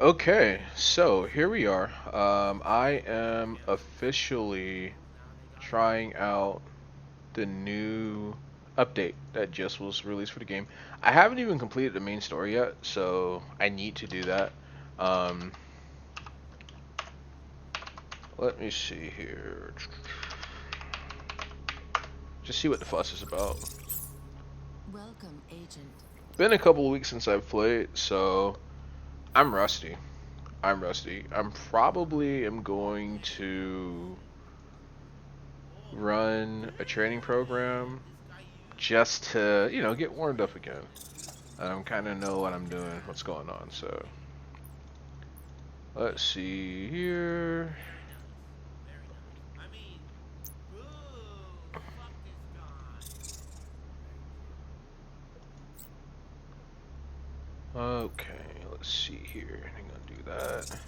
Okay, so here we are. I am officially trying out the new update that just was released for the game. I haven't even completed the main story yet, so I need to do that. Um, Let me see here. Just see what the fuss is about. Welcome, Agent. Been a couple of weeks since I've played, so I'm rusty. I'm probably am going to run a training program just to, get warmed up again. Kind of know what I'm doing, what's going on. So let's see here. Okay, let's see here. I'm gonna do that.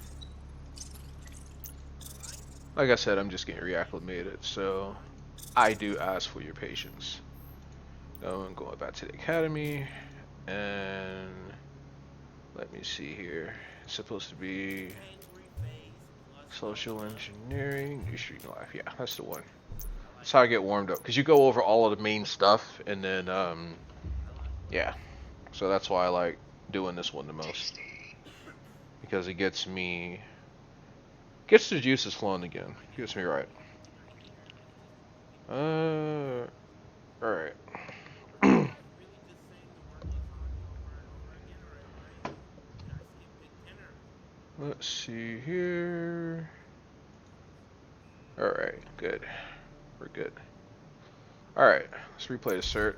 Like I said, I'm just getting reacclimated, so I do ask for your patience. Now I'm going back to the academy, and let me see here. It's supposed to be social engineering, new street life. Yeah, that's the one. That's how I get warmed up. Because you go over all of the main stuff, and then, yeah. So that's why I like doing this one the most. Because it gets the juices flowing again. Gets me right. Alright. Let's see here. Alright, good. We're good. Alright, let's replay the cert.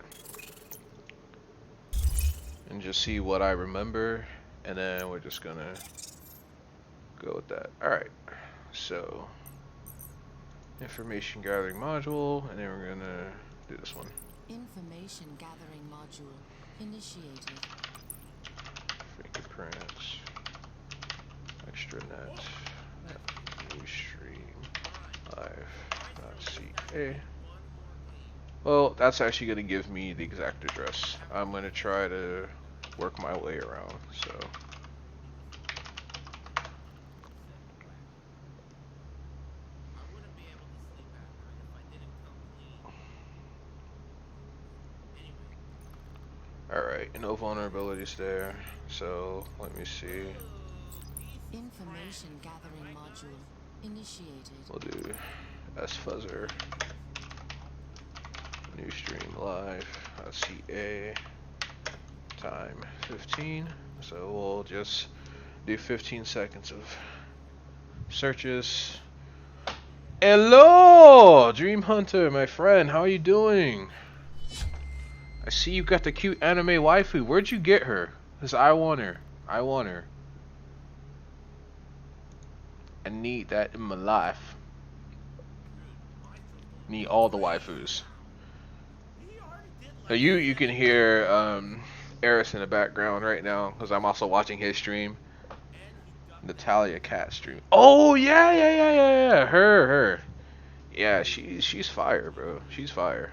And just see what I remember. And then we're just gonna go with that. Alright, so information gathering module, and then we're gonna do this one. Information gathering module initiated. Fingerprints, extranet, new stream, live.ca. Well, that's actually gonna give me the exact address. I'm gonna try to work my way around, so. Alright, no vulnerabilities there. So, let me see. Information gathering module initiated. We'll do sfuzzer, new stream live.ca, time 15. So we'll just do 15 seconds of searches. Hello, Dream Hunter, my friend. How are you doing? I see you got the cute anime waifu. Where'd you get her? Cause I want her. I want her. I need that in my life. Need all the waifus. Now you can hear Eris in the background right now because I'm also watching his stream. Natalia Cat stream. Oh yeah. Her. Yeah, she's fire, bro. She's fire.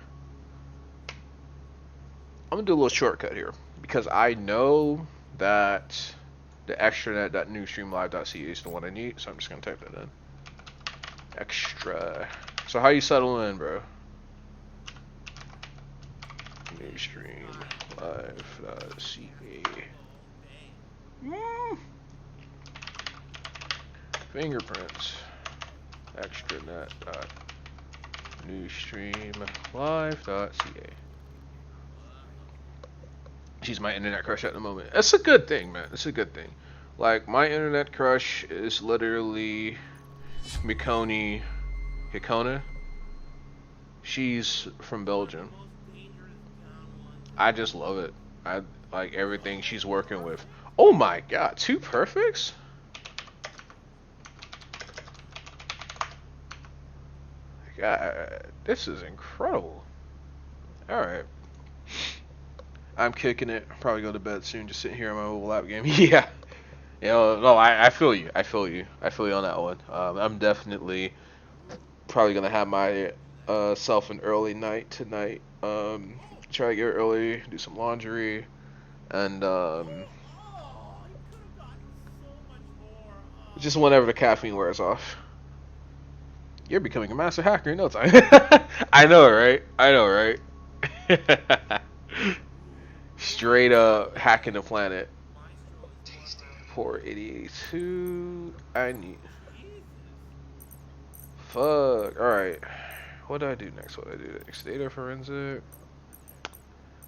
I'm gonna do a little shortcut here because I know that the extranet.newstreamlive.ca is the one I need, so I'm just gonna type that in. Extra. So how you settle in, bro? Newstreamlive.ca. Fingerprints. Extranet.newstreamlive.ca. She's my internet crush at the moment. That's a good thing, man. It's a good thing. Like, my internet crush is literally Mikoni Hikona. She's from Belgium. I just love it. I like everything she's working with. Oh my god, two perfects? God, this is incredible. Alright. I'm kicking it. Probably go to bed soon, just sitting here on my mobile lap game. Yeah. No, I feel you. I feel you. I feel you on that one. I'm definitely probably gonna have my self an early night tonight. Try to get early, do some laundry, and Just whenever the caffeine wears off. You're becoming a master hacker in no time. I know, right? I know, right? Straight up hacking the planet. 482. I need. Fuck. Alright. What do I do next? What do I do next? Data forensic.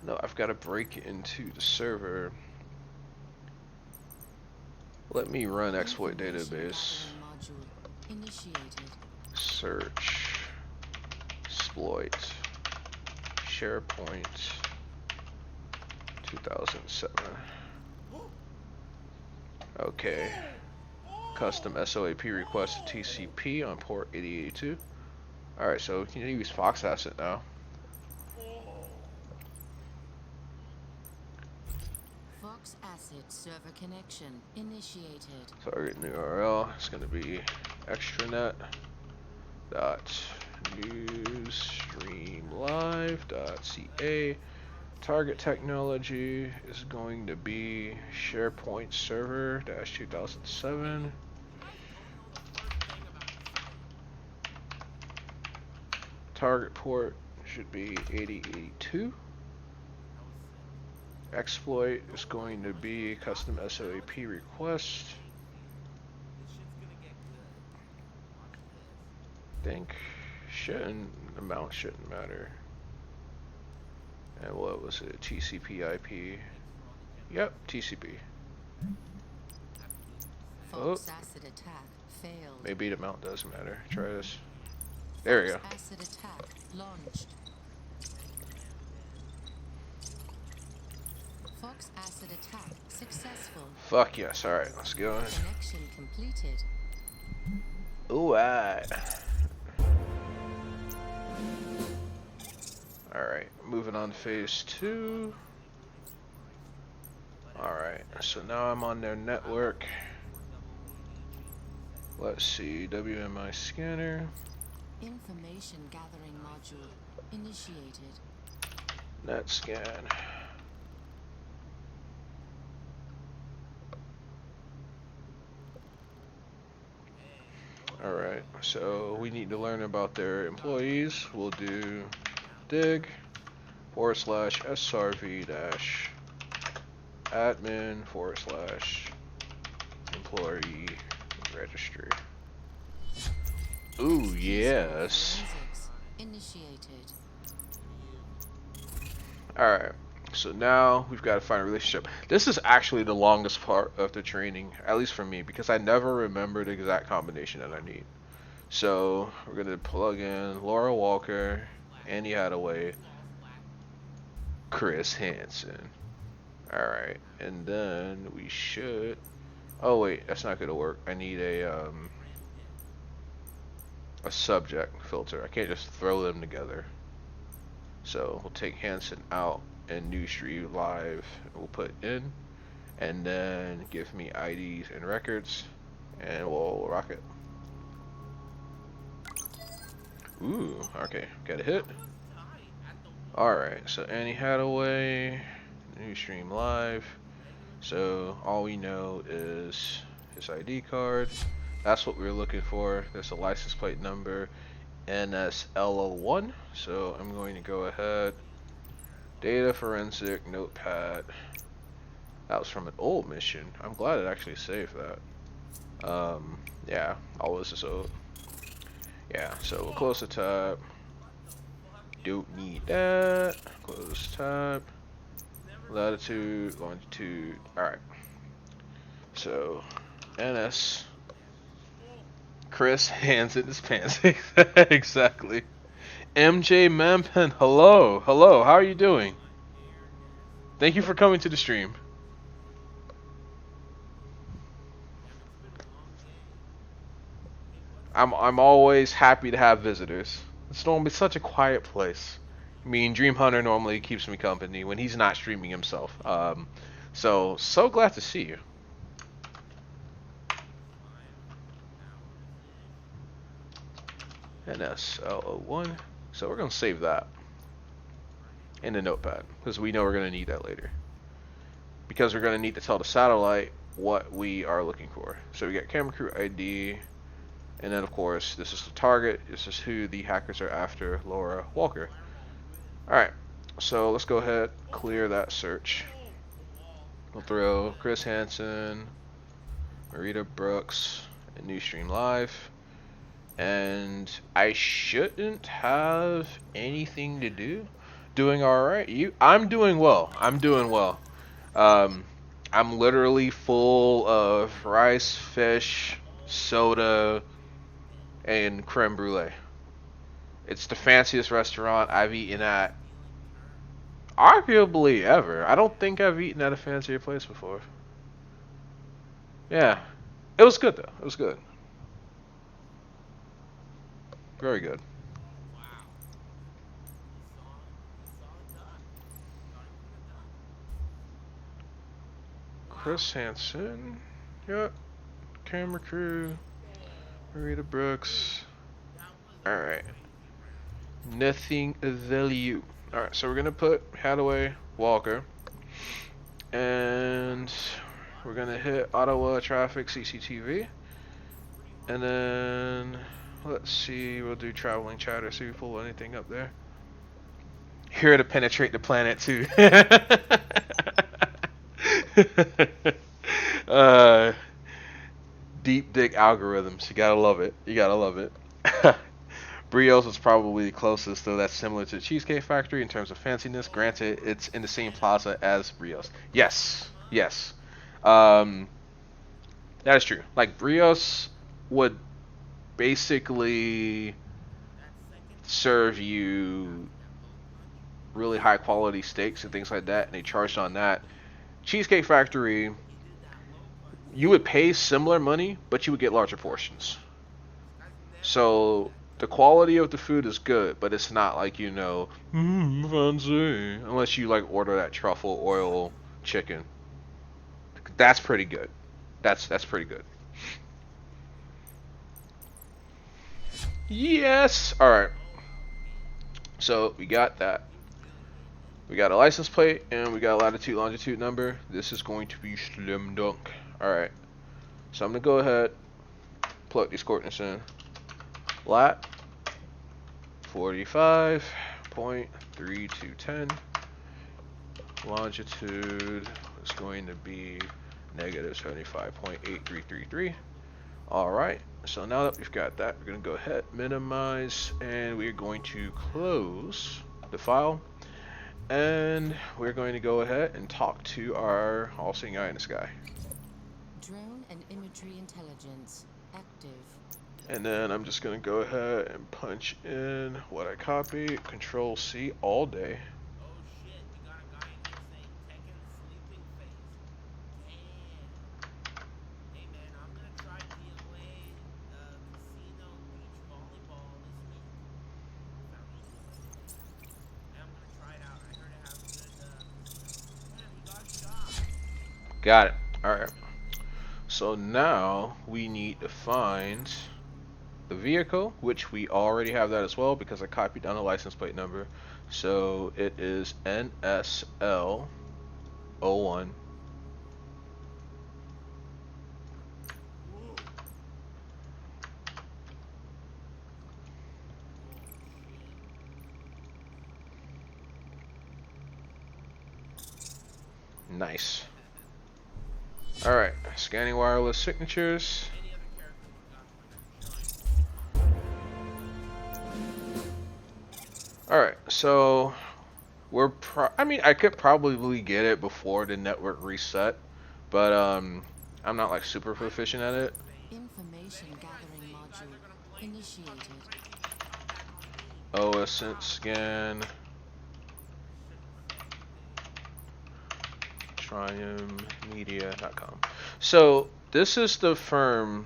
No, I've got to break into the server. Let me run exploit database. Search. Exploit. SharePoint. 2007. Okay. Custom SOAP request to TCP on port 8082. Alright, so we can use Fox Asset now. Fox Asset server connection initiated. Target new URL. It's going to be extranet dot newsstreamlive.ca. Target technology is going to be SharePoint Server 2007. Target port should be 8082. Exploit is going to be custom SOAP request. Think amount shouldn't matter. And what was it? TCP IP. Yep, TCP. Fox Asset attack failed. Maybe the amount does matter. Try this. There we go. Fox Asset attack launched. Fox Asset attack successful. Fuck yes. Alright, let's go. Connection completed. Alright. Alright, moving on to phase 2. Alright, so now I'm on their network. Let's see, WMI scanner. Information gathering module initiated. Net scan. Alright, so we need to learn about their employees. We'll do dig /srv -admin /employee registry. Ooh, yes. Initiated. Alright, so now we've got to find a relationship. This is actually the longest part of the training, at least for me, because I never remember the exact combination that I need. So we're going to plug in Laura Walker, Annie Hathaway, Chris Hansen. Alright, and then we should... Oh wait, that's not going to work. I need a subject filter. I can't just throw them together. So we'll take Hansen out and Newsstream Live we'll put in, and then give me IDs and records, and we'll rock it. Ooh, okay, got a hit. Alright, so Annie Hathaway, Newsstream Live. So all we know is his ID card. That's what we were looking for. There's a license plate number, NSL01. So I'm going to go ahead. Data forensic notepad. That was from an old mission. I'm glad it actually saved that. Yeah, all this is old. Yeah, so we'll close the tab. Don't need that. Close tab. Latitude, longitude. Alright. So, NS. Chris hands in his pants. Exactly. MJ Mampen, hello. Hello, how are you doing? Thank you for coming to the stream. I'm always happy to have visitors. It's normally such a quiet place. I mean, Dream Hunter normally keeps me company when he's not streaming himself. So glad to see you. NSL01. So we're going to save that in the notepad because we know we're going to need that later. Because we're going to need to tell the satellite what we are looking for. So we got camera crew ID, and then of course this is the target. This is who the hackers are after, Laura Walker. Alright, so let's go ahead, clear that search. We'll throw Chris Hansen, Marita Brooks, and New Stream Live. And I shouldn't have anything to do. Doing alright. I'm doing well. I'm doing well. I'm literally full of rice, fish, soda, and creme brulee. It's the fanciest restaurant I've eaten at arguably ever. I don't think I've eaten at a fancier place before. Yeah. It was good though. It was good. Very good. Chris Hansen. Yep. Camera crew. Marita Brooks. Alright. Nothing value. Alright, so we're gonna put Hadaway Walker. And we're gonna hit Ottawa traffic CCTV. And then let's see, we'll do traveling chatter, see if we pull anything up there. Here to penetrate the planet too. Deep dick algorithms. You gotta love it. You gotta love it. Brio's is probably the closest, though that's similar to Cheesecake Factory in terms of fanciness. Granted, it's in the same plaza as Brio's. Yes. Yes. That is true. Like, Brio's would basically serve you really high quality steaks and things like that, and they charged on that. Cheesecake Factory, you would pay similar money, but you would get larger portions. So the quality of the food is good, but it's not like, you know, fancy, unless you like order that truffle oil chicken. That's pretty good. That's pretty good. Yes. All right. So we got that. We got a license plate and we got a latitude longitude number. This is going to be slim dunk. All right. So I'm gonna go ahead, plug these coordinates in. Lat 45.3210. Longitude is going to be negative 75.8333. Alright, so now that we've got that, we're going to go ahead, minimize, and we're going to close the file. And we're going to go ahead and talk to our all-seeing eye in the sky. Drone and imagery intelligence active. And then I'm just going to go ahead and punch in what I copied, Control C all day. Got it. Alright. So now we need to find the vehicle, which we already have that as well because I copied down the license plate number. So it is NSL01. Nice. Alright, scanning wireless signatures. Alright, so we're I could probably get it before the network reset, but I'm not like super proficient at it. Information gathering module initiated. OSINT scan. triummedia.com. So this is the firm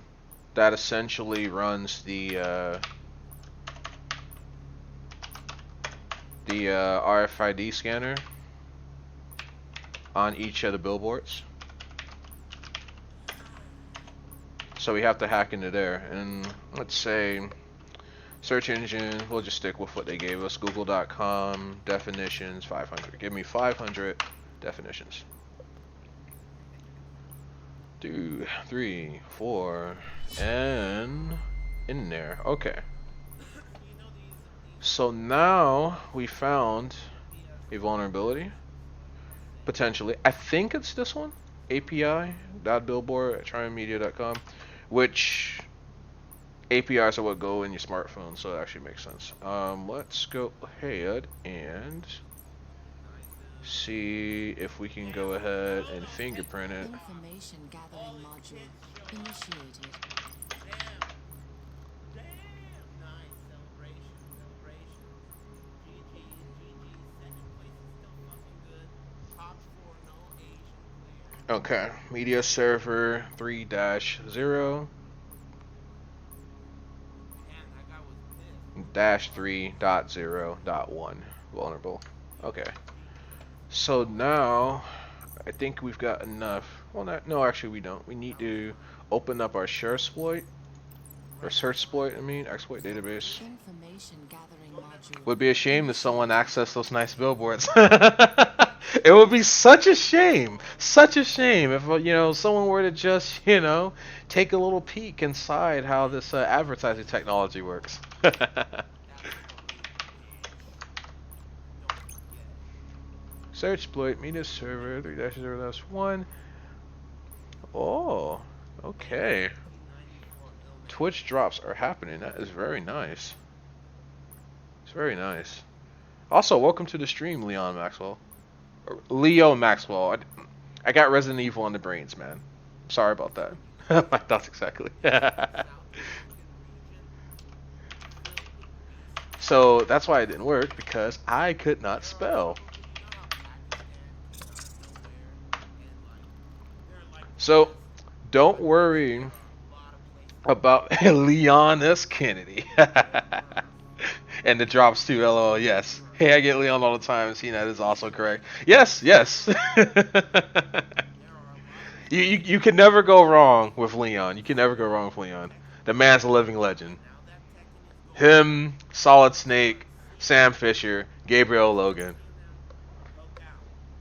that essentially runs the RFID scanner on each of the billboards. So we have to hack into there, and let's say search engine, we'll just stick with what they gave us, google.com, definitions 500. Give me 500 definitions. 2, 3, 4, and in there. Okay. So now we found a vulnerability. Potentially. I think it's this one. API.billboard@triummedia.com, which APIs are what go in your smartphone, so it actually makes sense. Let's go ahead and see if we can go ahead and fingerprint it. Information gathering module initiated. Okay, media server 3-0 -3.0.1 vulnerable. Okay, so now I think we've got enough. Well, no, actually we don't. We need to open up our share exploit or search exploit. I mean, exploit database. Information gathering module. Would be a shame if someone accessed those nice billboards. It would be such a shame if someone were to just take a little peek inside how this advertising technology works. Search exploit media server 3-0-1. Oh, okay. Twitch drops are happening. That is very nice. It's very nice. Also, welcome to the stream, Leon Maxwell. Leo Maxwell. I got Resident Evil on the brains, man. Sorry about that. My thoughts exactly. So that's why it didn't work, because I could not spell. So don't worry about Leon S. Kennedy. And the drops too, lol, yes. Hey, I get Leon all the time, seeing that is also correct. Yes, yes. You can never go wrong with Leon. You can never go wrong with Leon. The man's a living legend. Him, Solid Snake, Sam Fisher, Gabriel Logan.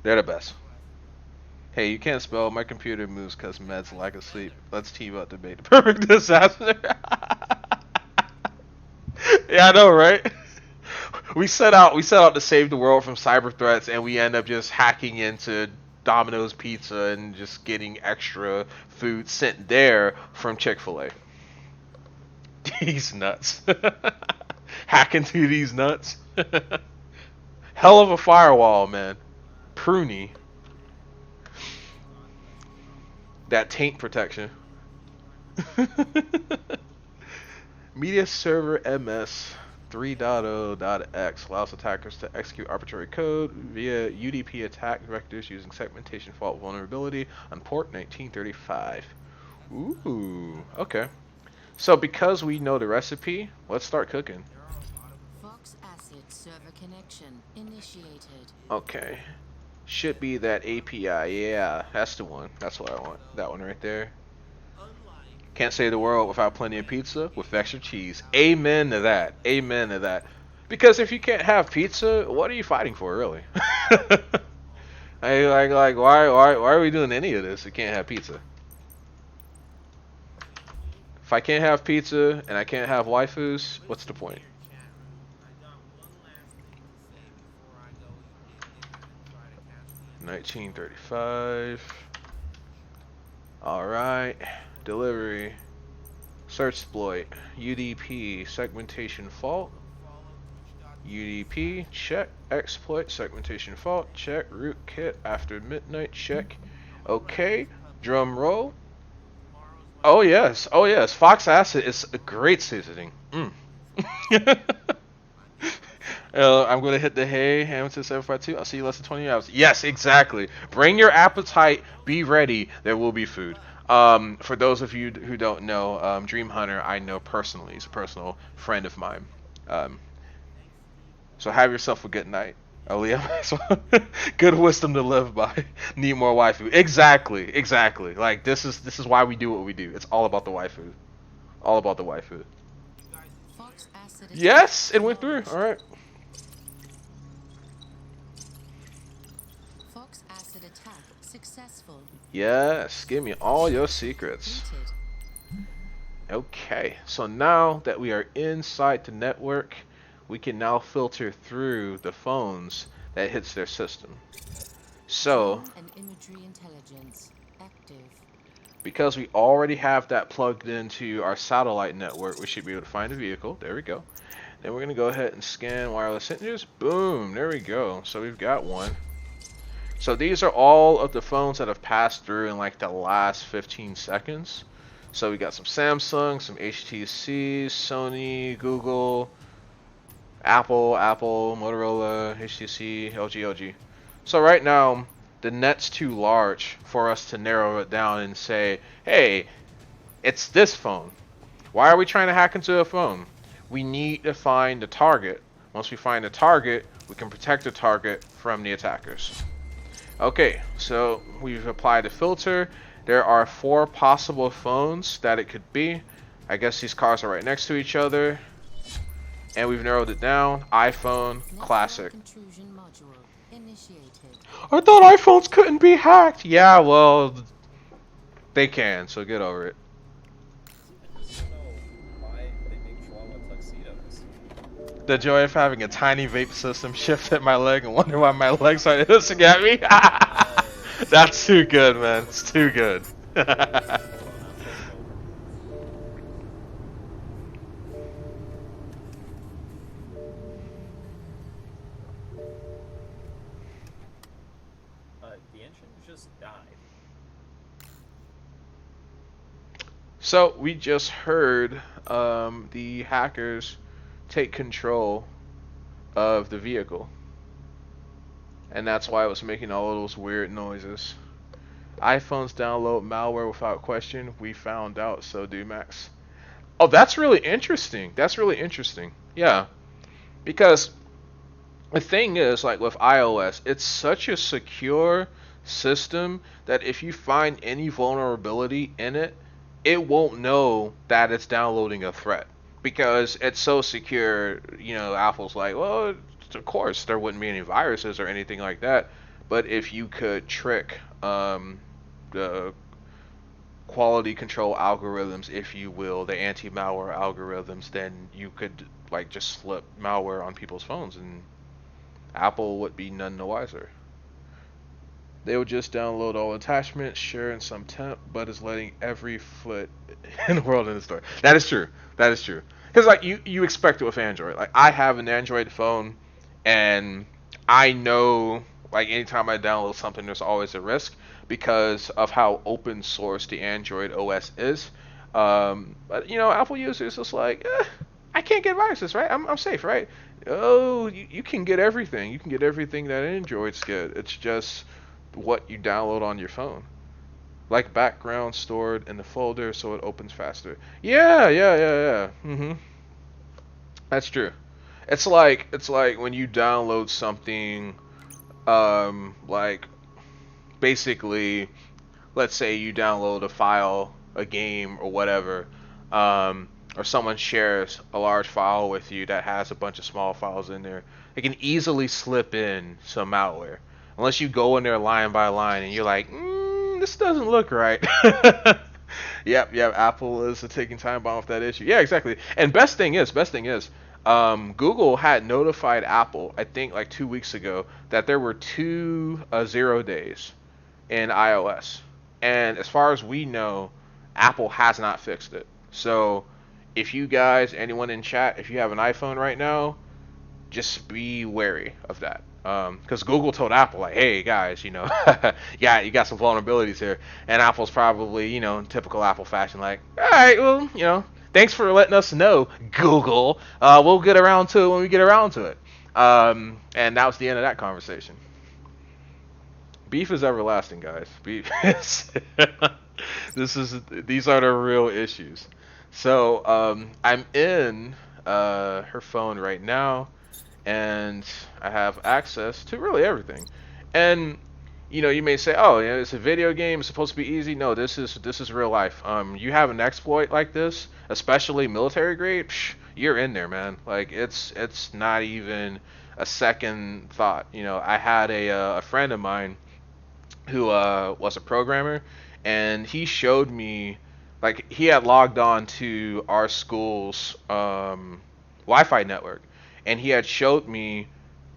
They're the best. Hey, you can't spell. My computer moves because meds lack of sleep. Let's team up debate the perfect disaster. Yeah, I know, right? We set out to save the world from cyber threats, and we end up just hacking into Domino's Pizza and just getting extra food sent there from Chick-fil-A. These nuts. Hacking through these nuts. Hell of a firewall, man. Pruny. That taint protection. Media server MS 3.0.x allows attackers to execute arbitrary code via UDP attack vectors using segmentation fault vulnerability on port 1935. Ooh, okay. So because we know the recipe, let's start cooking. Fox acid server connection initiated. Okay. Should be that API. Yeah, that's the one. That's what I want. That one right there. Can't save the world without plenty of pizza with extra cheese. Amen to that. Amen to that. Because if you can't have pizza, what are you fighting for, really? Why are we doing any of this? You can't have pizza. If I can't have pizza and I can't have waifus, what's the point? $19.35. Alright. Delivery. Search exploit. UDP. Segmentation fault. UDP. Check. Exploit. Segmentation fault. Check. Rootkit. After midnight. Check. Okay. Drum roll. Oh yes. Oh yes. Fox acid is a great seasoning. I'm going to hit the hay, Hamilton 752. I'll see you less than 20 hours. Yes, exactly. Bring your appetite. Be ready. There will be food. For those of you who don't know, Dream Hunter, I know personally. He's a personal friend of mine. So have yourself a good night. Aaliyah, good wisdom to live by. Need more waifu. Exactly, exactly. Like this is why we do what we do. It's all about the waifu. All about the waifu. Yes, it went through. All right. Fox acid attack successful. Yes, give me all your secrets. Completed. Okay, so now that we are inside the network, we can now filter through the phones that hits their system. So, Drone and imagery intelligence active. because we already have that plugged into our satellite network, we should be able to find a vehicle. There we go. Then we're going to go ahead and scan wireless hinges. Boom, there we go. So we've got one. So these are all of the phones that have passed through in like the last 15 seconds. So we got some Samsung, some HTC, Sony, Google, Apple, Motorola, HTC, LG. So right now, the net's too large for us to narrow it down and say, hey, it's this phone. Why are we trying to hack into a phone? We need to find the target. Once we find the target, we can protect the target from the attackers. Okay, so we've applied a filter. There are 4 possible phones that it could be. I guess these cars are right next to each other. And we've narrowed it down. iPhone, classic. Intrusion module initiated. I thought iPhones couldn't be hacked. Yeah, well, they can, so get over it. I just don't know why they make drama tuxedos. The joy of having a tiny vape system shifted my leg and wonder why my legs are hissing at me. That's too good, man. It's too good. The engine just died. So we just heard the hackers take control of the vehicle, and that's why it was making all those weird noises. iPhones download malware without question. We found out, so do Max. Oh, that's really interesting. That's really interesting. Yeah, because the thing is, like with iOS, it's such a secure system that if you find any vulnerability in it, it won't know that it's downloading a threat because it's so secure. You know, Apple's like, well, of course there wouldn't be any viruses or anything like that. But if you could trick the quality control algorithms, if you will, the anti-malware algorithms, then you could like just slip malware on people's phones, and Apple would be none the wiser. They would just download all attachments, share in some temp, but is letting every foot in the world in the store. That is true. That is true. Because like you expect it with Android. Like I have an Android phone, and I know like anytime I download something, there's always a risk because of how open source the Android OS is. But you know, Apple users just like, I can't get viruses, right? I'm safe, right? Oh, you can get everything. You can get everything that Androids get. It's just what you download on your phone. Like background stored in the folder so it opens faster. Yeah. That's true. It's like when you download something, like basically, let's say you download a file, a game or whatever, or someone shares a large file with you that has a bunch of small files in there. It can easily slip in some malware. Unless you go in there line by line and you're like, this doesn't look right. Yep. Apple is a ticking time bomb with that issue. Yeah, exactly. And best thing is, Google had notified Apple, I think like 2 weeks ago, that there were 2 0 days in iOS. And as far as we know, Apple has not fixed it. So if you guys, anyone in chat, if you have an iPhone right now, just be wary of that. Because Google told Apple, like, hey guys, you know, yeah, you got some vulnerabilities here, and Apple's probably, you know, in typical Apple fashion, like, all right, well, you know, thanks for letting us know, Google. We'll get around to it when we get around to it. And that was the end of that conversation. Beef is everlasting, guys. Beef. These are the real issues. So I'm in her phone right now, and I have access to really everything. And you know, you may say, "Oh, yeah, it's a video game. It's supposed to be easy." No, this is real life. You have an exploit like this, especially military grade, you're in there, man. Like it's not even a second thought. You know, I had a friend of mine who was a programmer, and he showed me, like, he had logged on to our school's Wi-Fi network, and he had showed me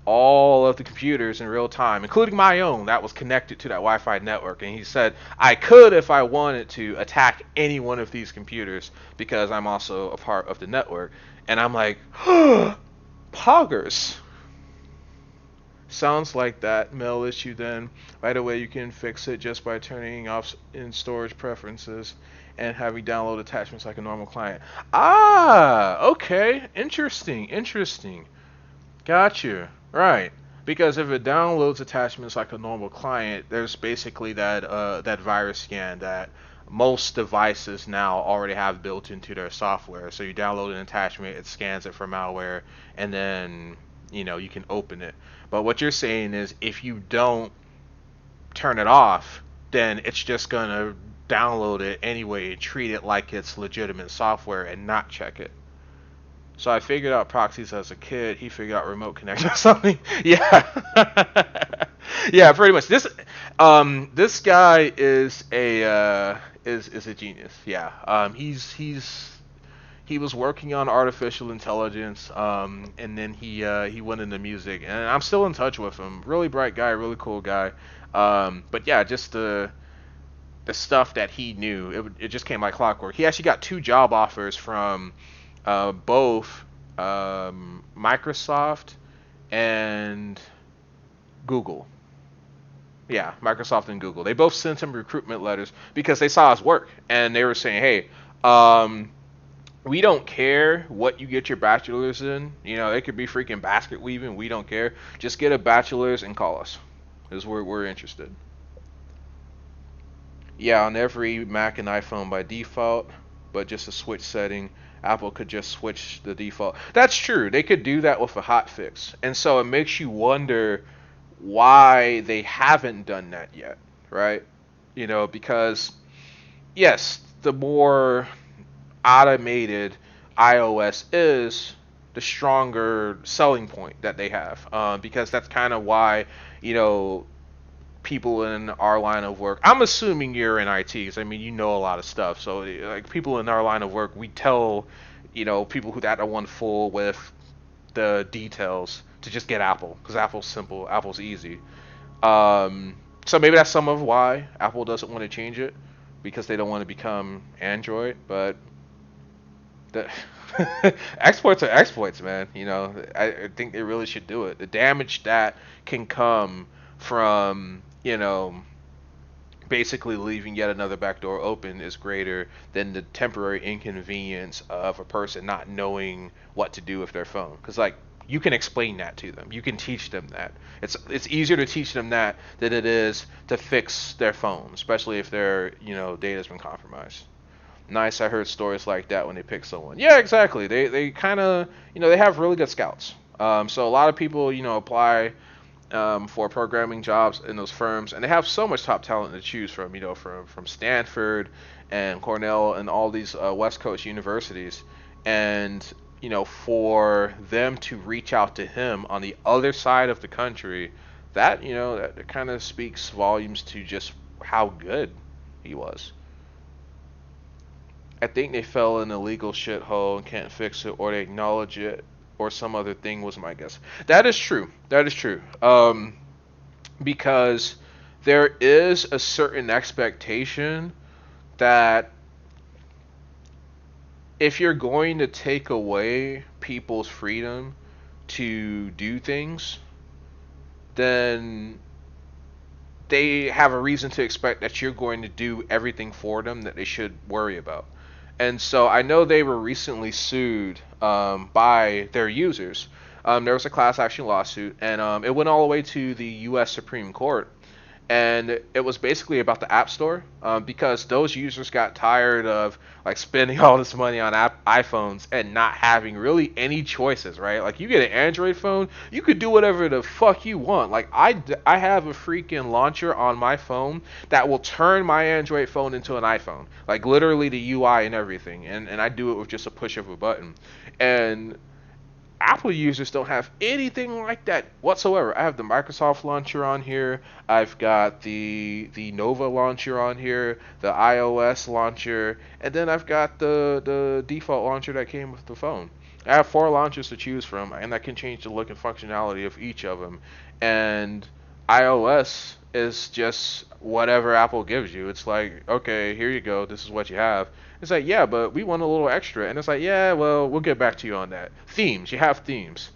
all of the computers in real time, including my own that was connected to that Wi-Fi network. And he said I could, if I wanted to, attack any one of these computers because I'm also a part of the network. And I'm like, poggers. Sounds like that mail issue then. Right away you can fix it just by turning off in storage preferences and having download attachments like a normal client. Ah, okay. Interesting. Gotcha. Right. Because if it downloads attachments like a normal client, there's basically that virus scan that most devices now already have built into their software. So you download an attachment, it scans it for malware, and then you can open it. But what you're saying is if you don't turn it off, then it's just gonna download it anyway and treat it like it's legitimate software and not check it. So I figured out proxies as a kid. He figured out remote connection or something. Yeah, yeah, pretty much. This guy is a genius. Yeah. He was working on artificial intelligence. And then he went into music, and I'm still in touch with him. Really bright guy, really cool guy. But yeah, just the stuff that he knew, it just came like clockwork. He actually got 2 job offers from both Microsoft and Google. Yeah, Microsoft and Google. They both sent him recruitment letters because they saw his work, and they were saying, "Hey, we don't care what you get your bachelor's in. It could be freaking basket weaving. We don't care. Just get a bachelor's and call us, because we're interested." Yeah, on every Mac and iPhone by default, but just a switch setting. Apple could just switch the default. That's true. They could do that with a hotfix. And so it makes you wonder why they haven't done that yet, right? Because, yes, the more automated iOS is, the stronger selling point that they have. Because that's kind of why, people in our line of work. I'm assuming you're in IT, because I mean you know a lot of stuff. So like people in our line of work, we tell people who that are one full with the details to just get Apple, because Apple's simple, Apple's easy. So maybe that's some of why Apple doesn't want to change it, because they don't want to become Android. But the exploits are exploits, man. I think they really should do it. The damage that can come from basically leaving yet another backdoor open is greater than the temporary inconvenience of a person not knowing what to do with their phone. Because like you can explain that to them, you can teach them that. It's easier to teach them that than it is to fix their phone, especially if their data's been compromised. Nice, I heard stories like that when they pick someone. Yeah, exactly. They kind of they have really good scouts. So a lot of people apply for programming jobs in those firms, and they have so much top talent to choose from. From Stanford and Cornell and all these West Coast universities, and for them to reach out to him on the other side of the country, that kind of speaks volumes to just how good he was. I think they fell in a legal shithole and can't fix it, or they acknowledge it, or some other thing, was my guess. That is true. That is true. Because there is a certain expectation that if you're going to take away people's freedom to do things, then they have a reason to expect that you're going to do everything for them that they should worry about. And so I know they were recently sued by their users. There was a class action lawsuit, and it went all the way to the U.S. Supreme Court. And it was basically about the App Store, because those users got tired of like spending all this money on iPhones and not having really any choices, right? Like you get an Android phone, you could do whatever the fuck you want. Like I have a freaking launcher on my phone that will turn my Android phone into an iPhone, like literally the UI and everything, and I do it with just a push of a button. And Apple users don't have anything like that whatsoever. I have the Microsoft launcher on here. I've got the Nova launcher on here, the iOS launcher, and then I've got the default launcher that came with the phone. I have four launchers to choose from, and I can change the look and functionality of each of them. And iOS is just whatever Apple gives you. It's like, okay, here you go. This is what you have. It's like, yeah, but we want a little extra. And it's like, yeah, well, we'll get back to you on that. Themes. You have themes.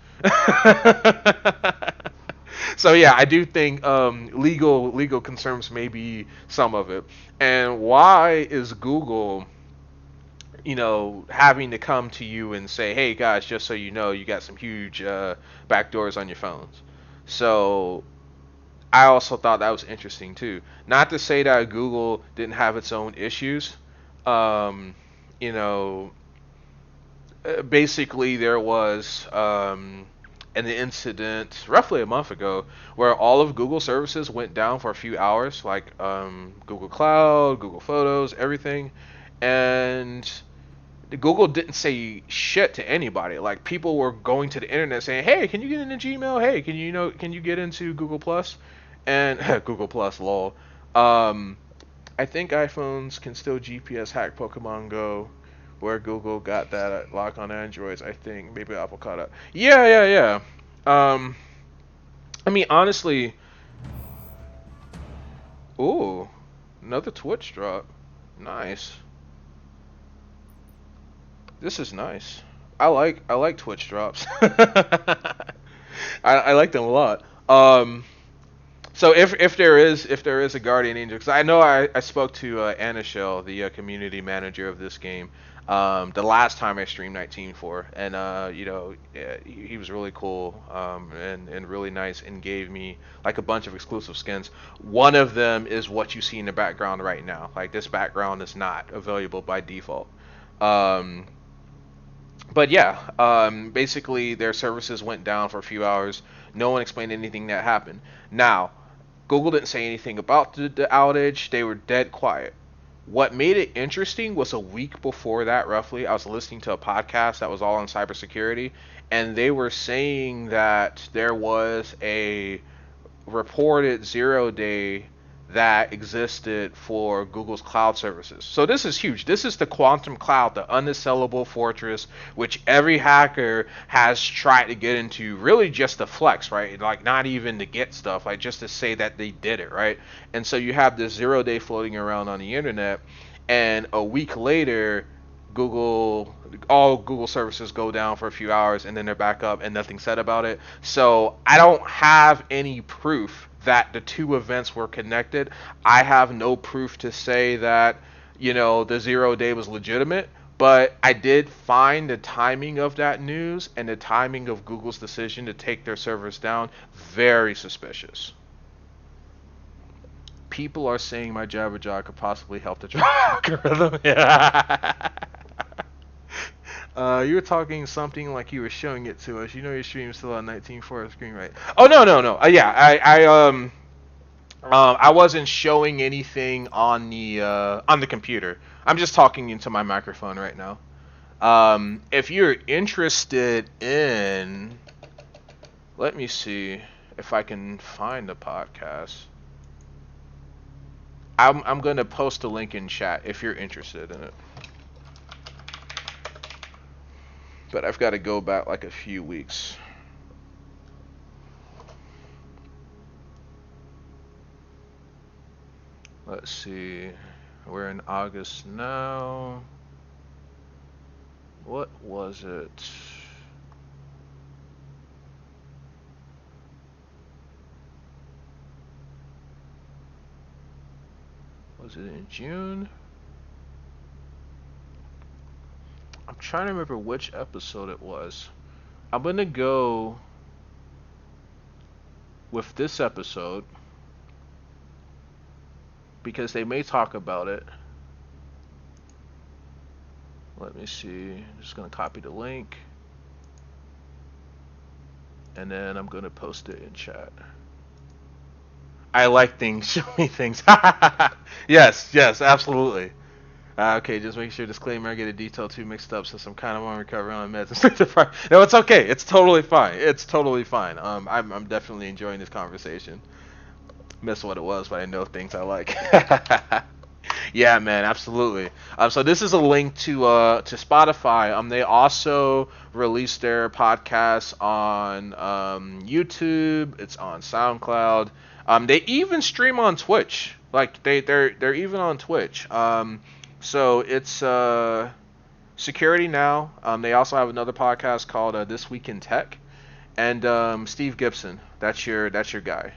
So yeah, I do think legal concerns may be some of it. And why is Google, having to come to you and say, hey guys, just so you know, you got some huge backdoors on your phones. So I also thought that was interesting too. Not to say that Google didn't have its own issues. Um, you know, Basically there was an incident roughly a month ago where all of Google services went down for a few hours, like Google Cloud, Google Photos, everything, and Google didn't say shit to anybody. Like people were going to the internet saying, "Hey, can you get into Gmail? Hey, can you get into Google Plus?" And Google Plus, lol. Um, I think iPhones can still GPS hack Pokemon Go, where Google got that lock on Androids. I think maybe Apple caught up. Yeah, yeah, yeah. Um, I mean, honestly, ooh, another Twitch drop. Nice. This is nice. I like Twitch drops. I like them a lot. So if there is a guardian angel, because I know I spoke to Anna Shell, the community manager of this game, the last time I streamed Nite Team for, and he was really cool, and really nice, and gave me like a bunch of exclusive skins. One of them is what you see in the background right now. Like this background is not available by default. Um, but yeah, basically their services went down for a few hours. No one explained anything that happened. Now, Google didn't say anything about the outage. They were dead quiet. What made it interesting was a week before that, roughly, I was listening to a podcast that was all on cybersecurity, and they were saying that there was a reported 0 day that existed for Google's cloud services. So this is huge. This is the quantum cloud, the unassailable fortress, which every hacker has tried to get into, really just to flex, right? Like not even to get stuff, like just to say that they did it, right? And so you have this 0 day floating around on the internet, and a week later, Google, all Google services go down for a few hours and then they're back up and nothing said about it. So I don't have any proof that the two events were connected. I have no proof to say that, the 0 day was legitimate, but I did find the timing of that news and the timing of Google's decision to take their servers down very suspicious. People are saying my Jabber Jaw could possibly help the algorithm. Yeah. You were talking something like you were showing it to us. You know your stream's still on 19.4 screen, right? Oh no, no, no. Yeah, I wasn't showing anything on the computer. I'm just talking into my microphone right now. If you're interested in, let me see if I can find the podcast. I'm gonna post a link in chat if you're interested in it. But I've got to go back like a few weeks. Let's see. We're in August now. What was it? Was it in June? I'm trying to remember which episode it was. I'm gonna go with this episode because they may talk about it. Let me see. I'm just gonna copy the link and then I'm gonna post it in chat. I like things. Show me things. Yes, yes, absolutely. Okay, just make sure disclaimer. I get a detail too mixed up since I'm kind of on recovery on meds. No, it's okay. It's totally fine. It's totally fine. I'm definitely enjoying this conversation. Miss what it was, but I know things I like. Yeah, man, absolutely. So this is a link to Spotify. They also release their podcast on YouTube. It's on SoundCloud. They even stream on Twitch. Like they're even on Twitch. So it's Security Now. They also have another podcast called This Week in Tech, and Steve Gibson. That's your guy.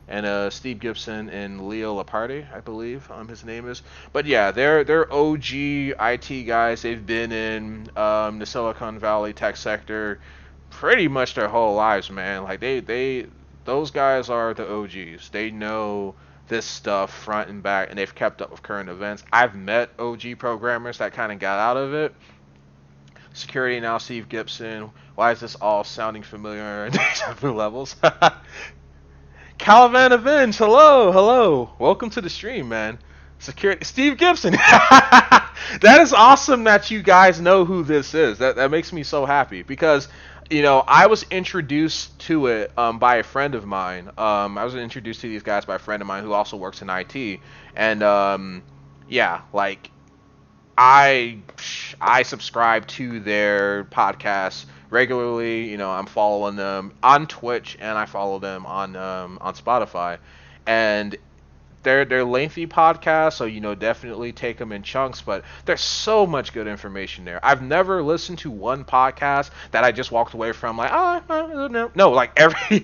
And Steve Gibson and Leo Laparte, I believe his name is. But yeah, they're OG IT guys. They've been in the Silicon Valley tech sector pretty much their whole lives, man. Like those guys are the OGs. They know this stuff front and back, and they've kept up with current events. I've met OG programmers that kind of got out of it. Security Now, Steve Gibson. Why is this all sounding familiar at these levels? Caliban Avenge, hello. Welcome to the stream, man. Security, Steve Gibson. That is awesome that you guys know who this is. That makes me so happy because, I was introduced to it by a friend of mine. I was introduced to these guys by a friend of mine who also works in IT, and yeah, like I subscribe to their podcast regularly. I'm following them on Twitch and I follow them on Spotify, and they're lengthy podcasts, so definitely take them in chunks. But there's so much good information there. I've never listened to one podcast that I just walked away from like no. Like every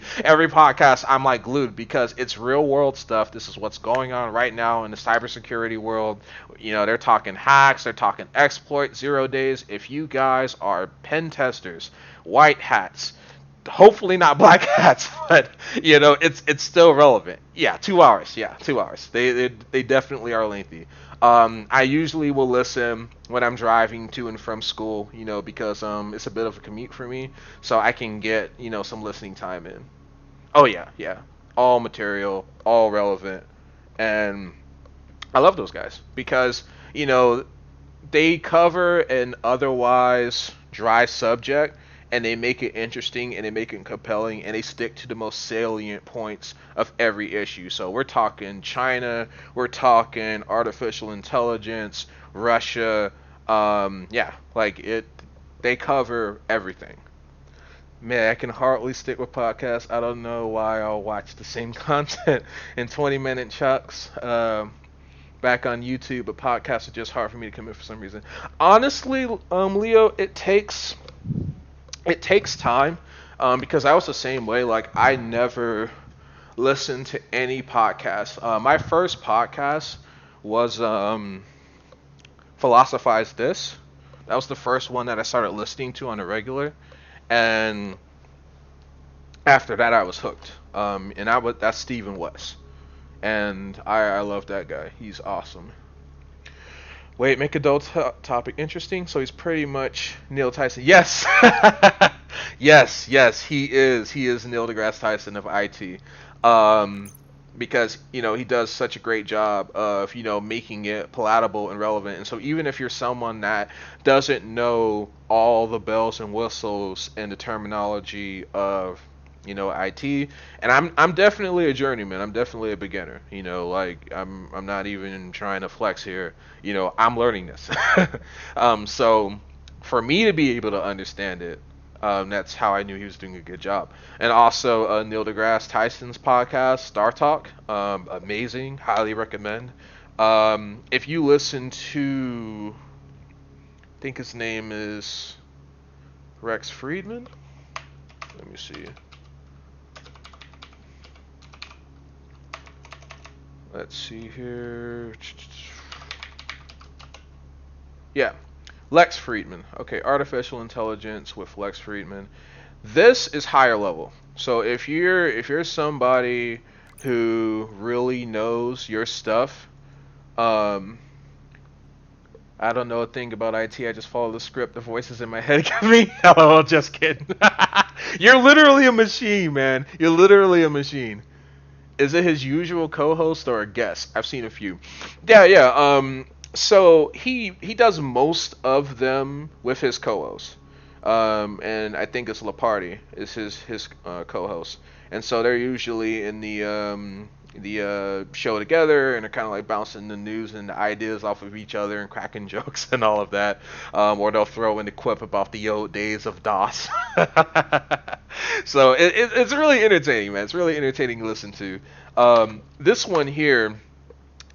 podcast I'm like glued because it's real world stuff. This is what's going on right now in the cybersecurity world. They're talking hacks, they're talking exploits, 0 days. If you guys are pen testers, white hats, hopefully not black hats, but it's still relevant. Yeah, 2 hours. Yeah, 2 hours. They definitely are lengthy. I usually will listen when I'm driving to and from school, because it's a bit of a commute for me, so I can get some listening time in. Oh yeah, all material, all relevant, and I love those guys because they cover an otherwise dry subject, and they make it interesting and they make it compelling, and they stick to the most salient points of every issue. So we're talking China, we're talking artificial intelligence, Russia, yeah, like they cover everything. Man, I can hardly stick with podcasts. I don't know why I'll watch the same content in 20-minute chunks back on YouTube, but podcasts are just hard for me to commit for some reason. Honestly, Leo, it takes time, because I was the same way. Like I never listened to any podcast. My first podcast was Philosophize This. That was the first one that I started listening to on a regular, and after that I was hooked. And that's Stephen West, and I love that guy. He's awesome. Wait, make adult topic interesting. So he's pretty much Neil Tyson. Yes, yes, he is. He is Neil deGrasse Tyson of IT. Because he does such a great job of making it palatable and relevant. And so even if you're someone that doesn't know all the bells and whistles and the terminology of IT, and I'm definitely a journeyman. I'm definitely a beginner. Like I'm not even trying to flex here. I'm learning this. So for me to be able to understand it, that's how I knew he was doing a good job. And also Neil deGrasse Tyson's podcast, Star Talk, amazing, highly recommend. If you listen to, I think his name is Rex Friedman. Let me see. Let's see here. Yeah, Lex Friedman. Okay, artificial intelligence with Lex Friedman. This is higher level. So if you're somebody who really knows your stuff, I don't know a thing about IT. I just follow the script. The voices in my head give me. Hello, just kidding. You're literally a machine, man. You're literally a machine. Is it his usual co-host or a guest? I've seen a few. Yeah. So he does most of them with his co-host, and I think it's Laparty is his co-host, and so they're usually in the show together, and they're kind of like bouncing the news and the ideas off of each other and cracking jokes and all of that, or they'll throw in a quip about the old days of DOS. So it's really entertaining, man. It's really entertaining to listen to. This one here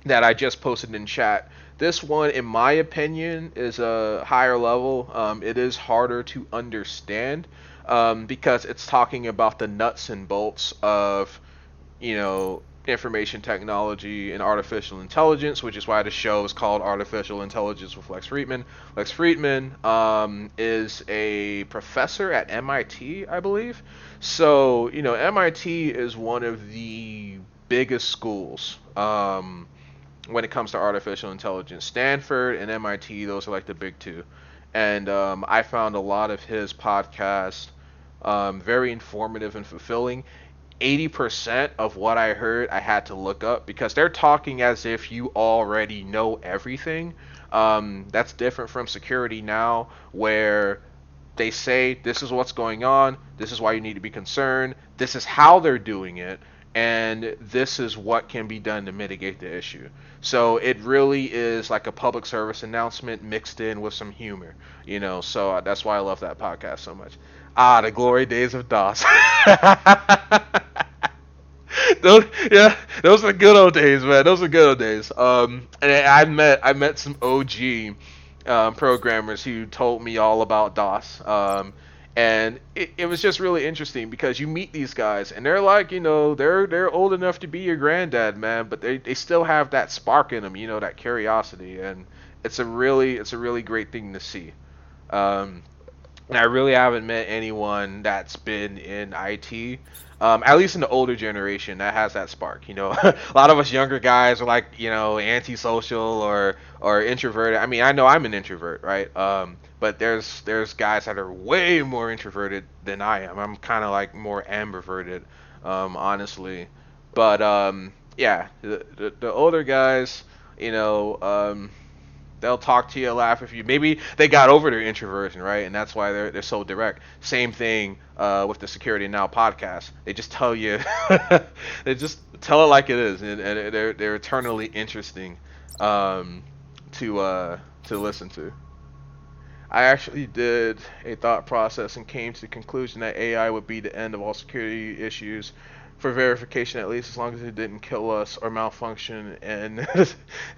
that I just posted in chat. This one, in my opinion, is a higher level. It is harder to understand because it's talking about the nuts and bolts of, information technology and artificial intelligence, which is why the show is called Artificial Intelligence with Lex Friedman. Lex Friedman is a professor at MIT, I believe. So, MIT is one of the biggest schools. When it comes to artificial intelligence. Stanford and MIT, those are like the big two. And I found a lot of his podcasts very informative and fulfilling. 80% of what I heard I had to look up because they're talking as if you already know everything. That's different from Security Now, where they say this is what's going on, this is why you need to be concerned, this is how they're doing it, and this is what can be done to mitigate the issue. So it really is like a public service announcement mixed in with some humor, so that's why I love that podcast so much. The glory days of DOS. Those are the good old days, man. Those are good old days. And I met some OG programmers who told me all about DOS. And it was just really interesting because you meet these guys and they're like, they're old enough to be your granddad, man, but they still have that spark in them, that curiosity, and it's a really great thing to see. And I really haven't met anyone that's been in IT, at least in the older generation, that has that spark. A lot of us younger guys are like, antisocial or introverted. I mean, I know I'm an introvert, right? But there's guys that are way more introverted than I am. I'm kind of like more ambiverted, honestly. But yeah, the older guys, they'll talk to you, laugh with you. Maybe they got over their introversion, right? And that's why they're so direct. Same thing with the Security Now podcast. They just tell you, they just tell it like it is, and they're eternally interesting to listen to. I actually did a thought process and came to the conclusion that AI would be the end of all security issues for verification, at least as long as it didn't kill us or malfunction, and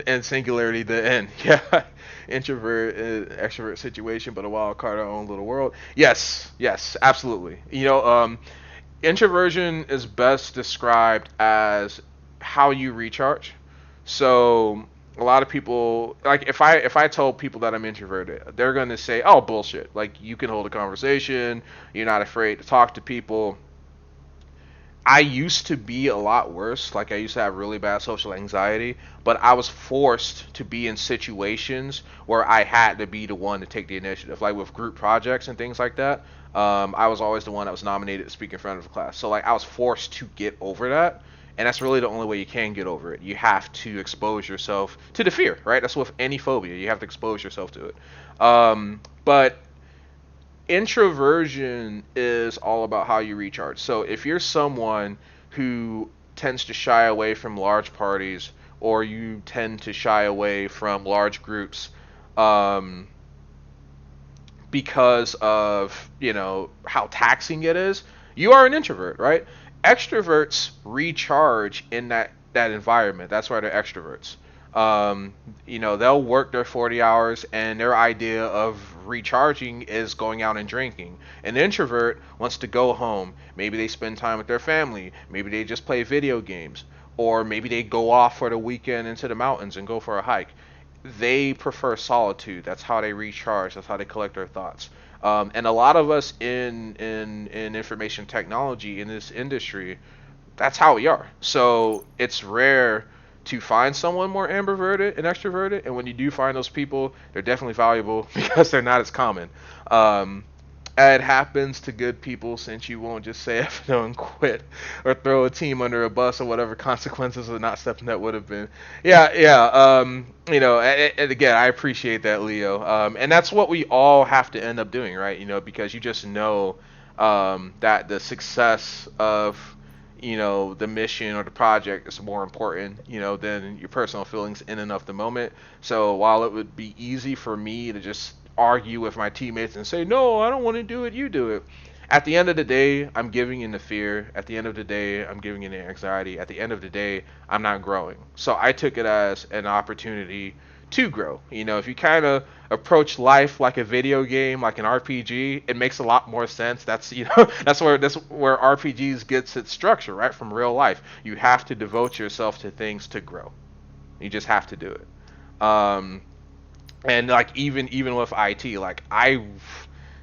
and singularity the end. Yeah, introvert extrovert situation, but a wild card, our own little world. Yes, absolutely. Introversion is best described as how you recharge. So a lot of people, like, if I told people that I'm introverted, they're going to say, "Oh, bullshit. Like, you can hold a conversation, you're not afraid to talk to people." I used to be a lot worse. Like, I used to have really bad social anxiety, but I was forced to be in situations where I had to be the one to take the initiative. Like with group projects and things like that, I was always the one that was nominated to speak in front of the class. So like, I was forced to get over that, and that's really the only way you can get over it. You have to expose yourself to the fear, right? That's with any phobia. You have to expose yourself to it. But introversion is all about how you recharge. So if you're someone who tends to shy away from large parties, or you tend to shy away from large groups, um, because of how taxing it is, you are an introvert, right? Extroverts recharge in that environment. That's why they're extroverts. They'll work their 40 hours, and their idea of recharging is going out and drinking. An introvert wants to go home. Maybe they spend time with their family. Maybe they just play video games. Or maybe they go off for the weekend into the mountains and go for a hike. They prefer solitude. That's how they recharge. That's how they collect their thoughts. And a lot of us in information technology in this industry, that's how we are. So it's rare to find someone more ambiverted and extroverted, and when you do find those people, they're definitely valuable because they're not as common. It happens to good people since you won't just say F no and quit or throw a team under a bus or whatever consequences of not stepping that would have been. Yeah, yeah. And again, I appreciate that, Leo. And that's what we all have to end up doing, right? Because you just know that the success of the mission or the project is more important than your personal feelings in and of the moment. So while it would be easy for me to just argue with my teammates and say, no, I don't want to do it, you do it. At the end of the day, I'm giving in the fear. At the end of the day, I'm giving in the anxiety. At the end of the day, I'm not growing. So I took it as an opportunity to grow. If you kind of approach life like a video game, like an RPG, it makes a lot more sense. That's that's where RPGs gets its structure, right, from real life. You have to devote yourself to things to grow. You just have to do it. And like even with IT, like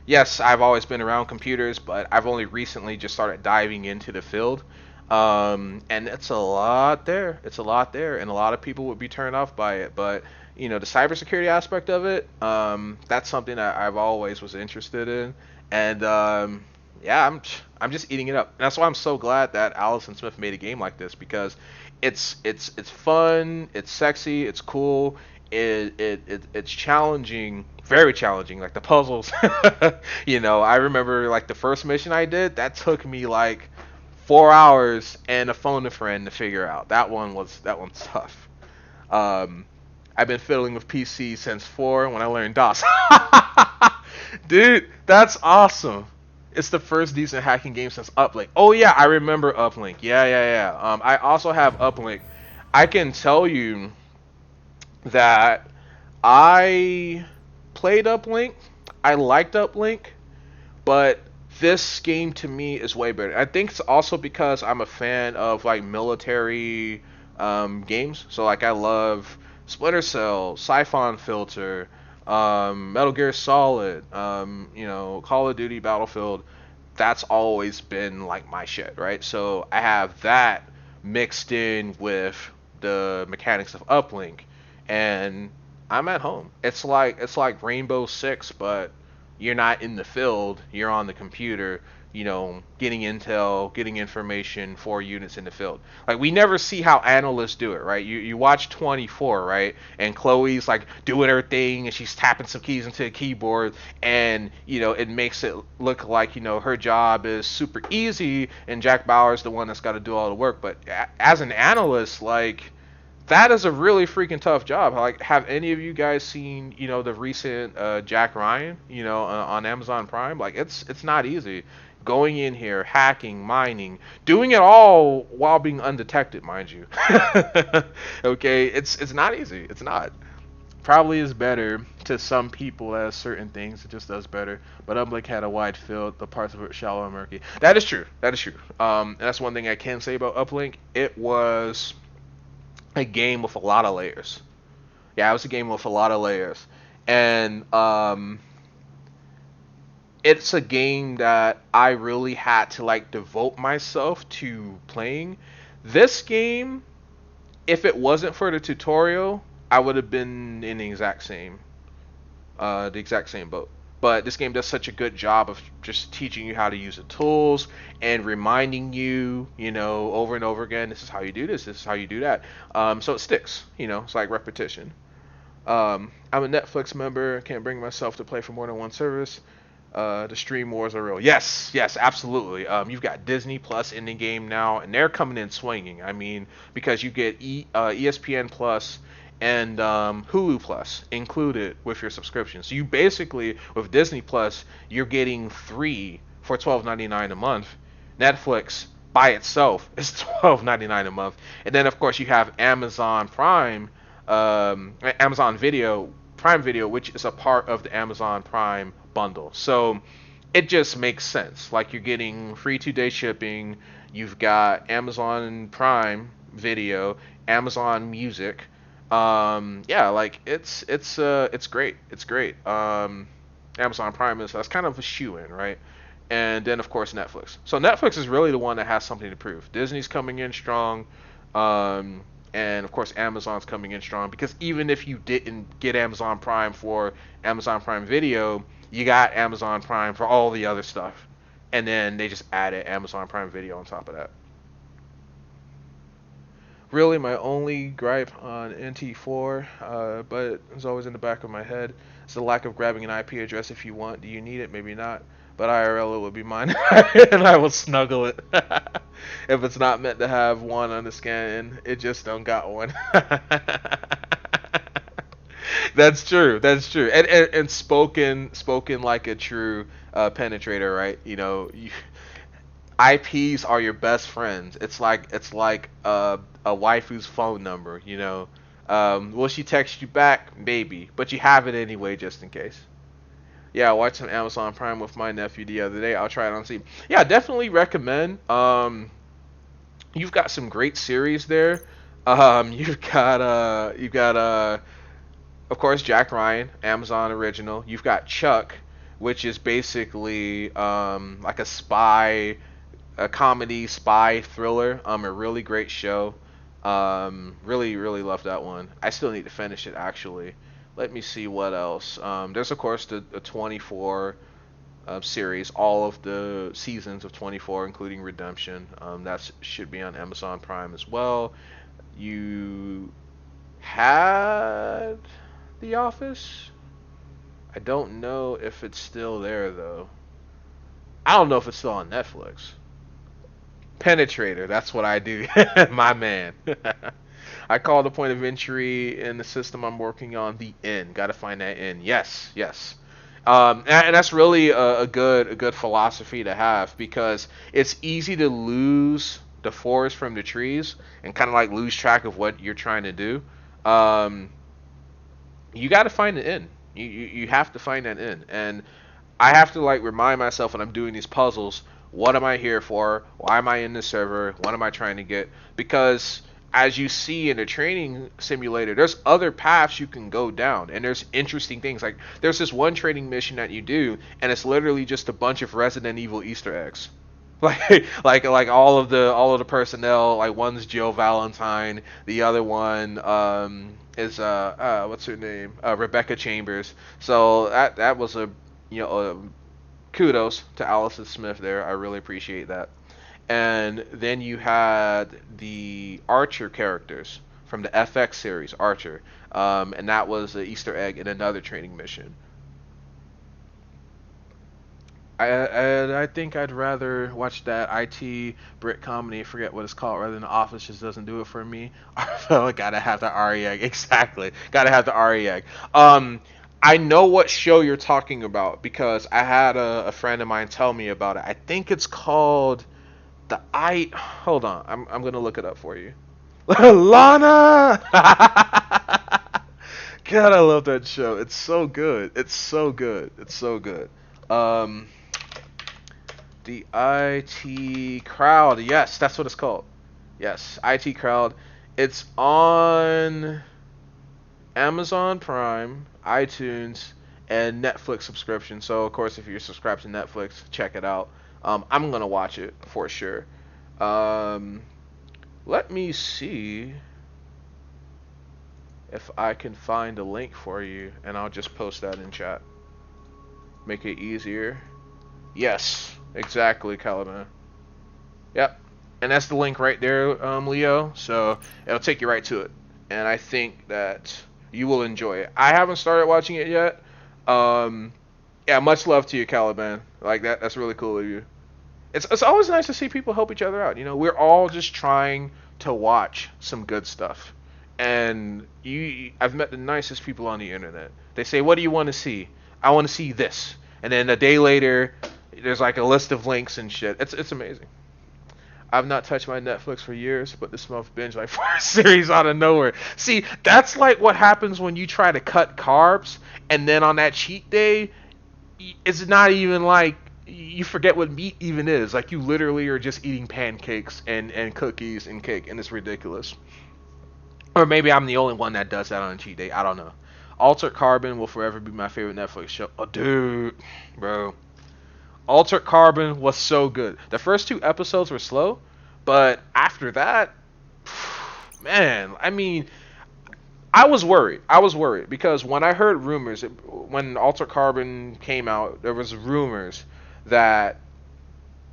yes, I've always been around computers, but I've only recently just started diving into the field. And it's a lot there. It's a lot there, and a lot of people would be turned off by it. But the cybersecurity aspect of it, that's something that I've always was interested in, and yeah, I'm just eating it up. And that's why I'm so glad that Allison Smith made a game like this, because it's fun, it's sexy, it's cool. It's challenging, very challenging. Like the puzzles, I remember like the first mission I did, that took me like 4 hours and a phone a friend to figure out. That one's tough. Um, I've been fiddling with PC since 4 when I learned DOS. Dude, that's awesome. It's the first decent hacking game since Uplink. Oh yeah, I remember Uplink. Yeah, yeah, yeah. I also have Uplink. I can tell you that I played Uplink. I liked Uplink, but this game to me is way better. I think it's also because I'm a fan of like military games. So like I love Splinter Cell, Siphon Filter, Metal Gear Solid, Call of Duty, Battlefield. That's always been like my shit, right? So I have that mixed in with the mechanics of Uplink, and I'm at home. It's like Rainbow Six, but you're not in the field. You're on the computer, getting intel, getting information for units in the field. Like we never see how analysts do it, right? You watch 24, right? And Chloe's like doing her thing, and she's tapping some keys into a keyboard, and it makes it look like her job is super easy, and Jack Bauer's the one that's got to do all the work. But as an analyst, like that is a really freaking tough job. Like, have any of you guys seen, the recent Jack Ryan, on Amazon Prime? Like, it's not easy. Going in here, hacking, mining, doing it all while being undetected, mind you. Okay, it's not easy. It's not. Probably is better to some people as certain things. It just does better. But Ublink had a wide field, the parts of it shallow and murky. That is true. That is true. And that's one thing I can say about Uplink. It was a game with a lot of layers. Yeah, it was a game with a lot of layers. And it's a game that I really had to like devote myself to playing. This game, if it wasn't for the tutorial, I would have been in the exact same boat. But this game does such a good job of just teaching you how to use the tools and reminding you, over and over again, this is how you do this is how you do that. So it sticks, it's like repetition. I'm a Netflix member, can't bring myself to play for more than one service. The stream wars are real. Yes, yes, absolutely. You've got Disney Plus in the game now, and they're coming in swinging. I mean, because you get ESPN Plus and Hulu Plus included with your subscription. So you basically, with Disney Plus, you're getting 3 for $12.99 a month. Netflix by itself is $12.99 a month, and then of course you have Amazon Prime, Amazon Video, Prime Video, which is a part of the Amazon Prime bundle. So it just makes sense. Like you're getting free 2-day shipping. You've got Amazon Prime Video, Amazon Music. Yeah, like it's great. It's great. Amazon Prime is that's kind of a shoe-in, right? And then of course Netflix. So Netflix is really the one that has something to prove. Disney's coming in strong. And of course Amazon's coming in strong, because even if you didn't get Amazon Prime for Amazon Prime Video, you got Amazon Prime for all the other stuff, and then they just added Amazon Prime Video on top of that. Really, my only gripe on NT4, but it's always in the back of my head, is the lack of grabbing an IP address if you want. Do you need it? Maybe not. But IRL, it would be mine, and I will snuggle it. If it's not meant to have one on the scan, it just don't got one. That's true. That's true. And spoken like a true penetrator, right? IPs are your best friends. It's like a waifu's phone number. Will she text you back? Maybe, but you have it anyway just in case. Yeah, I watched some Amazon Prime with my nephew the other day. I'll try it on Steam. Yeah, definitely recommend. You've got some great series there. You've got of course Jack Ryan, Amazon original. You've got Chuck, which is basically like a comedy spy thriller. A really great show. Really, really love that one. I still need to finish it actually. Let me see what else. There's of course the 24 series, all of the seasons of 24, including Redemption. That should be on Amazon Prime as well. You had The Office. I don't know if it's still there though. I don't know if it's still on Netflix. Penetrator, that's what I do. My man. I call the point of entry in the system I'm working on the N. Got to find that N. Yes, yes. And that's really a good philosophy to have, because it's easy to lose the forest from the trees and kind of like lose track of what you're trying to do. You got to find an N. You have to find that N, and I have to like remind myself when I'm doing these puzzles, what am I here for? Why am I in the server? What am I trying to get? Because as you see in a training simulator, there's other paths you can go down, and there's interesting things. Like there's this one training mission that you do, and it's literally just a bunch of Resident Evil Easter eggs. Like all of the personnel. Like one's Jill Valentine, the other one is what's her name? Rebecca Chambers. So that was a kudos to Allison Smith there. I really appreciate that. And then you had the Archer characters from the FX series, Archer, and that was an Easter egg in another training mission. I think I'd rather watch that IT Brit comedy, I forget what it's called, rather than The Office. Just doesn't do it for me. I gotta have the Ari egg. Exactly. Gotta have the Ari egg. I know what show you're talking about because I had a friend of mine tell me about it. I think it's called Hold on. I'm gonna look it up for you. Lana. God, I love that show. It's so good. It's so good. It's so good. The IT Crowd. Yes, that's what it's called. Yes, IT Crowd. It's on Amazon Prime, iTunes, and Netflix subscription. So, of course, if you're subscribed to Netflix, check it out. I'm going to watch it for sure. Let me see if I can find a link for you, and I'll just post that in chat. Make it easier. Yes, exactly, Caliban. Yep. And that's the link right there, Leo. So it'll take you right to it. And I think that you will enjoy it. I haven't started watching it yet. Yeah, much love to you, Caliban. Like that's really cool of you. It's always nice to see people help each other out. We're all just trying to watch some good stuff. And I've met the nicest people on the internet. They say, "What do you want to see?" "I want to see this." And then a day later, there's like a list of links and shit. It's amazing. I've not touched my Netflix for years, but this month binge like 4 series out of nowhere. See, that's like what happens when you try to cut carbs, and then on that cheat day, it's not even like you forget what meat even is. Like you literally are just eating pancakes and cookies and cake, and it's ridiculous. Or maybe I'm the only one that does that on a cheat day. I don't know. Altered Carbon will forever be my favorite Netflix show. Oh, dude, bro. Altered Carbon was so good. The first 2 episodes were slow, but after that, man, I mean, I was worried. I was worried because when I heard rumors, when Altered Carbon came out, there was rumors that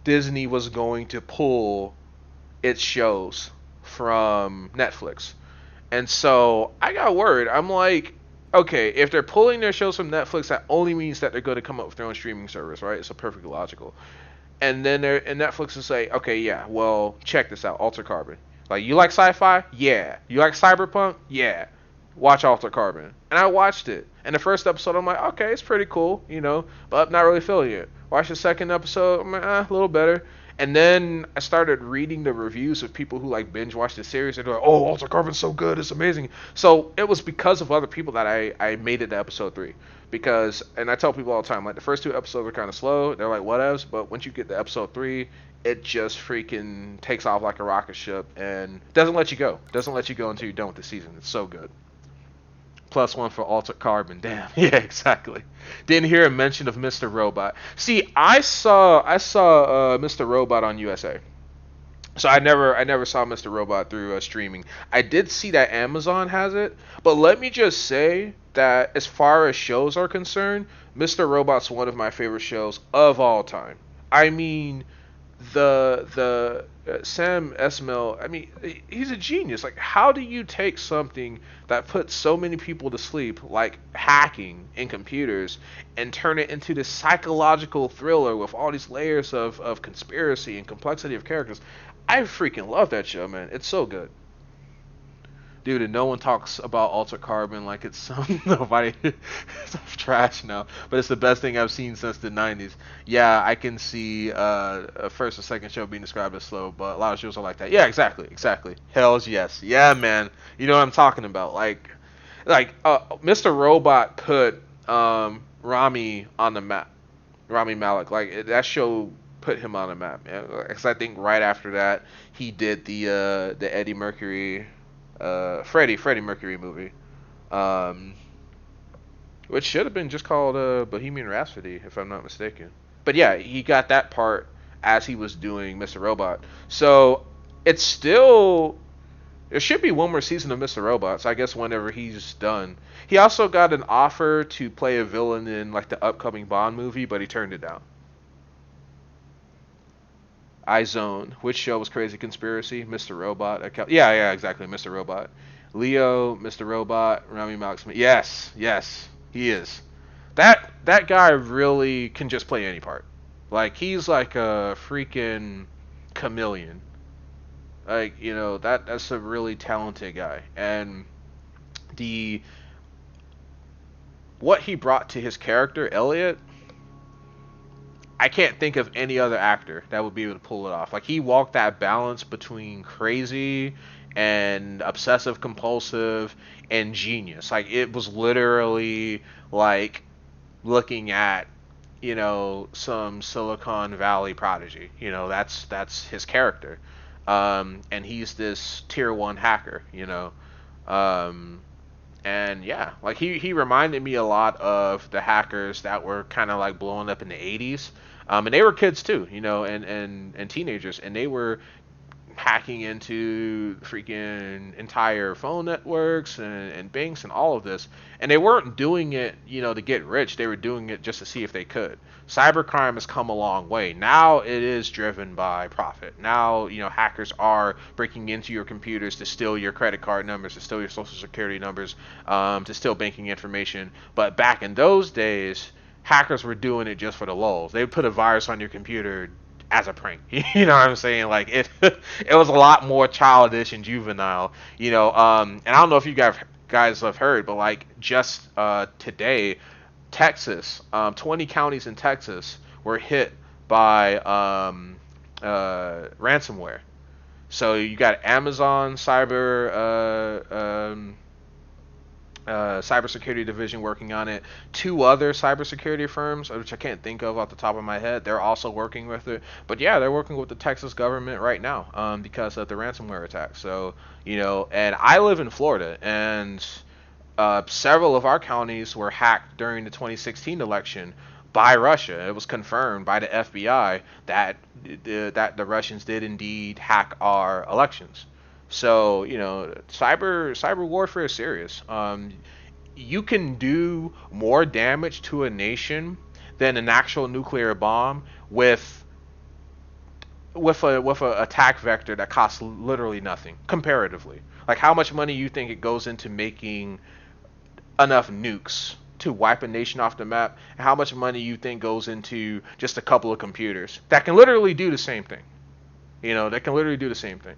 Disney was going to pull its shows from Netflix. And so I got worried. I'm like, okay, if they're pulling their shows from Netflix, that only means that they're going to come up with their own streaming service, right? It's a perfectly logical. And then Netflix will say, okay, yeah, well, check this out, Altered Carbon. Like, you like sci-fi? Yeah. You like cyberpunk? Yeah. Watch Altered Carbon. And I watched it. And the first episode, I'm like, okay, it's pretty cool, but I'm not really feeling it. Watch the second episode, I'm like, a little better. And then I started reading the reviews of people who like binge watch the series. And they're like, oh, Altered Carbon's so good, it's amazing. So it was because of other people that I made it to episode 3. Because, and I tell people all the time, like the first 2 episodes are kind of slow. They're like whatevs, but once you get to episode 3, it just freaking takes off like a rocket ship and doesn't let you go. Doesn't let you go until you're done with the season. It's so good. +1 for Altered Carbon. Damn. Yeah, exactly. Didn't hear a mention of Mr. Robot. See, I saw Mr. Robot on USA. So I never saw Mr. Robot through streaming. I did see that Amazon has it, but let me just say that as far as shows are concerned, Mr. Robot's one of my favorite shows of all time. I mean, the Sam Esmail, I mean, he's a genius. Like, how do you take something that puts so many people to sleep, like hacking in computers, and turn it into this psychological thriller with all these layers of conspiracy and complexity of characters? I freaking love that show, man. It's so good. Dude, and no one talks about Altered Carbon like it's some nobody. It's trash now, but it's the best thing I've seen since the '90s. Yeah, I can see a first or second show being described as slow, but a lot of shows are like that. Yeah, exactly. Hell's yes. Yeah, man. You know what I'm talking about? Like Mr. Robot put Rami on the map. Rami Malek, like that show put him on the map, man. Because I think right after that he did the Eddie Mercury, Freddie Mercury movie, um, which should have been just called Bohemian Rhapsody, if I'm not mistaken. But yeah, he got that part as he was doing Mr. Robot. So it's still there should be one more season of Mr. Robot. So I guess whenever he's done, he also got an offer to play a villain in like the upcoming Bond movie, but he turned it down. iZone. Which show was Crazy Conspiracy? Mr. Robot. Yeah, exactly. Mr. Robot. Leo, Mr. Robot, Rami Malek Smith. Yes, he is. That guy really can just play any part. Like he's like a freaking chameleon. Like that's a really talented guy, and the what he brought to his character Elliot, I can't think of any other actor that would be able to pull it off. Like he walked that balance between crazy and obsessive compulsive and genius. Like it was literally like looking at some Silicon Valley prodigy. That's his character. And he's this tier 1 hacker, Um, and yeah, like he reminded me a lot of the hackers that were kind of like blowing up in the 80s. And they were kids too, and teenagers, and they were hacking into freaking entire phone networks and banks and all of this. And they weren't doing it, to get rich. They were doing it just to see if they could. Cybercrime has come a long way. Now it is driven by profit. Now, hackers are breaking into your computers to steal your credit card numbers, to steal your social security numbers, to steal banking information. But back in those days, hackers were doing it just for the lulz. They would put a virus on your computer as a prank. You know what I'm saying? Like it was a lot more childish and juvenile. And I don't know if you guys have heard, but like just today, Texas, 20 counties in Texas were hit by ransomware. So you got Amazon cybersecurity division working on it. 2 other cybersecurity firms, which I can't think of off the top of my head, they're also working with it. But yeah, they're working with the Texas government right now because of the ransomware attack. So, and I live in Florida, and several of our counties were hacked during the 2016 election by Russia. It was confirmed by the FBI that the Russians did indeed hack our elections. So cyber warfare is serious. You can do more damage to a nation than an actual nuclear bomb with a attack vector that costs literally nothing comparatively. Like how much money you think it goes into making enough nukes to wipe a nation off the map, and how much money you think goes into just a couple of computers that can literally do the same thing. That can literally do the same thing.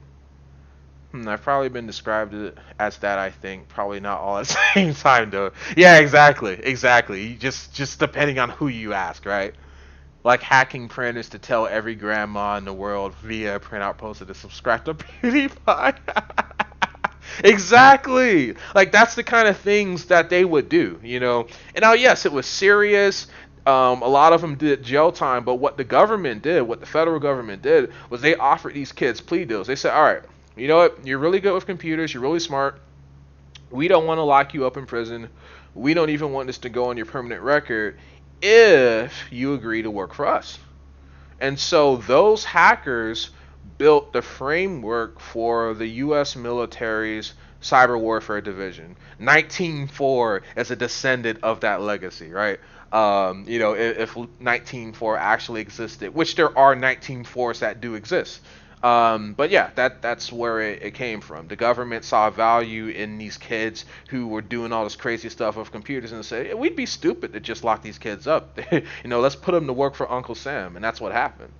I've probably been described as that. I think probably not all at the same time though. Yeah, exactly. Just depending on who you ask, right? Like hacking printers to tell every grandma in the world via a printout poster to subscribe to PewDiePie. Exactly. Like that's the kind of things that they would do. And now, yes, it was serious. A lot of them did jail time, but what the federal government did, was they offered these kids plea deals. They said, all right, you know what? You're really good with computers. You're really smart. We don't want to lock you up in prison. We don't even want this to go on your permanent record if you agree to work for us. And so those hackers built the framework for the U.S. military's cyber warfare division. 1904 is a descendant of that legacy, right? If 1904 actually existed, which there are 1904s that do exist. But yeah, that's where it came from. The government saw value in these kids who were doing all this crazy stuff with computers and said, we'd be stupid to just lock these kids up. Let's put them to work for Uncle Sam, and that's what happened.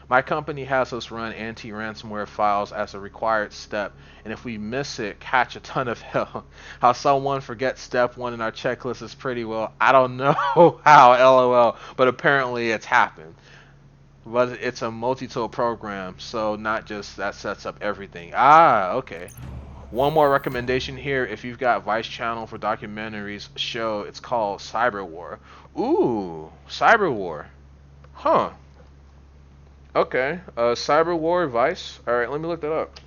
My company has us run anti-ransomware files as a required step, and if we miss it, catch a ton of hell. How someone forgets step one in our checklist is pretty well, I don't know how, lol, but apparently it's happened. But it's a multi-tool program, so not just that sets up everything. Okay. One more recommendation here. If you've got Vice channel for documentaries show, it's called Cyber War. Ooh, Cyber War. Huh. Okay. Cyber War Vice. All right, let me look that up.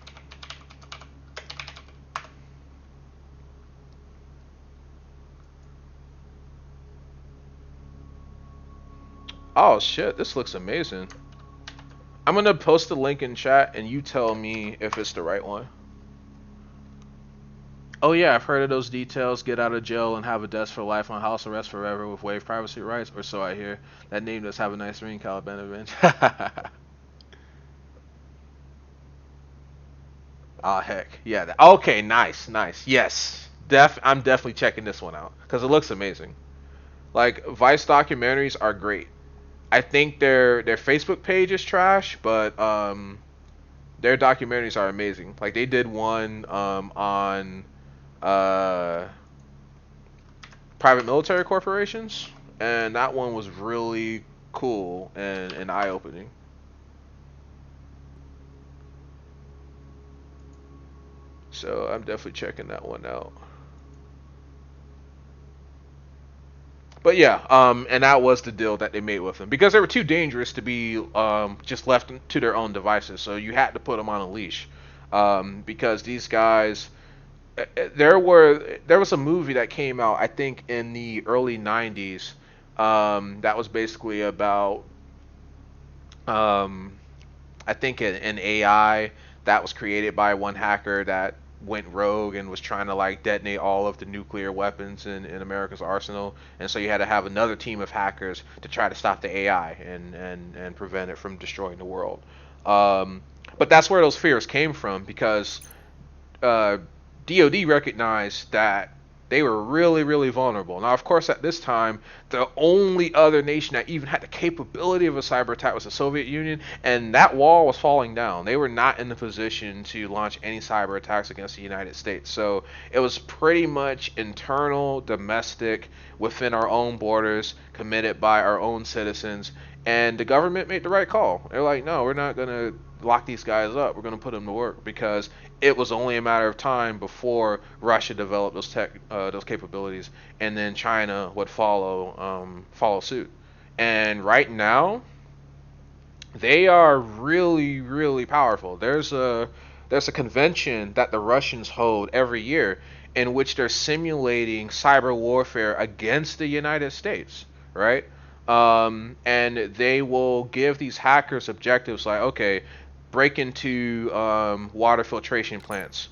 Oh shit, this looks amazing. I'm gonna post the link in chat and you tell me if it's the right one. Oh yeah, I've heard of those details. Get out of jail and have a desk for life on house arrest forever with waived privacy rights, or so I hear. That name does have a nice ring, Caliban event. Oh heck, yeah. Okay, nice. Yes, I'm definitely checking this one out because it looks amazing. Like Vice documentaries are great. I think their Facebook page is trash, but their documentaries are amazing. Like they did one on uh, private military corporations, and that one was really cool and eye-opening. So I'm definitely checking that one out. But yeah, and that was the deal that they made with them because they were too dangerous to be just left to their own devices. So you had to put them on a leash because these guys. There was a movie that came out I think in the early 90s that was basically about um, I think an AI that was created by one hacker that went rogue and was trying to like detonate all of the nuclear weapons in America's arsenal, and so you had to have another team of hackers to try to stop the AI and prevent it from destroying the world. But that's where those fears came from because DoD recognized that they were really, really vulnerable. Now, of course, at this time, the only other nation that even had the capability of a cyber attack was the Soviet Union, and that wall was falling down. They were not in the position to launch any cyber attacks against the United States. So it was pretty much internal, domestic, within our own borders, committed by our own citizens, and the government made the right call. They're like, no, we're not going to lock these guys up. We're going to put them to work because it was only a matter of time before Russia developed those capabilities, and then China would follow suit. And right now, they are really, really powerful. There's a convention that the Russians hold every year in which they're simulating cyber warfare against the United States, right? And they will give these hackers objectives like, okay, break into water filtration plants.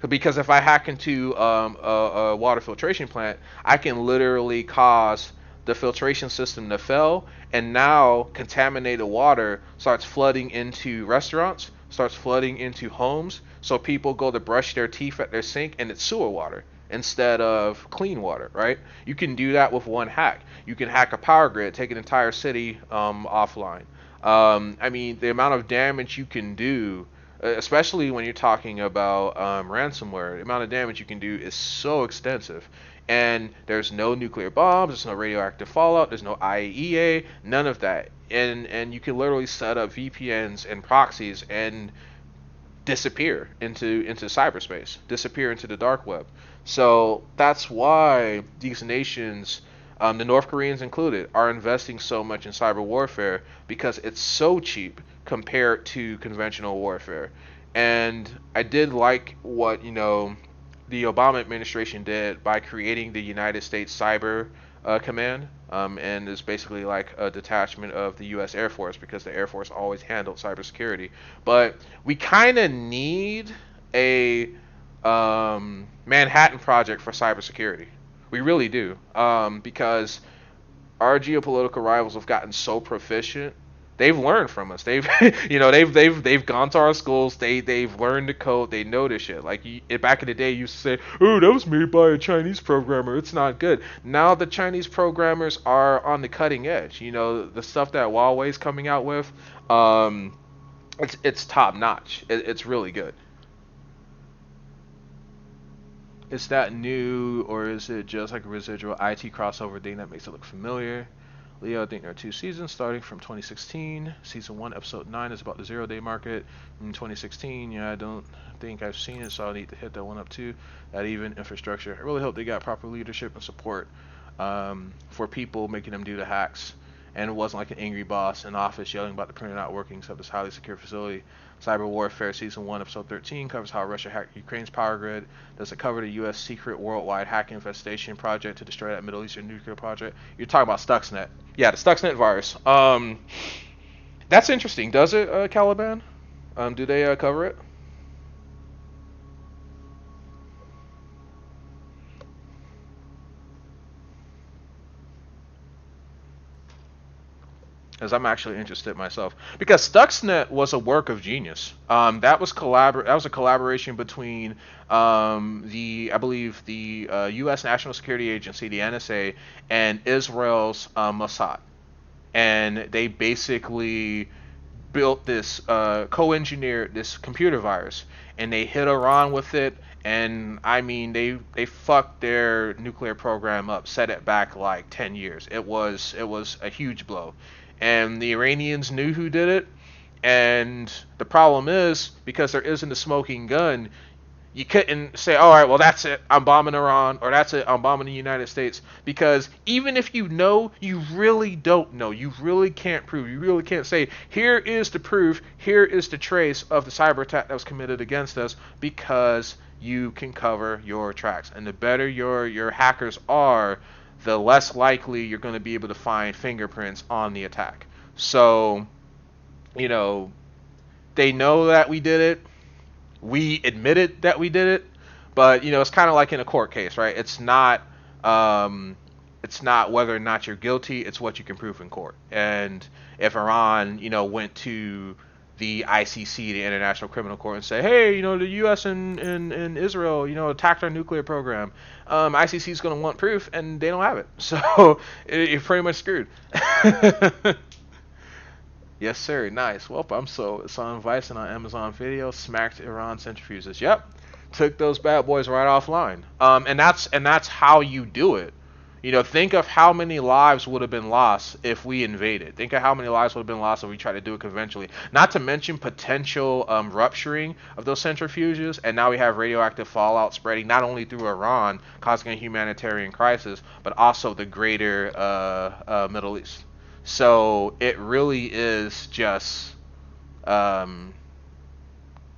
Because if I hack into a water filtration plant, I can literally cause the filtration system to fail, and now contaminated water starts flooding into restaurants, starts flooding into homes. So people go to brush their teeth at their sink, and it's sewer water instead of clean water, right? You can do that with one hack. You can hack a power grid, take an entire city offline. I mean, the amount of damage you can do, especially when you're talking about ransomware, the amount of damage you can do is so extensive. And there's no nuclear bombs, there's no radioactive fallout, there's no IAEA, none of that. And you can literally set up VPNs and proxies and disappear into cyberspace, disappear into the dark web. So that's why these nations, the North Koreans included, are investing so much in cyber warfare, because it's so cheap compared to conventional warfare. And I did like what, the Obama administration did by creating the United States Cyber Command, and it's basically like a detachment of the U.S. Air Force, because the Air Force always handled cybersecurity. But we kind of need a Manhattan Project for cybersecurity. We really do, because our geopolitical rivals have gotten so proficient. They've learned from us. They've, they've gone to our schools. They've learned the code. They know this shit. Like back in the day, you used to say, "Oh, that was made by a Chinese programmer. It's not good." Now the Chinese programmers are on the cutting edge. The stuff that Huawei's coming out with, it's top notch. It's really good. Is that new, or is it just like a residual IT crossover thing that makes it look familiar? Leo, I think there are 2 seasons starting from 2016. Season 1, Episode 9 is about the zero-day market in 2016. Yeah, I don't think I've seen it, so I'll need to hit that one up too. That even infrastructure. I really hope they got proper leadership and support for people making them do the hacks. And it wasn't like an angry boss in office yelling about the printer not working of this highly secure facility. Cyber Warfare Season 1, Episode 13 covers how Russia hacked Ukraine's power grid. Does it cover the U.S. secret worldwide hack infestation project to destroy that Middle Eastern nuclear project? You're talking about Stuxnet. Yeah, the Stuxnet virus. That's interesting. Does it, Caliban? Do they cover it? Because I'm actually interested myself. Because Stuxnet was a work of genius. That was a collaboration between I believe the U.S. National Security Agency, the NSA, and Israel's Mossad, and they basically built this co-engineered this computer virus, and they hit Iran with it. And I mean, they fucked their nuclear program up, set it back like 10 years. It was a huge blow, and the Iranians knew who did it. And the problem is, because there isn't a smoking gun, you couldn't say, all right, well, that's it, I'm bombing Iran, or that's it, I'm bombing the United States. Because even if you know, you really don't know. You really can't prove. You really can't say, here is the proof, here is the trace of the cyber attack that was committed against us, because you can cover your tracks. And the better your hackers are, the less likely you're going to be able to find fingerprints on the attack. So, you know, they know that we did it. We admitted that we did it, but it's kind of like in a court case, right? It's not whether or not you're guilty, it's what you can prove in court. And if Iran, went to the ICC, the International Criminal Court, and say, hey, the U.S. and Israel, attacked our nuclear program, ICC is going to want proof, and they don't have it. So you're pretty much screwed. Yes, sir. Nice. Well, it's on Vice and on Amazon Video. Smacked Iran centrifuges. Yep. Took those bad boys right offline. And that's how you do it. Think of how many lives would have been lost if we invaded. Think of how many lives would have been lost if we tried to do it conventionally. Not to mention potential rupturing of those centrifuges, and now we have radioactive fallout spreading not only through Iran, causing a humanitarian crisis, but also the greater Middle East. So it really is just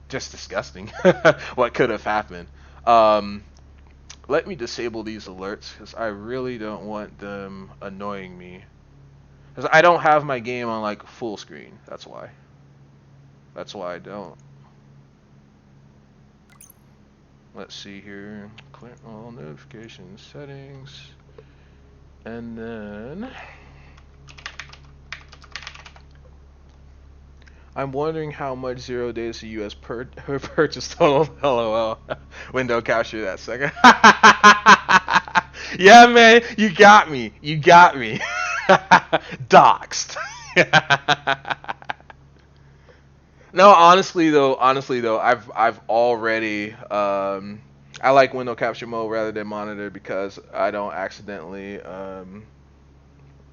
disgusting what could have happened. Let me disable these alerts because I really don't want them annoying me. Because I don't have my game on like full screen. That's why. That's why I don't. Let's see here. Clear all notification settings. And then I'm wondering how much 0 days to US purchase total. LOL. Window capture that second. Yeah, man, you got me. You got me. Doxed. No, honestly though, I've already I like window capture mode rather than monitor because I don't accidentally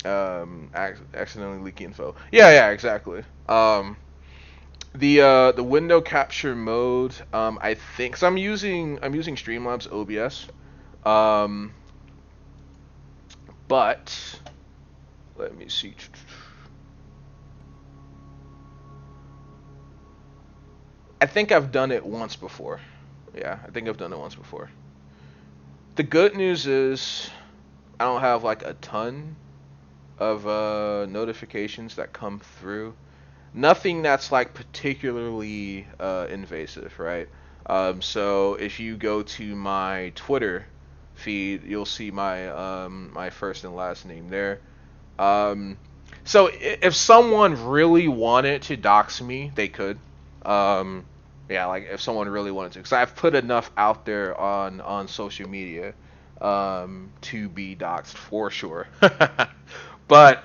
accidentally leak info. Yeah, exactly. The window capture mode, I think, so I'm using Streamlabs OBS, um, but let me see. I think I've done it once before. Yeah, I think I've done it once before. The good news is I don't have like a ton of notifications that come through. Nothing that's like particularly invasive, right? So if you go to my Twitter feed, you'll see my first and last name there. Um, so if someone really wanted to dox me, they could. Um, yeah, like if someone really wanted to, because I've put enough out there on social media to be doxed for sure. But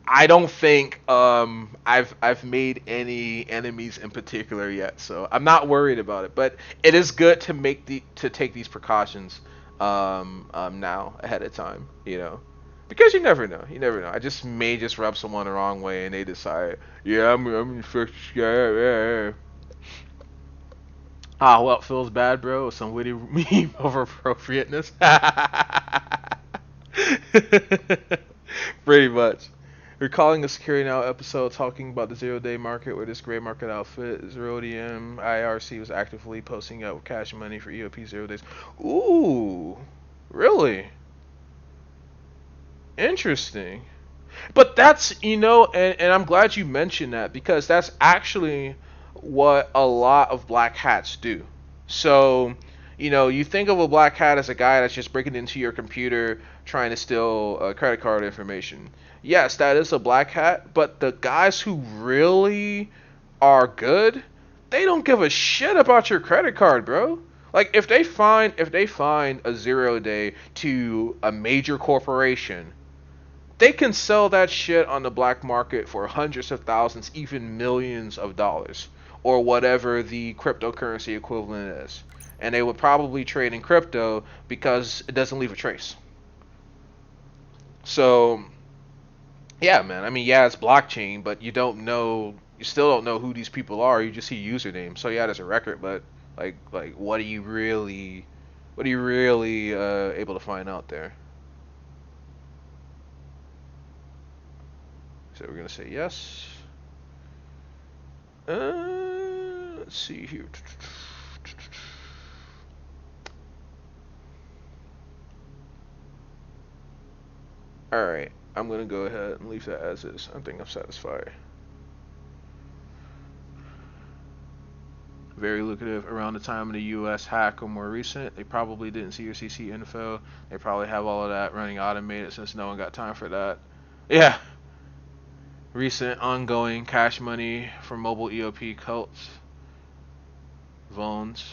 I don't think I've made any enemies in particular yet, so I'm not worried about it. But it is good to take these precautions now ahead of time, because you never know. You never know. I just rub someone the wrong way and they decide, yeah, I'm first guy. Ah, well, it feels bad, bro. Some witty meme of appropriateness. Pretty much. Recalling a Security Now episode talking about the 0 day market where this gray market outfit, 0DM IRC, was actively posting out cash money for EOP 0 days. Ooh, really? Interesting. But that's, and I'm glad you mentioned that because that's actually what a lot of black hats do. So, you think of a black hat as a guy that's just breaking into your computer trying to steal credit card information. Yes, that is a black hat, but the guys who really are good, they don't give a shit about your credit card, bro. Like if they find a 0 day to a major corporation, they can sell that shit on the black market for hundreds of thousands, even millions of dollars, or whatever the cryptocurrency equivalent is. And they would probably trade in crypto because it doesn't leave a trace. So, yeah, man. I mean, yeah, it's blockchain, but you still don't know who these people are. You just see usernames. So yeah, there's a record, but like, what are you really able to find out there? So we're gonna say yes. Let's see here. Alright, I'm gonna go ahead and leave that as is. I think I'm satisfied. Very lucrative around the time of the US hack or more recent. They probably didn't see your CC info. They probably have all of that running automated since no one got time for that. Yeah. Recent ongoing cash money for mobile EOP cults. Vones.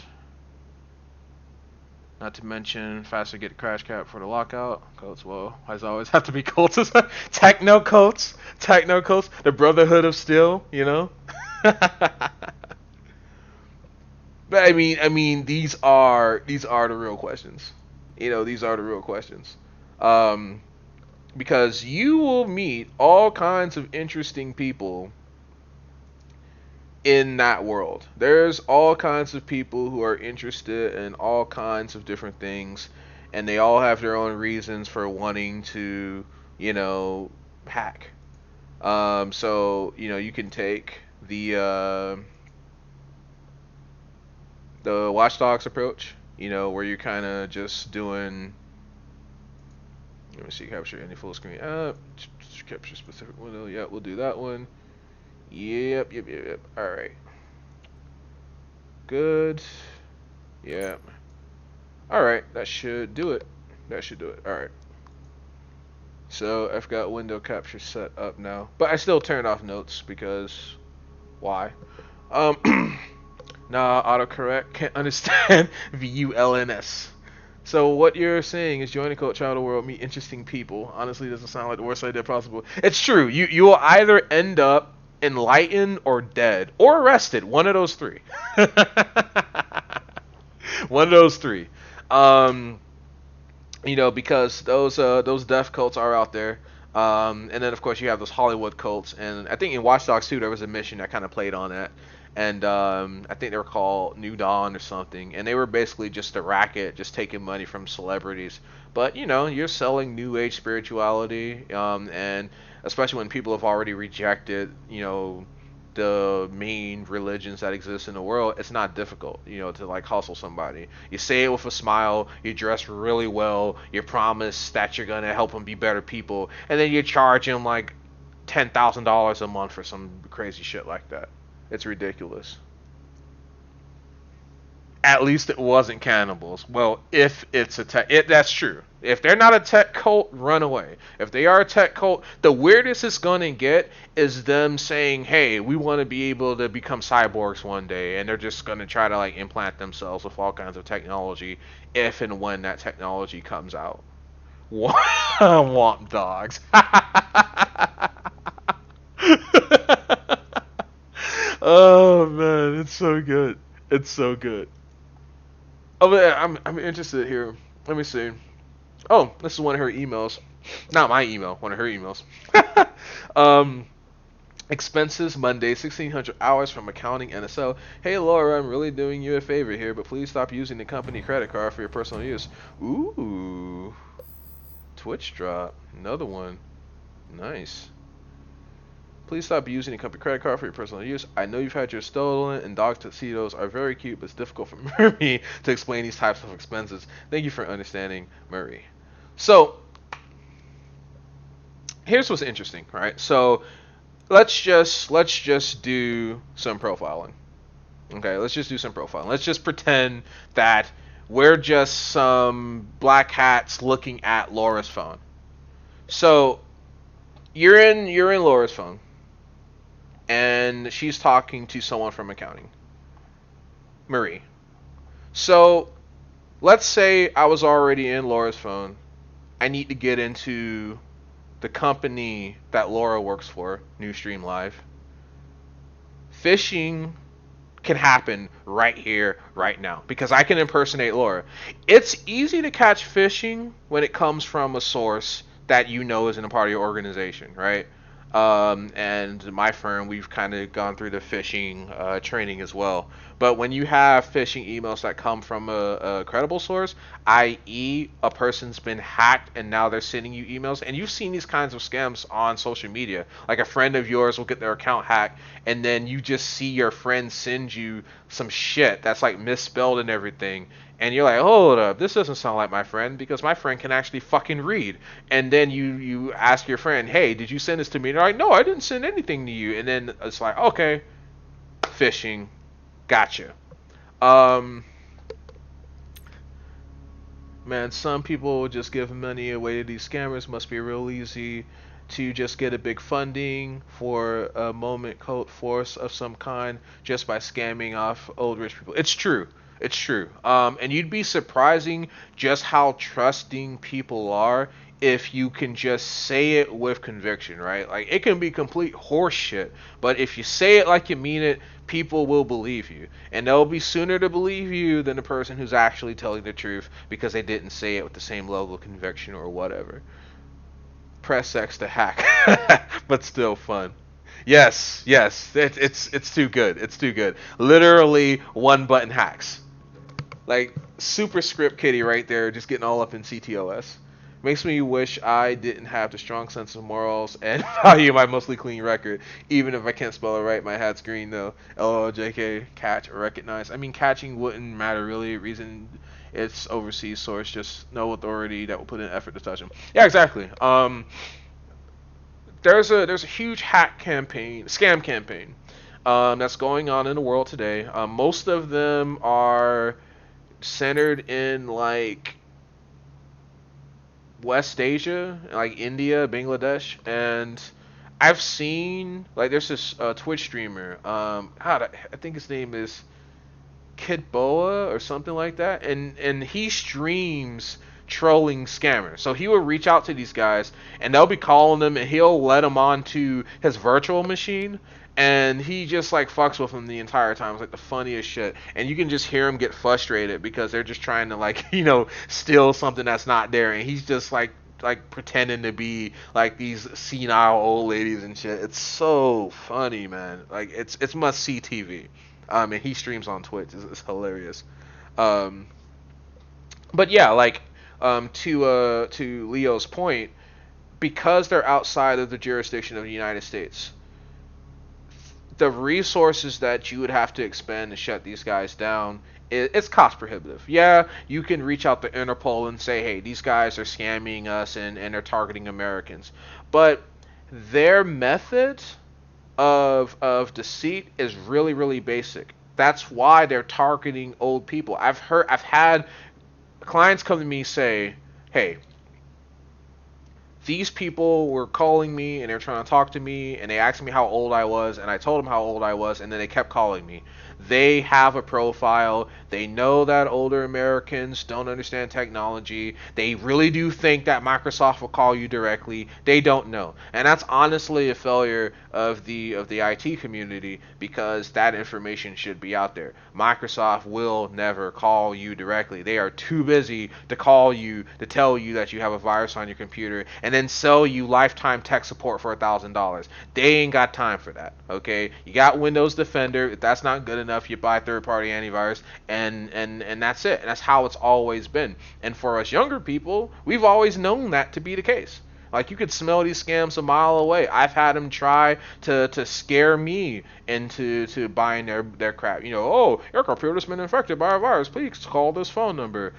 Not to mention, faster get crash cap for the lockout. Coats, well, as always, have to be Colts. Techno Colts. Techno Colts. The Brotherhood of Steel. But these are the real questions. These are the real questions. Um, because you will meet all kinds of interesting people in that world. There's all kinds of people who are interested in all kinds of different things, and they all have their own reasons for wanting to, hack. So you can take the watchdogs approach, where you're kind of just doing. Let me see, capture any full screen app, capture specific window. Yeah, we'll do that one. Yep. All right. Good. Yeah. Alright, that should do it. That should do it. Alright. So I've got window capture set up now. But I still turned off notes because why? Nah, autocorrect can't understand VULNS. So what you're saying is join a cult, travel the world, meet interesting people. Honestly, doesn't sound like the worst idea possible. It's true. You will either end up enlightened or dead or arrested. One of those three. One of those three. Um, because those death cults are out there. And then of course you have those Hollywood cults, and I think in Watch Dogs 2 there was a mission that kind of played on that, and I think they were called New Dawn or something, and they were basically just a racket, just taking money from celebrities. But you're selling New Age spirituality, and especially when people have already rejected, the main religions that exist in the world, it's not difficult, to like hustle somebody. You say it with a smile, you dress really well, you promise that you're gonna help them be better people, and then you charge them like $10,000 a month for some crazy shit like that. It's ridiculous. At least it wasn't cannibals. Well, if it's a tech, that's true. If they're not a tech cult, run away. If they are a tech cult, the weirdest it's gonna get is them saying, "Hey, we want to be able to become cyborgs one day," and they're just gonna try to like implant themselves with all kinds of technology, if and when that technology comes out. Womp dogs. Oh man, it's so good. It's so good. Oh, but I'm interested here. Let me see. Oh, this is one of her emails. Not my email. One of her emails. um, Expenses Monday, 1,600 hours from accounting NSO. Hey Laura, I'm really doing you a favor here, but please stop using the company credit card for your personal use. Ooh, Twitch drop. Another one. Nice. Please stop using the company credit card for your personal use. I know you've had yours stolen, and dog tuxedos are very cute, but it's difficult for me to explain these types of expenses. Thank you for understanding, Murray. So, here's what's interesting, right? So, let's just do some profiling. Okay, let's just do some profiling. Let's just pretend that we're just some black hats looking at Laura's phone. So, you're in Laura's phone, and she's talking to someone from accounting, Marie. So let's say I was already in Laura's phone. I need to get into the company that Laura works for, New Stream Live. Phishing can happen right here, right now, because I can impersonate Laura. It's easy to catch phishing when it comes from a source that isn't a part of your organization, right? And my firm, we've kind of gone through the phishing training as well. But when you have phishing emails that come from a credible source, i.e., a person's been hacked and now they're sending you emails, and you've seen these kinds of scams on social media. Like a friend of yours will get their account hacked, and then you just see your friend send you some shit that's like misspelled and everything, and you're like, hold up, this doesn't sound like my friend, because my friend can actually fucking read. And then you ask your friend, hey, did you send this to me? And they're like, no, I didn't send anything to you. And then it's like, okay, phishing, gotcha. Um, Man, some people just give money away to these scammers. Must be real easy to just get a big funding for a moment cult force of some kind just by scamming off old rich people. It's true. It's true. And you'd be surprising just how trusting people are if you can just say it with conviction, right? Like, it can be complete horseshit, but if you say it like you mean it, people will believe you. And they'll be sooner to believe you than the person who's actually telling the truth because they didn't say it with the same level of conviction or whatever. Press X to hack, but still fun. Yes, yes, it's too good. It's too good. Literally one button hacks. Like super script kitty right there, just getting all up in CTOS. Makes me wish I didn't have the strong sense of morals and value my mostly clean record, even if I can't spell it right. My hat's green though. LOL, JK, catch or recognize. I mean, catching wouldn't matter really. Reason it's overseas source, just no authority that will put in effort to touch them. Yeah, exactly. There's a huge hack campaign, scam campaign, that's going on in the world today. Most of them are centered in like West Asia, like India, Bangladesh, and I've seen like there's this Twitch streamer. I think his name is Kid Boa or something like that, and he streams trolling scammers. So he will reach out to these guys, and they'll be calling them, and he'll let them onto his virtual machine, and he just like fucks with them the entire time. It's like the funniest shit, and you can just hear him get frustrated because they're just trying to like steal something that's not there, and he's just like pretending to be like these senile old ladies and shit. It's so funny, man. Like it's must see TV. And he streams on Twitch. It's hilarious. Um, but yeah, like to Leo's point, because they're outside of the jurisdiction of the United States, the resources that you would have to expend to shut these guys down, it's cost prohibitive. Yeah, you can reach out to Interpol and say, hey, these guys are scamming us and they're targeting Americans. But their method of deceit is really, really basic. That's why they're targeting old people. I've had clients come to me say, hey, these people were calling me and they were trying to talk to me and they asked me how old I was and I told them how old I was and then they kept calling me. They have a profile. They know that older Americans don't understand technology. They really do think that Microsoft will call you directly. They don't know. And that's honestly a failure of the IT community because that information should be out there. Microsoft will never call you directly. They are too busy to call you to tell you that you have a virus on your computer and then sell you lifetime tech support for $1,000. They ain't got time for that. Okay? You got Windows Defender. If that's not good enough, you buy third-party antivirus, and that's it. And that's how it's always been. And for us younger people, we've always known that to be the case. Like, you could smell these scams a mile away. I've had them try to scare me into buying their crap. Oh, your computer's been infected by a virus. Please call this phone number.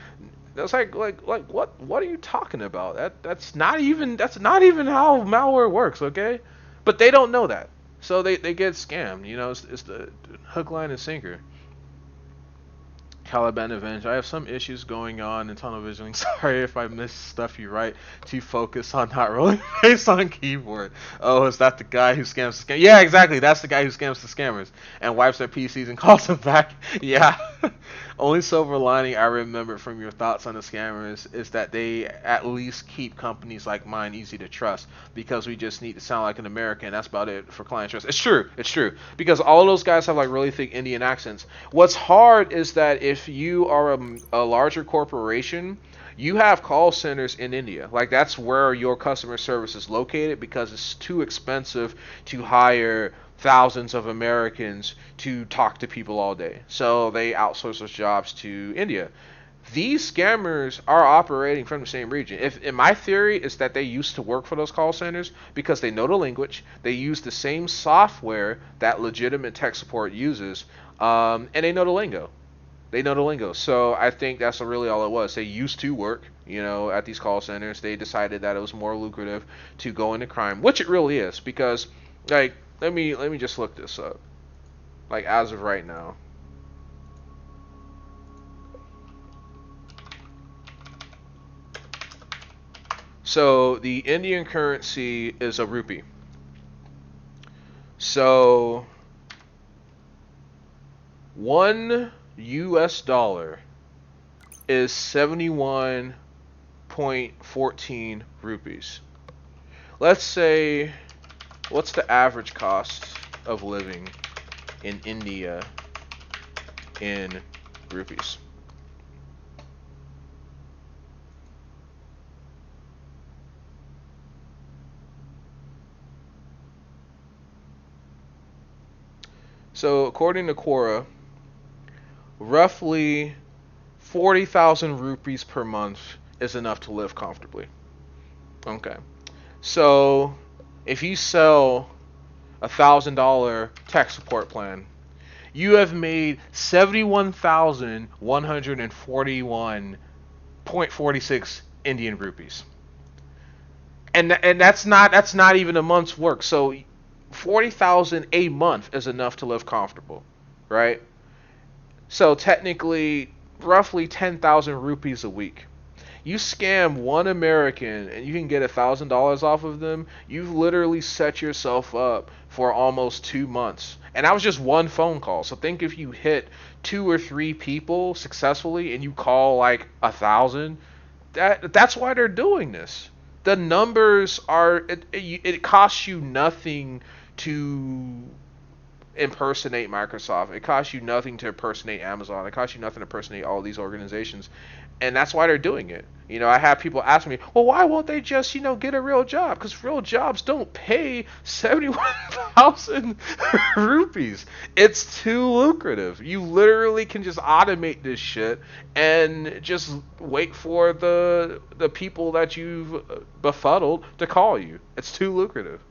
That's like what are you talking about? That's not even how malware works, okay? But they don't know that. So they get scammed. It's the hook, line, and sinker. Caliban Avenge. I have some issues going on in tunnel visioning. Sorry if I missed stuff you write. To focus on not rolling face on keyboard. Oh, is that the guy who scams the scam? Yeah, exactly. That's the guy who scams the scammers and wipes their PCs and calls them back. Yeah. Only silver lining I remember from your thoughts on the scammers is that they at least keep companies like mine easy to trust because we just need to sound like an American. That's about it for client trust. It's true. It's true. Because all those guys have like really thick Indian accents. What's hard is that if you are a larger corporation, you have call centers in India. Like, that's where your customer service is located because it's too expensive to hire thousands of Americans to talk to people all day. So they outsource those jobs to India. These scammers are operating from the same region. In my theory is that they used to work for those call centers because they know the language. They use the same software that legitimate tech support uses, and they know the lingo. They know the lingo. So I think that's really all it was. They used to work, at these call centers. They decided that it was more lucrative to go into crime, which it really is because, like, let me just look this up. Like, as of right now. So the Indian currency is a rupee. So $1 is 71.14 rupees. Let's say, what's the average cost of living in India in rupees? So according to Quora, roughly 40,000 rupees per month is enough to live comfortably. Okay. So if you sell $1,000 tech support plan, you have made 71,141.46 Indian rupees. And that's not even a month's work. So 40,000 a month is enough to live comfortable, right? So technically, roughly 10,000 rupees a week. You scam one American and you can get $1,000 off of them. You've literally set yourself up for almost 2 months. And that was just one phone call. So think if you hit two or three people successfully and you call like 1,000, that's why they're doing this. The numbers are it costs you nothing to impersonate Microsoft. It costs you nothing to impersonate Amazon. It costs you nothing to impersonate all these organizations. And that's why they're doing it. I have people ask me, well, why won't they just, get a real job? Because real jobs don't pay 71,000 rupees. It's too lucrative. You literally can just automate this shit and just wait for the people that you've befuddled to call you. It's too lucrative.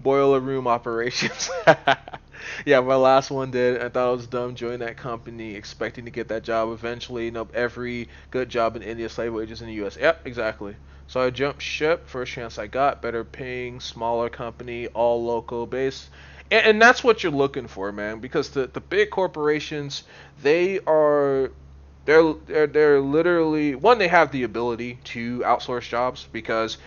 Boiler room operations. Yeah, my last one did. I thought I was dumb joining that company, expecting to get that job eventually. Nope, every good job in India, slave wages in the U.S. Yep, exactly. So I jumped ship, first chance I got, better paying, smaller company, all local base. And that's what you're looking for, man, because the big corporations, they're literally, one, they have the ability to outsource jobs because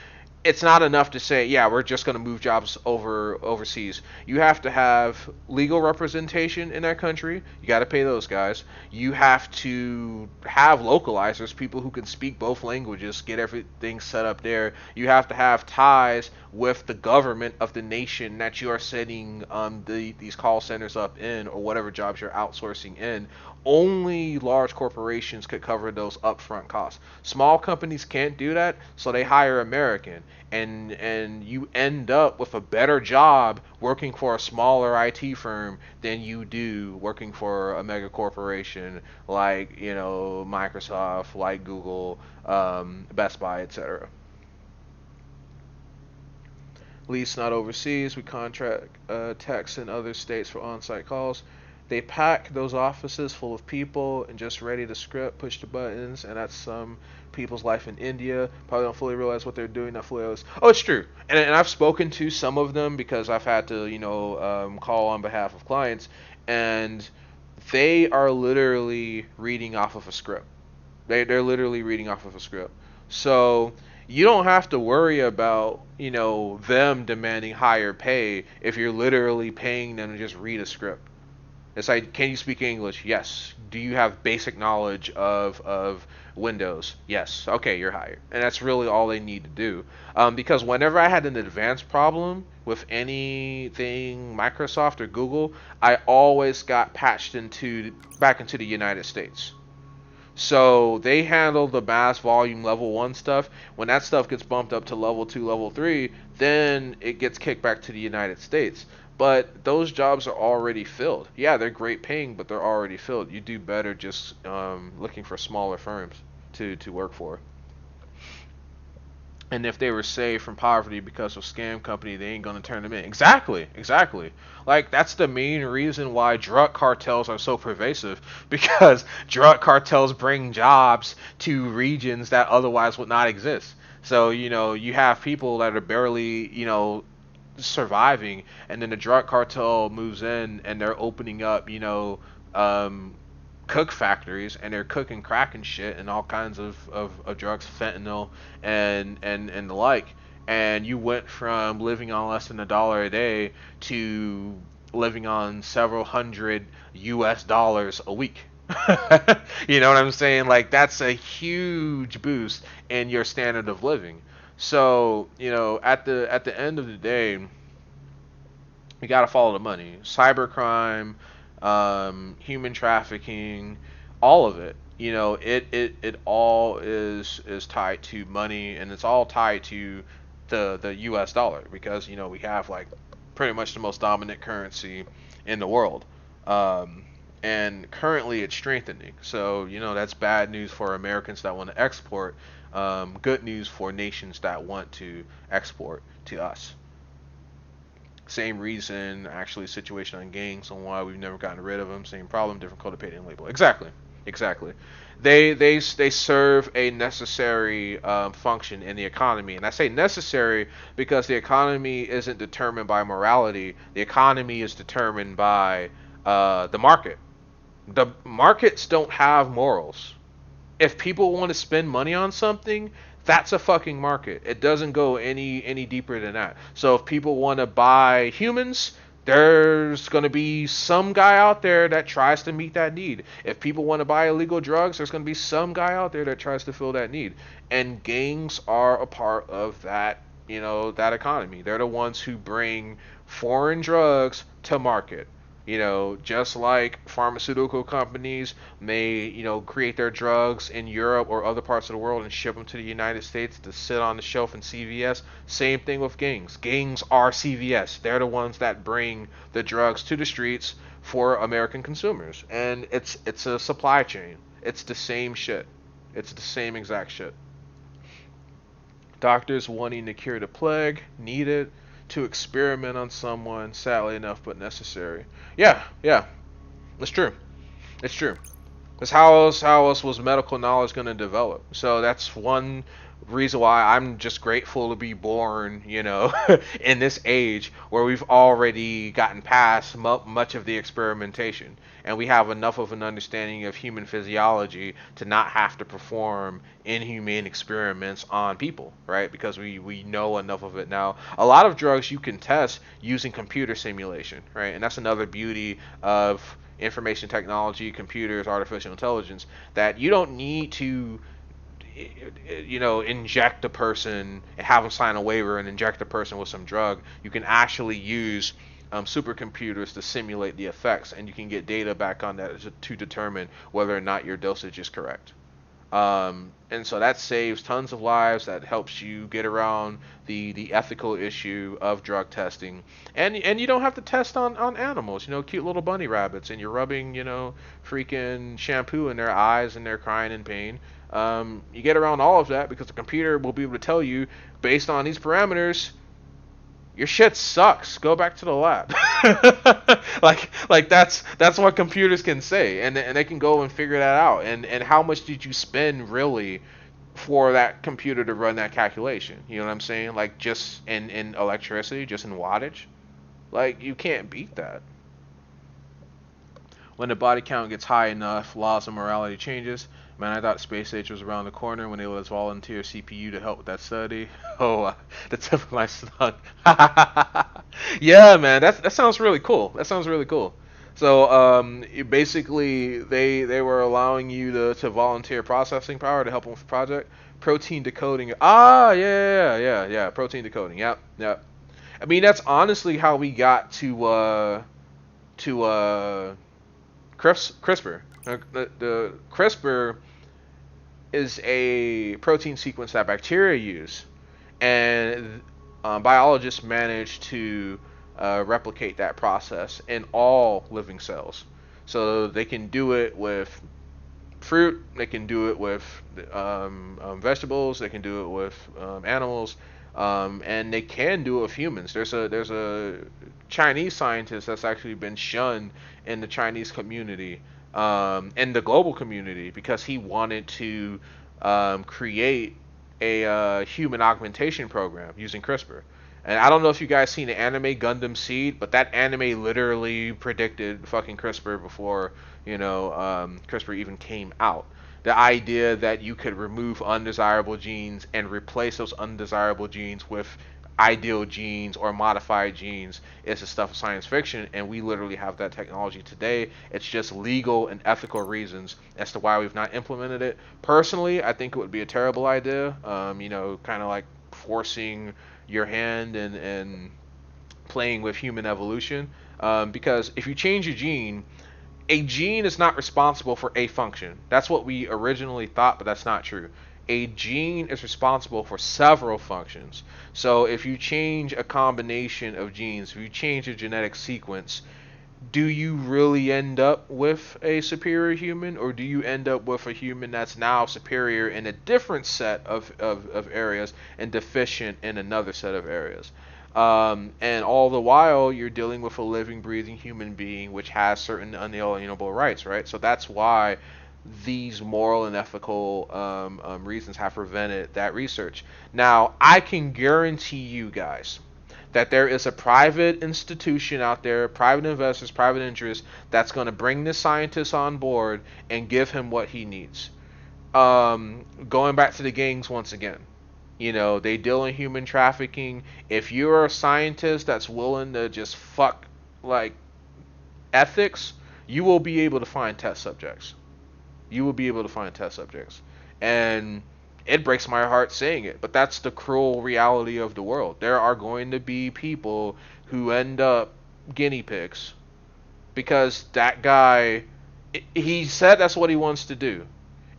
it's not enough to say, yeah, we're just going to move jobs overseas. You have to have legal representation in that country. You got to pay those guys. You have to have localizers, people who can speak both languages, get everything set up there. You have to have ties with the government of the nation that you are setting these call centers up in, or whatever jobs you're outsourcing in. Only large corporations could cover those upfront costs. Small companies can't do that, so they hire American, and you end up with a better job working for a smaller IT firm than you do working for a mega corporation like Microsoft, like Google, Best Buy, etc. Least not overseas. We contract techs in other states for on-site calls. They pack those offices full of people and just ready to script, push the buttons, and that's some people's life in India. Probably don't fully realize what they're doing, not fully realize. Oh, it's true. And I've spoken to some of them because I've had to, call on behalf of clients, and they are literally reading off of a script. They're literally reading off of a script. So you don't have to worry about, them demanding higher pay if you're literally paying them to just read a script. It's like, can you speak English? Yes. Do you have basic knowledge of Windows? Yes. Okay, you're hired. And that's really all they need to do. Because whenever I had an advanced problem with anything Microsoft or Google, I always got patched back into the United States. So they handle the mass volume level 1 stuff. When that stuff gets bumped up to level 2, level 3, then it gets kicked back to the United States. But those jobs are already filled. Yeah, they're great paying, but they're already filled. You do better just looking for smaller firms to work for. And if they were saved from poverty because of scam company, they ain't gonna turn them in. Exactly, exactly. Like, that's the main reason why drug cartels are so pervasive, because drug cartels bring jobs to regions that otherwise would not exist. So, you have people that are barely, surviving, and then the drug cartel moves in and they're opening up, cook factories, and they're cooking crack and shit and all kinds of drugs, fentanyl and the like. And you went from living on less than $1 a day to living on several hundred US dollars a week. You know what I'm saying? Like, that's a huge boost in your standard of living. So, at the end of the day, we gotta follow the money. Cybercrime, human trafficking, all of it. It all is tied to money, and it's all tied to the U.S. dollar, because we have like pretty much the most dominant currency in the world. And currently it's strengthening. So, that's bad news for Americans that want to export. Good news for nations that want to export to us. Same reason, actually, situation on gangs on why we've never gotten rid of them. Same problem, different code of painting label. Exactly. Exactly. They serve a necessary function in the economy, and I say necessary because the economy isn't determined by morality. The economy is determined by the market. The markets don't have morals. If people want to spend money on something, that's a fucking market. It doesn't go any deeper than that. So if people want to buy humans, there's going to be some guy out there that tries to meet that need. If people want to buy illegal drugs, there's going to be some guy out there that tries to fill that need. And gangs are a part of that, that economy. They're the ones who bring foreign drugs to market. Just like pharmaceutical companies may, create their drugs in Europe or other parts of the world and ship them to the United States to sit on the shelf in CVS. Same thing with gangs. Gangs are CVS. They're the ones that bring the drugs to the streets for American consumers. And it's a supply chain. It's the same shit. It's the same exact shit. Doctors wanting to cure the plague, needed to experiment on someone, sadly enough, but necessary. Yeah, yeah, it's true. It's true. Because how else was medical knowledge going to develop? So that's one reason why I'm just grateful to be born, in this age where we've already gotten past much of the experimentation. And we have enough of an understanding of human physiology to not have to perform inhumane experiments on people, right? Because we know enough of it now. A lot of drugs you can test using computer simulation, right? And that's another beauty of information technology, computers, artificial intelligence, that you don't need to, inject a person and have them sign a waiver and inject a person with some drug. You can actually use supercomputers to simulate the effects, and you can get data back on that to determine whether or not your dosage is correct. And so that saves tons of lives. That helps you get around the ethical issue of drug testing, and you don't have to test on animals. Cute little bunny rabbits, and you're rubbing freaking shampoo in their eyes, and they're crying in pain. You get around all of that because the computer will be able to tell you, based on these parameters, your shit sucks. Go back to the lab. like that's what computers can say, and they can go and figure that out. And how much did you spend really for that computer to run that calculation? You know what I'm saying? Like, just in electricity, just in wattage. Like, you can't beat that. When the body count gets high enough, laws of morality changes. Man, I thought space age was around the corner when they let us volunteer CPU to help with that study. Oh, the tip of my tongue. Yeah, man, that sounds really cool. That sounds really cool. So, basically, they were allowing you to volunteer processing power to help them with the project. Protein decoding. Ah, yeah. Protein decoding. Yep, yep. I mean, that's honestly how we got to CRISPR. The CRISPR is a protein sequence that bacteria use, and biologists manage to replicate that process in all living cells. So they can do it with fruit, they can do it with vegetables, they can do it with animals, and they can do it with humans. There's a Chinese scientist that's actually been shunned in the Chinese community, in the global community, because he wanted to create a human augmentation program using CRISPR. And I don't know if you guys seen the anime Gundam Seed, but that anime literally predicted fucking CRISPR before, CRISPR even came out. The idea that you could remove undesirable genes and replace those undesirable genes with ideal genes or modified genes is the stuff of science fiction, and we literally have that technology today. It's just legal and ethical reasons as to why we've not implemented it. Personally, I think it would be a terrible idea. Kind of like forcing your hand and playing with human evolution. Because if you change a gene is not responsible for a function. That's what we originally thought, but that's not true. A gene is responsible for several functions. So if you change a combination of genes, if you change a genetic sequence, do you really end up with a superior human, or do you end up with a human that's now superior in a different set of areas and deficient in another set of areas? And all the while, you're dealing with a living, breathing human being which has certain unalienable rights, right? So that's why these moral and ethical reasons have prevented that research. Now, I can guarantee you guys that there is a private institution out there, private investors, private interests, that's going to bring this scientist on board and give him what he needs. Going back to the gangs once again. They deal in human trafficking. If you're a scientist that's willing to just fuck like ethics, you will be able to find test subjects. You will be able to find test subjects. And it breaks my heart saying it, but that's the cruel reality of the world. There are going to be people who end up guinea pigs because that guy, he said that's what he wants to do.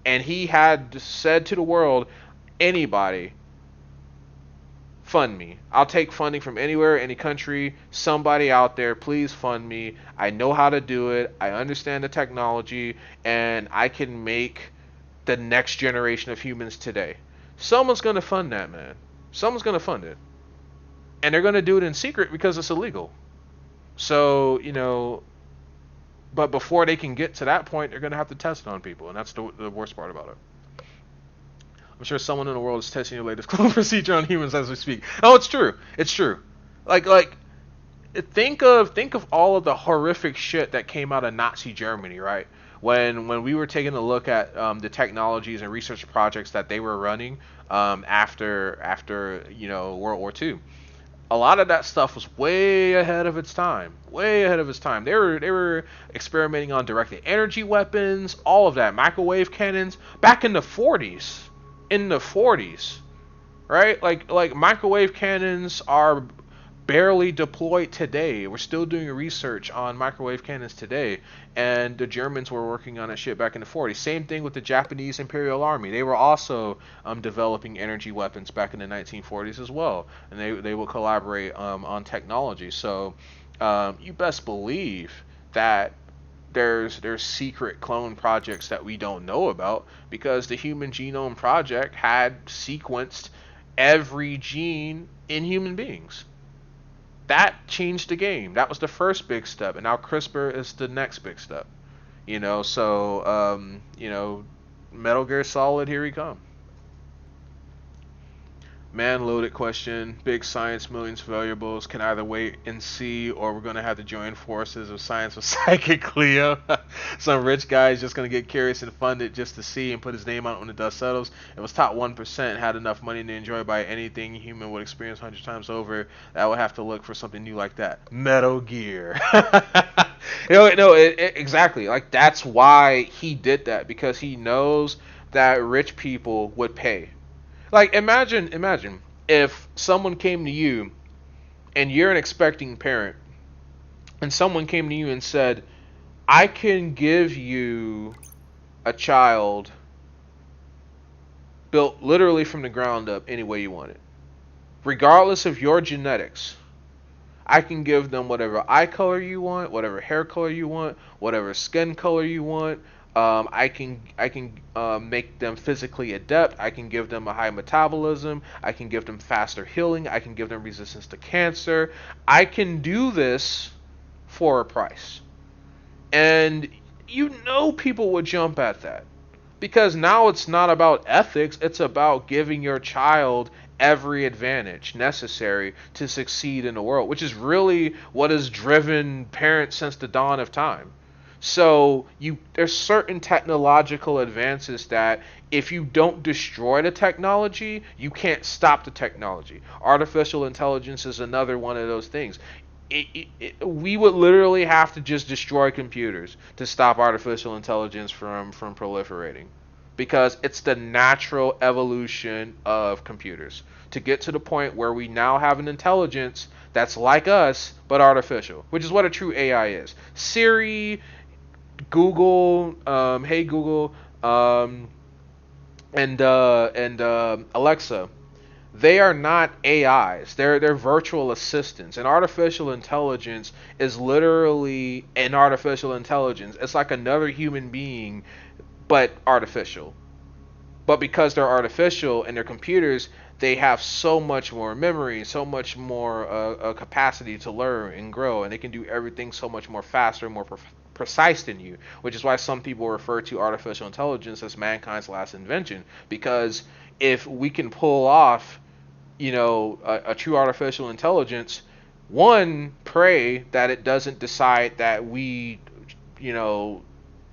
And he had said to the world, anybody, fund me. I'll take funding from anywhere, any country. Somebody out there, please fund me. I know how to do it. I understand the technology, and I can make the next generation of humans today. Someone's going to fund that, man. Someone's going to fund it. And they're going to do it in secret because it's illegal. So, but before they can get to that point, they're going to have to test it on people, and that's the worst part about it. I'm sure someone in the world is testing your latest clone procedure on humans as we speak. Oh, it's true. It's true. Like, think of all of the horrific shit that came out of Nazi Germany, right? When we were taking a look at the technologies and research projects that they were running after World War II. A lot of that stuff was way ahead of its time. Way ahead of its time. They were experimenting on directed energy weapons, all of that, microwave cannons back in the 40s. In the 40s, right? Like microwave cannons are barely deployed today. We're still doing research on microwave cannons today, and the Germans were working on that shit back in the 40s. Same thing with the Japanese Imperial Army. They were also developing energy weapons back in the 1940s as well, and they will collaborate on technology. So you best believe that there's secret clone projects that we don't know about, because the Human Genome Project had sequenced every gene in human beings. That changed the game. That was the first big step, and now CRISPR is the next big step. Metal Gear Solid, here we come. Man, loaded question. Big science, millions of variables. Can either wait and see, or we're going to have to join forces of science with Psychic Cleo. Some rich guy is just going to get curious and fund it just to see and put his name on it when the dust settles. It was top 1% had enough money to enjoy by anything human would experience 100 times over. That would have to look for something new like that. Metal Gear. Exactly. Like, that's why he did that, because he knows that rich people would pay. Like, imagine if someone came to you and you're an expecting parent, and someone came to you and said, I can give you a child built literally from the ground up any way you want it. Regardless of your genetics, I can give them whatever eye color you want, whatever hair color you want, whatever skin color you want. I can make them physically adept. I can give them a high metabolism. I can give them faster healing. I can give them resistance to cancer. I can do this for a price. And people would jump at that. Because now it's not about ethics. It's about giving your child every advantage necessary to succeed in the world, which is really what has driven parents since the dawn of time. So there's certain technological advances that if you don't destroy the technology, you can't stop the technology. Artificial intelligence is another one of those things. We would literally have to just destroy computers to stop artificial intelligence from proliferating, because it's the natural evolution of computers to get to the point where we now have an intelligence that's like us but artificial, which is what a true AI is. Siri, Google, Hey Google, and Alexa, they are not AIs. They're virtual assistants. And artificial intelligence is literally an artificial intelligence. It's like another human being, but artificial. But because they're artificial and they're computers, they have so much more memory, so much more capacity to learn and grow, and they can do everything so much more faster, more precise than you, which is why some people refer to artificial intelligence as mankind's last invention. Because if we can pull off, a true artificial intelligence, one, pray that it doesn't decide that we, you know,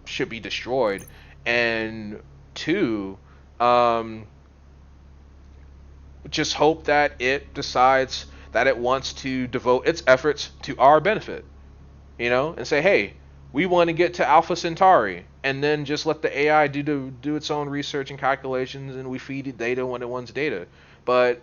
should be destroyed, and two, um, just hope that it decides that it wants to devote its efforts to our benefit, and say, hey, we want to get to Alpha Centauri, and then just let the AI do its own research and calculations, and we feed it data when it wants data. But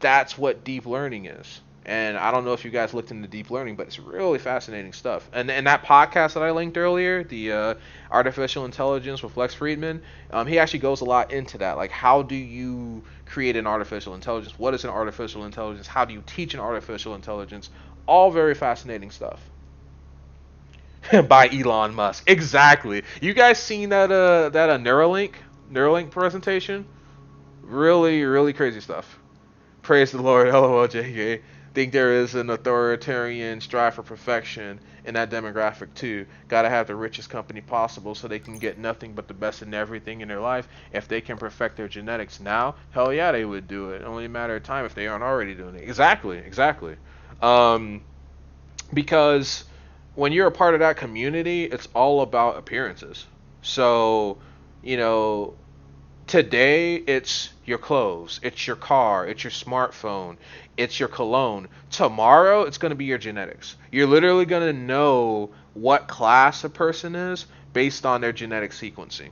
that's what deep learning is. And I don't know if you guys looked into deep learning, but it's really fascinating stuff. And that podcast that I linked earlier, the artificial intelligence with Lex Friedman, he actually goes a lot into that. Like, how do you create an artificial intelligence? What is an artificial intelligence? How do you teach an artificial intelligence? All very fascinating stuff. By Elon Musk. Exactly. You guys seen that Neuralink presentation? Really, really crazy stuff. Praise the Lord, LOL, JK. Think there is an authoritarian strive for perfection in that demographic too. Gotta have the richest company possible so they can get nothing but the best in everything in their life. If they can perfect their genetics now, hell yeah, they would do it. Only a matter of time if they aren't already doing it. Exactly, exactly. Um, because when you're a part of that community, it's all about appearances. So, you know, today it's your clothes, it's your car, it's your smartphone, it's your cologne. Tomorrow it's going to be your genetics. You're literally going to know what class a person is based on their genetic sequencing.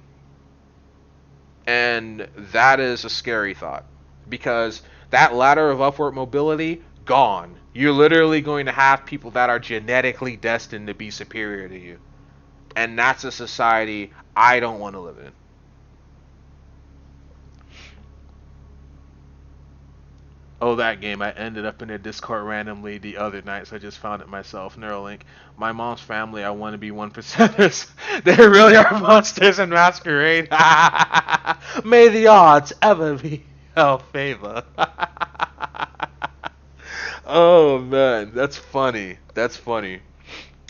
And that is a scary thought, because that ladder of upward mobility, gone. You're literally going to have people that are genetically destined to be superior to you. And that's a society I don't want to live in. Oh, that game. I ended up in a Discord randomly the other night, so I just found it myself. Neuralink. My mom's family, I want to be 1%ers. They really are monsters in masquerade. May the odds ever be our favor. Oh, man. That's funny. That's funny.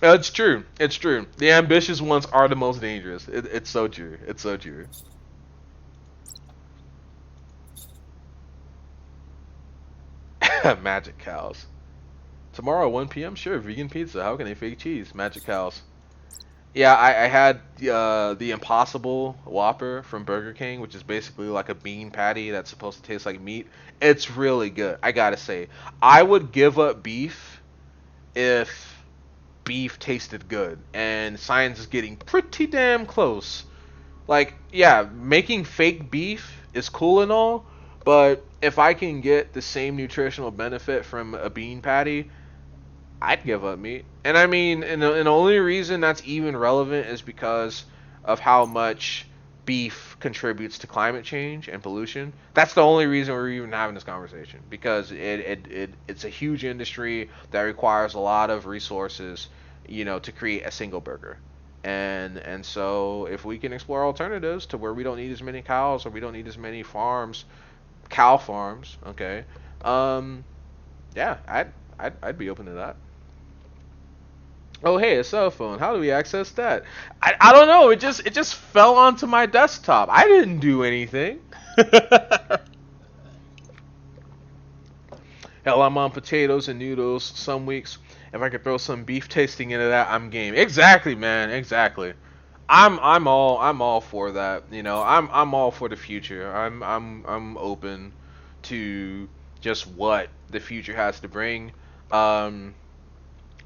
It's true. It's true. The ambitious ones are the most dangerous. It's so true. It's so true. Magic cows. Tomorrow, 1 p.m. Sure, vegan pizza. How can they fake cheese? Magic cows. Yeah, I had the Impossible Whopper from Burger King, which is basically like a bean patty that's supposed to taste like meat. It's really good. I gotta say, I would give up beef if beef tasted good, and science is getting pretty damn close. Like, yeah, making fake beef is cool and all, but if I can get the same nutritional benefit from a bean patty, I'd give up meat. And I mean, and the only reason that's even relevant is because of how much beef contributes to climate change and pollution. That's the only reason we're even having this conversation, because it's a huge industry that requires a lot of resources, to create a single burger. And so if we can explore alternatives to where we don't need as many cows, or we don't need as many farms, cow farms, okay, yeah, I'd be open to that. Oh, hey, a cell phone. How do we access that? I don't know. It just fell onto my desktop. I didn't do anything. Hell, I'm on potatoes and noodles some weeks. If I could throw some beef tasting into that, I'm game. Exactly, man. Exactly. I'm all for that. I'm all for the future. I'm open to just what the future has to bring. Um,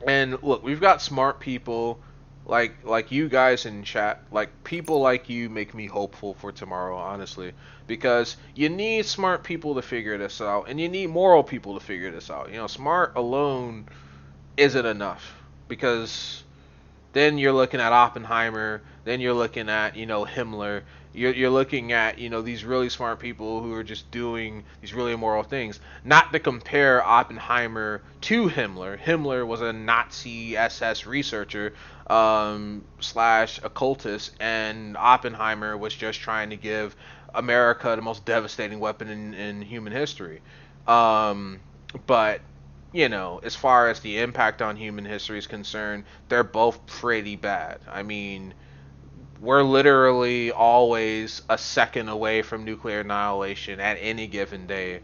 And look, we've got smart people like you guys in chat. Like, people like you make me hopeful for tomorrow, honestly, because you need smart people to figure this out, and you need moral people to figure this out. Smart alone isn't enough, because then you're looking at Oppenheimer, then you're looking at, Himmler. You're looking at, these really smart people who are just doing these really immoral things. Not to compare Oppenheimer to Himmler. Himmler was a Nazi SS researcher, slash occultist, and Oppenheimer was just trying to give America the most devastating weapon in human history. But you know, as far as the impact on human history is concerned, they're both pretty bad. I mean, we're literally always a second away from nuclear annihilation at any given day,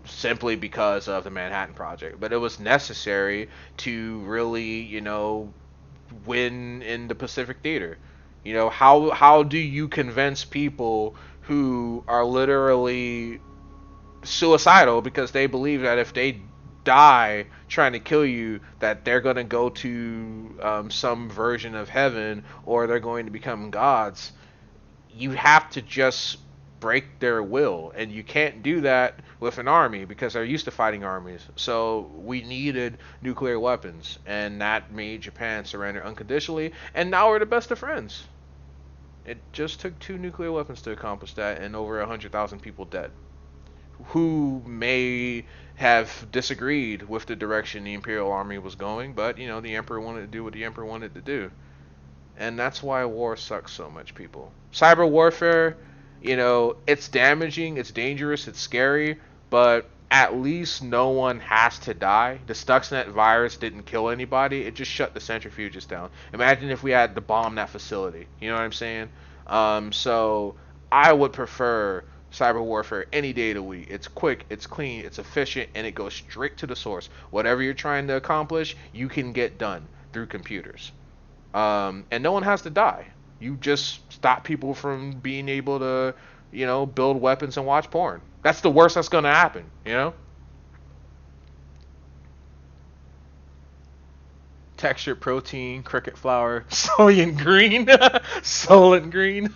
simply because of the Manhattan Project. But it was necessary to really, you know, win in the Pacific Theater. You know, how do you convince people who are literally suicidal because they believe that if they die trying to kill you, that they're going to go to some version of heaven, or they're going to become gods? You have to just break their will, and you can't do that with an army because they're used to fighting armies. So we needed nuclear weapons, and that made Japan surrender unconditionally, and now we're the best of friends. It just took 2 nuclear weapons to accomplish that, and over 100,000 people dead who may have disagreed with the direction the Imperial Army was going, but you know, the Emperor wanted to do what the Emperor wanted to do. And that's why war sucks so much, people. Cyber warfare, you know, it's damaging, it's dangerous, it's scary, but at least no one has to die. The Stuxnet virus didn't kill anybody, it just shut the centrifuges down. Imagine if we had to bomb that facility. You know what I'm saying? So I would prefer cyber warfare any day of the week. It's quick, it's clean, it's efficient, and it goes straight to the source. Whatever you're trying to accomplish, you can get done through computers. And no one has to die. You just stop people from being able to, you know, build weapons and watch porn. That's the worst that's going to happen, you know? Textured protein, cricket flour, Soylent green. Soylent green.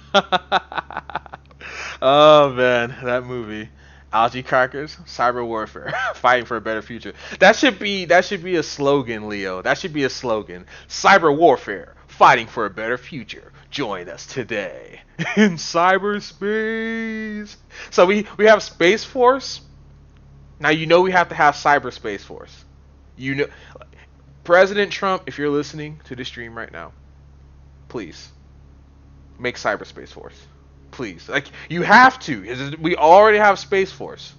Oh man, that movie. Algae crackers, cyber warfare, fighting for a better future. That should be a slogan, Leo. That should be a slogan. Cyber warfare, fighting for a better future. Join us today in cyberspace. So we have Space Force. Now you know we have to have Cyberspace Force. You know, President Trump, if you're listening to this stream right now, please make Cyberspace Force. Please, like you have to. We already have Space Force,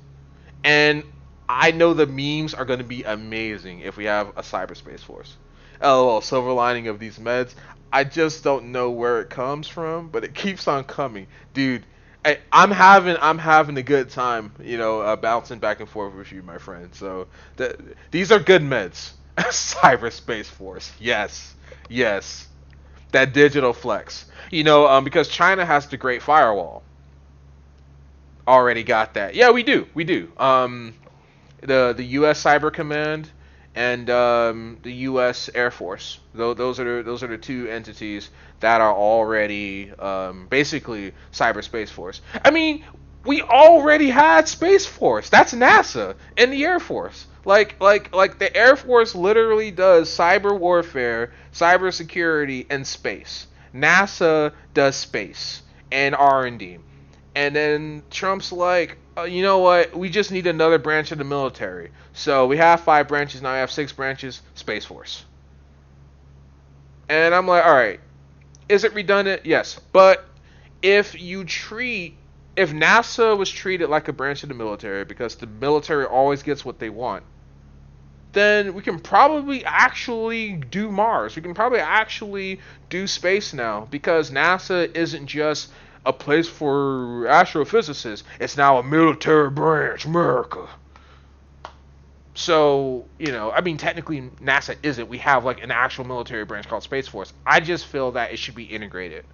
and I know the memes are going to be amazing if we have a Cyberspace Force. LOL, silver lining of these meds. I just don't know where it comes from, but it keeps on coming, dude. I'm having a good time, you know, bouncing back and forth with you, my friend. So these are good meds. Cyberspace Force, yes, yes. That digital flex, you know, because China has the Great Firewall. Already got that. Yeah, we do. The U.S. Cyber Command and the U.S. Air Force. Those are the two entities that are already basically Cyberspace Force. I mean, we already had Space Force. That's NASA and the Air Force. Like the Air Force literally does cyber warfare, cyber security, and space. NASA does space and R&D. And then Trump's like, you know what? We just need another branch of the military. So we have 5 branches, now we have 6 branches, Space Force. And I'm like, all right, is it redundant? Yes. But if you treat, if NASA was treated like a branch of the military, because the military always gets what they want, then we can probably actually do Mars. We can probably actually do space now, because NASA isn't just a place for astrophysicists. It's now a military branch, America. So, you know, I mean, technically NASA isn't. We have like an actual military branch called Space Force. I just feel that it should be integrated.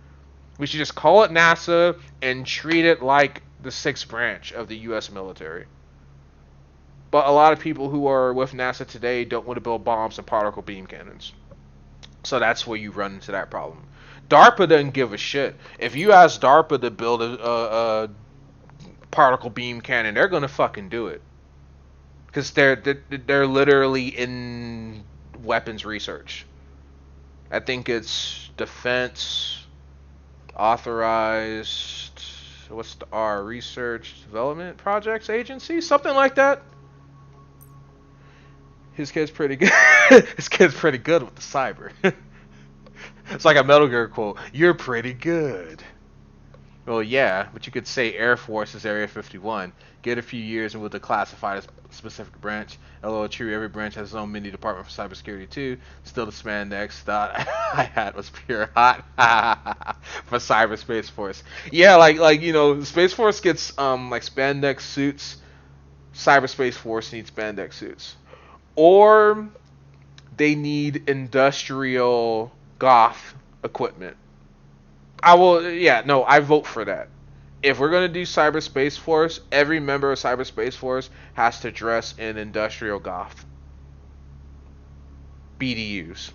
We should just call it NASA and treat it like the 6th branch of the U.S. military. But a lot of people who are with NASA today don't want to build bombs and particle beam cannons. So that's where you run into that problem. DARPA doesn't give a shit. If you ask DARPA to build a particle beam cannon, they're gonna fucking do it, because they're literally in weapons research. I think it's defense authorized. What's the R? Research Development Projects Agency, something like that. His kid's pretty good. His kid's pretty good with the cyber. It's like a Metal Gear quote. You're pretty good. Well, yeah, but you could say Air Force is Area 51. Get a few years and we'll declassify this specific branch. Although true, every branch has its own mini department for cybersecurity too. Still, the spandex thought I had was pure hot for Cyberspace Force. Yeah, Space Force gets like spandex suits. Cyberspace Force needs spandex suits, or they need industrial goth equipment. I will. Yeah, no, I vote for that. If we're gonna do Cyberspace Force, every member of Cyberspace Force has to dress in industrial goth BDUs.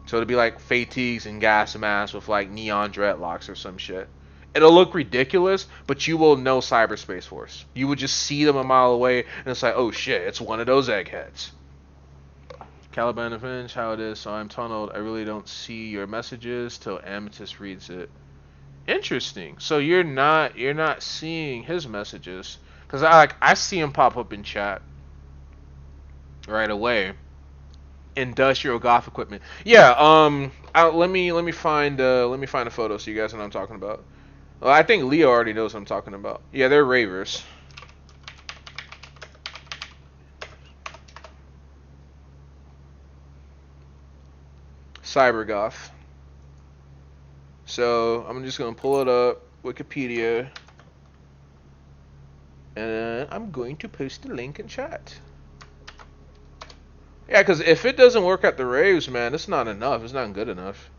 So it'll be like fatigues and gas masks with like neon dreadlocks or some shit. It'll look ridiculous, but you will know Cyberspace Force. You would just see them a mile away, and it's like, oh shit, it's one of those eggheads. Caliban Avenge, how it is. So I'm tunneled. I really don't see your messages till Amethyst reads it. Interesting. So you're not seeing his messages because I see him pop up in chat right away. Industrial goth equipment. Yeah. Let me find a photo so you guys know what I'm talking about. Well, I think Leo already knows what I'm talking about. Yeah, they're ravers. Cyber goth. So I'm just gonna pull it up, Wikipedia, and I'm going to post the link in chat. Yeah, because if it doesn't work at the raves, man, it's not enough. It's not good enough.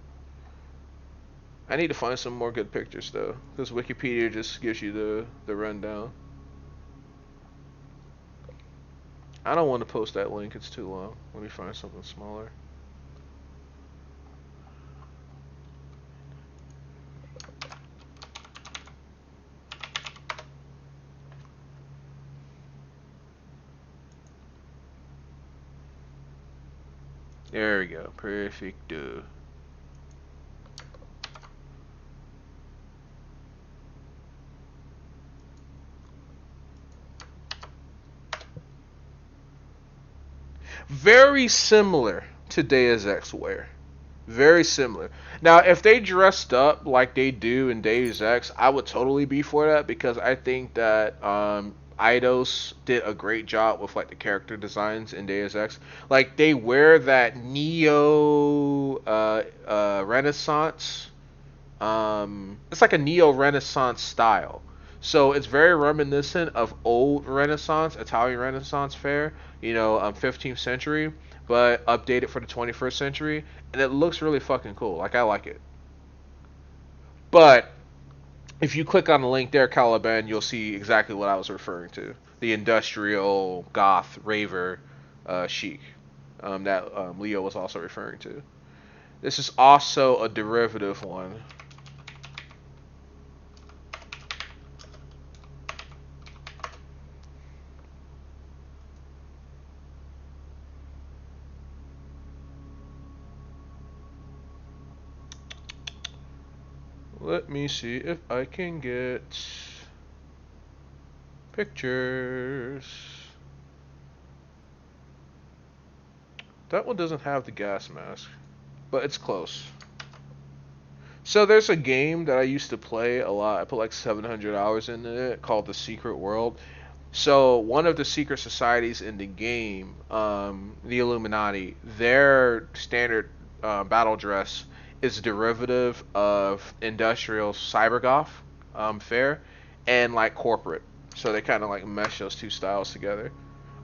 I need to find some more good pictures though, because Wikipedia just gives you the rundown. I don't want to post that link. It's too long. Let me find something smaller. There we go. Perfecto. Very similar to Deus Ex wear. Very similar. Now, if they dressed up like they do in Deus Ex, I would totally be for that because I think that Eidos did a great job with like the character designs in Deus Ex. Like they wear that neo Renaissance. It's like a neo Renaissance style. So it's very reminiscent of old Renaissance, Italian Renaissance fair, 15th century, but updated for the 21st century, and it looks really fucking cool. Like I like it. But if you click on the link there, Caliban, you'll see exactly what I was referring to: the industrial goth raver chic that Leo was also referring to. This is also a derivative one. Let me see if I can get pictures. That one doesn't have the gas mask, but it's close. So there's a game that I used to play a lot. I put like 700 hours into it called The Secret World. So one of the secret societies in the game, the Illuminati, their standard battle dress is a derivative of industrial cybergoth fair and like corporate. So they kind of like mesh those two styles together.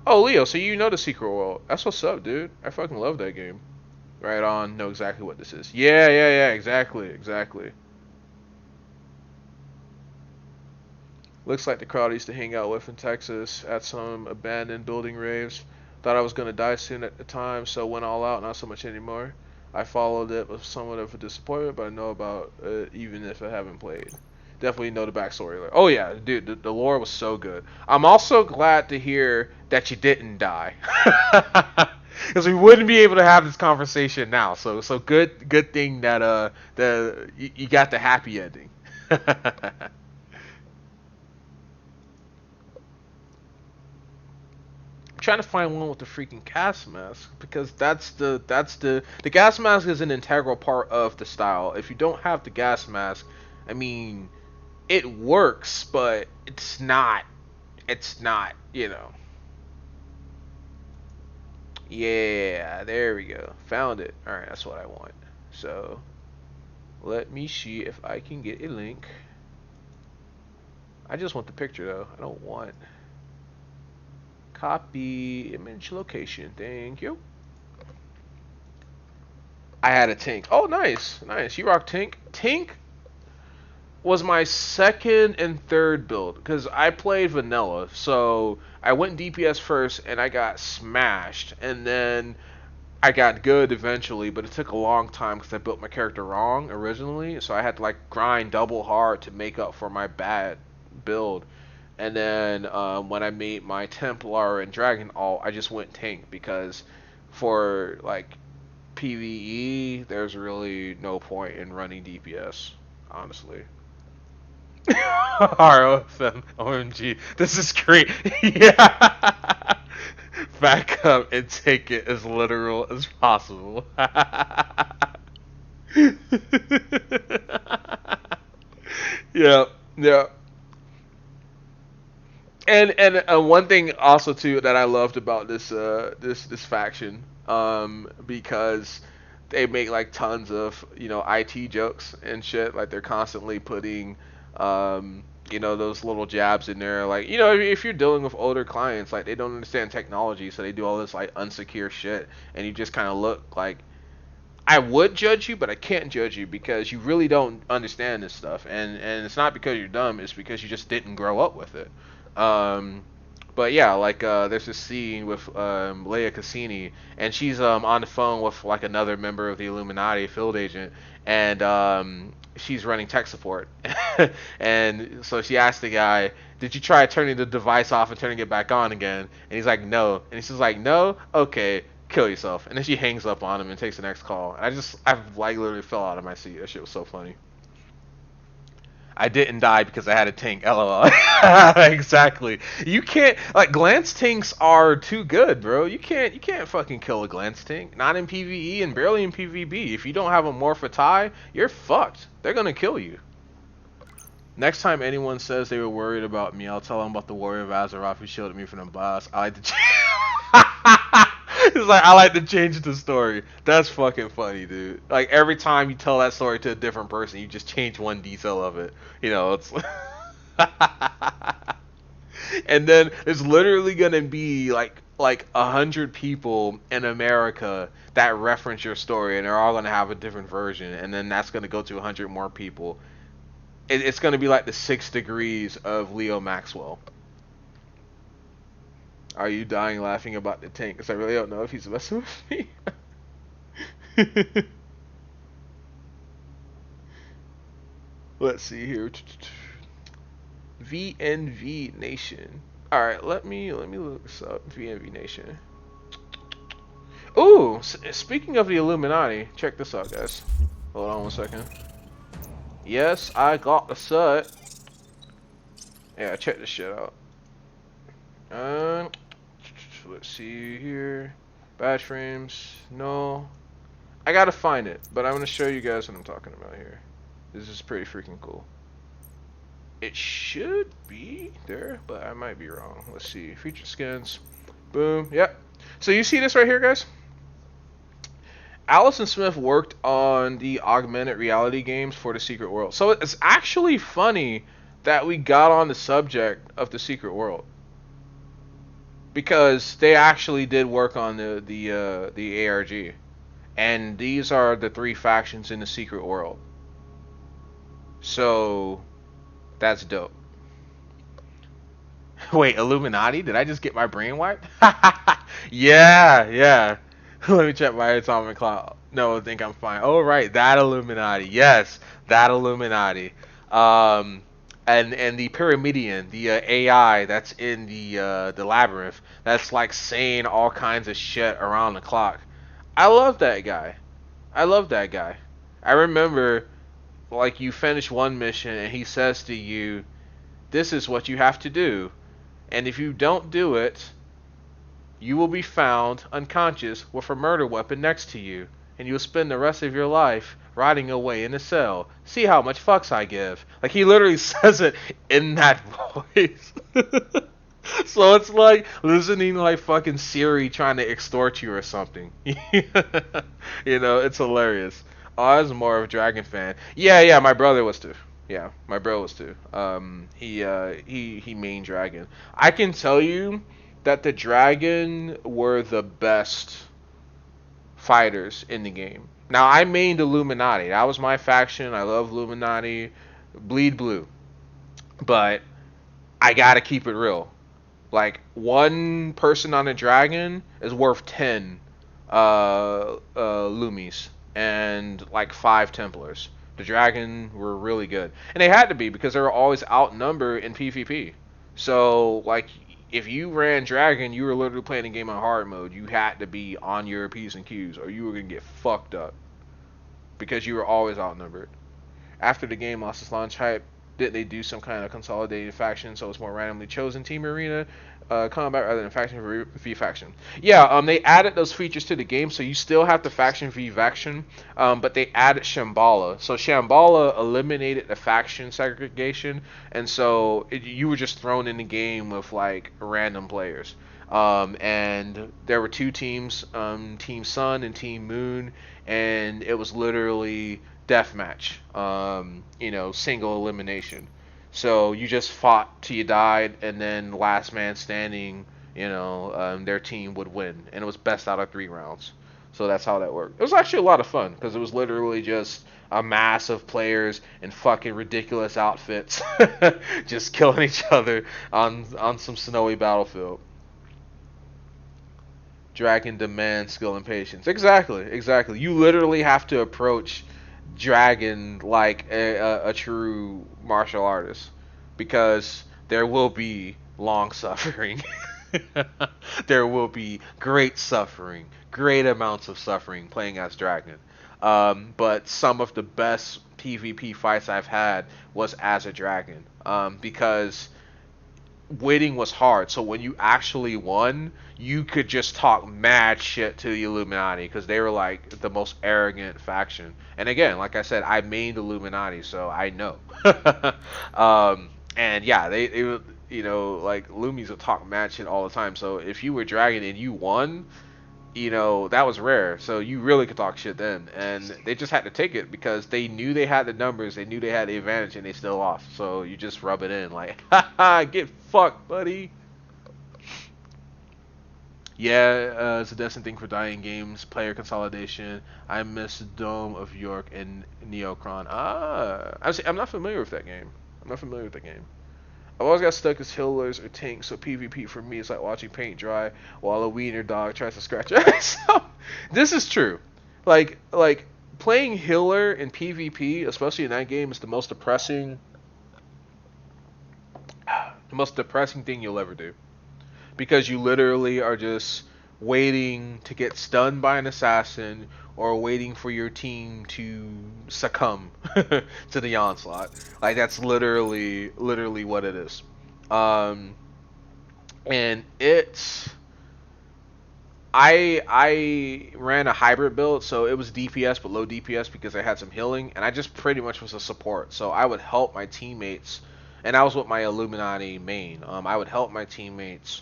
Oh, Leo, so you know the Secret World. That's what's up, dude. I fucking love that game. Right on, know exactly what this is. Yeah, yeah, yeah, exactly, exactly. Looks like the crowd I used to hang out with in Texas at some abandoned building raves. Thought I was gonna die soon at the time, so went all out, not so much anymore. I followed it with somewhat of a disappointment, but I know about it even if I haven't played. Definitely know the backstory. Oh yeah, dude, the lore was so good. I'm also glad to hear that you didn't die, because we wouldn't be able to have this conversation now. So good thing that you got the happy ending. Trying to find one with the freaking gas mask because the gas mask is an integral part of the style. If you don't have the gas mask, I mean, it works, but it's not. It's not. You know. Yeah, there we go. Found it. All right, that's what I want. So let me see if I can get a link. I just want the picture though. I don't want copy image location. Thank you. I had a Tink. Oh, nice, nice. You rock Tink. Tink was my second and third build because I played vanilla. So I went DPS first and I got smashed, and then I got good eventually, but it took a long time because I built my character wrong originally. So I had to like grind double hard to make up for my bad build. And then when I made my Templar and Dragon alt, I just went tank because for like PvE, there's really no point in running DPS, honestly. ROFM, OMG, this is great. Yeah. Back up and take it as literal as possible. Yeah, yeah. And one thing also too that I loved about this faction, because they make like tons of IT jokes and shit. Like they're constantly putting those little jabs in there. Like if you're dealing with older clients, like they don't understand technology, so they do all this like unsecure shit, and you just kind of look like I would judge you, but I can't judge you because you really don't understand this stuff, and it's not because you're dumb. It's because you just didn't grow up with it. Um, but yeah, like there's this scene with Leia Cassini, and she's on the phone with like another member of the Illuminati, field agent, and she's running tech support, and so she asked the guy, "Did you try turning the device off and turning it back on again?" And he's like, "No," and she's like, "No, okay." Kill yourself, and then she hangs up on him and takes the next call. And I've like literally fell out of my seat. That shit was so funny. I didn't die because I had a tank. LOL. Exactly. You can't like glance tanks are too good, bro. You can't fucking kill a glance tank. Not in PvE and barely in PvB. If you don't have a Morph you're fucked. They're gonna kill you. Next time anyone says they were worried about me, I'll tell them about the warrior of Azeroth who shielded me from the boss. I like to. It's like I like to change the story. That's fucking funny, dude. Like every time you tell that story to a different person, you just change one detail of it. It's. And then there's literally gonna be like 100 people in America that reference your story, and they're all gonna have a different version, and then that's gonna go to 100 more people. It's gonna be like the 6 degrees of Leo Maxwell. Are you dying laughing about the tank? Because I really don't know if he's messing with me. Let's see here. VNV Nation. All right, let me look this up. VNV Nation. Ooh, speaking of the Illuminati, check this out, guys. Hold on 1 second. Yes, I got the set. Yeah, check this shit out. Let's see here. Badge frames. No. I gotta find it, but I'm gonna show you guys what I'm talking about here. This is pretty freaking cool. It should be there, but I might be wrong. Let's see. Feature skins. Boom. Yep. So you see this right here, guys? Allison Smith worked on the augmented reality games for the Secret World. So it's actually funny that we got on the subject of the Secret World, because they actually did work on the ARG, and these are the 3 factions in the Secret World. So that's dope. Wait, Illuminati? Did I just get my brain wiped? Yeah, yeah. Let me check my atomic clock. No, I think I'm fine. Oh, right, that Illuminati. Yes, that Illuminati. And the Pyramidion, the AI that's in the labyrinth, that's like saying all kinds of shit around the clock. I love that guy. I love that guy. I remember, like, you finish one mission and he says to you, "This is what you have to do, and if you don't do it, you will be found unconscious with a murder weapon next to you." and you'll spend the rest of your life rotting away in a cell. See how much fucks I give. Like, he literally says it in that voice. So it's like listening to like fucking Siri trying to extort you or something. You know, it's hilarious. Oh, I was more of a Dragon fan. Yeah, my brother was too. Yeah, my bro was too. He main Dragon. I can tell you that the Dragon were the best fighters in the game. Now I mained Illuminati. That was my faction. I love Illuminati. Bleed blue. But I gotta keep it real. Like, one person on a dragon is worth 10 Loomies and like 5 Templars. The dragon were really good. And they had to be because they were always outnumbered in PvP. So, like, if you ran dragon, you were literally playing a game on hard mode. You had to be on your P's and Q's or you were going to get fucked up because you were always outnumbered. After the game lost its launch hype, did they do some kind of consolidated faction so it's more randomly chosen team arena combat rather than faction v faction? Yeah, they added those features to the game, so you still have the faction v faction, but they added Shambhala. So Shambhala eliminated the faction segregation, and so you were just thrown in the game with like random players. And there were 2 teams, Team Sun and Team Moon, and it was literally deathmatch, single elimination. So you just fought till you died, and then last man standing, their team would win, and it was best out of 3 rounds. So that's how that worked. It was actually a lot of fun because it was literally just a mass of players in fucking ridiculous outfits, just killing each other on some snowy battlefield. Dragon demands skill and patience. Exactly. You literally have to approach Dragon like a true martial artist because there will be long suffering. There will be great suffering, great amounts of suffering playing as Dragon. But some of the best PvP fights I've had was as a Dragon because winning was hard. So when you actually won, you could just talk mad shit to the Illuminati because they were like the most arrogant faction. And again, like I said, I mained Illuminati, so I know. And yeah, they like Loomies would talk mad shit all the time. So if you were Dragon and you won, that was rare. So you really could talk shit then. And they just had to take it because they knew they had the numbers, they knew they had the advantage, and they still lost. So you just rub it in like, haha, get fucked, buddy. Yeah, it's a decent thing for dying games, player consolidation. I miss Dome of York and Neocron. I'm not familiar with that game. I've always got stuck as healers or tanks, so PvP for me is like watching paint dry while a wiener dog tries to scratch your ass. This is true. Like playing healer in PvP, especially in that game, is the most depressing thing you'll ever do. Because you literally are just waiting to get stunned by an assassin or waiting for your team to succumb to the onslaught. Like, that's literally what it is. And it's... I ran a hybrid build, so it was DPS but low DPS because I had some healing, and I just pretty much was a support. So I would help my teammates, and I was with my Illuminati main. I would help my teammates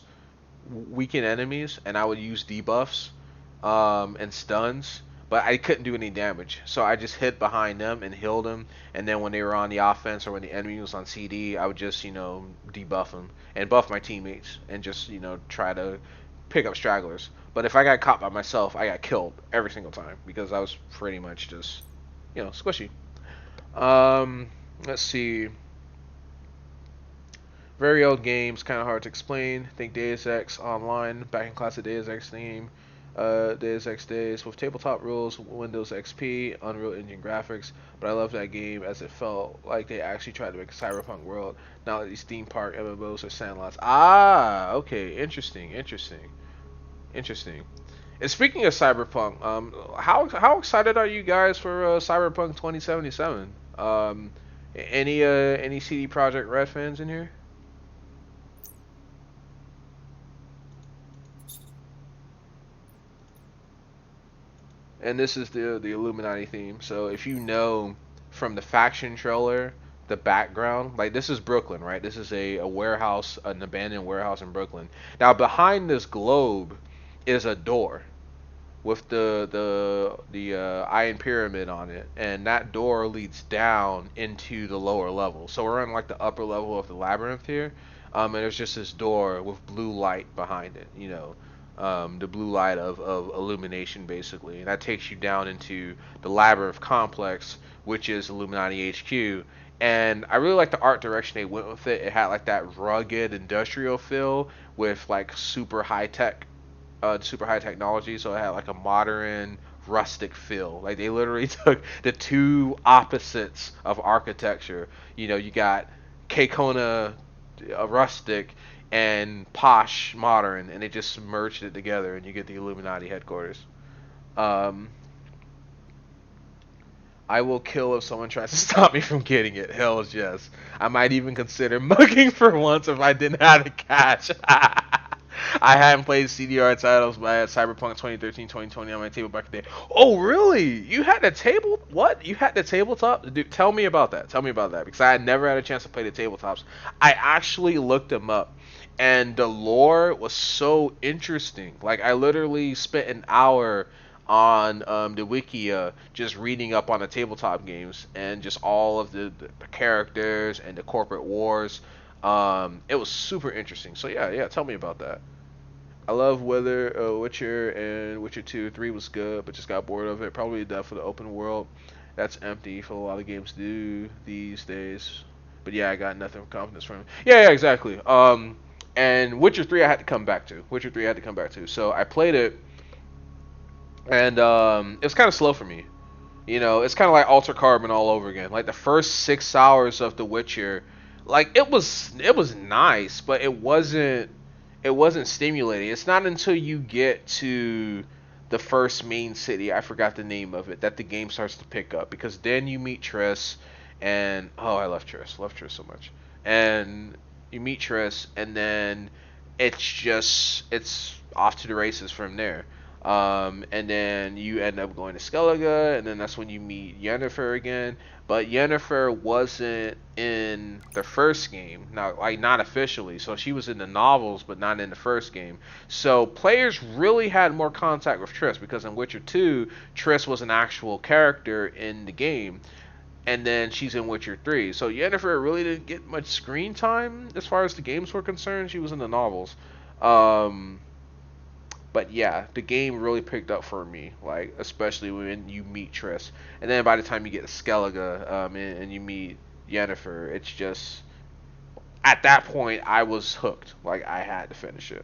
weaken enemies, and I would use debuffs and stuns, but I couldn't do any damage. So I just hid behind them and healed them, and then when they were on the offense or when the enemy was on CD, I would just, debuff them and buff my teammates and just, try to pick up stragglers. But if I got caught by myself, I got killed every single time because I was pretty much just, squishy. Let's see. Very old games, kind of hard to explain. Think Deus Ex Online, back in classic Deus Ex theme. Deus Ex days with tabletop rules, Windows XP, Unreal Engine graphics. But I love that game as it felt like they actually tried to make a cyberpunk world. Not like these theme park MMOs or sandlots. Okay, interesting. And speaking of cyberpunk, how excited are you guys for Cyberpunk 2077? Any CD Projekt Red fans in here? and this is the Illuminati theme. So if you know from the faction trailer, the background, like this is Brooklyn, right? This is a warehouse, an abandoned warehouse in Brooklyn. Now behind this globe is a door with the iron pyramid on it, and that door leads down into the lower level. So we're in like the upper level of the labyrinth here, and there's just this door with blue light behind it. The blue light of illumination basically, and that takes you down into the labyrinth complex, which is Illuminati HQ. And I really like the art direction they went with it. It had like that rugged industrial feel with like super high technology, so it had like a modern rustic feel. Like they literally took the two opposites of architecture. You got Kekona rustic and posh modern, and they just merged it together, and you get the Illuminati headquarters. Um, I will kill if someone tries to stop me from getting it. Hell's yes. I might even consider mugging for once if I didn't have the cash. I hadn't played CDR titles, but I had Cyberpunk 2013, 2020 on my table back in the day. Oh, really? You had the table? What? You had the tabletop? Dude, tell me about that. Tell me about that. Because I had never had a chance to play the tabletops. I actually looked them up, and the lore was so interesting. Like, I literally spent an hour on the Wikia just reading up on the tabletop games and just all of the characters and the corporate wars. It was super interesting. So yeah, tell me about that. I love Witcher and Witcher 2. 3 was good, but just got bored of it. Probably done for the open world. That's empty for a lot of games to do these days. But yeah, I got nothing confidence from it. Yeah, exactly. And Witcher 3 I had to come back to. Witcher 3 I had to come back to. So I played it, and it was kind of slow for me. It's kind of like Alter Carbon all over again. Like the first 6 hours of The Witcher, like it was nice, but it wasn't stimulating. It's not until you get to the first main city, I forgot the name of it, that the game starts to pick up, because then you meet Triss, and oh, I love Triss so much. And you meet Triss, and then it's off to the races from there. And then you end up going to Skellige, and then that's when you meet Yennefer again. But Yennefer wasn't in the first game, not officially. So she was in the novels, but not in the first game. So players really had more contact with Triss, because in Witcher 2, Triss was an actual character in the game, and then she's in Witcher 3. So Yennefer really didn't get much screen time as far as the games were concerned. She was in the novels. Um, but yeah, the game really picked up for me, like especially when you meet Triss, and then by the time you get to Skellige, and you meet Yennefer, it's just at that point I was hooked. Like I had to finish it.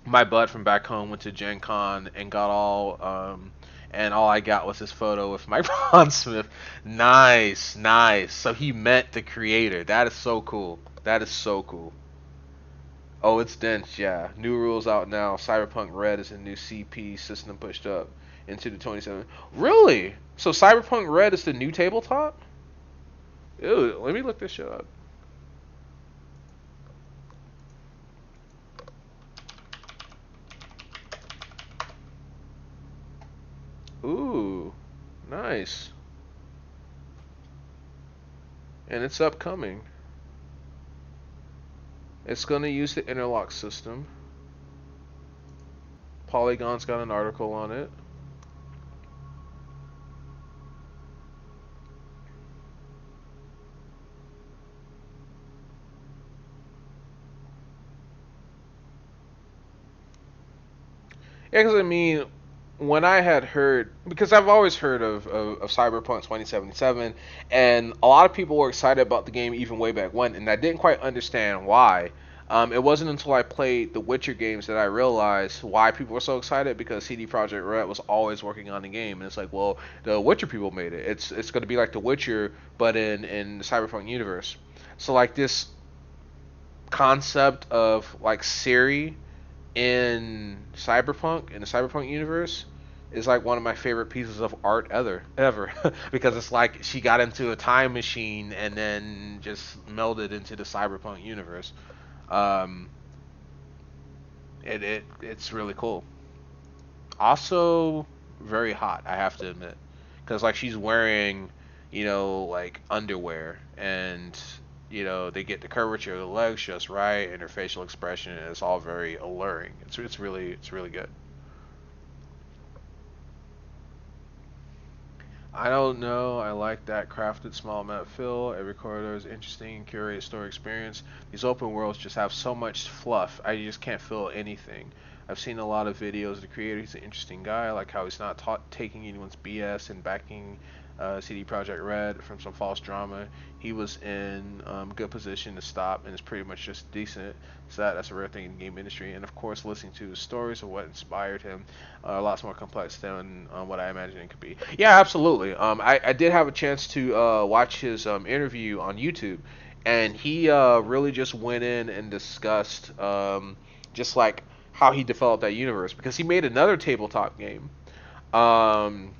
My bud from back home went to Gen Con and got and all I got was this photo with Mike Pondsmith. Nice, nice. So he met the creator. That is so cool. That is so cool. Oh, it's dense, yeah. New rules out now. Cyberpunk Red is a new CP system pushed up into the 27. Really? So Cyberpunk Red is the new tabletop? Ew, let me look this shit up. Ooh, nice. And it's upcoming. It's going to use the interlock system. Polygon's got an article on it. Yeah, because I mean, when I had heard, because I've always heard of Cyberpunk 2077, and a lot of people were excited about the game even way back when, and I didn't quite understand why. It wasn't until I played the Witcher games that I realized why people were so excited, because CD Projekt Red was always working on the game, and it's like, well, the Witcher people made it. It's going to be like the Witcher, but in the Cyberpunk universe. So like this concept of like Siri in the Cyberpunk universe is like one of my favorite pieces of art ever because it's like she got into a time machine and then just melded into the Cyberpunk universe. Um, it's really cool. Also, very hot, I have to admit, because like she's wearing, like underwear, and they get the curvature of the legs just right, and her facial expression is all very alluring. It's really good. I don't know. I like that crafted small map feel. Every corridor is interesting, curated story experience. These open worlds just have so much fluff. I just can't feel anything. I've seen a lot of videos. The creator, he's an interesting guy. I like how he's not taking anyone's BS and backing CD Projekt Red from some false drama. He was in good position to stop, and it's pretty much just decent. So that's a rare thing in the game industry. And of course, listening to his stories of what inspired him, lots more complex than what I imagine it could be. Yeah, absolutely. I did have a chance to watch his interview on YouTube, and he really just went in and discussed just like how he developed that universe, because he made another tabletop game. Um,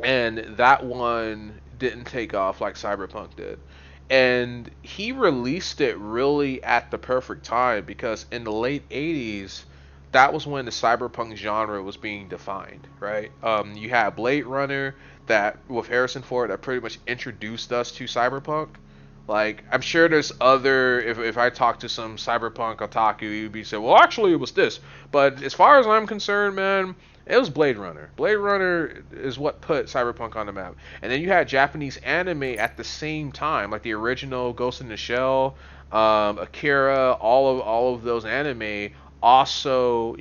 and that one didn't take off like Cyberpunk did. And he released it really at the perfect time, because in the late 80s, that was when the cyberpunk genre was being defined, right? You had Blade Runner, that with Harrison Ford, that pretty much introduced us to cyberpunk. Like, I'm sure there's other. If I talk to some cyberpunk otaku, you'd be saying, "Well, actually, it was this." But as far as I'm concerned, man, it was Blade Runner. Blade Runner is what put cyberpunk on the map. And then you had Japanese anime at the same time, like the original Ghost in the Shell, Akira, all of those anime also,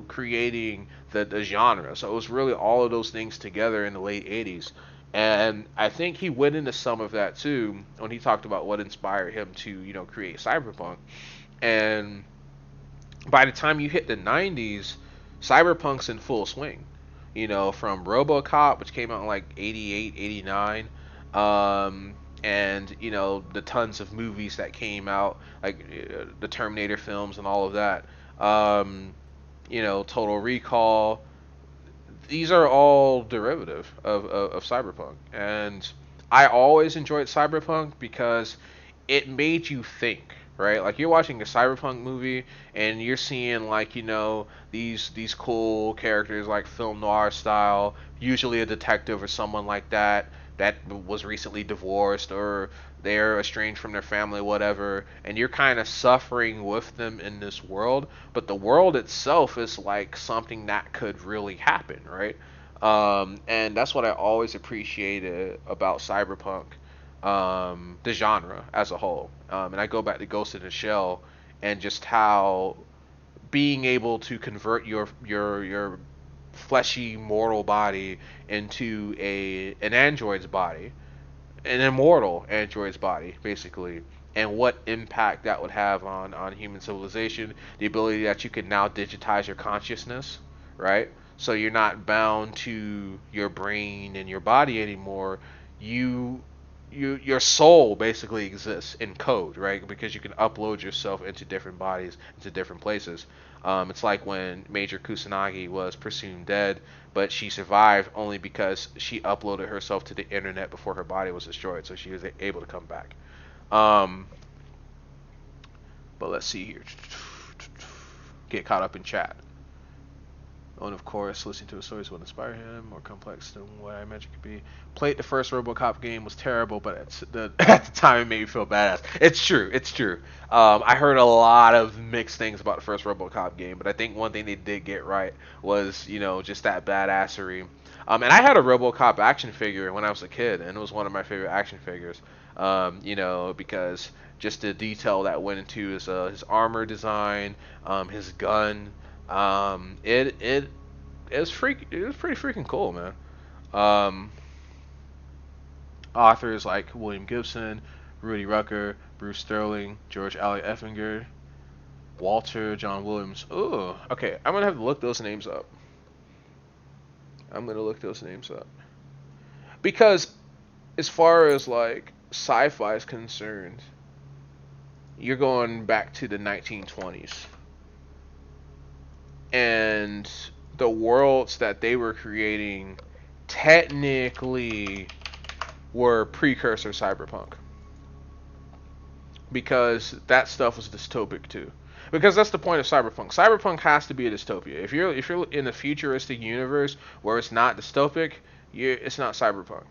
creating the genre. So it was really all of those things together in the late 80s. And I think he went into some of that too when he talked about what inspired him to, create Cyberpunk. And by the time you hit the 90s, Cyberpunk's in full swing. From RoboCop, which came out in like 88, 89, and, the tons of movies that came out, like the Terminator films and all of that. Total Recall, these are all derivative of Cyberpunk. And I always enjoyed Cyberpunk because it made you think, right? Like you're watching a Cyberpunk movie and you're seeing like, these cool characters like film noir style, usually a detective or someone like that was recently divorced, or they're estranged from their family, whatever, and you're kind of suffering with them in this world, but the world itself is like something that could really happen, right? And that's what I always appreciated about Cyberpunk, the genre as a whole. And I go back to Ghost in the Shell, and just how being able to convert your fleshy mortal body into a an android's body, an immortal android's body, basically, and what impact that would have on human civilization. The ability that you can now digitize your consciousness, right? So you're not bound to your brain and your body anymore. You your soul basically exists in code, right? Because you can upload yourself into different bodies, into different places. It's like when Major Kusanagi was presumed dead, but she survived only because she uploaded herself to the internet before her body was destroyed, so she was able to come back. Um, but let's see here. Get caught up in chat. And of course, listening to his stories would inspire him, more complex than what I imagined it could be. Played the first RoboCop game, was terrible, but at the time it made me feel badass. It's true, it's true. I heard a lot of mixed things about the first RoboCop game, but I think one thing they did get right was, just that badassery. And I had a RoboCop action figure when I was a kid, and it was one of my favorite action figures. Because just the detail that went into his armor design, his gun. It was it was pretty freaking cool, man. Um, Authors like William Gibson, Rudy Rucker, Bruce Sterling, George Ali Effinger, Walter John Williams. Ooh, okay. I'm gonna have to look those names up. I'm gonna look those names up because, as far as like sci-fi is concerned, you're going back to the 1920s, and the worlds that they were creating technically were precursor cyberpunk, because that stuff was dystopic too. because that's the point of cyberpunk. Cyberpunk has to be a dystopia. If you're in a futuristic universe where it's not dystopic, it's not cyberpunk.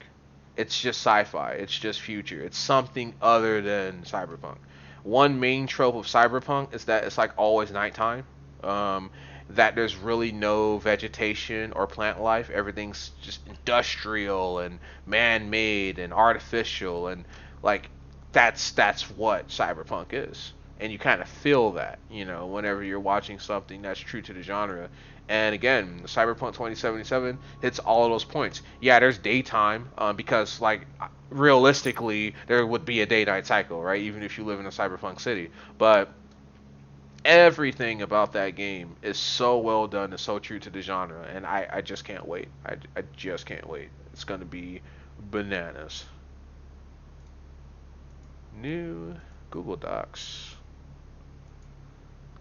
It's just sci-fi. It's just future. It's something other than cyberpunk. One main trope of cyberpunk is that it's like always nighttime. Um, that there's really no vegetation or plant life. Everything's just industrial and man-made and artificial, and like that's what cyberpunk is. And you kind of feel that, whenever you're watching something that's true to the genre. And again, Cyberpunk 2077 hits all of those points. Yeah, there's daytime, because like realistically there would be a day-night cycle, right? Even if you live in a cyberpunk city. But everything about that game is so well done and so true to the genre, and I just can't wait. I just can't wait. It's gonna be bananas. New Google Docs.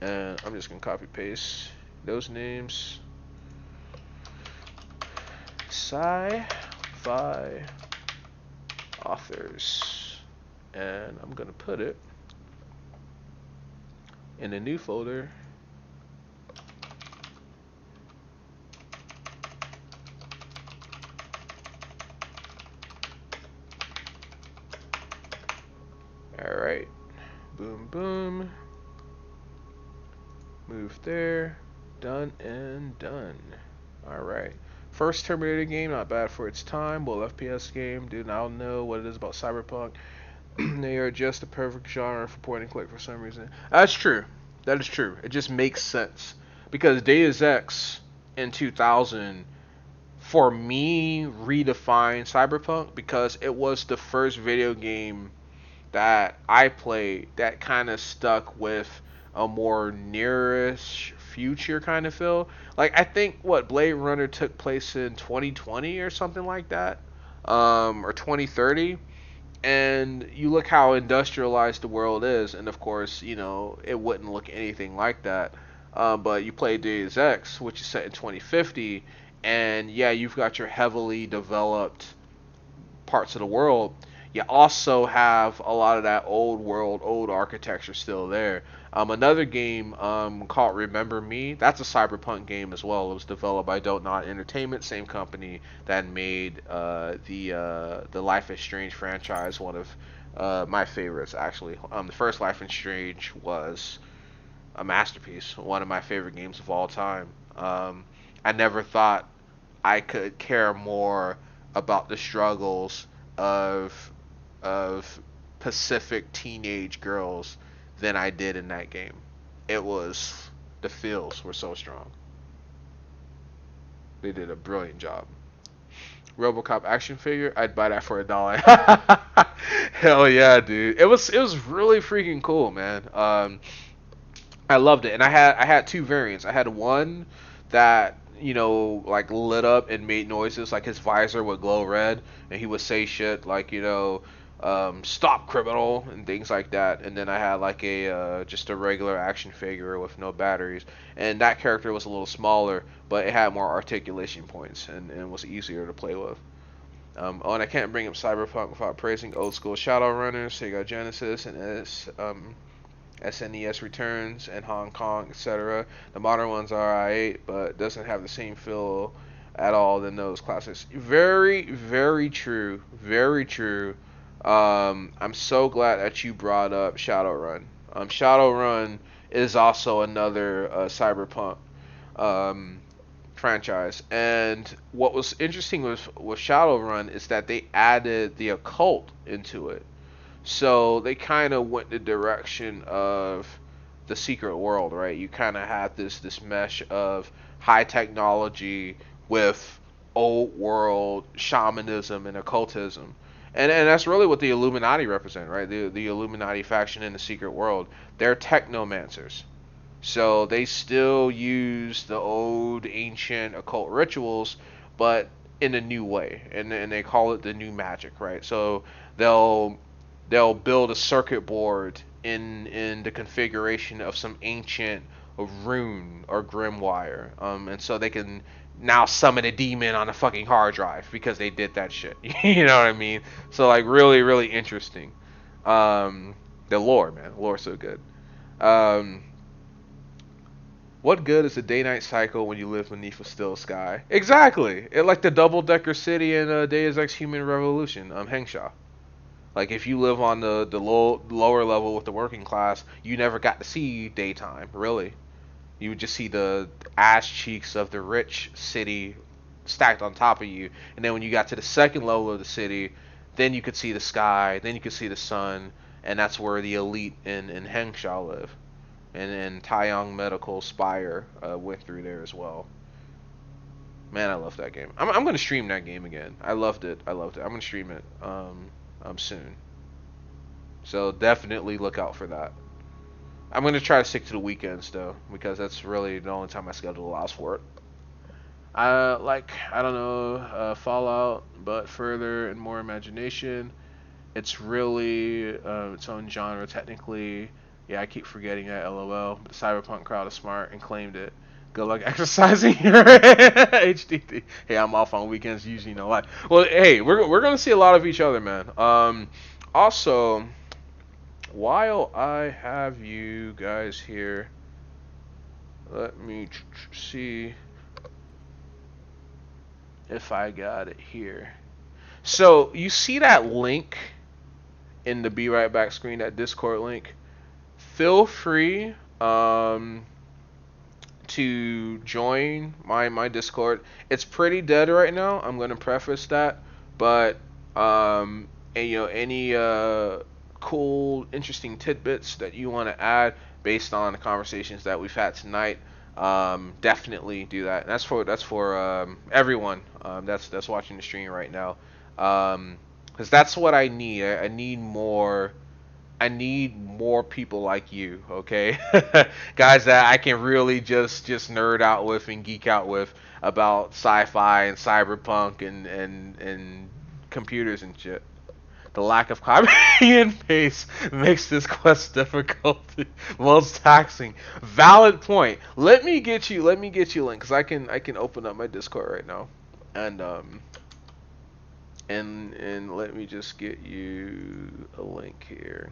And I'm just gonna copy paste those names. Sci-fi authors. And I'm gonna put it in a new folder. Alright. Boom, boom. Move there. Done and done. Alright. First Terminator game, not bad for its time. Well, FPS game. Dude, I don't know what it is about Cyberpunk. They are just the perfect genre for point and click for some reason. That's true. That is true. It just makes sense. Because Deus Ex in 2000, for me, redefined Cyberpunk because it was the first video game that I played that kind of stuck with a more nearish future kind of feel. Like, I think Blade Runner took place in 2020 or something like that, or 2030. And you look how industrialized the world is, and of course, it wouldn't look anything like that. But you play Deus Ex, which is set in 2050, and yeah, you've got your heavily developed parts of the world. You also have a lot of that old world, old architecture still there. Another game called Remember Me, that's a cyberpunk game as well. It was developed by Don't Not Entertainment, same company that made the Life is Strange franchise, one of my favorites actually. The first Life is Strange was a masterpiece, one of my favorite games of all time. I never thought I could care more about the struggles of Pacific teenage girls than I did in that game. It was the feels were so strong. They did a brilliant job. RoboCop action figure, I'd buy that for $1. Hell yeah, dude! It was really freaking cool, man. I loved it, and I had two variants. I had one that like lit up and made noises, like his visor would glow red, and he would say shit like stop criminal and things like that. And then I had like a just a regular action figure with no batteries, and that character was a little smaller, but it had more articulation points and was easier to play with. And I can't bring up Cyberpunk without praising old school Shadowrunners, Sega Genesis, and SNES Returns and Hong Kong, etc. The modern ones are alright, but doesn't have the same feel at all than those classics. Very, very true. Very true. I'm so glad that you brought up Shadowrun. Shadowrun is also another cyberpunk franchise. And what was interesting with Shadowrun is that they added the occult into it. So they kind of went the direction of the secret world, right? You kind of had this mesh of high technology with old world shamanism and occultism. And that's really what the Illuminati represent, right? The Illuminati faction in the secret world. They're technomancers. So they still use the old ancient occult rituals, but in a new way. And they call it the new magic, right? So they'll build a circuit board in the configuration of some ancient rune or grimoire, and so they can now summon a demon on a fucking hard drive because they did that shit. You know what I mean? So like really really interesting. The lore, man, the lore's so good. What good is a day-night cycle when you live beneath a still sky? Exactly. It like the double-decker city in Deus Ex Human Revolution, Henshaw. Like if you live on the lower level with the working class, you never got to see daytime, really. You would just see the ass cheeks of the rich city stacked on top of you. And then when you got to the second level of the city, then you could see the sky, then you could see the sun, and that's where the elite in Henshaw live. And Taeyong Medical Spire went through there as well. Man, I love that game. I'm gonna stream that game again. I loved it. I loved it. I'm gonna stream it soon. So definitely look out for that. I'm gonna try to stick to the weekends though, because that's really the only time my schedule allows for it. I don't know, Fallout, but further and more imagination. It's really its own genre technically. Yeah, I keep forgetting that. LOL. But the cyberpunk crowd is smart and claimed it. Good luck exercising your HDD. Hey, I'm off on weekends usually, no lie. Well, hey, we're gonna see a lot of each other, man. Also, while I have you guys here, let me see if I got it here. So you see that link in the Be Right Back screen, that Discord link? Feel free to join my Discord. It's pretty dead right now. I'm gonna preface that, but and, you know, any cool, interesting tidbits that you want to add based on the conversations that we've had tonight, definitely do that. And that's for everyone that's watching the stream right now, because that's what I need. I need more people like you, okay? Guys that I can really just nerd out with and geek out with about sci-fi and cyberpunk and computers and shit. The lack of copy and paste makes this quest difficult, most taxing. Valid point. Let me get you a link, because I can open up my Discord right now, and and let me just get you a link here.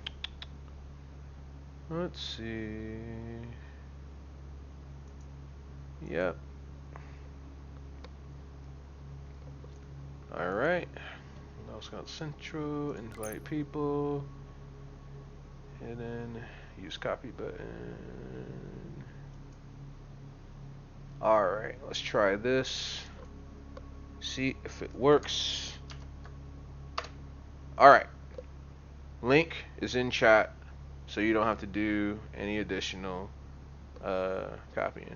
Let's see. Yep. Alright. Now it's got Central, invite people, hidden, use copy button. Alright, let's try this. See if it works. Alright. Link is in chat, so you don't have to do any additional copying.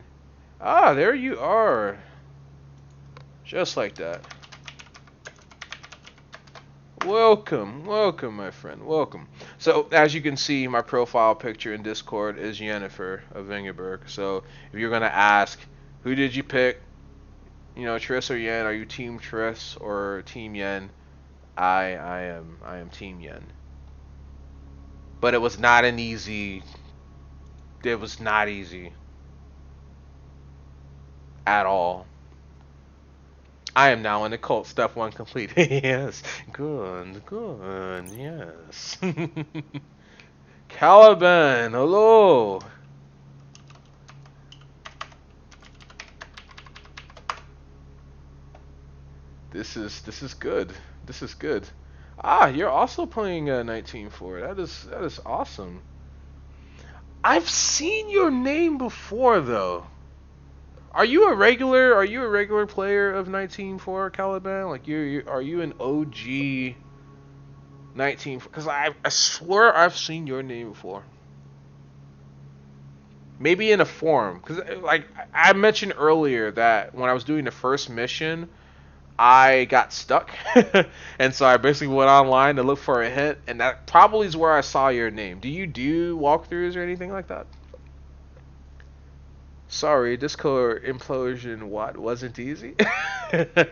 Ah, there you are. Just like that. Welcome, my friend, welcome. So, as you can see, my profile picture in Discord is Yennefer of Vingerberg. So, if you're gonna ask, who did you pick? You know, Triss or Yen? Are you Team Triss or Team Yen? I am Team Yen. But it was not an easy. It was not easy at all. I am now in the cult. Step 1 complete. Yes. Good. Yes. Caliban, hello. This is good. This is good. Ah, you're also playing Nite Team 4. That is awesome. I've seen your name before though. Are you a regular player of 19.4 Caliban? Like are you an OG 19? Because I swear I've seen your name before. Maybe in a forum. Because like I mentioned earlier that when I was doing the first mission, I got stuck, and so I basically went online to look for a hint, and that probably is where I saw your name. Do you do walkthroughs or anything like that? Sorry, Discord implosion what wasn't easy?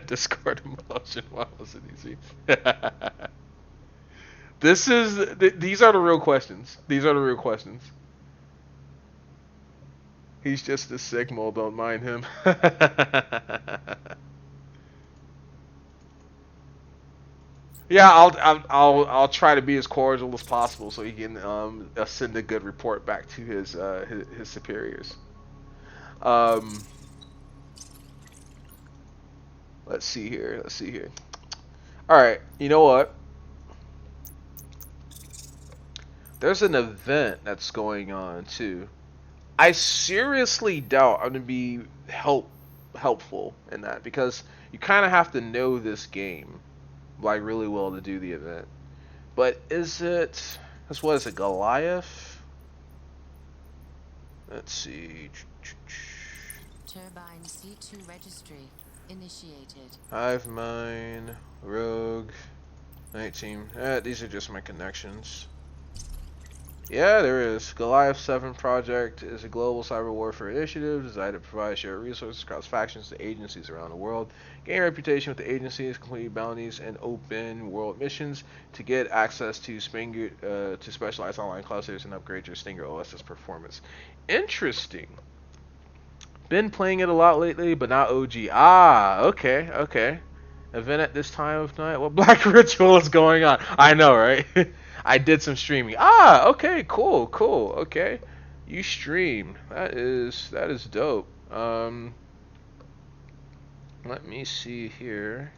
Discord implosion what wasn't easy? These are the real questions. These are the real questions. He's just a Sigmal, don't mind him. Yeah, I'll try to be as cordial as possible so he can send a good report back to his superiors. Um, let's see here. Let's see here. All right. You know what? There's an event that's going on too. I seriously doubt I'm gonna be helpful in that because you kind of have to know this game like really well to do the event. But is it? That's what is it? Goliath? Let's see. Turbine C2 registry initiated. Hive Mind, Rogue, Nite Team. These are just my connections. Yeah, there is. Goliath 7 Project is a global cyber warfare initiative designed to provide shared resources across factions to agencies around the world. Gain reputation with the agencies, complete bounties, and open world missions to get access to to specialized online clusters and upgrade your Stinger OS's performance. Interesting. Been playing it a lot lately, but not OG. Ah, okay, okay. Event at this time of night. What black ritual is going on? I know, right? I did some streaming. Ah, okay, cool, cool. Okay, you stream. That is dope. Let me see here.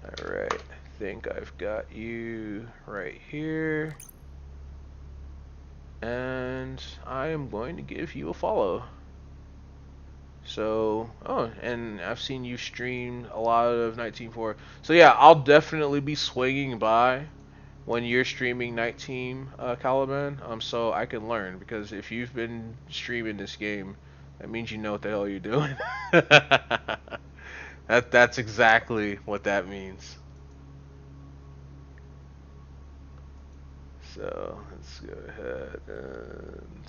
All right, I think I've got you right here, and I am going to give you a follow. So, oh, and I've seen you stream a lot of 19.4. So yeah, I'll definitely be swinging by when you're streaming Nite Team, Caliban, so I can learn, because if you've been streaming this game, that means you know what the hell you're doing. That's exactly what that means. So let's go ahead and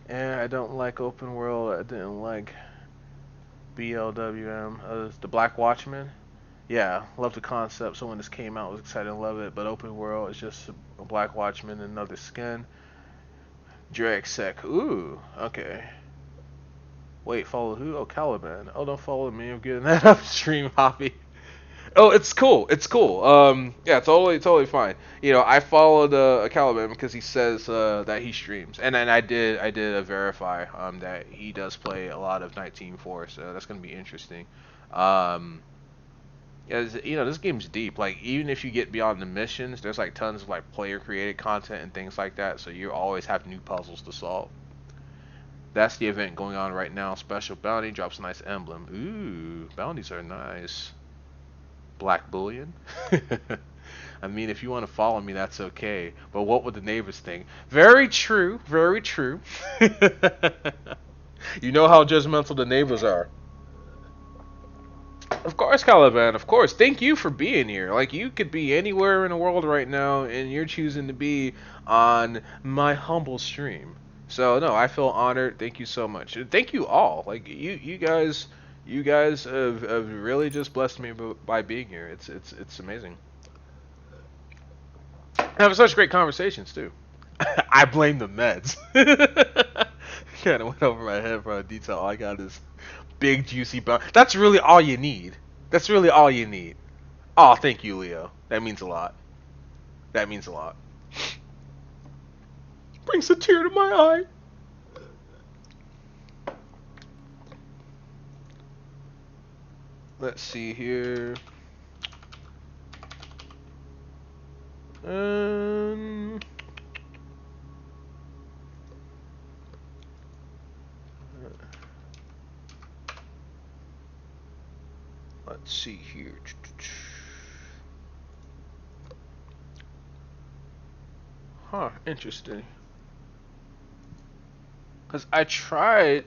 yeah, I don't like open world. I didn't like BLWM. The Black Watchman. Yeah, love the concept. So when this came out, I was excited to love it. But open world is just a Black Watchman and another skin. Drexec. Ooh, okay. Wait, follow who? Oh, Caliban. Oh, don't follow me. I'm getting that upstream hobby. Oh, it's cool. It's cool. Yeah, totally fine. You know, I followed Caliban because he says that he streams, and then I did verify that he does play a lot of 19.4, so that's gonna be interesting. Um, you know, this game's deep. Like, even if you get beyond the missions, there's like tons of like player created content and things like that. So you always have new puzzles to solve. That's the event going on right now. Special bounty drops a nice emblem. Ooh, bounties are nice. Black bullion. I mean, if you want to follow me, that's okay. But what would the neighbors think? Very true. Very true. You know how judgmental the neighbors are. Of course, Caliban, of course. Thank you for being here. Like, you could be anywhere in the world right now, and you're choosing to be on my humble stream. So, no, I feel honored. Thank you so much. Thank you all. Like, you guys have really just blessed me by being here. It's amazing. Having such great conversations, too. I blame the meds. Kind of went over my head for a detail. All I got is big juicy bone. That's really all you need. That's really all you need. Oh, thank you, Leo. That means a lot. That means a lot. Brings a tear to my eye. Let's see here. Um. Let's see here. Huh, interesting. Cause I tried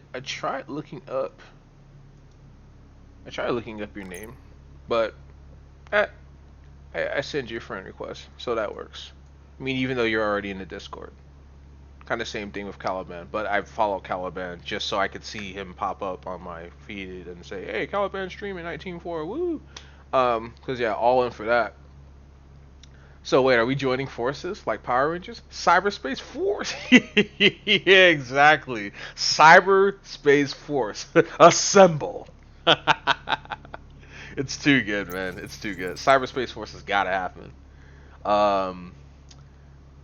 looking up. I tried looking up your name, but I, I send you a friend request, so that works. I mean, even though you're already in the Discord. Kind of same thing with Caliban, but I follow Caliban just so I could see him pop up on my feed and say, "Hey, Caliban streaming 19.4, woo!" Cause yeah, all in for that. So wait, are we joining forces like Power Rangers? Cyberspace Force. Yeah, exactly. Cyberspace Force. Assemble. It's too good, man. It's too good. Cyberspace Force has got to happen. Um.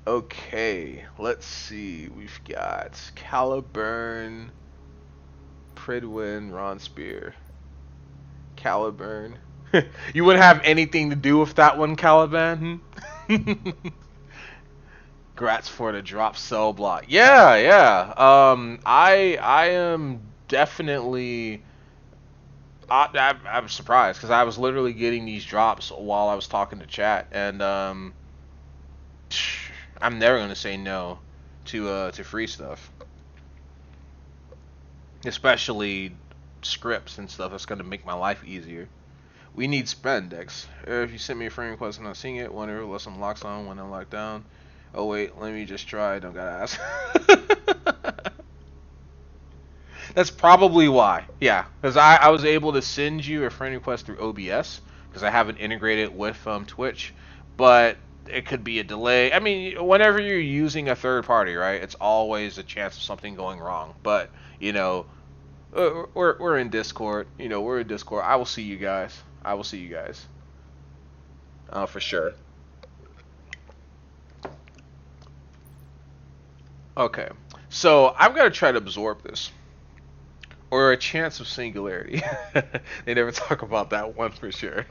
Okay. Let's see. We've got Caliburn, Pridwin, Ron Spear, Caliburn. You wouldn't have anything to do with that one, Caliban. Grats for the drop cell block. Yeah, yeah. I am definitely. I'm surprised because I was literally getting these drops while I was talking to chat, and I'm never gonna say no to free stuff, especially scripts and stuff. That's gonna make my life easier. We need spandex. If you send me a friend request, I'm not seeing it. Whenever unless I'm locked on, when I'm locked down. Oh wait, let me just try. Don't gotta ask. That's probably why. Yeah, because I was able to send you a friend request through OBS because I haven't integrated with Twitch, but it could be a delay. I mean, whenever you're using a third party, right? It's always a chance of something going wrong. But we're in Discord. We're in Discord. I will see you guys. I will see you guys. For sure. Okay. So I'm gonna try to absorb this. Or a chance of singularity. They never talk about that one for sure.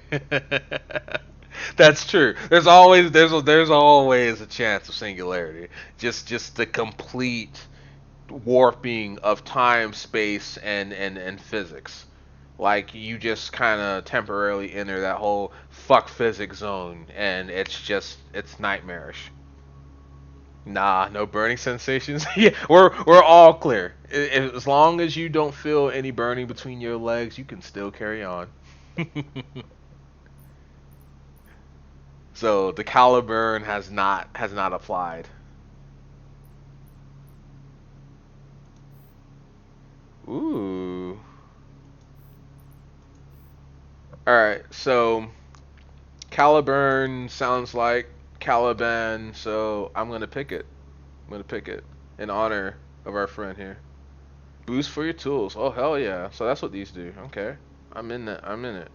That's true. There's always a chance of singularity. Just the complete warping of time, space, and physics. Like you just kind of temporarily enter that whole fuck physics zone, and it's nightmarish. Nah, no burning sensations. Yeah, we're all clear. As long as you don't feel any burning between your legs, you can still carry on. So the caliburn has not applied. Ooh. All right. So Caliburn sounds like Caliban, so I'm gonna pick it. I'm gonna pick it in honor of our friend here. Boost for your tools. Oh hell yeah! So that's what these do. Okay, I'm in that. I'm in it.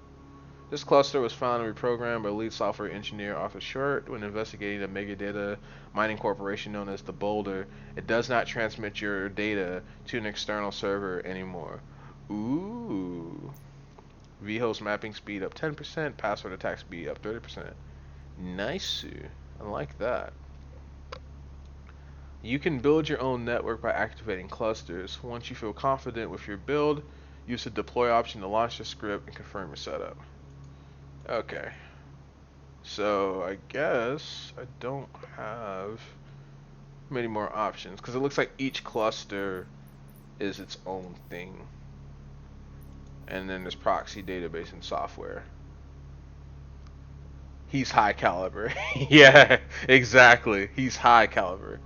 This cluster was found and reprogrammed by lead software engineer Arthur Short when investigating a mega data mining corporation known as the Boulder. It does not transmit your data to an external server anymore. Ooh. vHost mapping speed up 10%, password attack speed up 30%. Nice. I like that. You can build your own network by activating clusters. Once you feel confident with your build, use the deploy option to launch the script and confirm your setup. Okay. So I guess I don't have many more options because it looks like each cluster is its own thing. And then there's proxy database and software. He's high caliber. Yeah, exactly. He's high caliber.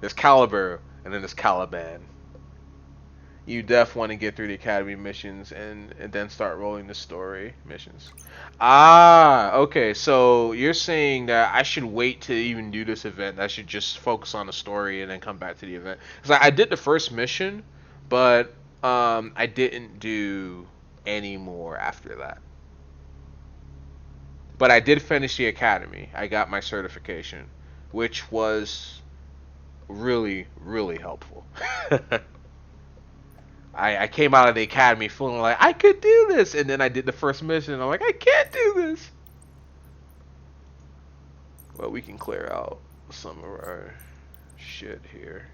There's caliber and then there's Caliban. You def want to get through the academy missions and then start rolling the story missions. Ah, okay. So you're saying that I should wait to even do this event. I should just focus on the story and then come back to the event. Because I did the first mission, but I didn't do any more after that. But I did finish the academy. I got my certification, which was really, really helpful. I came out of the academy feeling like I could do this, and then I did the first mission, and I'm like, I can't do this. Well, we can clear out some of our shit here.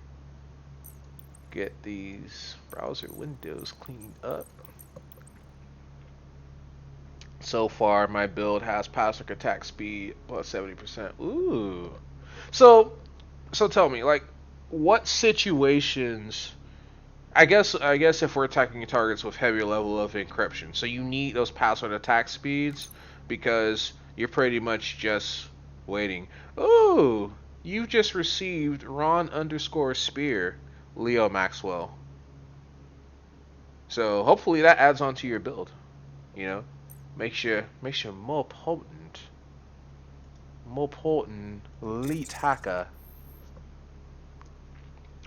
Get these browser windows cleaned up. So far, my build has password attack speed plus 70%. Ooh. So tell me, like, what situations? I guess if we're attacking your targets with heavier level of encryption, so you need those password attack speeds because you're pretty much just waiting. Ooh, you've just received Ron underscore Spear, Leo Maxwell. So hopefully that adds on to your build. You know, makes you more potent. Molpoten Elite Hacker.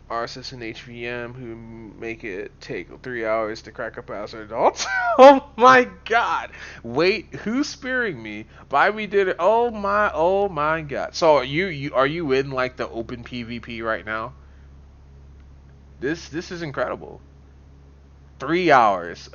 RSS and HVM who make it take 3 hours to crack a password. Oh my god! Wait, who's spearing me? By we did it. Oh my god! So are you in like the open PvP right now? This is incredible. 3 hours.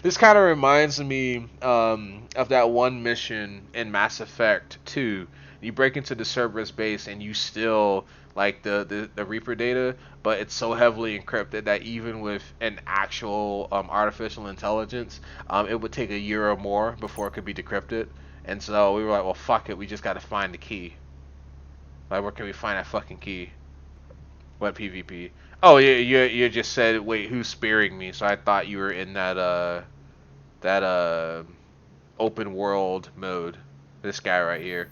This kind of reminds me of that one mission in Mass Effect 2. You break into the Cerberus base and you steal like the Reaper data, but it's so heavily encrypted that even with an actual artificial intelligence, it would take a year or more before it could be decrypted. And so we were like, well, fuck it, we just got to find the key. Like, where can we find that fucking key? What PvP? Oh, you just said, wait, who's spearing me? So I thought you were in that open world mode. This guy right here.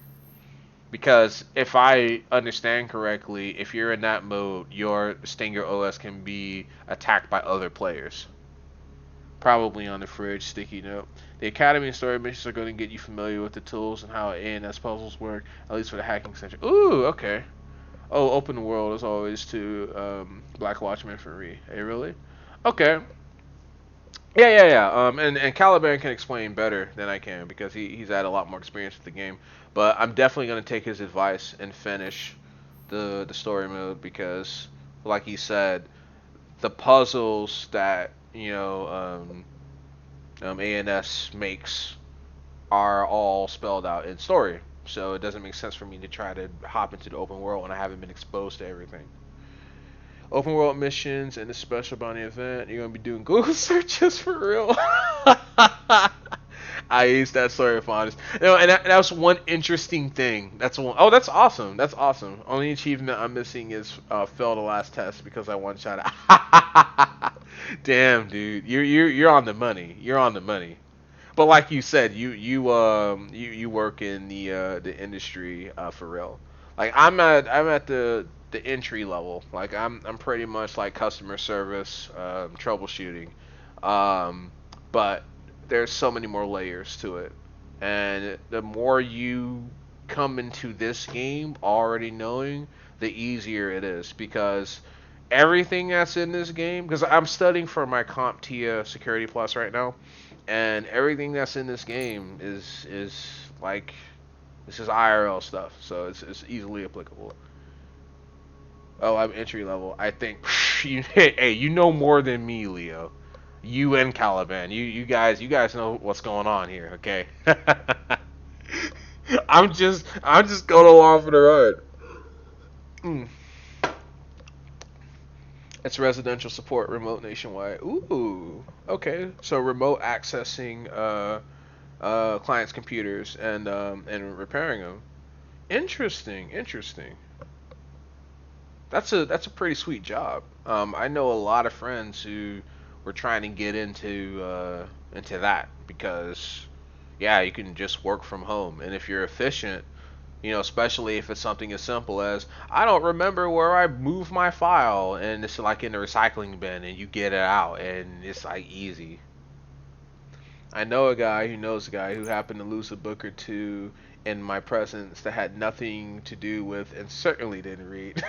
Because if I understand correctly, if you're in that mode, your Stinger OS can be attacked by other players. Probably on the fridge, sticky note. The Academy and story missions are going to get you familiar with the tools and how ANS puzzles work, at least for the hacking section. Ooh, okay. Oh, open world as always to Black Watchman for me. Hey, really? Okay. Yeah. And Caliban can explain better than I can because he's had a lot more experience with the game. But I'm definitely gonna take his advice and finish the story mode because, like he said, the puzzles that ANS makes are all spelled out in story. So it doesn't make sense for me to try to hop into the open world when I haven't been exposed to everything. Open world missions and the special bounty event. You're gonna be doing Google searches for real. I used that story for honest. And that was one interesting thing. That's one. Oh, that's awesome. That's awesome. Only achievement I'm missing is fail the last test because I one shot it. Damn, dude, you're on the money. You're on the money. But like you said, you work in the industry for real. Like I'm at the entry level. Like I'm pretty much like customer service, troubleshooting. Um, but there's so many more layers to it, and the more you come into this game already knowing, the easier it is because everything that's in this game. Because I'm studying for my CompTIA Security Plus right now, and everything that's in this game is like this is IRL stuff, so it's easily applicable. Oh, I'm entry level. I think hey, you know more than me, Leo. You and Caliban. You guys know what's going on here, okay? I'm just going along for the ride. Mm. It's residential support, remote nationwide. Ooh, okay. So remote accessing clients' computers and repairing them. Interesting. That's a pretty sweet job. I know a lot of friends who were trying to get into that because yeah, you can just work from home, and if you're efficient, especially if it's something as simple as I don't remember where I moved my file, and it's like in the recycling bin, and you get it out, and it's like easy. I know a guy who knows a guy who happened to lose a book or two in my presence that had nothing to do with and certainly didn't read.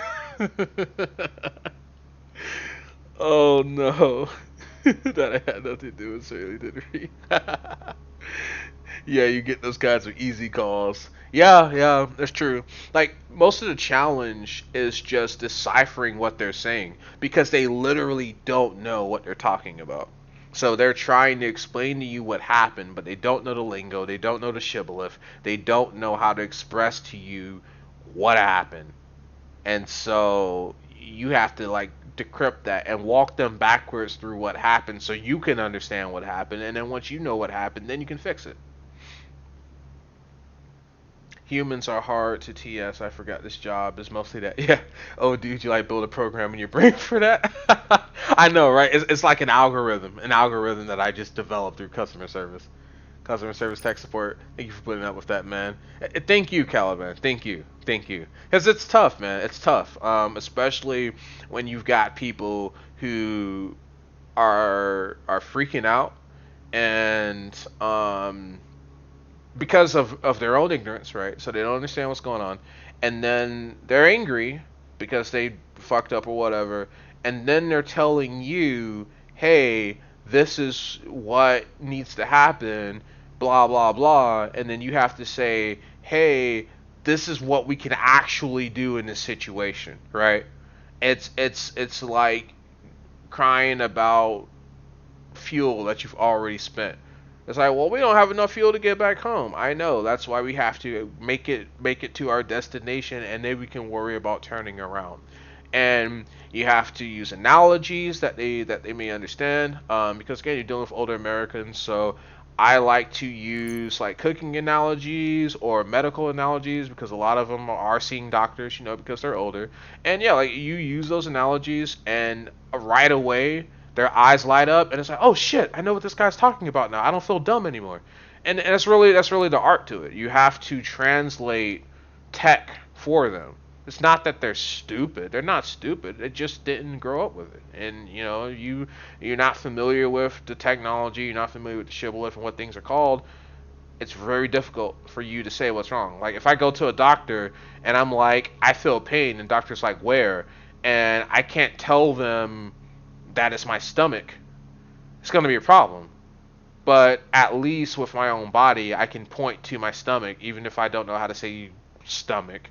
Oh no. That I had nothing to do with certainly didn't read. Yeah, you get those guys with easy calls. Yeah, that's true. Like most of the challenge is just deciphering what they're saying because they literally don't know what they're talking about. So they're trying to explain to you what happened, but they don't know the lingo, they don't know the shibboleth, they don't know how to express to you what happened. And so you have to like decrypt that and walk them backwards through what happened so you can understand what happened, and then once you know what happened, then you can fix it. Humans are hard to TS. I forgot this job is mostly that. Yeah. Oh, dude, you like build a program in your brain for that? I know, right? It's like an algorithm that I just developed through customer service tech support. Thank you for putting up with that, man. Thank you, Caliban. Thank you. Because it's tough, man. It's tough, especially when you've got people who are freaking out and because of their own ignorance, right? So they don't understand what's going on, and then they're angry because they fucked up or whatever, and then they're telling you, "Hey, this is what needs to happen," blah blah blah, and then you have to say, "Hey, this is what we can actually do in this situation," right? It's like crying about fuel that you've already spent. It's like, well, we don't have enough fuel to get back home. I know. That's why we have to make it to our destination, and then we can worry about turning around. And you have to use analogies that they may understand, because again, you're dealing with older Americans. So I like to use like cooking analogies or medical analogies because a lot of them are seeing doctors, because they're older. And yeah, like you use those analogies, and right away their eyes light up, and it's like, oh shit, I know what this guy's talking about now. I don't feel dumb anymore. And that's really the art to it. You have to translate tech for them. It's not that they're stupid. They're not stupid. They just didn't grow up with it. And you're not familiar with the technology. You're not familiar with the shibboleth and what things are called. It's very difficult for you to say what's wrong. Like if I go to a doctor and I'm like, I feel pain, and doctor's like, where? And I can't tell them that it's my stomach, it's going to be a problem. But at least with my own body, I can point to my stomach, even if I don't know how to say stomach.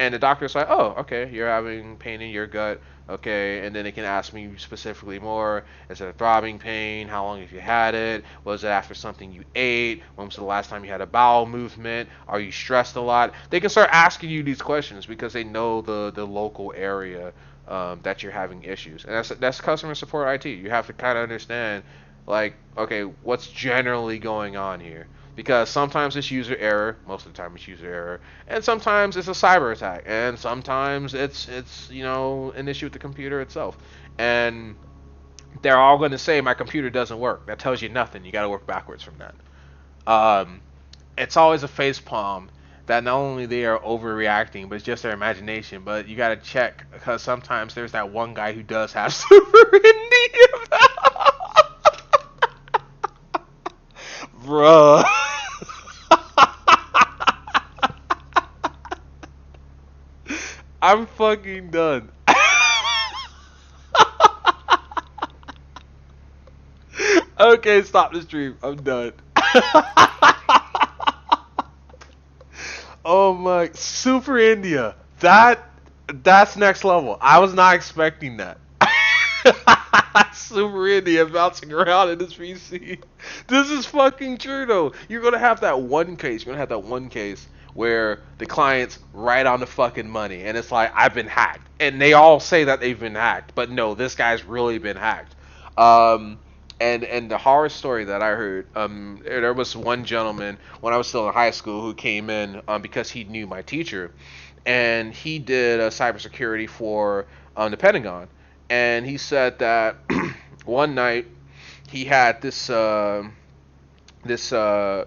And the doctor's like, oh, okay, you're having pain in your gut. Okay, and then they can ask me specifically more. Is it a throbbing pain? How long have you had it? Was it after something you ate? When was the last time you had a bowel movement? Are you stressed a lot? They can start asking you these questions because they know the local area that you're having issues. And that's customer support IT. You have to kind of understand, like, okay, what's generally going on here? Because sometimes it's user error, most of the time it's user error, and sometimes it's a cyber attack, and sometimes it's an issue with the computer itself. And they're all going to say my computer doesn't work. That tells you nothing. You got to work backwards from that. Um, it's always a face palm that not only they are overreacting, but it's just their imagination. But you got to check because sometimes there's that one guy who does have super India. Bruh. I'm fucking done. Okay, stop the stream. I'm done. Oh my, Super India. That's next level. I was not expecting that. Super India bouncing around in this PC. This is fucking true though. You're gonna have that one case. You're gonna have that one case where the client's right on the fucking money, and it's like I've been hacked, and they all say that they've been hacked, but no, this guy's really been hacked. And the horror story that I heard, there was one gentleman when I was still in high school who came in because he knew my teacher, and he did cybersecurity for the Pentagon, and he said that one night he had this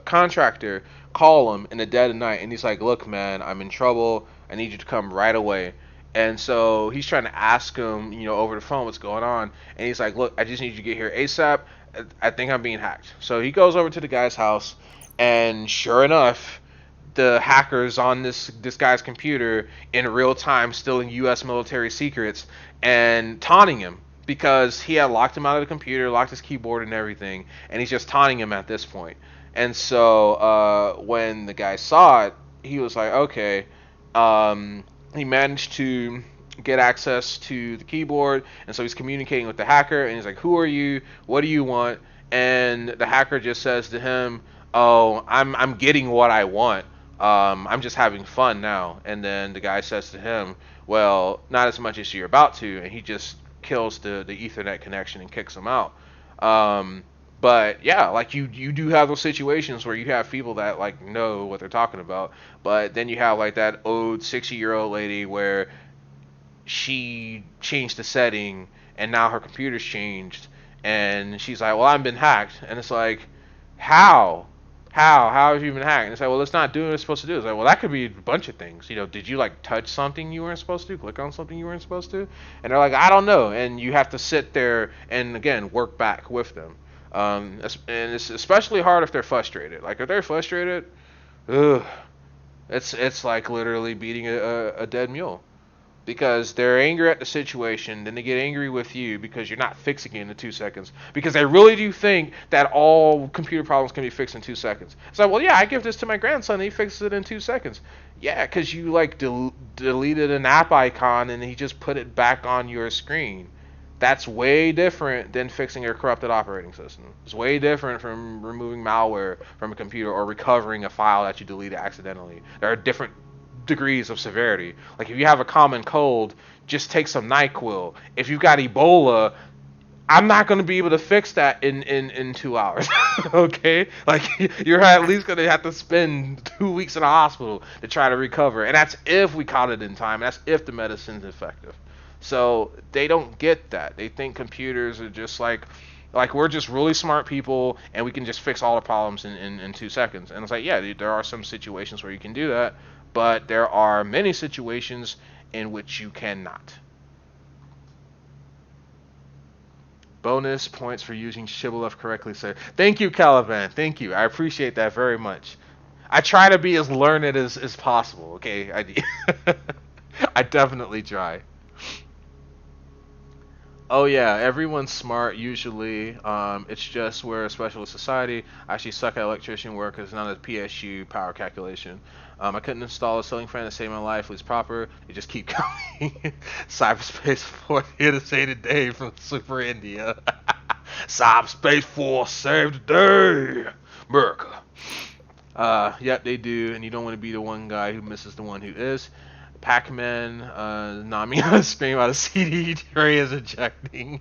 contractor call him in the dead of night, and he's like, "Look, man, I'm in trouble. I need you to come right away." And so he's trying to ask him, over the phone what's going on, and he's like, "Look, I just need you to get here ASAP. I think I'm being hacked." So he goes over to the guy's house, and sure enough, the hackers on this guy's computer in real time stealing U.S. military secrets and taunting him because he had locked him out of the computer, locked his keyboard and everything, and he's just taunting him at this point. And so when the guy saw it, he was like, okay. He managed to get access to the keyboard, and so he's communicating with the hacker, and he's like, "Who are you? What do you want?" And the hacker just says to him, "Oh, I'm getting what I want. I'm just having fun now." And then the guy says to him, "Well, not as much as you're about to," and he just kills the Ethernet connection and kicks him out. But yeah, like you do have those situations where you have people that like know what they're talking about, but then you have like that old 60-year-old lady where she changed the setting and now her computer's changed, and she's like, "Well, I've been hacked," and it's like, how? How have you been hacked? And it's like, well, it's not doing what it's supposed to do. It's like, well, that could be a bunch of things. Did you like touch something you weren't supposed to? Click on something you weren't supposed to? And they're like, I don't know. And you have to sit there and again work back with them. And it's especially hard if they're frustrated. Like if they're frustrated, ugh, it's like literally beating a dead mule. Because they're angry at the situation, then they get angry with you because you're not fixing it in the 2 seconds. Because they really do think that all computer problems can be fixed in 2 seconds. It's like, well, yeah, I give this to my grandson, and he fixes it in 2 seconds. Yeah, because you like deleted an app icon and he just put it back on your screen. That's way different than fixing a corrupted operating system. It's way different from removing malware from a computer or recovering a file that you deleted accidentally. There are different degrees of severity. Like if you have a common cold, just take some NyQuil. If you've got Ebola, I'm not going to be able to fix that in 2 hours. Okay? Like you're at least going to have to spend 2 weeks in a hospital to try to recover. And that's if we caught it in time. That's if the medicine's effective. So they don't get that. They think computers are just like we're just really smart people and we can just fix all the problems in 2 seconds. And it's like, yeah, there are some situations where you can do that, but there are many situations in which you cannot. Bonus points for using Shibboleth correctly, sir. Thank you, Caliban. Thank you. I appreciate that very much. I try to be as learned as possible, okay? I definitely try. Oh yeah, everyone's smart usually. It's just we're a specialist society. I actually suck at electrician work because it's not a PSU power calculation. I couldn't install a ceiling fan to save my life. It was proper. You just keep coming. Cyberspace Force here to save the day from Super India. Cyberspace Force save the day, America. Yep, they do, and you don't want to be the one guy who misses the one who is. Pac-Man, Nami on a scream out of CD tray is ejecting.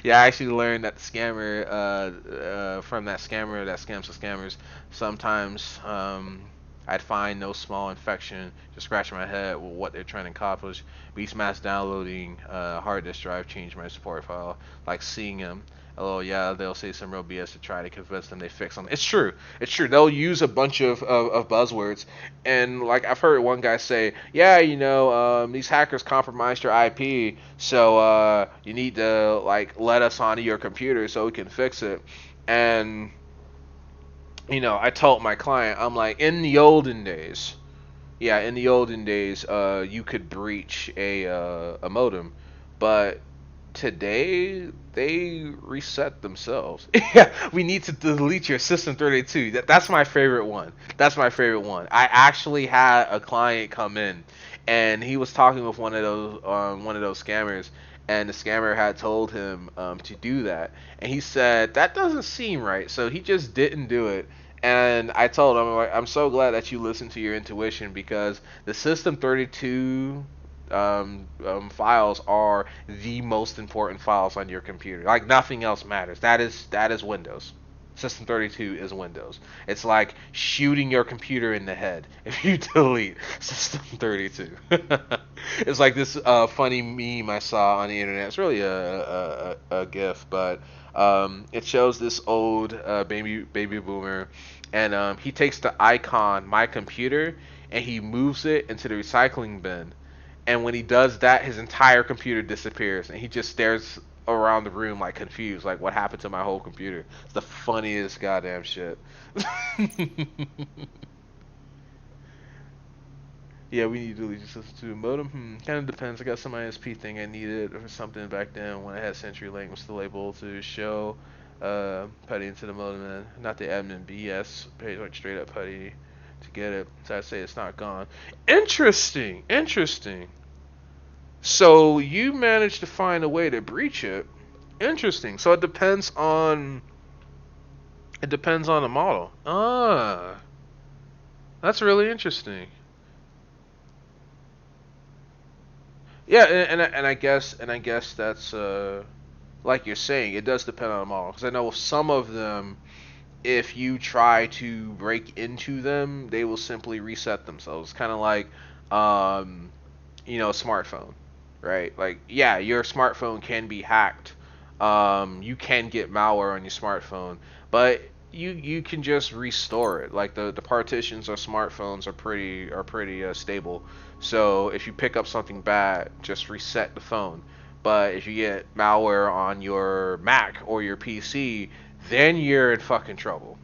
Yeah, I actually learned that the scammer, from that scammer that scams the scammers, sometimes I'd find no small infection, just scratching my head with what they're trying to accomplish. Beast mass downloading hard disk drive changed my support file, like seeing them. Oh yeah, they'll say some real BS to try to convince them they fix them. It's true. It's true. They'll use a bunch of buzzwords, and like I've heard one guy say, yeah, these hackers compromised your IP, so you need to like let us onto your computer so we can fix it. And I told my client, I'm like, in the olden days, yeah, in the olden days, you could breach a modem, but today they reset themselves. Yeah, we need to delete your system 32. That's my favorite one. That's my favorite one. I actually had a client come in, and he was talking with one of those scammers, and the scammer had told him to do that, and he said that doesn't seem right, so he just didn't do it. And I told him, I'm so glad that you listened to your intuition because the System 32 files are the most important files on your computer. Like nothing else matters. That is Windows. System 32 is Windows. It's like shooting your computer in the head if you delete System 32. It's like this funny meme I saw on the internet. It's really a GIF, but it shows this old baby boomer, and he takes the icon My Computer and he moves it into the recycling bin. And when he does that, his entire computer disappears, and he just stares around the room like confused, like what happened to my whole computer? It's the funniest goddamn shit. Yeah, we need to delete the system to a modem. Kind of depends. I got some ISP thing I needed or something back then when I had CenturyLink was still able to show putty into the modem, and not the admin BS, pay like straight up putty to get it. So I'd say it's not gone. Interesting. So you managed to find a way to breach it. Interesting. So it depends on the model. That's really interesting. Yeah, and I guess that's like you're saying, it does depend on the model. Because I know some of them, if you try to break into them, they will simply reset themselves. Kind of like, a smartphone, right? Like, yeah, your smartphone can be hacked. You can get malware on your smartphone, but you can just restore it. Like the partitions of smartphones are pretty stable. So if you pick up something bad, just reset the phone. But if you get malware on your Mac or your PC, then you're in fucking trouble.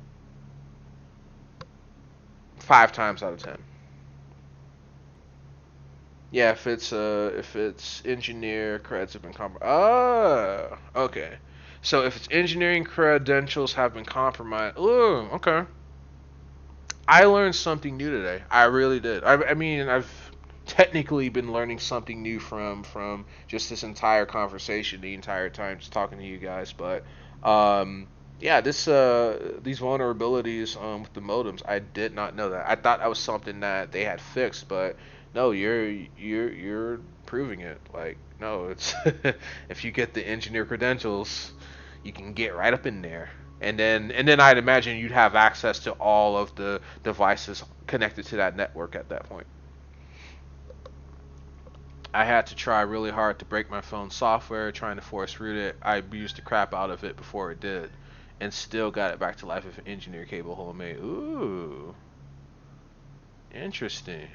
5 times out of 10. Yeah, if it's engineer creds have been compromised. Okay. So if it's engineering credentials have been compromised, ooh, okay. I learned something new today. I really did. I mean, I've technically been learning something new from just this entire conversation, the entire time, just talking to you guys. But yeah, these vulnerabilities with the modems, I did not know that. I thought that was something that they had fixed, but no, you're proving it. Like, no, it's if you get the engineer credentials, you can get right up in there. And then I'd imagine you'd have access to all of the devices connected to that network at that point. I had to try really hard to break my phone's software, trying to force root it. I abused the crap out of it before it did, and still got it back to life with an engineer cable homemade. Ooh, interesting.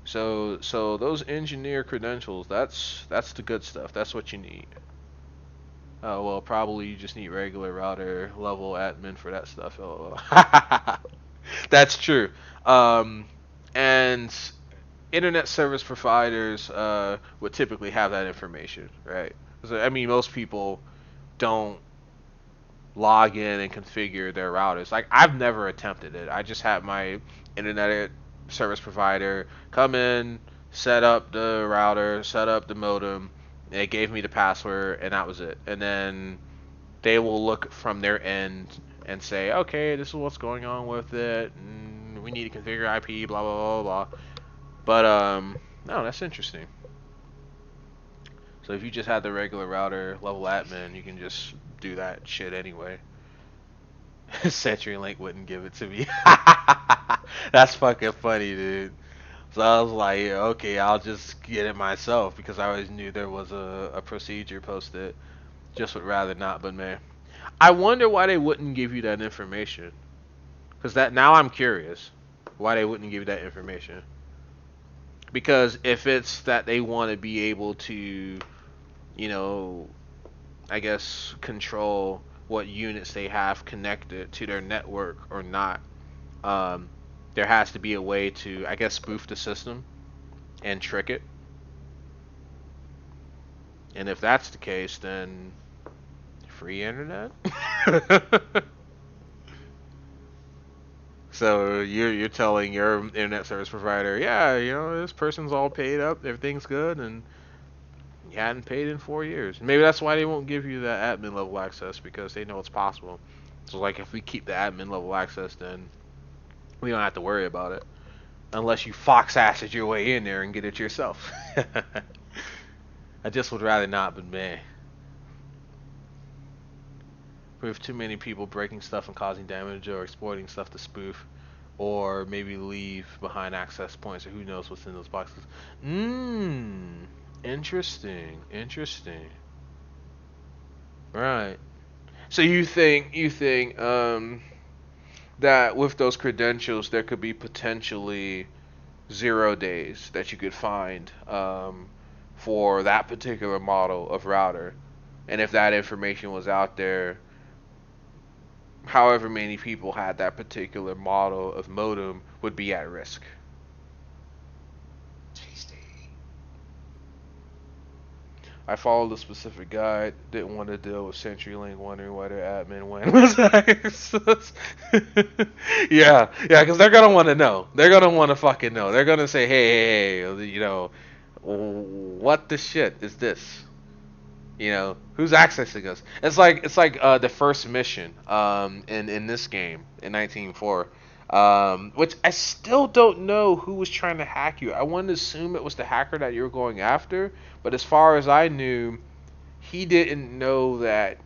So those engineer credentials, that's the good stuff. That's what you need. Oh well, probably you just need regular router level admin for that stuff. Oh, that's true. Um, and internet service providers would typically have that information, right? 'Cause, I mean, most people don't log in and configure their routers. Like, I've never attempted it. I just had my internet service provider come in, set up the router, set up the modem. They gave me the password, and that was it. And then they will look from their end and say, okay, this is what's going on with it, and we need to configure IP, blah blah blah blah. But no, that's interesting. So if you just had the regular router level admin, you can just do that shit anyway. CenturyLink wouldn't give it to me. That's fucking funny, dude. So I was like, okay, I'll just get it myself because I always knew there was a procedure posted. Just would rather not, but man, I wonder why they wouldn't give you that information. Because that now I'm curious why they wouldn't give you that information. Because if it's that they want to be able to, you know, I guess control what units they have connected to their network or not, um, there has to be a way to, I guess, spoof the system and trick it. And if that's the case, then free internet. So you're telling your internet service provider, yeah, this person's all paid up, everything's good, and you hadn't paid in 4 years. Maybe that's why they won't give you that admin level access because they know it's possible. So like if we keep the admin level access, then we don't have to worry about it unless you fox assed your way in there and get it yourself. I just would rather not, but man, with too many people breaking stuff and causing damage or exploiting stuff to spoof, or maybe leave behind access points, or who knows what's in those boxes. Interesting, interesting. Right. So you think that with those credentials there could be potentially 0 days that you could find for that particular model of router, and if that information was out there, however many people had that particular model of modem would be at risk. I followed a specific guide, didn't want to deal with CenturyLink, wondering why their admin went was access. Yeah, because they're gonna want to know. They're gonna want to fucking know. They're gonna say, hey, what the shit is this? Who's accessing us? It's like the first mission in this game in 19.4, which I still don't know who was trying to hack you. I wanted to assume it was the hacker that you were going after, but as far as I knew, he didn't know that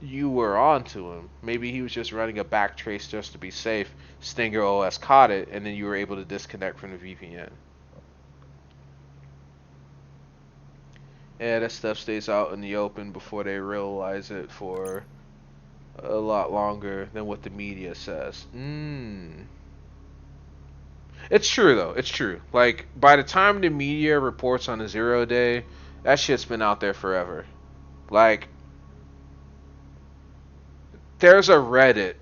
you were onto him. Maybe he was just running a backtrace just to be safe. Stinger OS caught it, and then you were able to disconnect from the VPN. Yeah, that stuff stays out in the open before they realize it for a lot longer than what the media says. It's true though. It's true. Like by the time the media reports on a 0 day, That shit's been out there forever. Like, there's a Reddit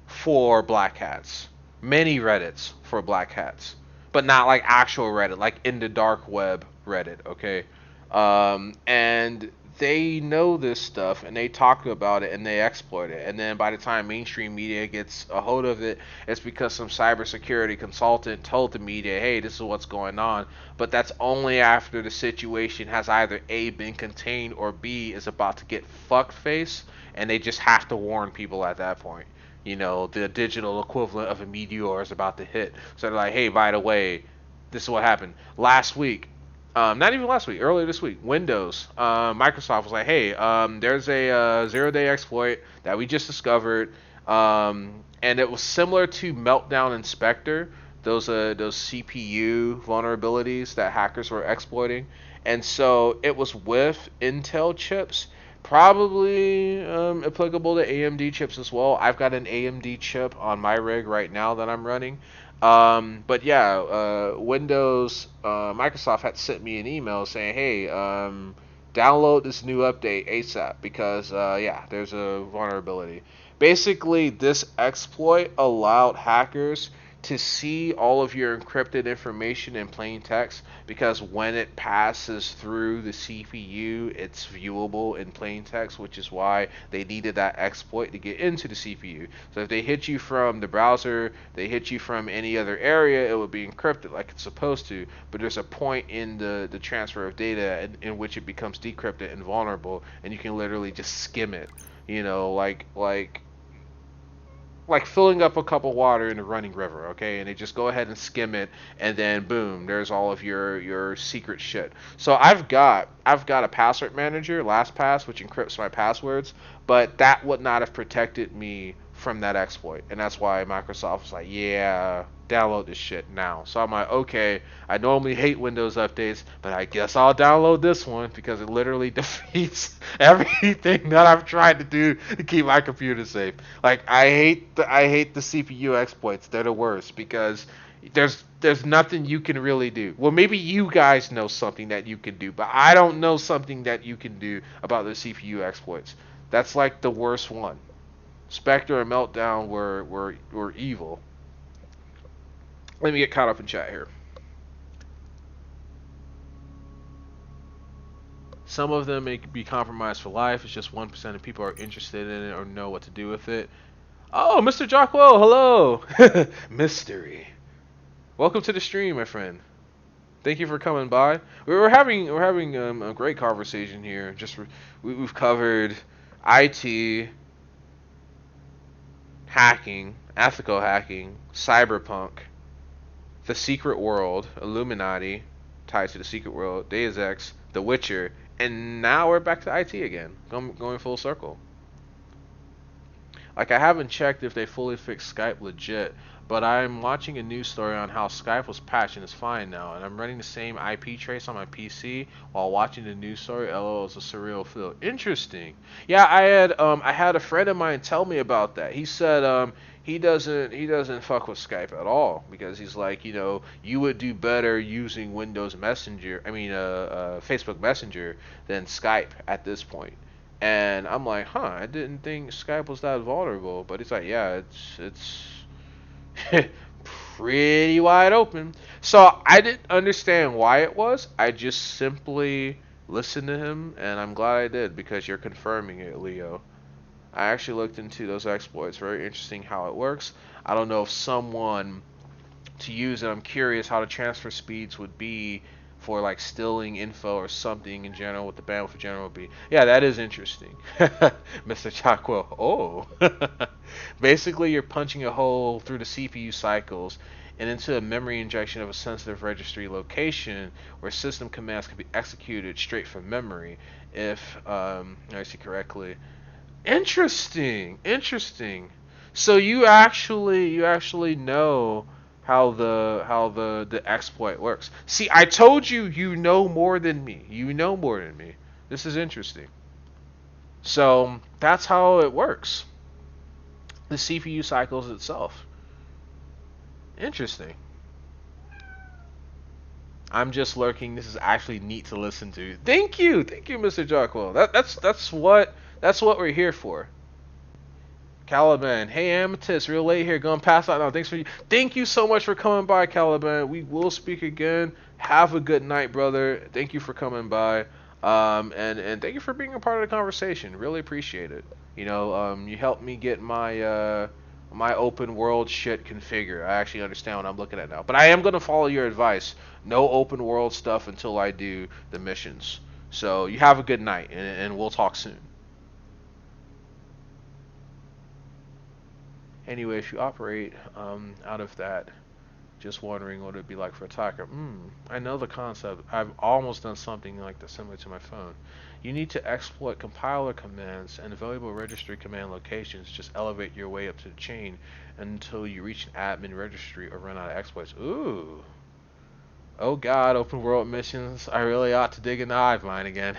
for black hats. Many Reddits for black hats. But not like actual Reddit, like in the dark web Reddit, okay? And they know this stuff and they talk about it and they exploit it. And then by the time mainstream media gets a hold of it, it's because some cybersecurity consultant told the media, hey, this is what's going on. But that's only after the situation has either A, been contained, or B, is about to get fucked face. And they just have to warn people at that point. You know, the digital equivalent of a meteor is about to hit. So they're like, hey, by the way, this is what happened. Last week, not even last week, earlier this week, Windows, Microsoft was like, hey, there's a 0-day exploit that we just discovered. And it was similar to Meltdown Inspector, those CPU vulnerabilities that hackers were exploiting. And so it was with Intel chips, probably applicable to AMD chips as well. I've got an AMD chip on my rig right now that I'm running. But yeah, Windows, Microsoft had sent me an email saying, hey, download this new update ASAP because, yeah, there's a vulnerability. Basically, this exploit allowed hackers to see all of your encrypted information in plain text because when it passes through the CPU, it's viewable in plain text, which is why they needed that exploit to get into the CPU. So if they hit you from the browser, they hit you from any other area, it would be encrypted like it's supposed to, but there's a point in the transfer of data in which it becomes decrypted and vulnerable, and you can literally just skim it, you know, like filling up a cup of water in a running river, okay? And they just go ahead and skim it, and then boom, there's all of your secret shit. So I've got a password manager, LastPass, which encrypts my passwords, but that would not have protected me from that exploit, and that's why Microsoft was like, yeah, download this shit now. So I'm like, okay, I normally hate Windows updates, but I guess I'll download this one because it literally defeats everything that I've tried to do to keep my computer safe. Like I hate the CPU exploits. They're the worst because there's nothing you can really do. Well, maybe you guys know something that you can do, but I don't know something that you can do about the CPU exploits. That's like the worst one. Spectre and Meltdown were evil. Let me get caught up in chat here. Some of them may be compromised for life. It's just 1% of people are interested in it or know what to do with it. Oh, Mr. Jockwell, hello. Mystery. Welcome to the stream, my friend. Thank you for coming by. We're having a great conversation here. We've covered IT, hacking, ethical hacking, cyberpunk, the secret world, Illuminati, tied to the secret world, Deus Ex, The Witcher, and now we're back to IT again, going full circle. Like I haven't checked if they fully fixed Skype legit, but I'm watching a news story on how Skype was patched and is fine now, and I'm running the same IP trace on my PC while watching the news story. LOL, it's a surreal feel. Interesting. Yeah, I had a friend of mine tell me about that. He said he doesn't fuck with Skype at all because he's like, you know, you would do better using Windows Messenger, Facebook Messenger than Skype at this point. And I'm like, huh, I didn't think Skype was that vulnerable. But it's like, yeah, it's pretty wide open. So I didn't understand why it was. I just simply listened to him, and I'm glad I did because you're confirming it, Leo. I actually looked into those exploits. Very interesting how it works. I don't know if someone to use it. I'm curious how the transfer speeds would be for like stealing info or something in general, what the bandwidth in general would be. Yeah, that is interesting. Mr. Chockwell. Oh. Basically, you're punching a hole through the CPU cycles and into a memory injection of a sensitive registry location where system commands can be executed straight from memory if I see correctly. Interesting. So you actually know how the exploit works. See, I told you you know more than me. You know more than me. This is interesting. So that's how it works. The CPU cycles itself. Interesting. I'm just lurking. This is actually neat to listen to. Thank you, Mr. Jockwell. That's what we're here for. Caliban, hey Amethyst, real late here, going past out now. Thank you so much for coming by, Caliban. We will speak again. Have a good night, brother. Thank you for coming by, and thank you for being a part of the conversation. Really appreciate it. You helped me get my open world shit configured. I actually understand what I'm looking at now. But I am gonna follow your advice. No open world stuff until I do the missions. So you have a good night, and we'll talk soon. Anyway, if you operate out of that, just wondering what it'd be like for attacker. I know the concept. I've almost done something like this similar to my phone. You need to exploit compiler commands and valuable registry command locations. Just elevate your way up to the chain until you reach an admin registry or run out of exploits. Ooh. Oh god, open world missions. I really ought to dig into hive mind again.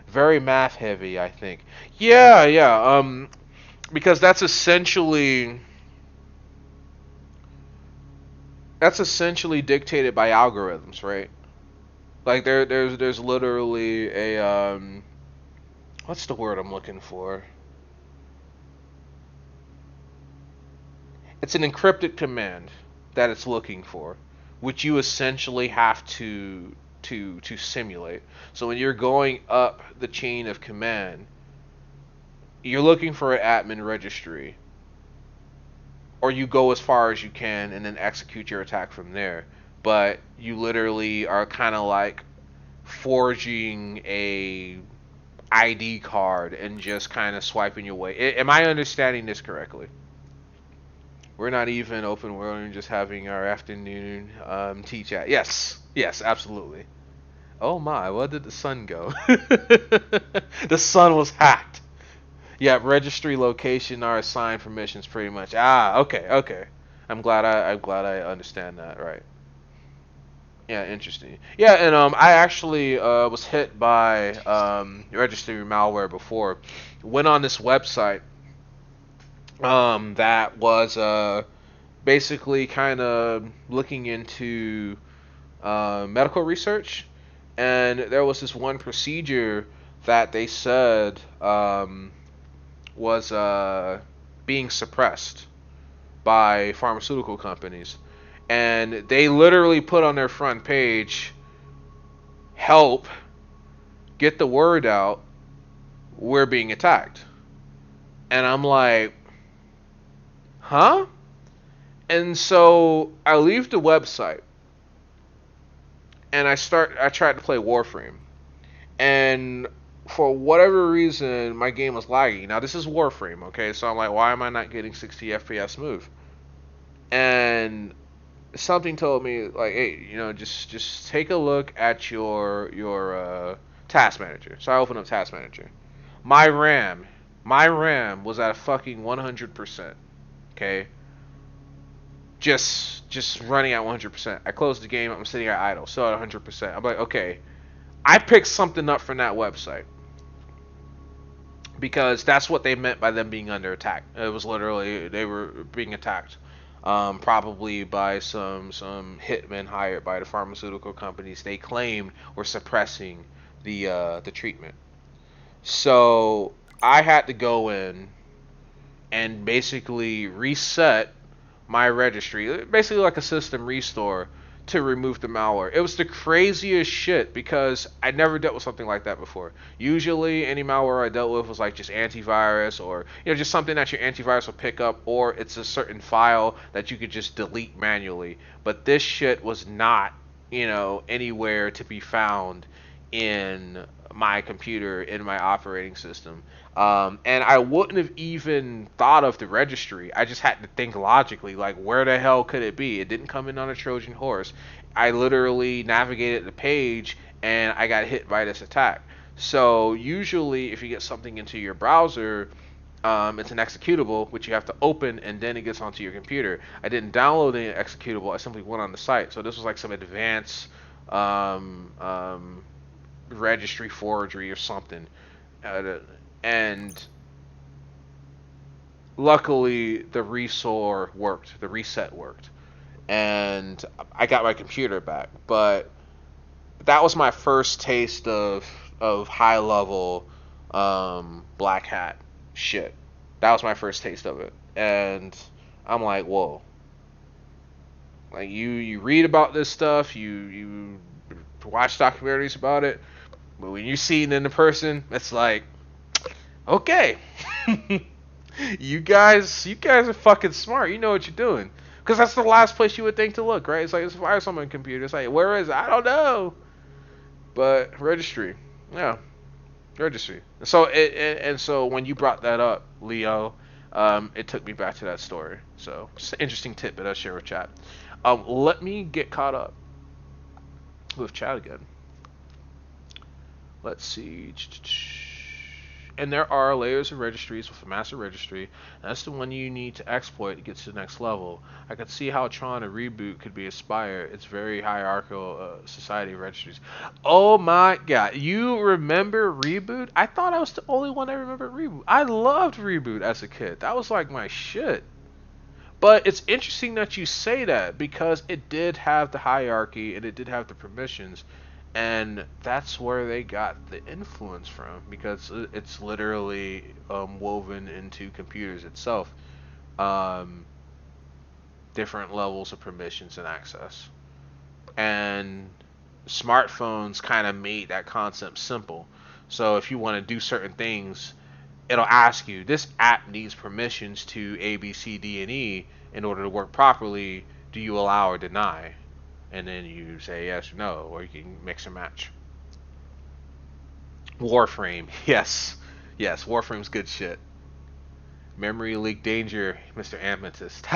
Very math heavy, I think. Yeah. Because that's essentially dictated by algorithms, right? Like there's literally a what's the word I'm looking for? It's an encrypted command that it's looking for, which you essentially have to simulate. So when you're going up the chain of command, you're looking for an admin registry, or you go as far as you can and then execute your attack from there. But you literally are kind of like forging a ID card and just kind of swiping your way. Am I understanding this correctly? We're not even open world and just having our afternoon tea chat. Yes, absolutely. Oh my, where did the sun go? The sun was hacked. Yeah, registry location are assigned permissions pretty much. Okay. I'm glad I understand that. Right. Yeah, interesting. Yeah, and I actually was hit by registry malware before. Went on this website that was basically kind of looking into medical research, and there was this one procedure that they said was being suppressed by pharmaceutical companies, and they literally put on their front page, "Help, get the word out, we're being attacked." And I'm like, huh? And so I leave the website and I tried to play Warframe. And for whatever reason, my game was lagging. Now this is Warframe, okay? So I'm like, why am I not getting 60 FPS smooth? And something told me like, hey, just take a look at your task manager. So I opened up task manager. My RAM was at a fucking 100%. Okay, just running at 100%. I closed the game. I'm sitting at idle, still at 100%. I'm like, okay, I picked something up from that website because that's what they meant by them being under attack. It was literally they were being attacked, probably by some hitmen hired by the pharmaceutical companies they claimed were suppressing the treatment. So I had to go in and basically reset my registry, basically like a system restore, to remove the malware. It was the craziest shit because I never dealt with something like that before. Usually any malware I dealt with was like just antivirus, or just something that your antivirus will pick up, or it's a certain file that you could just delete manually. But this shit was not, anywhere to be found in my computer, in my operating system. And I wouldn't have even thought of the registry. I just had to think logically, like, where the hell could it be? It didn't come in on a Trojan horse. I literally navigated the page and I got hit by this attack. So usually if you get something into your browser, it's an executable which you have to open and then it gets onto your computer. I didn't download any executable. I simply went on the site. So this was like some advanced registry forgery or something. And luckily the reset worked. and I got my computer back. But that was my first taste of high level black hat shit. That was my first taste of it, and I'm like, whoa. Like you read about this stuff, you watch documentaries about it, but when you see it in the person, it's like, okay, you guys are fucking smart. You know what you're doing, because that's the last place you would think to look, right? It's like, it's fire someone computer. It's like, where is it? I don't know, but registry, yeah, registry. So and so when you brought that up, Leo, it took me back to that story. So just an interesting tidbit I'll share with chat. Let me get caught up with chat again. Let's see. And there are layers of registries with a master registry. That's the one you need to exploit to get to the next level. I could see how Tron a reboot could be aspired. It's very hierarchical society of registries. Oh my god. You remember Reboot? I thought I was the only one that remembered Reboot. I loved Reboot as a kid. That was like my shit. But it's interesting that you say that, because it did have the hierarchy and it did have the permissions, and that's where they got the influence from, because it's literally woven into computers itself. Um, Different levels of permissions and access, and smartphones kind of made that concept simple. So if you want to do certain things, it'll ask you, this app needs permissions to A, B, C, D, and E in order to work properly. Do you allow or deny? And then you say yes or no, or you can mix and match. Warframe, yes, yes, Warframe's good shit. Memory leak danger, Mr. Amethyst.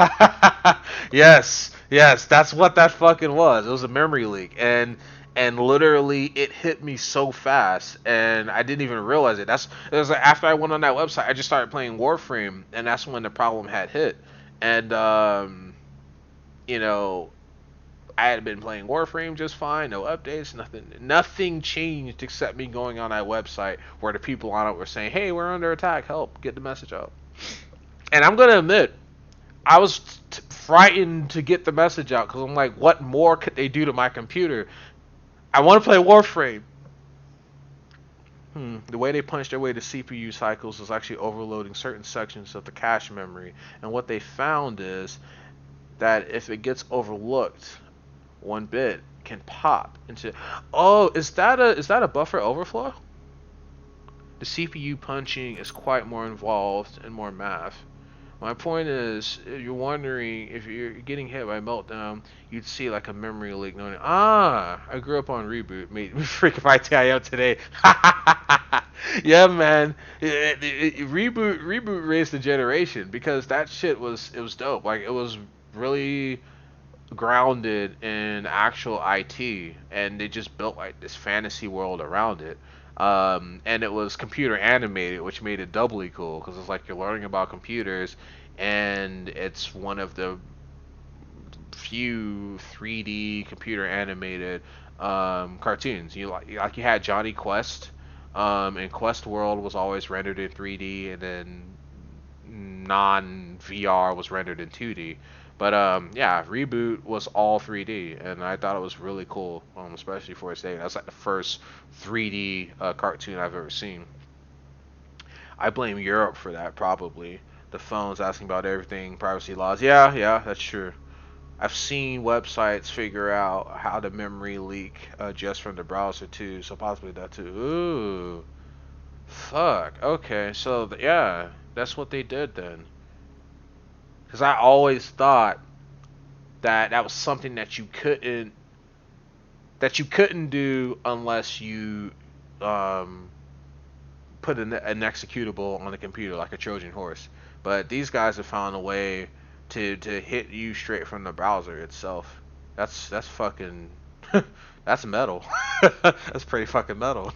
Yes, yes, that's what that fucking was. It was a memory leak, and literally it hit me so fast, and I didn't even realize it. It was like after I went on that website, I just started playing Warframe, and that's when the problem had hit, and you know, I had been playing Warframe just fine, no updates, nothing changed except me going on that website where the people on it were saying, "Hey, we're under attack, help, get the message out." And I'm gonna admit, I was frightened to get the message out, because I'm like, what more could they do to my computer? I want to play Warframe. The way they punch their way to CPU cycles is actually overloading certain sections of the cache memory. And what they found is that if it gets overlooked, one bit can pop into. Oh, is that a buffer overflow? The CPU punching is quite more involved and more math. My point is, if you're wondering if you're getting hit by meltdown, you'd see like a memory leak. Knowing, I grew up on Reboot. Made freak if I tell you today. Yeah, man. Reboot raised the generation, because that shit was dope. Like, it was really grounded in actual IT, and they just built like this fantasy world around it. And it was computer animated, which made it doubly cool, because it's like you're learning about computers, and it's one of the few 3D computer animated cartoons. You had Johnny Quest, and Quest World was always rendered in 3D, and then non VR was rendered in 2D. But yeah, Reboot was all 3D, and I thought it was really cool, especially for its day. That's like the first 3D cartoon I've ever seen. I blame Europe for that, probably. The phones asking about everything, privacy laws. Yeah, yeah, that's true. I've seen websites figure out how to memory leak just from the browser too, so possibly that too. Ooh, fuck. Okay, so yeah, that's what they did then. Because I always thought that that was something that you couldn't do unless you um, put an executable on the computer like a Trojan horse. But these guys have found a way to hit you straight from the browser itself. That's fucking that's metal. That's pretty fucking metal.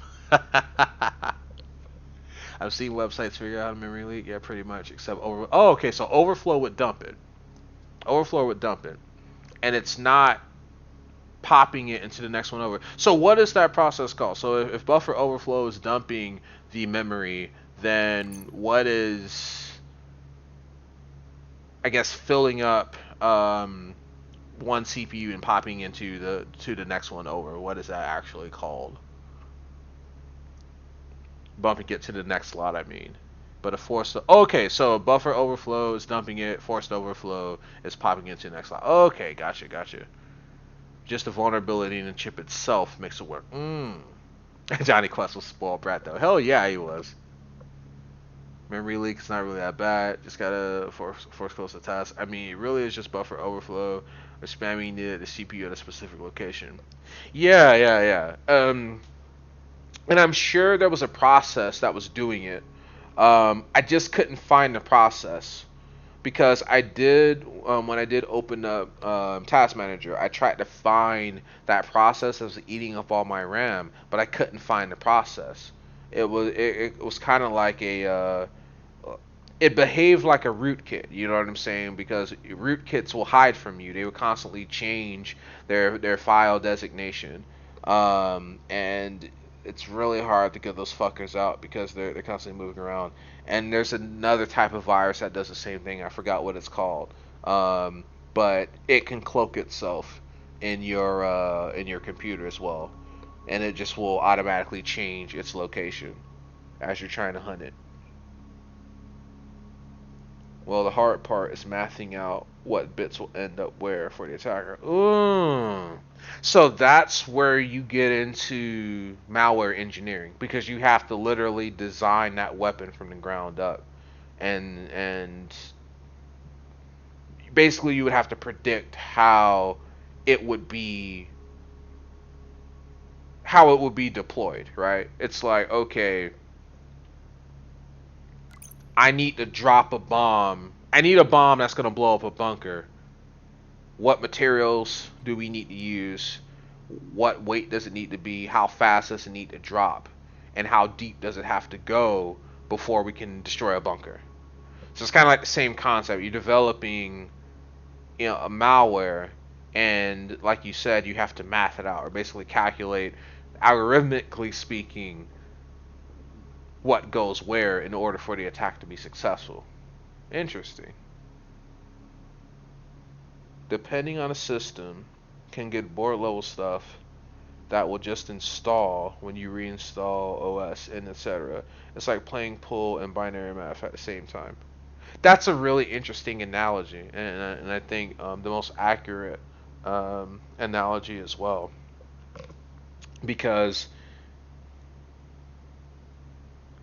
I've seen websites figure out how to memory leak. Yeah, pretty much. Except over. Oh, okay. So overflow would dump it. Overflow would dump it, and it's not popping it into the next one over. So what is that process called? So if buffer overflow is dumping the memory, then what is, I guess, filling up one CPU and popping into the next one over. What is that actually called? Bumping it to the next slot, I mean. But a forced... Okay, so a buffer overflow is dumping it. Forced overflow is popping into the next slot. Okay, gotcha. Just the vulnerability in the chip itself makes it work. Johnny Quest was spoiled brat, though. Hell yeah, he was. Memory leak is not really that bad. Just gotta force close the task. I mean, it really is just buffer overflow or spamming the CPU at a specific location. Yeah. And I'm sure there was a process that was doing it. I just couldn't find the process because I did when I did open up Task Manager, I tried to find that process that was eating up all my RAM, but I couldn't find the process. It was kind of like a it behaved like a rootkit, you know what I'm saying? Because rootkits will hide from you. They will constantly change their file designation, and it's really hard to get those fuckers out because they're constantly moving around. And there's another type of virus that does the same thing. I forgot what it's called, but it can cloak itself in your computer as well, and it just will automatically change its location as you're trying to hunt it. Well, the hard part is mathing out what bits will end up where for the attacker. Ooh. So that's where you get into malware engineering because you have to literally design that weapon from the ground up. And basically you would have to predict it would be how it would be deployed, right? It's like, okay, I need to drop a bomb. I need a bomb that's going to blow up a bunker. What materials do we need to use? What weight does it need to be? How fast does it need to drop? And how deep does it have to go before we can destroy a bunker? So it's kind of like the same concept. You're developing, a malware, and like you said, you have to math it out or basically calculate, algorithmically speaking, what goes where in order for the attack to be successful. Interesting. Depending on a system, can get board level stuff that will just install when you reinstall OS and etc. It's like playing pool and binary math at the same time. That's a really interesting analogy, and I think the most accurate analogy as well, because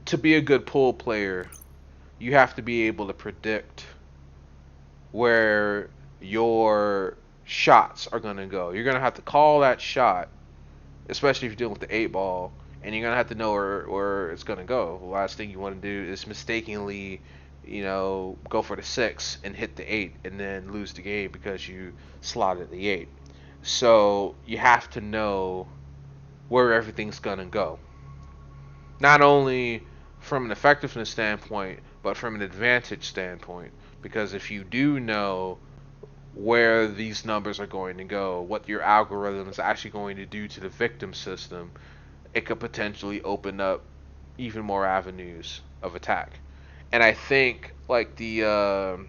to be a good pool player, you have to be able to predict where your shots are going to go. You're going to have to call that shot, especially if you're dealing with the 8 ball, and you're going to have to know where it's going to go. The last thing you want to do is mistakenly, go for the 6 and hit the 8 and then lose the game because you slotted the 8. So you have to know where everything's going to go. Not only from an effectiveness standpoint, but from an advantage standpoint. Because if you do know where these numbers are going to go, what your algorithm is actually going to do to the victim system, it could potentially open up even more avenues of attack. And I think like there's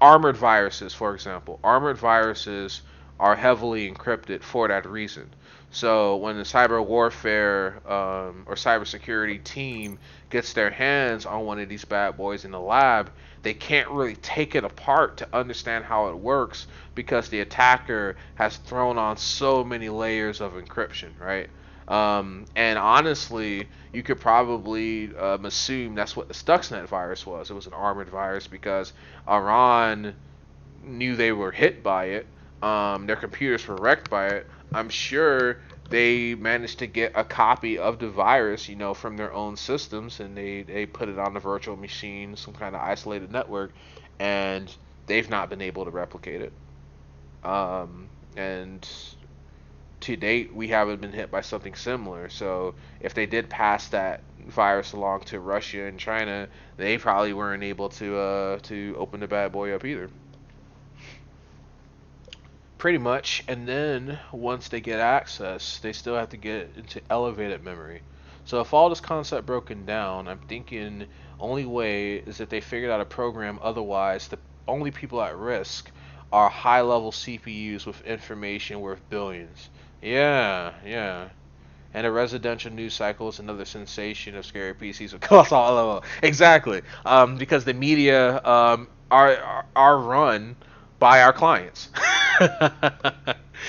armored viruses, for example. Armored viruses are heavily encrypted for that reason. So when the cyber warfare or cybersecurity team gets their hands on one of these bad boys in the lab, they can't really take it apart to understand how it works because the attacker has thrown on so many layers of encryption, right? And honestly, you could probably assume that's what the Stuxnet virus was. It was an armored virus because Iran knew they were hit by it. Their computers were wrecked by it. I'm sure they managed to get a copy of the virus, from their own systems, and they put it on a virtual machine, some kind of isolated network, and they've not been able to replicate it. And to date, we haven't been hit by something similar. So if they did pass that virus along to Russia and China, they probably weren't able to open the bad boy up either. Pretty much. And then once they get access, they still have to get into elevated memory. So if all this concept broken down, I'm thinking only way is if they figured out a program otherwise only people at risk are high-level CPUs with information worth billions. Yeah, yeah. And a residential news cycle is another sensation of scary PCs with cost all level. Exactly. Because the media are run by our clients.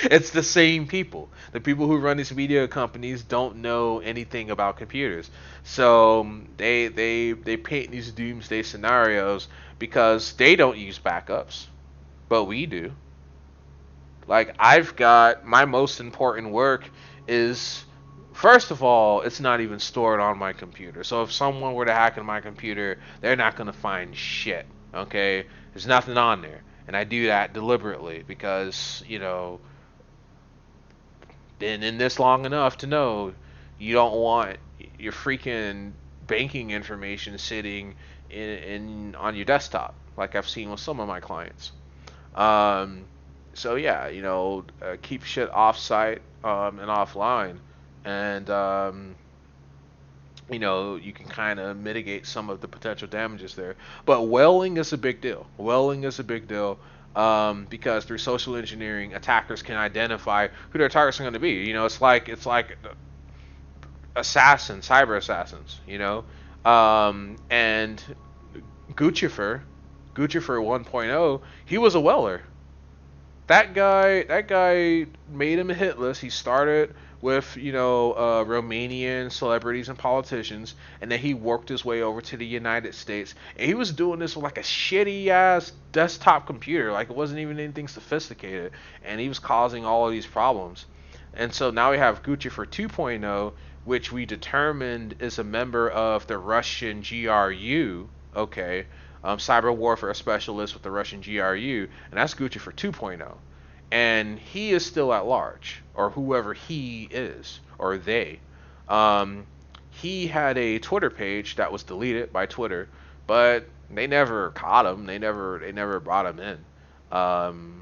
It's the same people. The people who run these media companies don't know anything about computers. So they paint these doomsday scenarios because they don't use backups, but we do. Like, I've got my most important work is, first of all, it's not even stored on my computer. So if someone were to hack in my computer, they're not going to find shit. Okay? There's nothing on there. And I do that deliberately because, been in this long enough to know you don't want your freaking banking information sitting in on your desktop, like I've seen with some of my clients. Um, so yeah, keep shit off-site and offline, and you can kind of mitigate some of the potential damages there. But whaling is a big deal. Whaling is a big deal because through social engineering, attackers can identify who their targets are going to be. It's like assassins, cyber assassins. And Guccifer, Guccifer 1.0, he was a weller. That guy made him a hit list. He started with Romanian celebrities and politicians, and then he worked his way over to the United States. And he was doing this with like a shitty ass desktop computer, like it wasn't even anything sophisticated, and he was causing all of these problems. And so now we have Gucci for 2.0, which we determined is a member of the Russian GRU. Okay, cyber warfare specialist with the Russian GRU, and that's Gucci for 2.0. And he is still at large, or whoever he is, or they. Um, he had a Twitter page that was deleted by Twitter, but they never caught him. They never brought him in.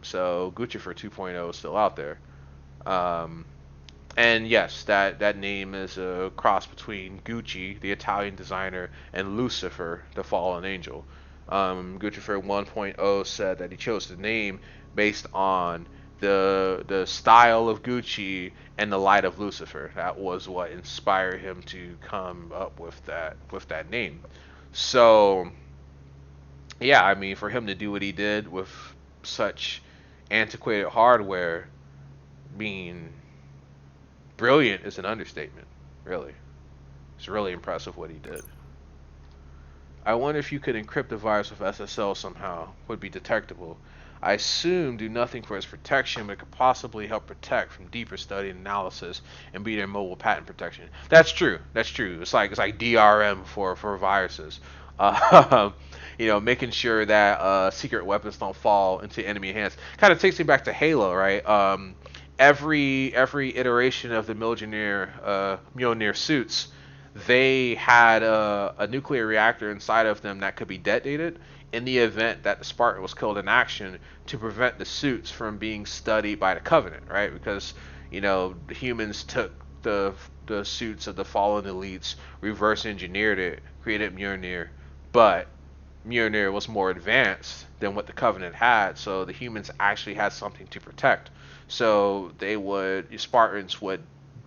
So Gucci for 2.0 is still out there. Um, and yes, that name is a cross between Gucci, the Italian designer, and Lucifer, the fallen angel. Gucci for 1.0 said that he chose the name based on the style of Gucci and the light of Lucifer. That was what inspired him to come up with that name. So yeah, I mean, for him to do what he did with such antiquated hardware, being brilliant is an understatement. Really, it's really impressive what he did. I wonder if you could encrypt the virus with SSL somehow. Would be detectable. I assume do nothing for its protection, but could possibly help protect from deeper study and analysis and be their mobile patent protection. That's true. That's true. It's like DRM for viruses. Uh, making sure that secret weapons don't fall into enemy hands. Kind of takes me back to Halo, right? Every iteration of the Mjolnir suits, they had a nuclear reactor inside of them that could be detonated in the event that the Spartan was killed in action to prevent the suits from being studied by the Covenant, right? Because the humans took the suits of the fallen elites, reverse engineered it, created Mjolnir, but Mjolnir was more advanced than what the Covenant had, so the humans actually had something to protect. So Spartans would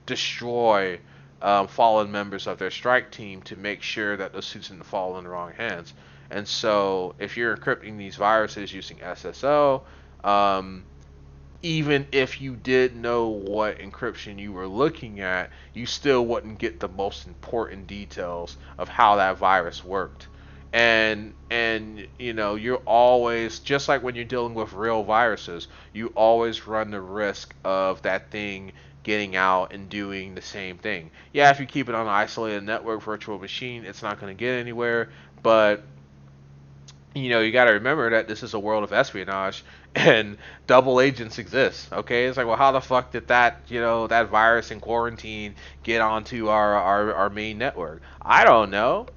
destroy fallen members of their strike team to make sure that those suits didn't fall in the wrong hands. And so, if you're encrypting these viruses using SSL, even if you did know what encryption you were looking at, you still wouldn't get the most important details of how that virus worked. And you're always, just like when you're dealing with real viruses, you always run the risk of that thing getting out and doing the same thing. Yeah, if you keep it on an isolated network virtual machine, it's not going to get anywhere, but you got to remember that this is a world of espionage and double agents exist. Okay, it's like, well, how the fuck did that virus in quarantine get onto our main network? I don't know.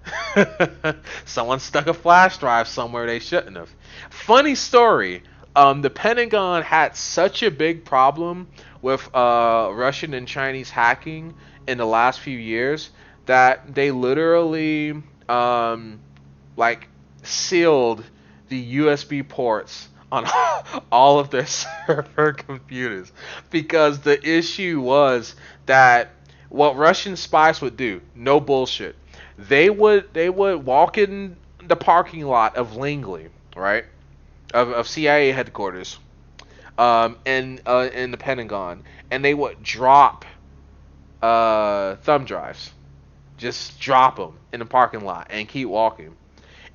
Someone stuck a flash drive somewhere they shouldn't have. Funny story. The Pentagon had such a big problem with Russian and Chinese hacking in the last few years that they literally like sealed the USB ports on all of their server computers, because the issue was that what Russian spies would do, no bullshit, they would walk in the parking lot of Langley, right, of CIA headquarters, in the Pentagon, and they would drop thumb drives, just drop them in the parking lot and keep walking.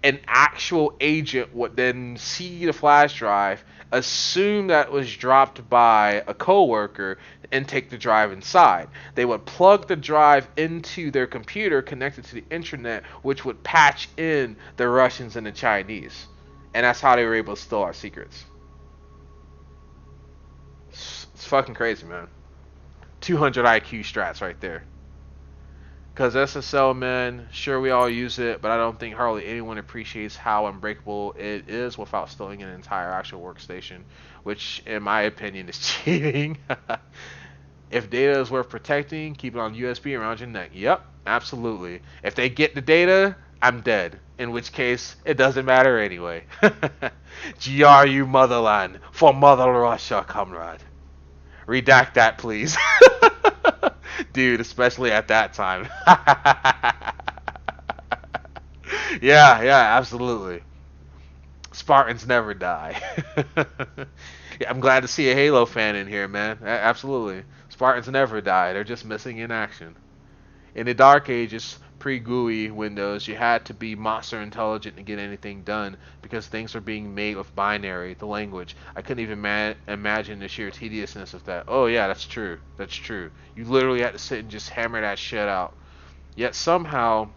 An actual agent would then see the flash drive, assume that it was dropped by a coworker, and take the drive inside. They would plug the drive into their computer connected to the internet, which would patch in the Russians and the Chinese. And that's how they were able to steal our secrets. It's fucking crazy, man. 200 IQ strats right there. Because SSL, man, sure we all use it, but I don't think hardly anyone appreciates how unbreakable it is without stealing an entire actual workstation, which, in my opinion, is cheating. If data is worth protecting, keep it on USB around your neck. Yep, absolutely. If they get the data, I'm dead. In which case, it doesn't matter anyway. GRU motherland, for Mother Russia, comrade. Redact that, please. Dude, especially at that time. Yeah, absolutely. Spartans never die. Yeah, I'm glad to see a Halo fan in here, man. Absolutely. Spartans never die. They're just missing in action. In the Dark Ages, pre-GUI Windows, you had to be monster intelligent to get anything done because things were being made with binary, the language. I couldn't even imagine the sheer tediousness of that. Oh yeah, that's true. That's true. You literally had to sit and just hammer that shit out. Yet somehow,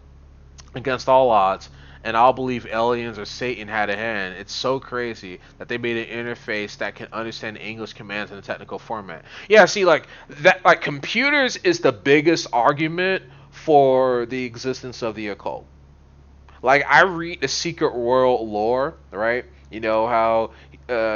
against all odds, and I'll believe aliens or Satan had a hand. It's so crazy that they made an interface that can understand English commands in a technical format. Yeah, see, like that, like computers is the biggest argument for the existence of the occult. Like I read the Secret World lore, right? You know how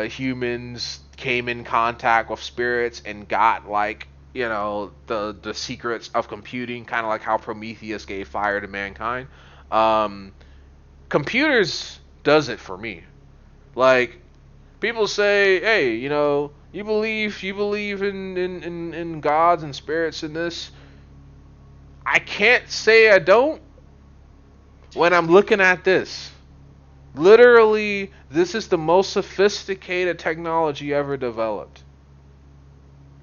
humans came in contact with spirits and got like the secrets of computing, kind of like how Prometheus gave fire to mankind. Um, Computers does it for me. Like people say, hey, you believe in gods and spirits and this. I can't say I don't when I'm looking at this. Literally, this is the most sophisticated technology ever developed.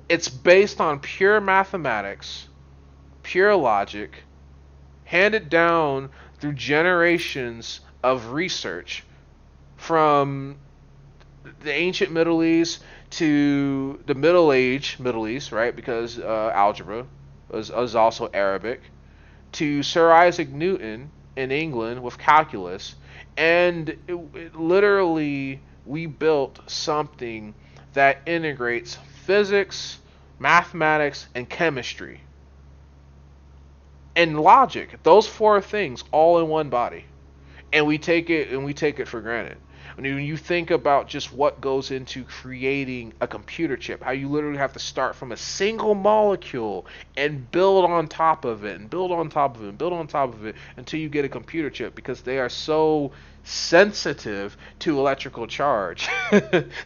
It's based on pure mathematics, pure logic, handed down through generations of research from the ancient Middle East to the Middle East, right? Because algebra was also Arabic, to Sir Isaac Newton in England with calculus, and literally we built something that integrates physics, mathematics, and chemistry and logic. Those four things all in one body, and we take it for granted. When you think about just what goes into creating a computer chip, how you literally have to start from a single molecule and build on top of it and build on top of it and build on top of it until you get a computer chip, because they are so sensitive to electrical charge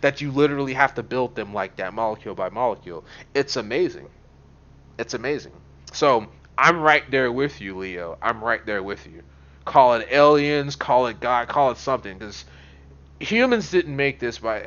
that you literally have to build them like that, molecule by molecule. It's amazing. It's amazing. So I'm right there with you, Leo. I'm right there with you. Call it aliens, call it God, call it something, because humans didn't make this by.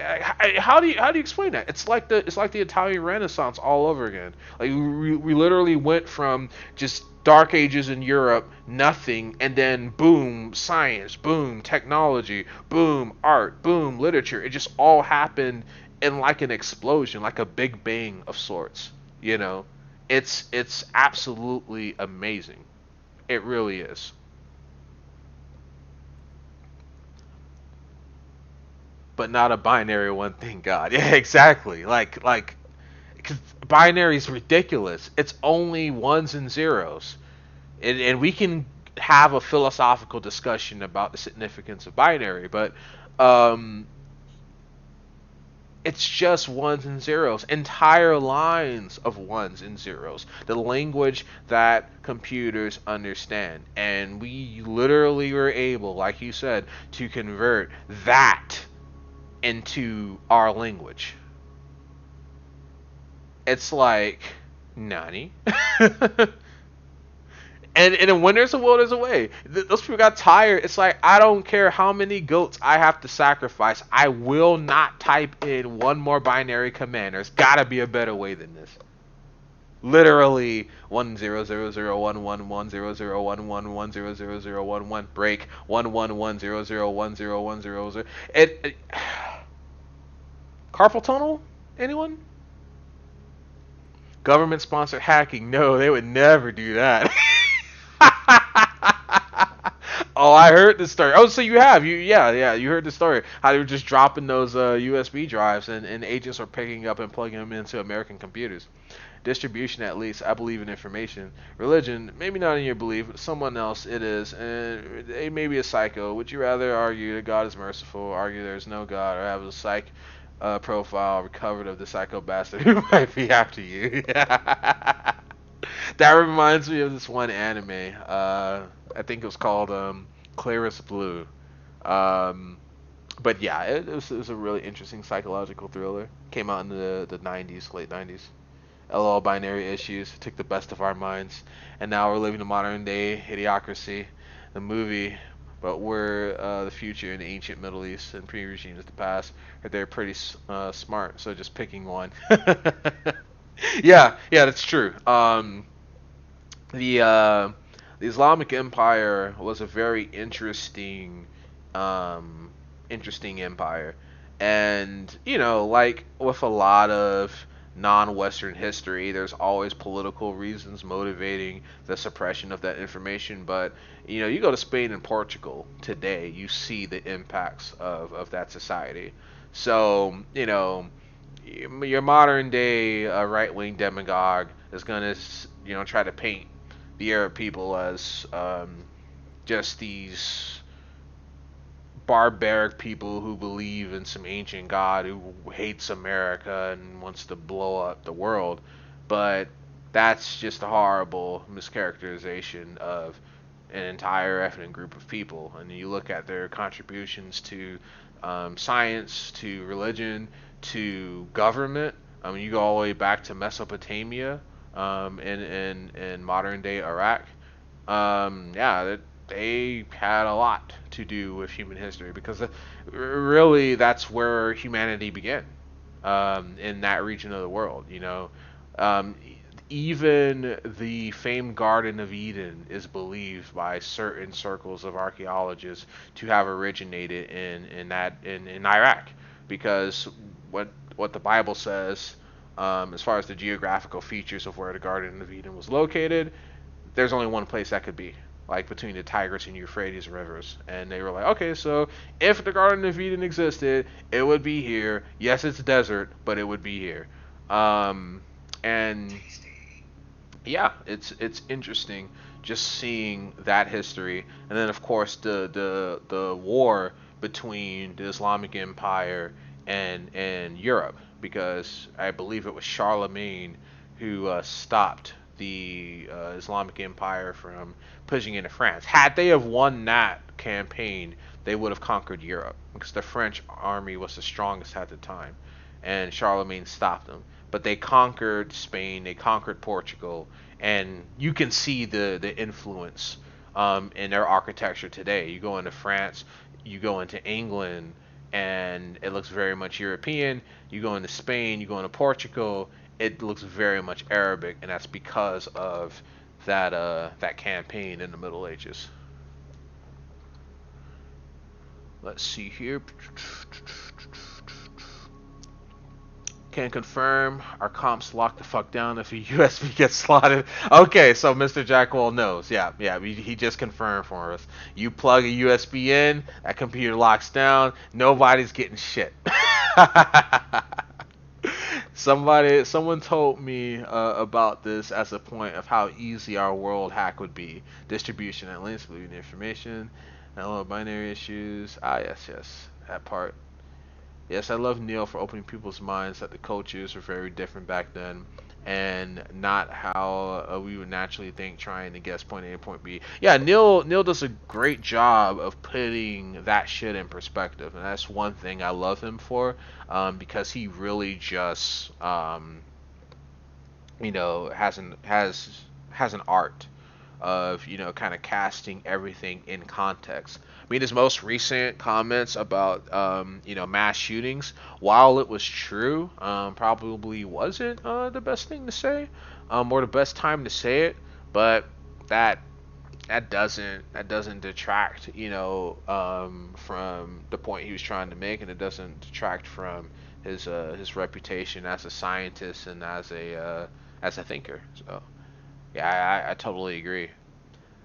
How do you explain that? It's like the Italian Renaissance all over again. Like we literally went from just Dark Ages in Europe, nothing, and then boom, science, boom, technology, boom, art, boom, literature. It just all happened in like an explosion, like a big bang of sorts. You know, it's absolutely amazing. It really is. But not a binary one thing God. Yeah, exactly. Like, 'cause binary is ridiculous. It's only ones and zeros, and we can have a philosophical discussion about the significance of binary, but um, It's just ones and zeros, entire lines of ones and zeros, the language that computers understand. And we literally were able, like you said, to convert that into our language. It's like, nani? And when there's a will, there's a way. Those people got tired. It's like, I don't care how many goats I have to sacrifice. I will not type in one more binary command. There's got to be a better way than this. Literally 100011100100011 break 11100101000. It carpal tunnel? Anyone? Government sponsored hacking? No, they would never do that. Oh, I heard the story. Oh, so you have yeah, you heard the story. How they were just dropping those USB drives and agents are picking up and plugging them into American computers. Distribution, at least, I believe in information. Religion, maybe not in your belief, but someone else it is, and they may be a psycho. Would you rather argue that God is merciful, argue there's no God, or have a psych profile recovered of the psycho bastard who might be after you? That reminds me of this one anime. I think it was called Clearest Blue. Um, but yeah, it was a really interesting psychological thriller. Came out in the 90s, late 90s. LOL binary issues took the best of our minds, and now we're living in modern day idiocracy. The movie, but we're the future in the ancient Middle East and pre-regimes of the past. They're pretty smart, so just picking one. Yeah, that's true. The uh, the Islamic Empire was a very um, interesting empire, and like with a lot of non-Western history, there's always political reasons motivating the suppression of that information. But you go to Spain and Portugal today, you see the impacts of that society. So your modern day right-wing demagogue is gonna try to paint the Arab people as just these barbaric people who believe in some ancient god who hates America and wants to blow up the world. But that's just a horrible mischaracterization of an entire ethnic group of people. And you look at their contributions to science, to religion, to government. I mean, you go all the way back to Mesopotamia, in modern day Iraq. Yeah, they had a lot to do with human history because really that's where humanity began, in that region of the world. Um, Even the famed Garden of Eden is believed by certain circles of archaeologists to have originated in Iraq, because what the Bible says, as far as the geographical features of where the Garden of Eden was located, there's only one place that could be, like between the Tigris and Euphrates rivers. And they were like, okay, so if the Garden of Eden existed, it would be here. Yes, it's desert, but it would be here. And yeah, it's interesting just seeing that history, and then of course the war between the Islamic Empire and Europe, because I believe it was Charlemagne who stopped the Islamic Empire from pushing into France. Had they have won that campaign, they would have conquered Europe because the French army was the strongest at the time, and Charlemagne stopped them. But they conquered Spain, they conquered Portugal, and you can see the influence in their architecture today. You go into France, you go into England, and it looks very much European. You go into Spain, you go into Portugal, it looks very much Arabic, and that's because of that campaign in the Middle Ages. Let's see here. Can confirm our comps lock the fuck down if a USB gets slotted. Okay, so Mr. Jackwell knows. Yeah, he just confirmed for us. You plug a USB in, that computer locks down. Nobody's getting shit. Someone told me about this as a point of how easy our world hack would be. Distribution at links, believing information, hello binary issues. Ah, yes, that part. Yes, I love Neil for opening people's minds that the cultures were very different back then, and not how we would naturally think, trying to guess point A to point B. Yeah, Neil does a great job of putting that shit in perspective, and that's one thing I love him for, because he really just has an art of kind of casting everything in context. I mean, his most recent comments about mass shootings, while it was true, probably wasn't the best thing to say, or the best time to say it, but that that doesn't detract from the point he was trying to make, and it doesn't detract from his reputation as a scientist and as a thinker. So yeah, I totally agree.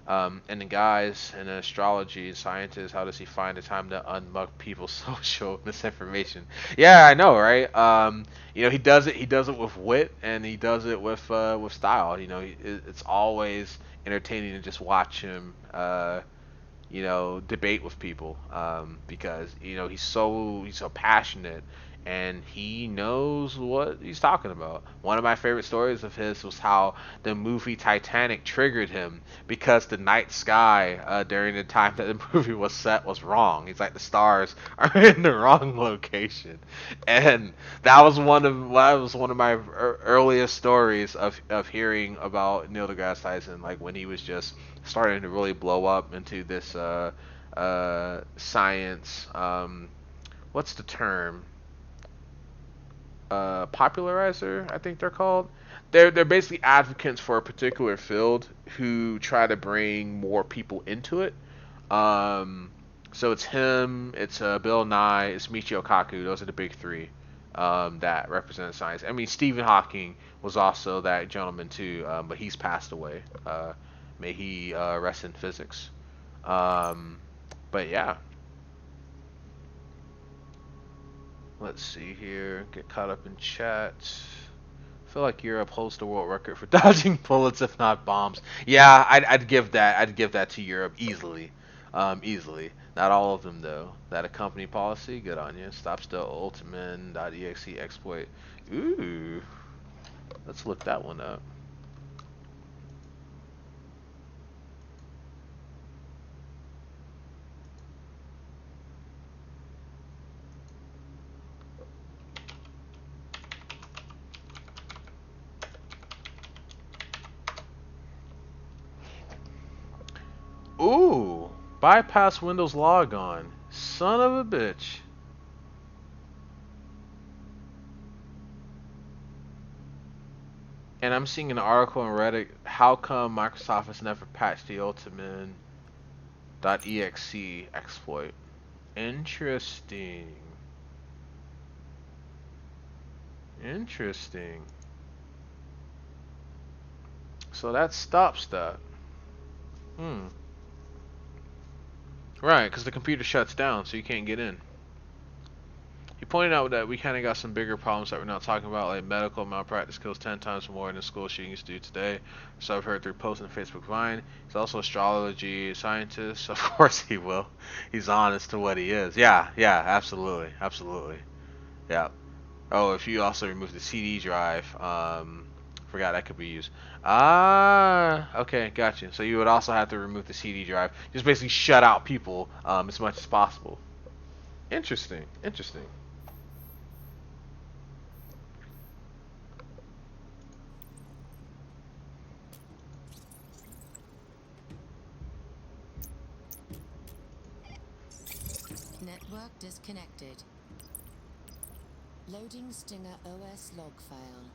And the guys in astrology and scientists, how does he find the time to unmuck people's social misinformation? Yeah, I know, right? He does it. He does it with wit, and he does it with style. It's always entertaining to just watch him. Debate with people, because he's so passionate, and he knows what he's talking about. One of my favorite stories of his was how the movie Titanic triggered him because the night sky during the time that the movie was set was wrong. He's like, the stars are in the wrong location, and that was one of my earliest stories of hearing about Neil deGrasse Tyson, like when he was just starting to really blow up into this science. What's the term? Popularizer, I think they're called. They're basically advocates for a particular field who try to bring more people into it. Um, so it's him, it's Bill Nye, it's Michio Kaku. Those are the big three that represent science. I mean, Stephen Hawking was also that gentleman too, but he's passed away. May he rest in physics. Um, but yeah, let's see here. Get caught up in chat. I feel like Europe holds the world record for dodging bullets, if not bombs. Yeah, I'd give that. I'd give that to Europe easily, easily. Not all of them though. That a company policy. Good on you. Stop still. Ultimin.exe exploit. Ooh, let's look that one up. Ooh, bypass Windows logon. Son of a bitch. And I'm seeing an article on Reddit. How come Microsoft has never patched the Ultimin.exe exploit? Interesting. Interesting. So that stops that. Hmm. Right, because the computer shuts down, so you can't get in. He pointed out that we kind of got some bigger problems that we're not talking about, like medical malpractice kills 10 times more than school shootings do today. So I've heard through posts on Facebook Vine. He's also an astrology scientist. Of course he will. He's honest to what he is. Yeah, yeah, absolutely, absolutely. Yeah. Oh, if you also remove the CD drive, forgot that could be used. Ah, okay, gotcha. So you would also have to remove the CD drive. Just basically shut out people as much as possible. Interesting, interesting. Network disconnected. Loading Stinger OS log file.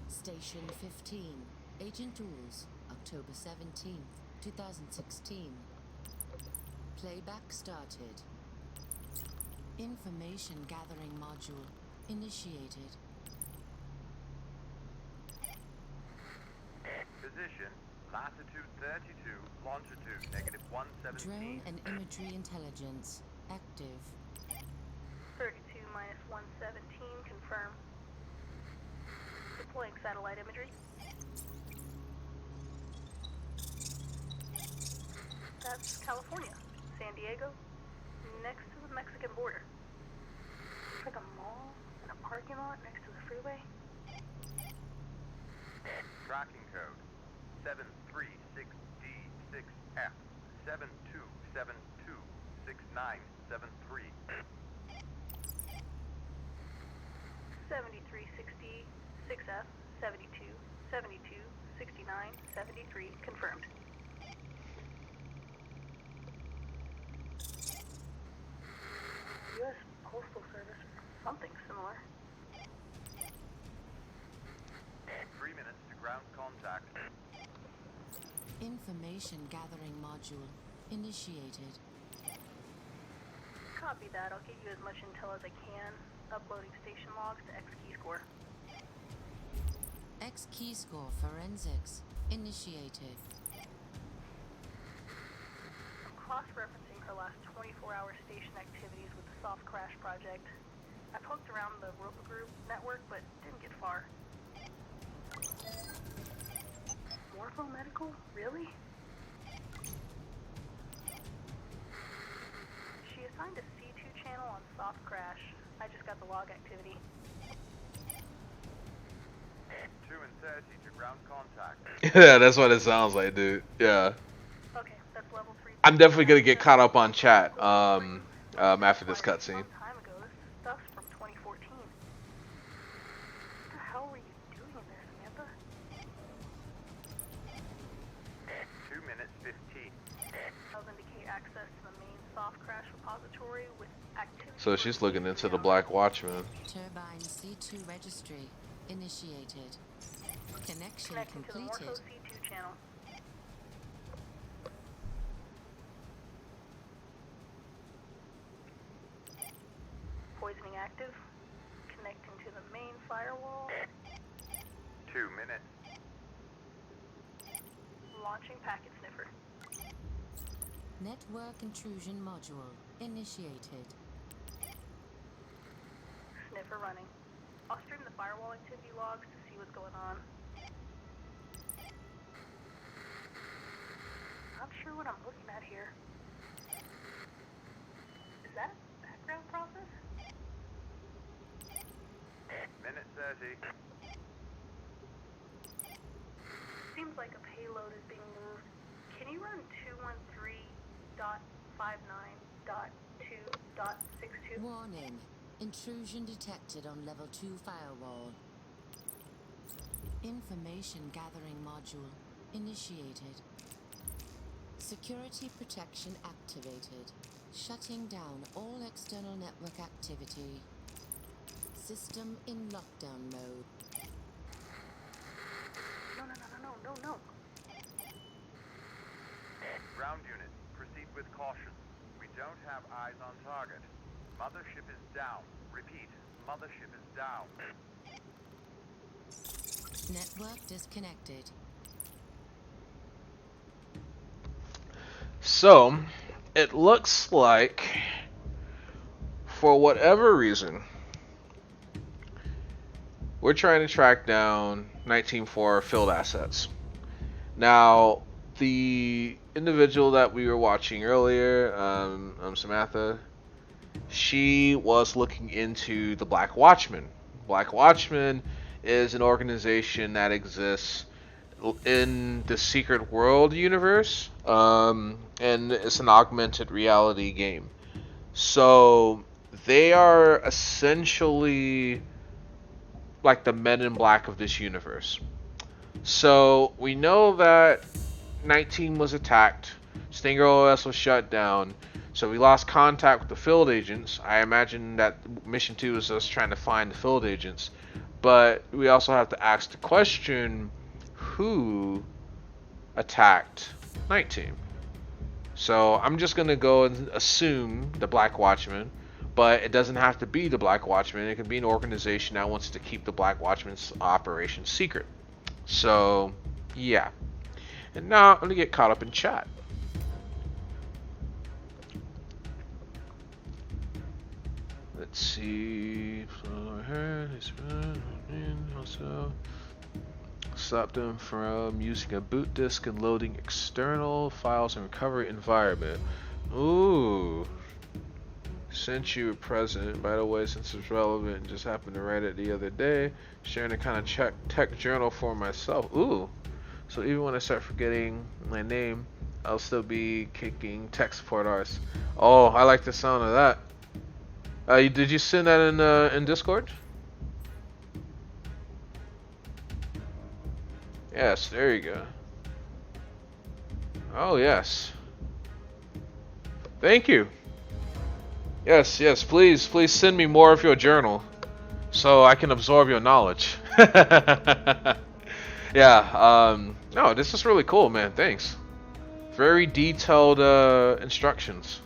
Station 15. Agent Rules, October 17th, 2016. Playback started. Information gathering module initiated. Position, latitude 32, longitude -117. Drone and imagery intelligence active. 32 minus 117, confirm. Deploying satellite imagery. That's California, San Diego, next to the Mexican border. It's like a mall and a parking lot next to the freeway. Tracking code 736D6F 72726973. 7360 6F 72 72 69 73 confirmed. U.S. Postal Service or something similar. 3 minutes to ground contact. Information gathering module initiated. Copy that. I'll get you as much intel as I can. Uploading station logs to X key score. X key score forensics initiated. I'm cross-referencing her last 24-hour station activities with the Soft Crash project. I poked around the Roper Group network, but didn't get far. Morpho Medical? Really? She assigned a C2 channel on Soft Crash. I just got the log activity. 2 and 30 to ground contact. Yeah, that's what it sounds like, dude. Yeah. Okay, that's level 3. I'm definitely gonna get caught up on chat after this cutscene. Long time ago. This stuff's from 2014. What the hell were you doing in there, Samantha? 2 minutes 15. I'll indicate access to the main Soft Crash repository with activity. So she's looking into the Black Watchman. Turbine C2 registry initiated. Connection Connecting to the Morpho completed. C2 channel. Poisoning active. Connecting to the main firewall. 2 minutes. Launching packet sniffer. Network intrusion module initiated. Sniffer running. I'll stream the firewall activity logs to see what's going on. Not sure what I'm looking at here. Is that background process? Minute 30. Seems like a payload is being moved. Can you run 213.59.2.62? Warning. Intrusion detected on level 2 firewall. Information gathering module initiated. Security protection activated. Shutting down all external network activity. System in lockdown mode. No. Ground unit, proceed with caution. We don't have eyes on target. Mothership is down. Repeat, mothership is down. Network disconnected. So, it looks like, for whatever reason, we're trying to track down Nite Team for field assets. Now, the individual that we were watching earlier, Samantha, she was looking into the Black Watchman. Black Watchman is an organization that exists in the Secret World universe, and it's an augmented reality game. So they are essentially like the Men in Black of this universe. So we know that Nite Team was attacked, Stinger OS was shut down, so we lost contact with the field agents. I imagine that mission 2 is us trying to find the field agents, but we also have to ask the question, who attacked Nite Team? So I'm just going to go and assume the Black Watchman, but it doesn't have to be the Black Watchman. It can be an organization that wants to keep the Black Watchman's operation secret. So, yeah. And now I'm going to get caught up in chat. Let's see. Also, stop them from using a boot disk and loading external files in recovery environment. Ooh. Since you were present, by the way, since it's relevant, and just happened to write it the other day, sharing a kind of tech journal for myself. Ooh. So even when I start forgetting my name, I'll still be kicking tech support hours. Oh, I like the sound of that. Did you send that in Discord? Yes, there you go. Oh yes. Thank you. Yes, yes, please send me more of your journal so I can absorb your knowledge. Yeah, no, this is really cool, man. Thanks. Very detailed instructions.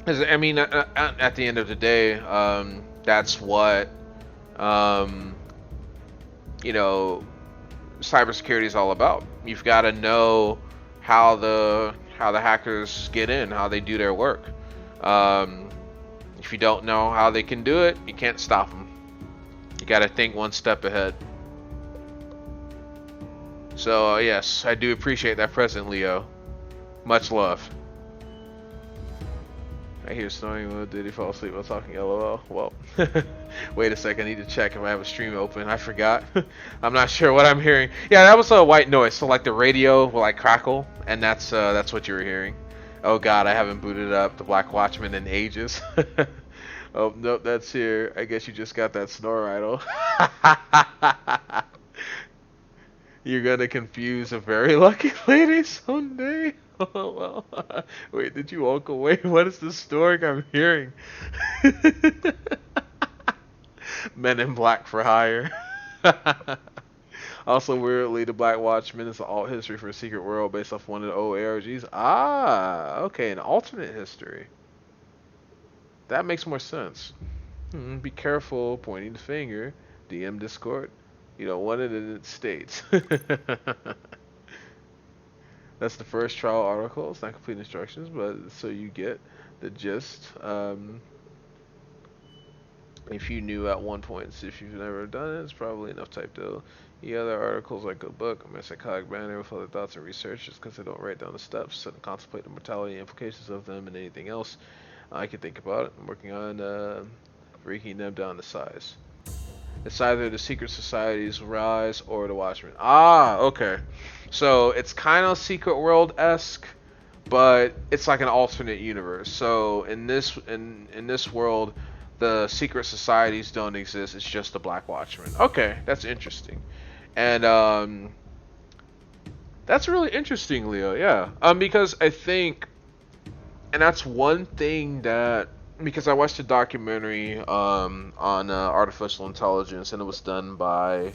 I mean, at the end of the day, that's what, you know, cybersecurity is all about. You've got to know how the hackers get in, how they do their work. If you don't know how they can do it, you can't stop them. You got to think one step ahead. So yes, I do appreciate that present, Leo. Much love. I hear snoring. Did he fall asleep while talking? LOL. Well, wait a second. I need to check if I have a stream open. I forgot. I'm not sure what I'm hearing. Yeah, that was a white noise. So like the radio will like crackle, and that's what you were hearing. Oh God, I haven't booted up the Black Watchman in ages. Oh nope, that's here. I guess you just got that snore idle. You're gonna confuse a very lucky lady someday. Oh well. Wait, did you walk away? What is the story I'm hearing? Men in Black for hire. Also, weirdly, the Black Watchman is an alt history for a secret world based off one of the old ARGs. Ah, okay, an alternate history. That makes more sense. Be careful pointing the finger. DM Discord. You don't want it in its states. That's the first trial article. It's not complete instructions, but so you get the gist. If you knew at one point, if you've never done it, it's probably enough type though. The other articles like a book, a psychotic banner with other thoughts and research, just because I don't write down the steps and contemplate the mortality and implications of them and anything else I can think about it. I'm working on breaking them down to size. It's either the secret society's rise or the Watchmen. Ah, okay. So it's kind of Secret World-esque, but it's like an alternate universe. So in this world, the secret societies don't exist. It's just the Black Watchmen. Okay, that's interesting, and that's really interesting, Leo. Yeah, because I think, and that's one thing that. Because I watched a documentary on artificial intelligence, and it was done by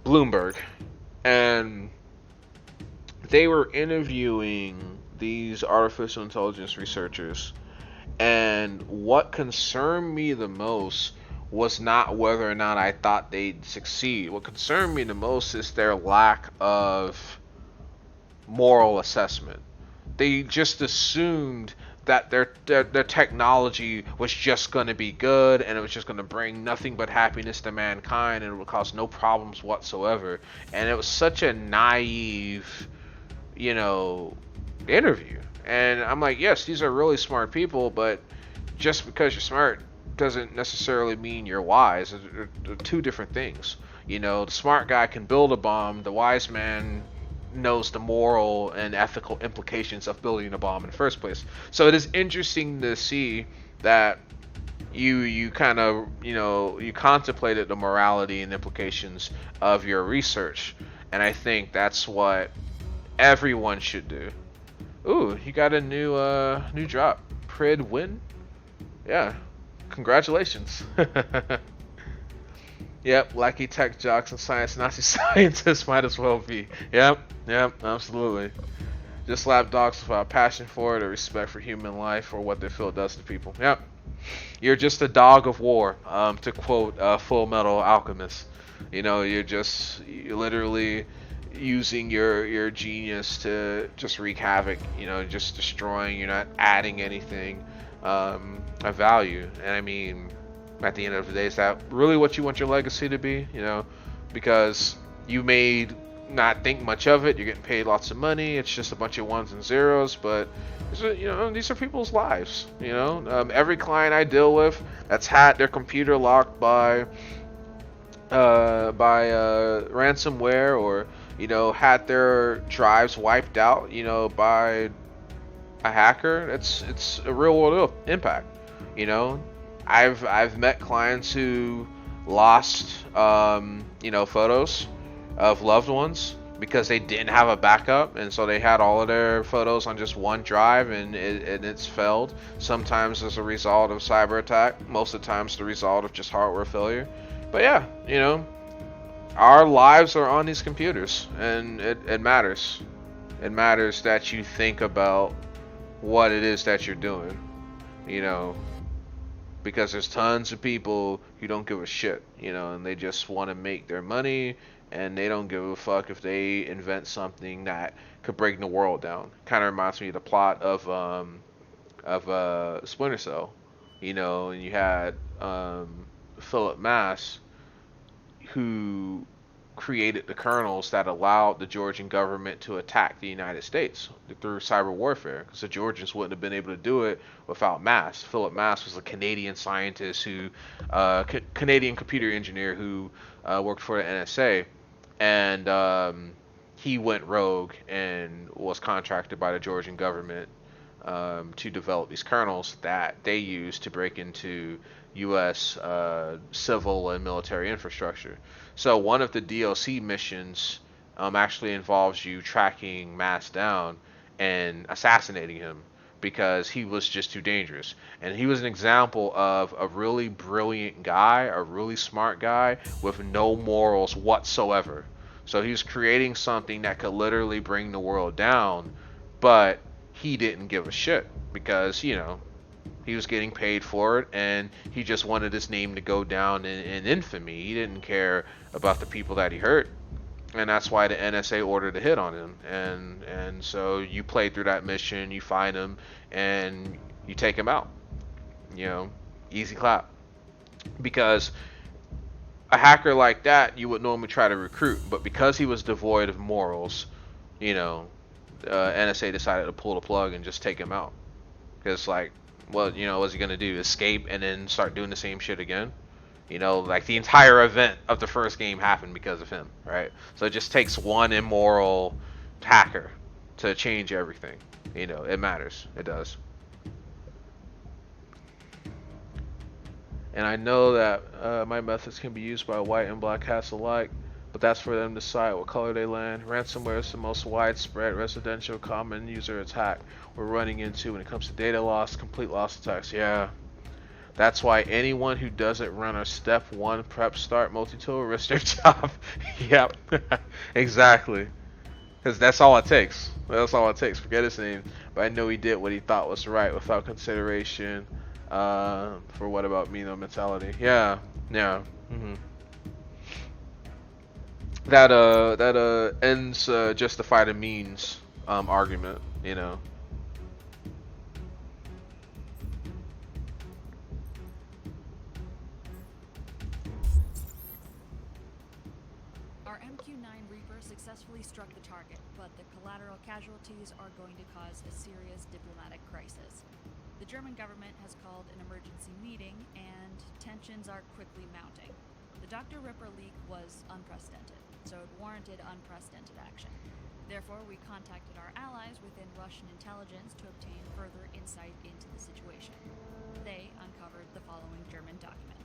Bloomberg, and they were interviewing these artificial intelligence researchers, and what concerned me the most was not whether or not I thought they'd succeed. What concerned me the most is their lack of moral assessment. They just assumed that their technology was just going to be good and it was just going to bring nothing but happiness to mankind and it would cause no problems whatsoever. And it was such a naive, interview. And I'm like, yes, these are really smart people, but just because you're smart doesn't necessarily mean you're wise. They're two different things. The smart guy can build a bomb. The wise man knows the moral and ethical implications of building a bomb in the first place. So it is interesting to see that you kind of, you contemplated the morality and implications of your research. And I think that's what everyone should do. Ooh, you got a new drop. Prid win? Yeah. Congratulations. Yep, lackey tech jocks and science Nazi scientists might as well be. Yep, absolutely. Just lapdogs without passion for it or respect for human life or what their field does to people. Yep. You're just a dog of war, to quote Full Metal Alchemist. You're literally using your genius to just wreak havoc, just destroying. You're not adding anything of value. And I mean, at the end of the day, is that really what you want your legacy to be? Because you made not think much of it. You're getting paid lots of money. It's just a bunch of ones and zeros, but these are people's lives. Every client I deal with that's had their computer locked by ransomware, or had their drives wiped out, by a hacker. It's a real world impact. I've met clients who lost photos of loved ones because they didn't have a backup, and so they had all of their photos on just one drive, and it's failed. Sometimes as a result of cyber attack, most of the times the result of just hardware failure. But yeah, our lives are on these computers, and it matters. It matters that you think about what it is that you're doing, because there's tons of people who don't give a shit, and they just want to make their money, and they don't give a fuck if they invent something that could bring the world down. Kind of reminds me of the plot of Splinter Cell, and you had Philip Mass, who created the kernels that allowed the Georgian government to attack the United States through cyber warfare, because the Georgians wouldn't have been able to do it without Mass. Philip Mass was a Canadian scientist who, Canadian computer engineer who worked for the NSA, and he went rogue and was contracted by the Georgian government to develop these kernels that they used to break into U.S. Civil and military infrastructure. So one of the DLC missions actually involves you tracking Mass down and assassinating him because he was just too dangerous. And he was an example of a really brilliant guy, a really smart guy with no morals whatsoever. So he was creating something that could literally bring the world down, but he didn't give a shit because, he was getting paid for it, and he just wanted his name to go down in infamy. He didn't care about the people that he hurt, and that's why the NSA ordered a hit on him. And so you play through that mission, you find him, and you take him out. Easy clap. Because a hacker like that, you would normally try to recruit, but because he was devoid of morals, NSA decided to pull the plug and just take him out. Because what's he gonna do? Escape and then start doing the same shit again? The entire event of the first game happened because of him, right? So it just takes one immoral hacker to change everything. It matters. It does. And I know that my methods can be used by white and black hats alike, but that's for them to decide what color they land. Ransomware is the most widespread residential common user attack we're running into when it comes to data loss, complete loss attacks. Yeah. That's why anyone who doesn't run a step 1 prep start multi-tool risks their job. Yep. Exactly. Because that's all it takes. That's all it takes. Forget his name. But I know he did what he thought was right without consideration for what about me, no mentality. Yeah. Yeah. That ends justify the means argument, Our MQ-9 Reaper successfully struck the target, but the collateral casualties are going to cause a serious diplomatic crisis. The German government has called an emergency meeting, and tensions are quickly mounting. The Dr. Ripper leak was unprecedented, so it warranted unprecedented action. Therefore, we contacted our allies within Russian intelligence to obtain further insight into the situation. They uncovered the following German document.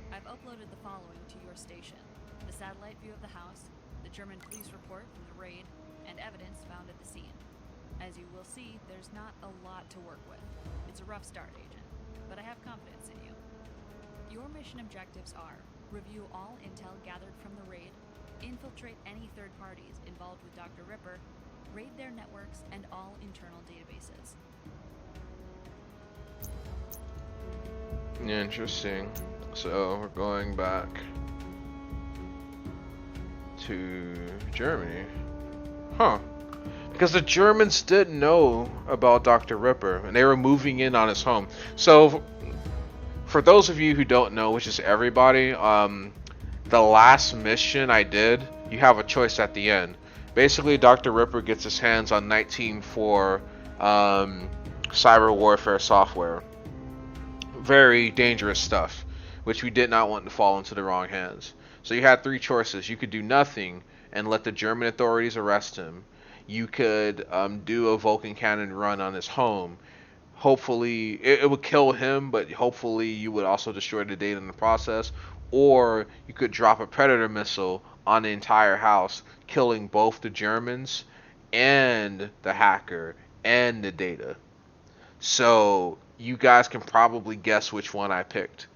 I've uploaded the following to your station: the satellite view of the house, the German police report from the raid, and evidence found at the scene. As you will see, there's not a lot to work with. It's a rough start, Agent, but I have confidence in you. Your mission objectives are: review all intel gathered from the raid, infiltrate any third parties involved with Dr. Ripper, raid their networks and all internal databases. Interesting. So we're going back to Germany. Huh. Because the Germans didn't know about Dr. Ripper, and they were moving in on his home. So, for those of you who don't know, which is everybody, the the last mission I did, you have a choice at the end. Basically, Dr. Ripper gets his hands on Nite Team for cyber warfare software. Very dangerous stuff, which we did not want to fall into the wrong hands. So you had three choices. You could do nothing and let the German authorities arrest him. You could do a Vulcan cannon run on his home. Hopefully, it would kill him, but hopefully you would also destroy the data in the process. Or you could drop a Predator missile on the entire house, killing both the Germans and the hacker and the data. So you guys can probably guess which one I picked.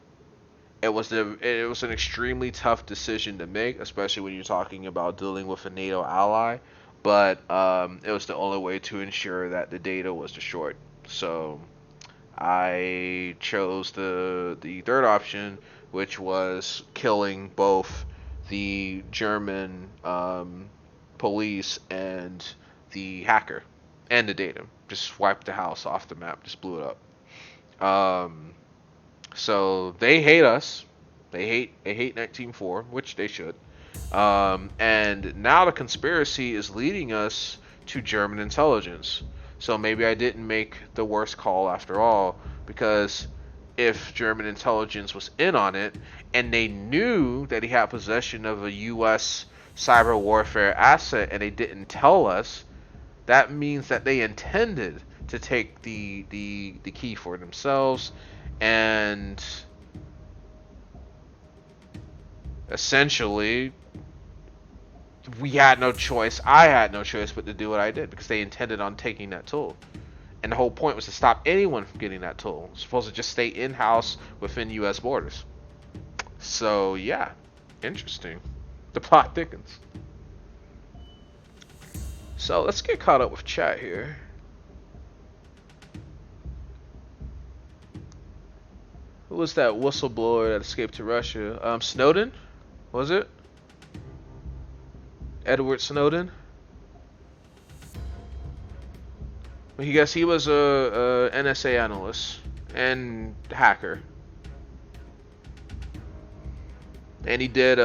It was an extremely tough decision to make, especially when you're talking about dealing with a NATO ally. But it was the only way to ensure that the data was destroyed. So I chose the third option, which was killing both the German police and the hacker and the data. Just wiped the house off the map, just blew it up. So they hate us. They hate 19.4, which they should. And now the conspiracy is leading us to German intelligence. So maybe I didn't make the worst call after all, because if German intelligence was in on it and they knew that he had possession of a U.S. cyber warfare asset and they didn't tell us, that means that they intended to take the key for themselves, and essentially we had no choice. I had no choice but to do what I did, because they intended on taking that tool. And the whole point was to stop anyone from getting that tool. It's supposed to just stay in-house within U.S. borders. So, yeah. Interesting. The plot thickens. So, let's get caught up with chat here. Who was that whistleblower that escaped to Russia? Snowden? Was it? Edward Snowden? I guess he was a NSA analyst and hacker, and he did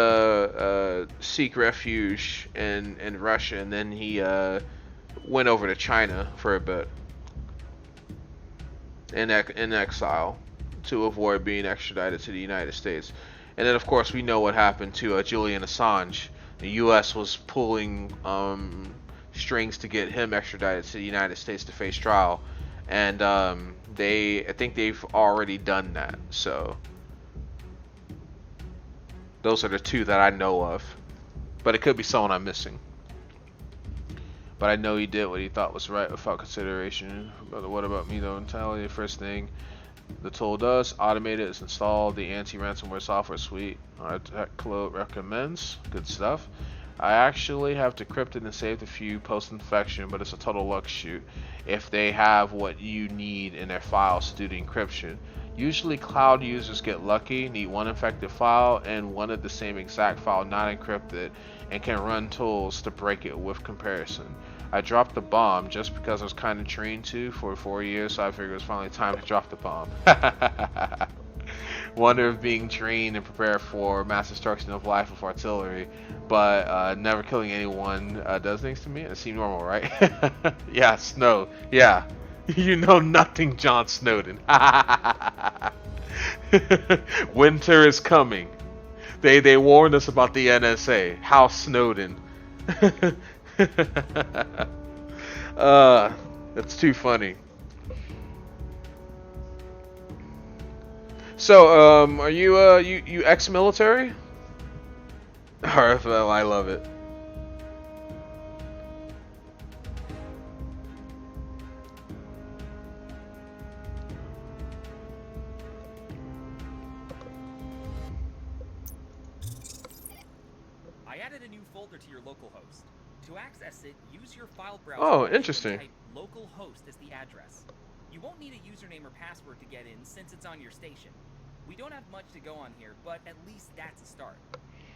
seek refuge in Russia, and then he went over to China for a bit in exile to avoid being extradited to the United States. And then of course we know what happened to Julian Assange. The U.S. was pulling strings to get him extradited to the United States to face trial, and I think they've already done that. So those are the two that I know of, but it could be someone I'm missing. But I know he did what he thought was right without consideration. But what about me though? Entirely, first thing the tool does, automated, is installed the anti-ransomware software suite. Cloud recommends. Good stuff. I actually have decrypted and saved a few post-infection, but it's a total luck shoot if they have what you need in their files to do the encryption. Usually cloud users get lucky, need one infected file and one of the same exact file not encrypted, and can run tools to break it with comparison. I dropped the bomb just because I was kind of trained to for 4 years, so I figured it was finally time to drop the bomb. Wonder if being trained and prepared for mass destruction of life with artillery, but never killing anyone does things to me. It seemed normal, right? Yeah, Snow. Yeah. You know nothing, John Snowden. Winter is coming. They warned us about the NSA. House Snowden. That's too funny. So, are you you ex-military? Alright, well, I love it. I added a new folder to your localhost. To access it, use your file browser. Oh, interesting. And type localhost as the address. You won't need a username or password to get in since it's on your station. We don't have much to go on here, but at least that's a start.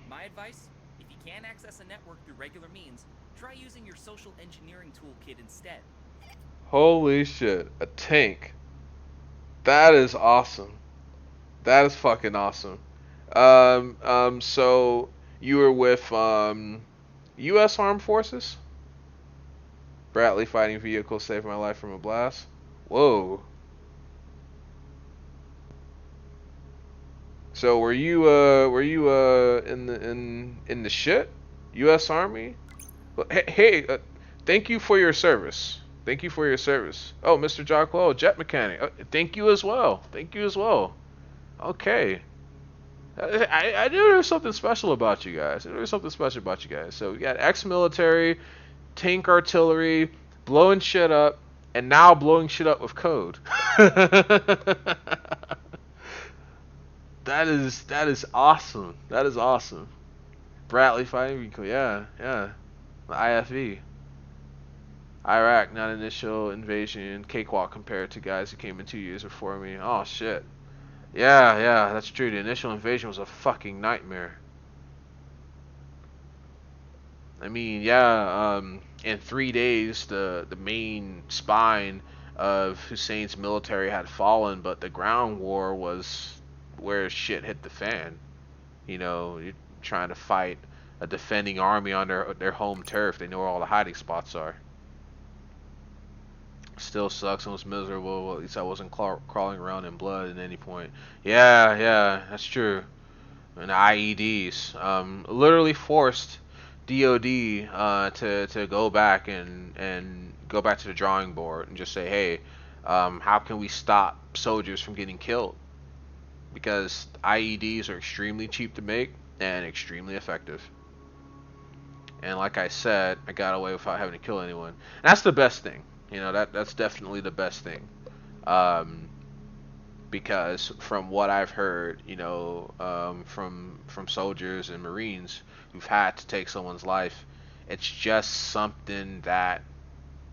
My advice, if you can't access a network through regular means, try using your social engineering toolkit instead. Holy shit, a tank. That is awesome. That is fucking awesome. So you were with U.S. Armed Forces? Bradley fighting vehicle saved my life from a blast. Whoa. So were you in the shit? U.S. Army? Well, hey, thank you for your service. Thank you for your service. Oh, Mr. Jocko, jet mechanic. Thank you as well. Thank you as well. Okay. I knew there was something special about you guys. There was something special about you guys. So we got ex-military, tank artillery, blowing shit up, and now blowing shit up with code. That is awesome. That is awesome. Bradley fighting vehicle. Yeah, yeah. The IFV. Iraq, not initial invasion. Cakewalk compared to guys who came in 2 years before me. Oh shit. Yeah, yeah, that's true. The initial invasion was a fucking nightmare. I mean, yeah, in 3 days, the main spine of Hussein's military had fallen, but the ground war was where shit hit the fan. You know, you're trying to fight a defending army on their home turf. They know where all the hiding spots are. Still sucks and was miserable. Well, at least I wasn't crawling around in blood at any point. Yeah, yeah, that's true. And IEDs, literally forced DOD to go back and go back to the drawing board and just say, hey, how can we stop soldiers from getting killed? Because IEDs are extremely cheap to make and extremely effective. And like I said, I got away without having to kill anyone. And that's the best thing. You know, that's definitely the best thing. Because from what I've heard, you know, from soldiers and Marines who've had to take someone's life, it's just something that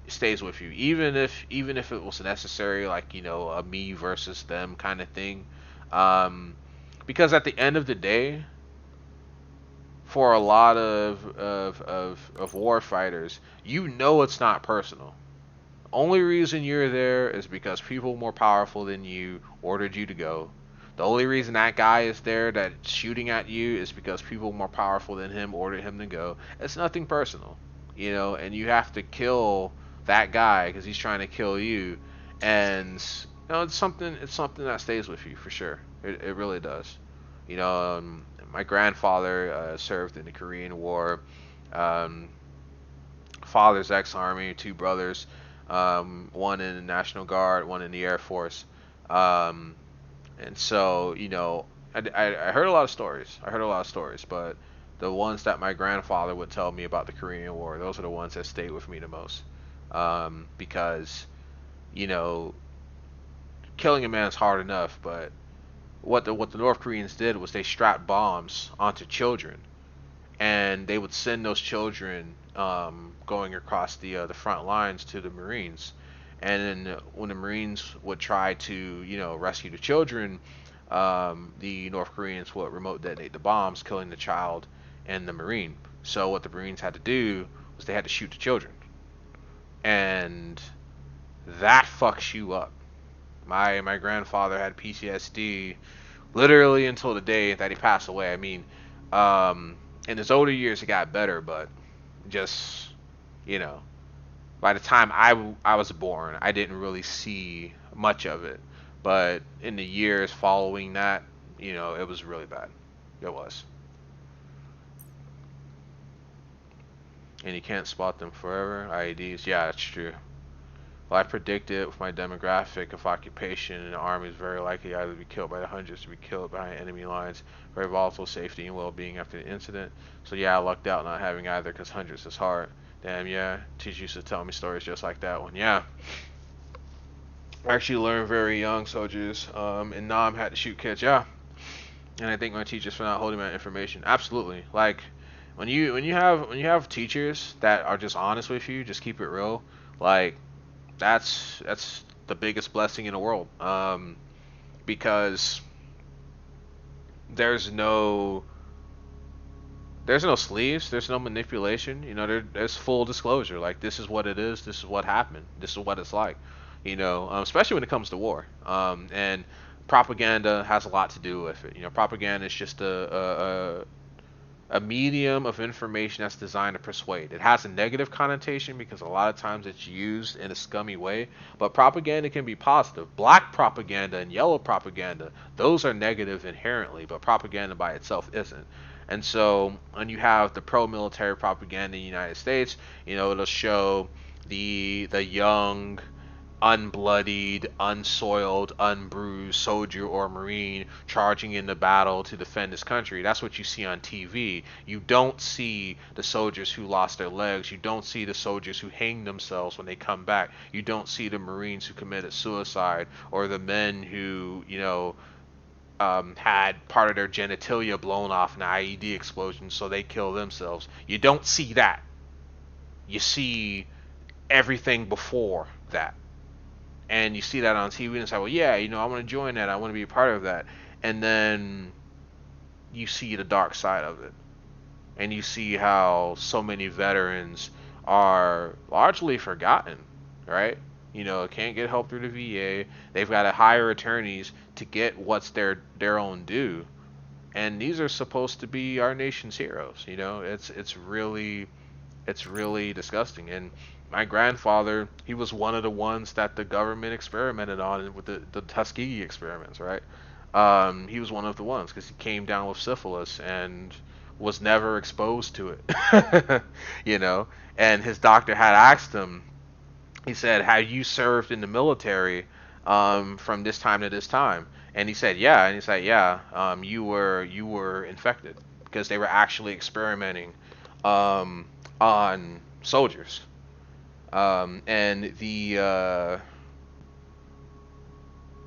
stays with you, even if it was necessary, like, you know, a me versus them kind of thing. Because at the end of the day, for a lot of war fighters, you know, it's not personal. Only reason you're there is because people more powerful than you ordered you to go. The only reason that guy is there that's shooting at you is because people more powerful than him ordered him to go. It's nothing personal, you know, and you have to kill that guy because he's trying to kill you. And you know, it's something that stays with you for sure. It really does. You know, my grandfather served in the Korean War. Um, Father's ex-army, two brothers, one in the National Guard, one in the Air Force. Um, and so, you know, I heard a lot of stories. I heard a lot of stories, but the ones that my grandfather would tell me about the Korean War, those are the ones that stayed with me the most. Because, you know, killing a man is hard enough, but what the North Koreans did was they strapped bombs onto children, and they would send those children going across the front lines to the Marines. And then when the Marines would try to, you know, rescue the children, the North Koreans would remote detonate the bombs, killing the child and the Marine. So what the Marines had to do was they had to shoot the children, and that fucks you up. My grandfather had PTSD literally until the day that he passed away. I mean, in his older years it got better, but just, you know, by the time I was born, I didn't really see much of it. But in the years following that, you know, it was really bad. It was. And you can't spot them forever. IEDs, yeah, that's true. Well, I predicted with my demographic of occupation in the army is very likely either to be killed by the hundreds or to be killed behind enemy lines. Very volatile safety and well-being after the incident. So yeah, I lucked out not having either because hundreds is hard. Damn, yeah. Teacher used to tell me stories just like that one. Yeah. I actually learned very young, soldiers. And Nam had to shoot kids. Yeah. And I thank my teachers for not holding my information. Absolutely. Like, when you have teachers that are just honest with you, just keep it real. Like, that's the biggest blessing in the world. Because there's no sleeves, there's no manipulation. You know, there's full disclosure. Like, this is what it is, this is what happened, this is what it's like. You know, especially when it comes to war. And propaganda has a lot to do with it. Propaganda is just a medium of information that's designed to persuade. It has a negative connotation because a lot of times it's used in a scummy way, but propaganda can be positive. Black propaganda and yellow propaganda, those are negative inherently, but propaganda by itself isn't. And so when you have the pro-military propaganda in the United States, it'll show the young, unbloodied, unsoiled, unbruised soldier or marine charging into battle to defend his country. That's what you see on TV. You don't see the soldiers who lost their legs. You don't see the soldiers who hang themselves when they come back. You don't see the Marines who committed suicide, or the men who, had part of their genitalia blown off in an IED explosion, so they kill themselves. You don't see that. You see everything before that. And you see that on TV and it's like, well, yeah, I want to join that. I want to be a part of that. And then you see the dark side of it. And you see how so many veterans are largely forgotten, right? Can't get help through the VA. They've got to hire attorneys to get what's their own due. And these are supposed to be our nation's heroes. It's really disgusting. And my grandfather, he was one of the ones that the government experimented on with the Tuskegee experiments, right? He was one of the ones because he came down with syphilis and was never exposed to it, And his doctor had asked him, he said, "Have you served in the military from this time to this time?" And he said, "Yeah." And he said, "Yeah, you were infected because they were actually experimenting on soldiers." And the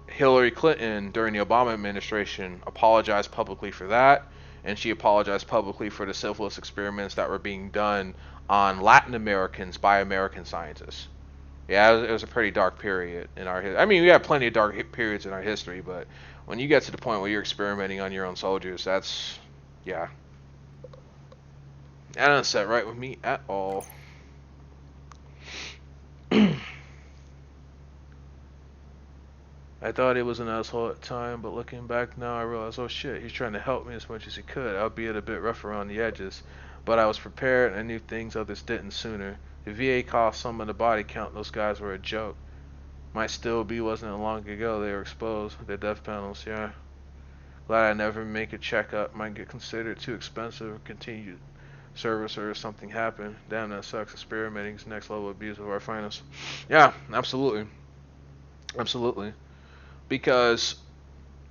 Hillary Clinton during the Obama administration apologized publicly for that, and she apologized publicly for the syphilis experiments that were being done on Latin Americans by American scientists. Yeah, it was a pretty dark period in our history. I mean, we have plenty of dark periods in our history, but when you get to the point where you're experimenting on your own soldiers, yeah. That doesn't set right with me at all. I thought he was an asshole at the time, but looking back now, I realize, oh shit, he's trying to help me as much as he could, albeit a bit rough around the edges. But I was prepared, and I knew things others didn't sooner. The VA cost some of the body count, those guys were a joke. Might still be, wasn't it long ago they were exposed, their death panels, yeah. Glad I never make a checkup, might get considered too expensive or continued service or something happened. Damn, that sucks. Experimenting is next level abuse of our finest. Yeah, absolutely. Absolutely. Because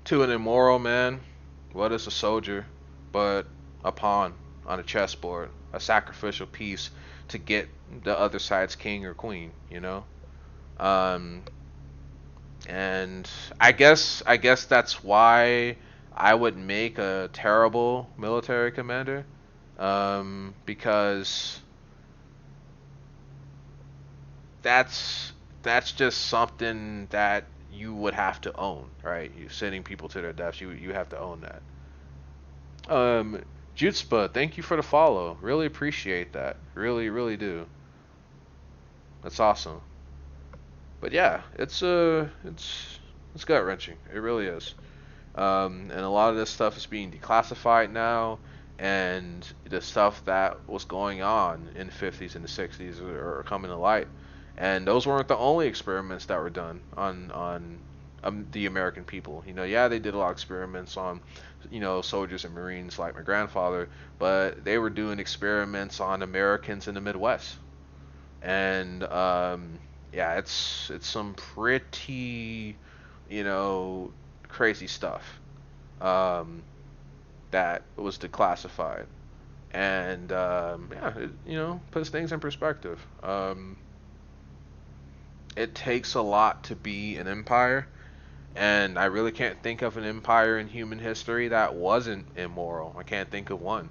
to an immoral man, what is a soldier but a pawn on a chessboard, a sacrificial piece to get the other side's king or queen, And I guess that's why I would make a terrible military commander, because that's just something that you would have to own, right? You sending people to their deaths, you have to own that. Jutspa, thank you for the follow. Really appreciate that. Really, really do. That's awesome. But yeah, it's gut wrenching. It really is. And a lot of this stuff is being declassified now, and the stuff that was going on in the 50s and the 60s are coming to light. And those weren't the only experiments that were done on the American people. Yeah, they did a lot of experiments on, soldiers and Marines like my grandfather, but they were doing experiments on Americans in the Midwest. And yeah, it's some pretty, crazy stuff that was declassified. And yeah, it, puts things in perspective. It takes a lot to be an empire, and I really can't think of an empire in human history that wasn't immoral. I can't think of one.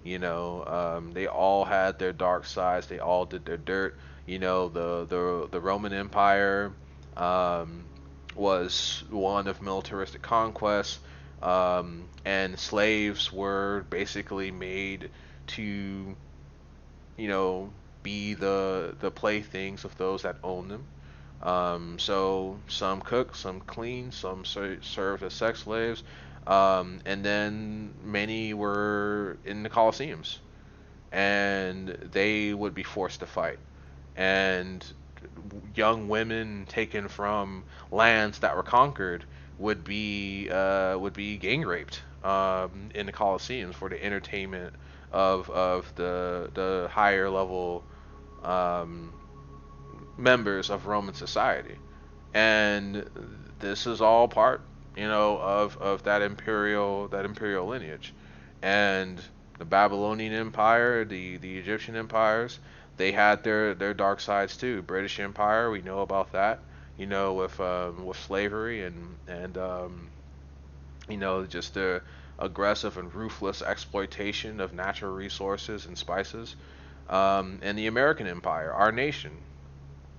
They all had their dark sides. They all did their dirt. The Roman Empire was one of militaristic conquest, and slaves were basically made to, be the playthings of those that owned them. So some cook, some clean, some served as sex slaves, and then many were in the Colosseums, and they would be forced to fight. And young women taken from lands that were conquered would be gang raped in the Colosseums for the entertainment of the higher level um, members of Roman society. And this is all part, of that imperial lineage. And the Babylonian Empire, the Egyptian empires, they had their dark sides too. British Empire, we know about that, with slavery and just the aggressive and ruthless exploitation of natural resources and spices. And the American Empire, our nation,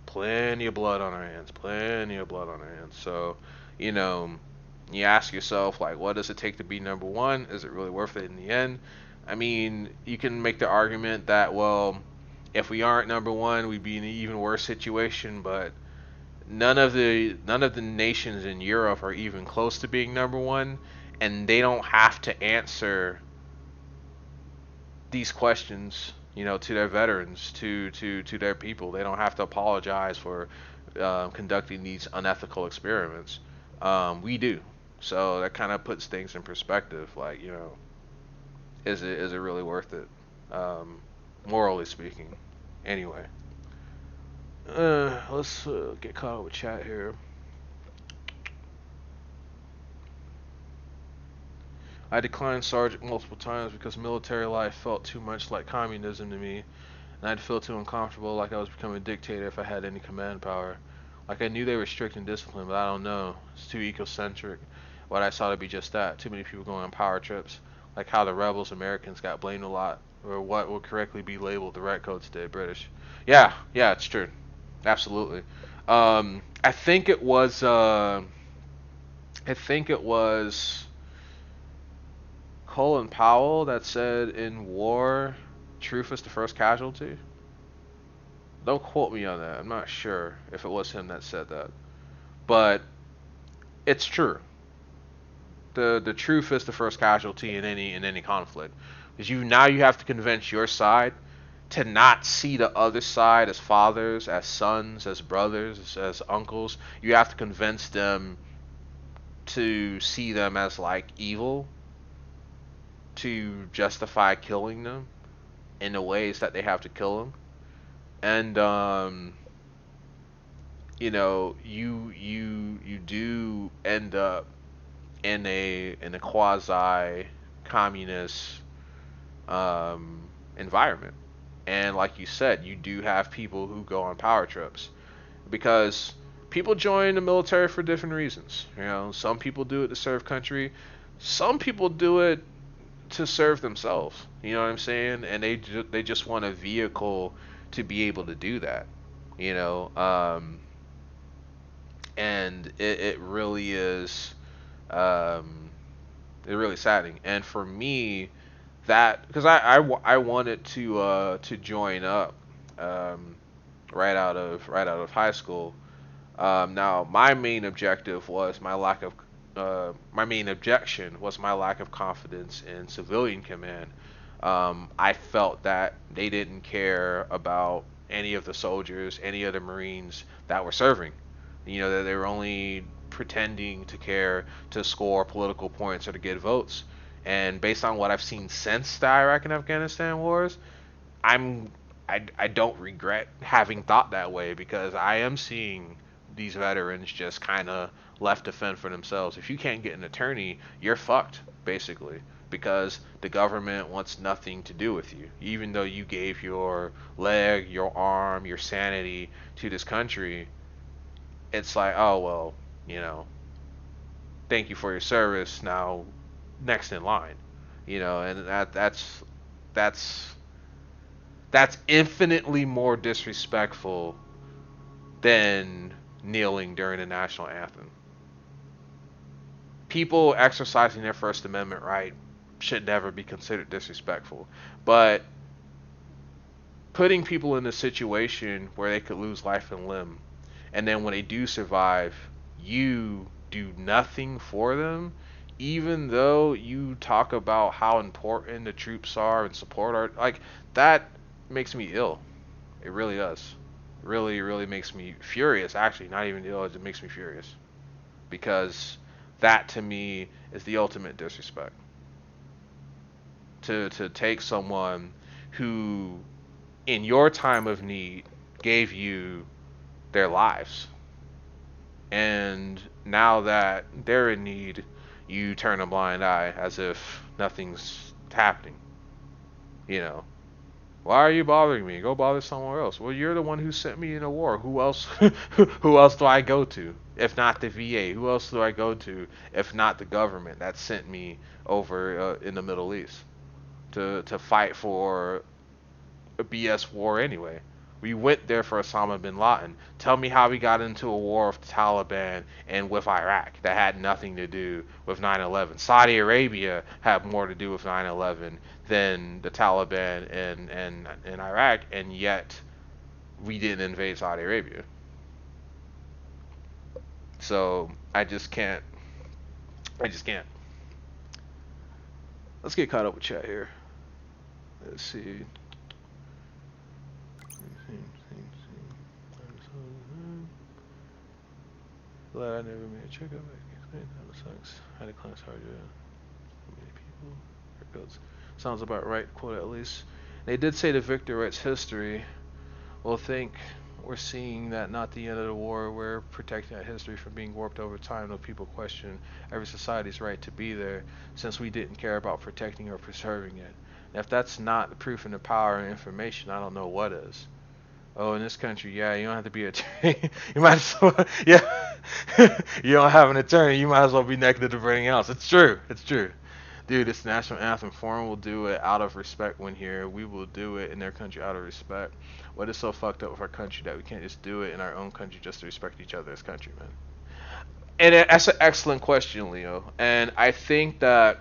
plenty of blood on our hands, plenty of blood on our hands. So, you know, you ask yourself, like, what does it take to be number one? Is it really worth it in the end? I mean, you can make the argument that, well, if we aren't number one, we'd be in an even worse situation. But none of the nations in Europe are even close to being number one, and they don't have to answer these questions, to their veterans, to their people. They don't have to apologize for conducting these unethical experiments. We do. So that kind of puts things in perspective. Like, is it really worth it? Morally speaking. Anyway, let's get caught up with chat here. I declined Sergeant multiple times because military life felt too much like communism to me, and I'd feel too uncomfortable, like I was becoming a dictator if I had any command power. Like I knew they were strict and disciplined, but I don't know. It's too ecocentric. What I saw to be just that. Too many people going on power trips. Like how the rebels Americans got blamed a lot, or what would correctly be labeled the redcoats did British. Yeah, it's true. Absolutely. I think it was. I think it was Colin Powell that said in war, truth is the first casualty. Don't quote me on that. I'm not sure if it was him that said that, but it's true. The truth is the first casualty in any conflict, because you have to convince your side to not see the other side as fathers, as sons, as brothers, as uncles. You have to convince them to see them as like evil, to justify killing them in the ways that they have to kill them. And you do end up in a quasi communist environment. And like you said, you do have people who go on power trips because people join the military for different reasons. Some people do it to serve country, some people do it to serve themselves. You know what I'm saying? And they just want a vehicle to be able to do that. You know, and it really is, um, it really saddening. And for me, that because I wanted to join up right out of high school. Now my main objection was my lack of confidence in civilian command. I felt that they didn't care about any of the soldiers, any of the Marines that were serving. That they were only pretending to care to score political points or to get votes. And based on what I've seen since the Iraq and Afghanistan wars, I'm I don't regret having thought that way, because I am seeing these veterans just kind of left to fend for themselves. If you can't get an attorney, you're fucked, basically, because the government wants nothing to do with you. Even though you gave your leg, your arm, your sanity to this country, it's like, oh well, you know, thank you for your service. Now, next in line, and that's that's infinitely more disrespectful than kneeling during the national anthem. People exercising their First Amendment right should never be considered disrespectful. But putting people in a situation where they could lose life and limb and then when they do survive, you do nothing for them, even though you talk about how important the troops are and support are, like, that makes me ill. It really does. Really, really makes me furious. Actually, not even ill, it makes me furious. Because that to me is the ultimate disrespect. To take someone who, in your time of need, gave you their lives, and now that they're in need, you turn a blind eye as if nothing's happening. You know, why are you bothering me? Go bother somewhere else. Well, you're the one who sent me in a war. Who else? Who else do I go to if not the VA? Who else do I go to if not the government that sent me over in the Middle East to fight for a BS war anyway? We went there for Osama bin Laden. Tell me how we got into a war with the Taliban and with Iraq that had nothing to do with 9/11. Saudi Arabia had more to do with 9/11 than the Taliban and Iraq, and yet we didn't invade Saudi Arabia. So I just can't. I just can't. Let's get caught up with chat here. Let's see. Glad I never made a checkup. That sucks. I had a class hard. How many people? Here goes. Sounds about right. Quote at least. They did say the victor writes history. Well, think we're seeing that not the end of the war. We're protecting that history from being warped over time. No people question every society's right to be there, since we didn't care about protecting or preserving it. And if that's not the proof in the power and information, I don't know what is. Oh, in this country, yeah, you don't have to be an attorney. You might as well, yeah. You don't have an attorney, you might as well be naked to everything else. It's true. It's true. Dude, it's national anthem. Foreign will do it out of respect when here. We will do it in their country out of respect. What is so fucked up with our country that we can't just do it in our own country just to respect each other as countrymen? And that's an excellent question, Leo. And I think that,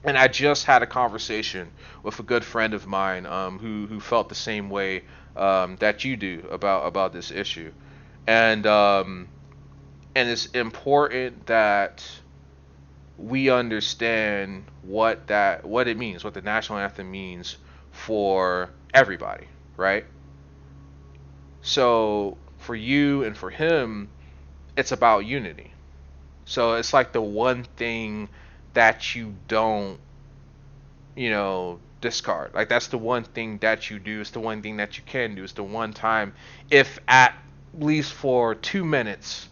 and I just had a conversation with a good friend of mine who felt the same way that you do about this issue, and it's important that we understand what it means, what the national anthem means for everybody, right? So for you and for him, it's about unity. So it's like the one thing that you don't, discard. Like that's the one thing that you do. It's the one thing that you can do. It's the one time, if at least for 2 minutes,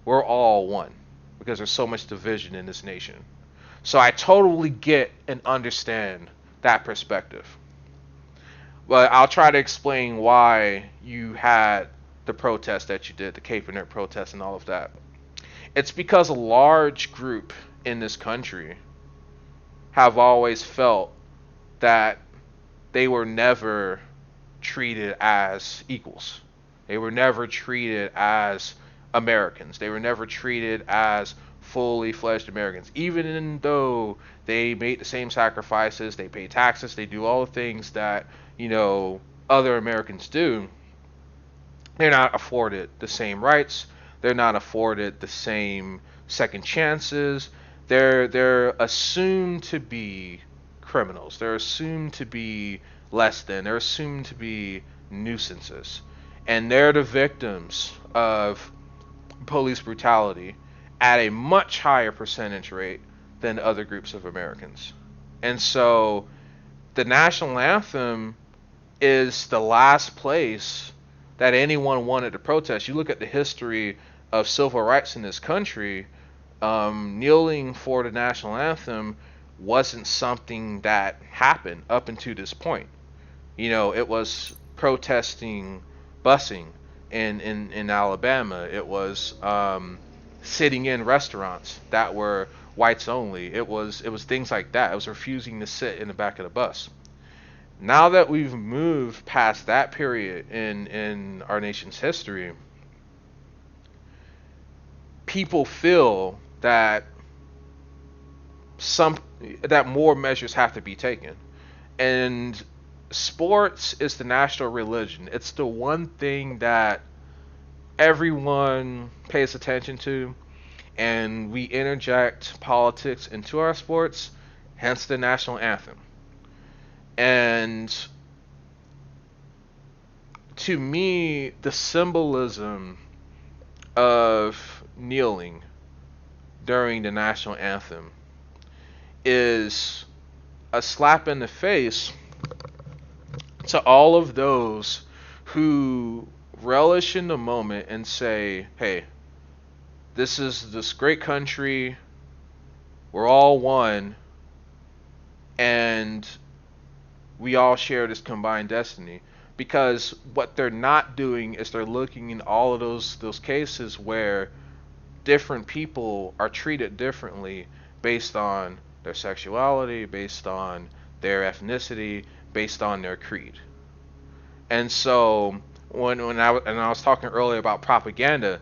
we're all one, because there's so much division in this nation. So I totally get and understand that perspective. But I'll try to explain why you had the protest that you did, the Cape and Earth protest and all of that. It's because a large group in this country have always felt that they were never treated as equals. They were never treated as Americans. They were never treated as fully fledged Americans. Even though they made the same sacrifices, they pay taxes, they do all the things that, other Americans do, they're not afforded the same rights. They're not afforded the same second chances. They're assumed to be criminals. They're assumed to be less than. They're assumed to be nuisances. And they're the victims of police brutality at a much higher percentage rate than other groups of Americans. And so the national anthem is the last place that anyone wanted to protest. You look at the history of civil rights in this country, kneeling for the national anthem wasn't something that happened up until this point. It was protesting busing in Alabama. It was sitting in restaurants that were whites only. It was things like that. It was refusing to sit in the back of the bus. Now that we've moved past that period in our nation's history, people feel that more measures have to be taken. And sports is the national religion. It's the one thing that everyone pays attention to, and we interject politics into our sports, hence the national anthem. And to me, the symbolism of kneeling during the national anthem is a slap in the face to all of those who relish in the moment and say, hey, this is this great country, we're all one, and we all share this combined destiny. Because what they're not doing is they're looking in all of those cases where different people are treated differently based on their sexuality, based on their ethnicity, based on their creed. And so when I was talking earlier about propaganda,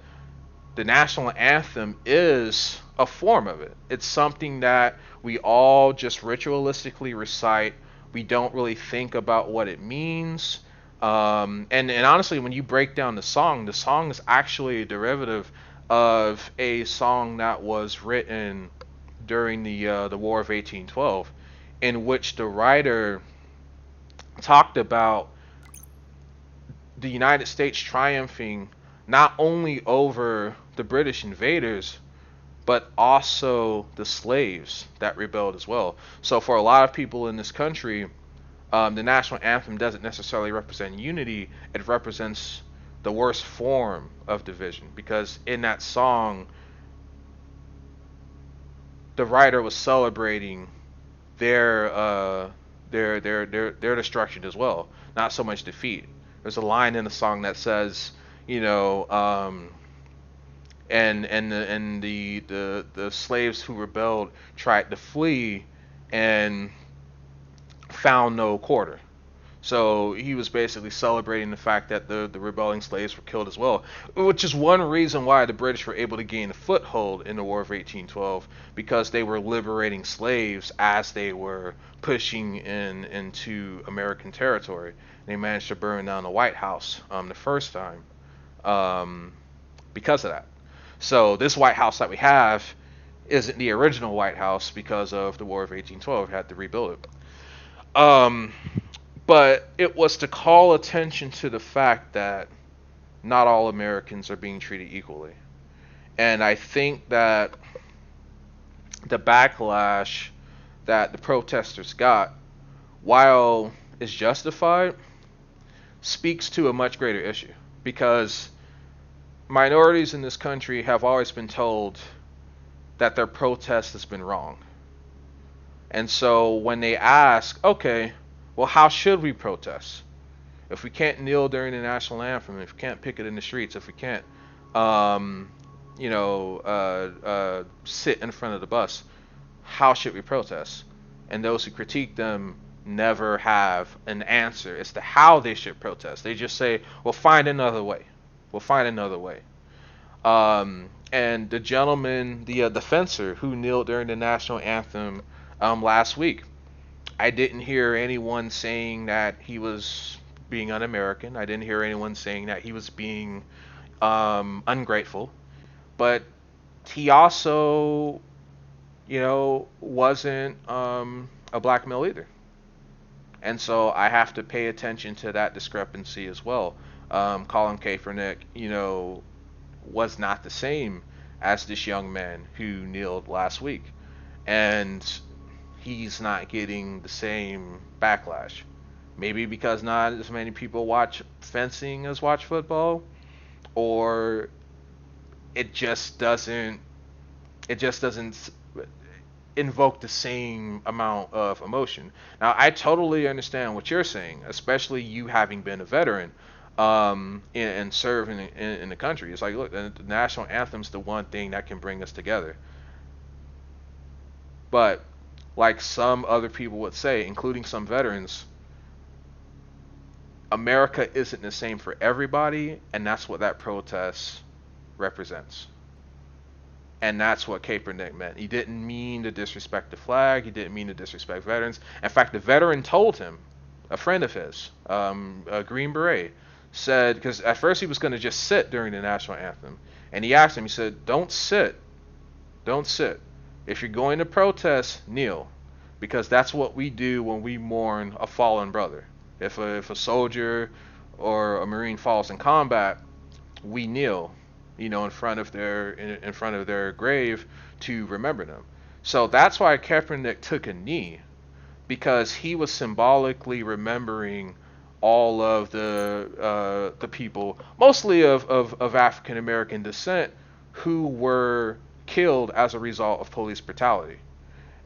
the national anthem is a form of it. It's something that we all just ritualistically recite. We don't really think about what it means. And honestly, when you break down the song is actually a derivative of a song that was written during the War of 1812, in which the writer talked about the United States triumphing not only over the British invaders, but also the slaves that rebelled as well. So for a lot of people in this country, the national anthem doesn't necessarily represent unity. It represents the worst form of division, because in that song, the writer was celebrating their destruction as well, not so much defeat. There's a line in the song that says, you know, and the slaves who rebelled tried to flee and found no quarter. So he was basically celebrating the fact that the rebelling slaves were killed as well, which is one reason why the British were able to gain a foothold in the War of 1812, because they were liberating slaves as they were pushing into American territory. They managed to burn down the White House the first time because of that. So this White House that we have isn't the original White House because of the War of 1812. We had to rebuild it. But it was to call attention to the fact that not all Americans are being treated equally. And I think that the backlash that the protesters got, while is justified, speaks to a much greater issue. Because minorities in this country have always been told that their protest has been wrong. And so when they ask, okay, well, how should we protest? If we can't kneel during the national anthem, if we can't picket in the streets, if we can't, sit in front of the bus, how should we protest? And those who critique them never have an answer as to how they should protest. They just say, "We'll find another way. We'll find another way." And the gentleman, the fencer who kneeled during the national anthem last week, I didn't hear anyone saying that he was being un-American. I didn't hear anyone saying that he was being ungrateful. But he also, wasn't a black male either. And so I have to pay attention to that discrepancy as well. Colin Kaepernick, was not the same as this young man who kneeled last week. And he's not getting the same backlash. Maybe because not as many people watch fencing as watch football, or it just doesn't invoke the same amount of emotion. Now, I totally understand what you're saying, especially you having been a veteran and serving in the country. It's like, look, the national anthem's the one thing that can bring us together. But like some other people would say, including some veterans, America isn't the same for everybody, and that's what that protest represents. And that's what Kaepernick meant. He didn't mean to disrespect the flag. He didn't mean to disrespect veterans. In fact, the veteran told him, a friend of his, a Green Beret, said, because at first he was going to just sit during the national anthem, and he asked him, he said, "Don't sit, don't sit. If you're going to protest, kneel, because that's what we do when we mourn a fallen brother. If a soldier or a Marine falls in combat, we kneel, in front of their grave to remember them." So that's why Kaepernick took a knee, because he was symbolically remembering all of the people, mostly of African American descent, who were killed as a result of police brutality.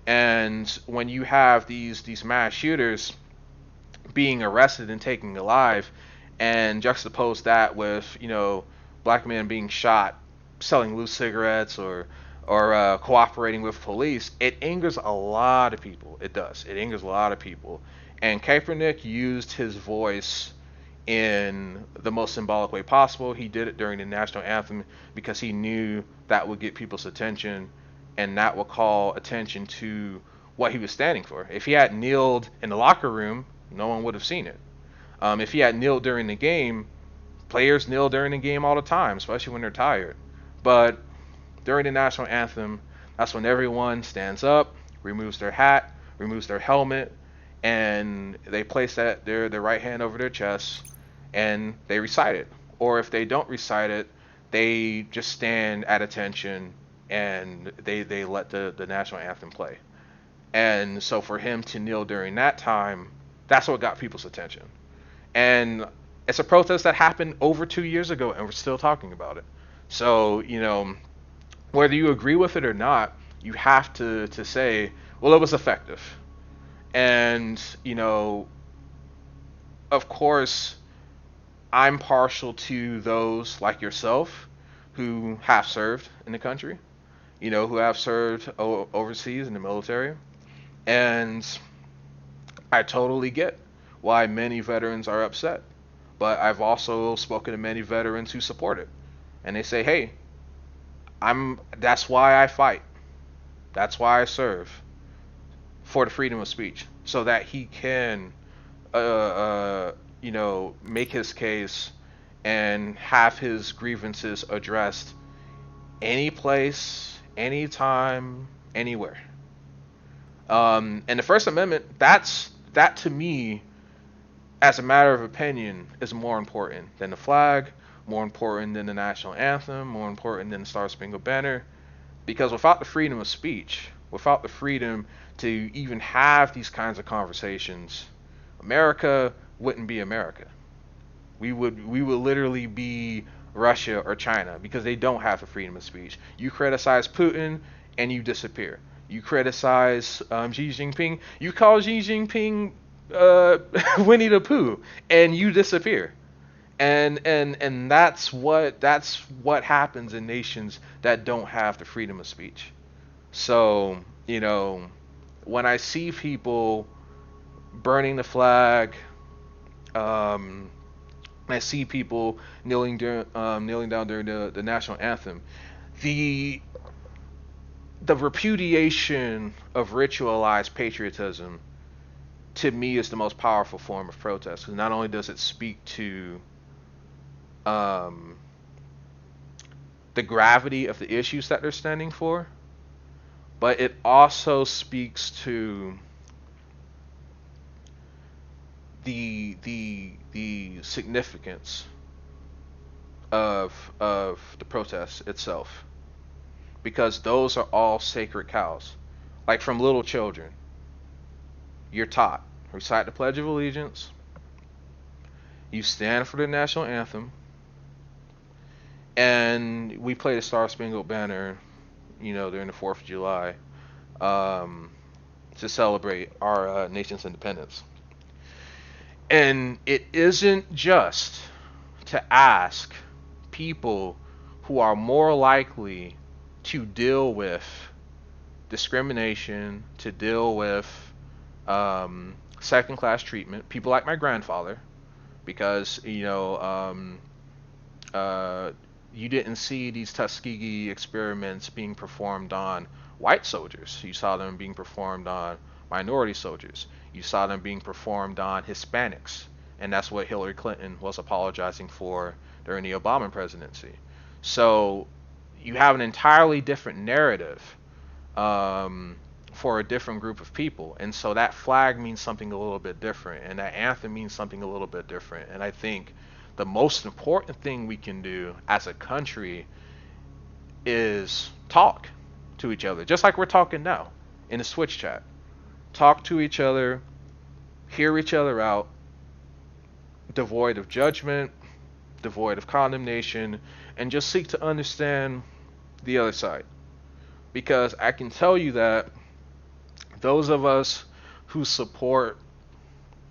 And when you have these mass shooters being arrested and taken alive, and juxtapose that with black men being shot selling loose cigarettes or cooperating with police, it angers a lot of people. It does. It angers a lot of people. And Kaepernick used his voice in the most symbolic way possible. He did it during the national anthem because he knew that would get people's attention, and that would call attention to what he was standing for. If he had kneeled in the locker room, no one would have seen it. If he had kneeled during the game, players kneel during the game all the time, especially when they're tired. But during the national anthem, that's when everyone stands up, removes their hat, removes their helmet, and they place their right hand over their chest, and they recite it. Or if they don't recite it, they just stand at attention and they let the national anthem play. And so for him to kneel during that time, that's what got people's attention. And it's a protest that happened over 2 years ago, and we're still talking about it. So, whether you agree with it or not, you have to say, well, it was effective. And, of course, I'm partial to those like yourself who have served in the country, who have served overseas in the military. And I totally get why many veterans are upset. But I've also spoken to many veterans who support it. And they say, hey, that's why I fight. That's why I serve, for the freedom of speech, so that he can, make his case and have his grievances addressed any place, anytime, anywhere. And the First Amendment, that to me, as a matter of opinion, is more important than the flag, more important than the national anthem, more important than the Star Spangled Banner. Because without the freedom of speech, without the freedom to even have these kinds of conversations, America wouldn't be America. We would literally be Russia or China, because they don't have the freedom of speech. You criticize Putin and you disappear. You criticize Xi Jinping, you call Xi Jinping Winnie the Pooh, and you disappear. And that's what happens in nations that don't have the freedom of speech. So, when I see people burning the flag, I see people kneeling down during the national anthem, the repudiation of ritualized patriotism, to me, is the most powerful form of protest. Because not only does it speak to the gravity of the issues that they're standing for, but it also speaks to the significance of the protest itself, because those are all sacred cows. Like, from little children, you're taught, recite the Pledge of Allegiance, you stand for the national anthem, and we play the Star Spangled Banner, during the 4th of July, to celebrate our nation's independence. And it isn't just to ask people who are more likely to deal with discrimination, to deal with second-class treatment, people like my grandfather, because, you didn't see these Tuskegee experiments being performed on white soldiers. You saw them being performed on minority soldiers. You saw them being performed on Hispanics. And that's what Hillary Clinton was apologizing for during the Obama presidency. So you have an entirely different narrative for a different group of people. And so that flag means something a little bit different, and that anthem means something a little bit different. And I think the most important thing we can do as a country is talk to each other, just like we're talking now in the Switch chat. Talk to each other, hear each other out, devoid of judgment, devoid of condemnation, and just seek to understand the other side. Because I can tell you that those of us who support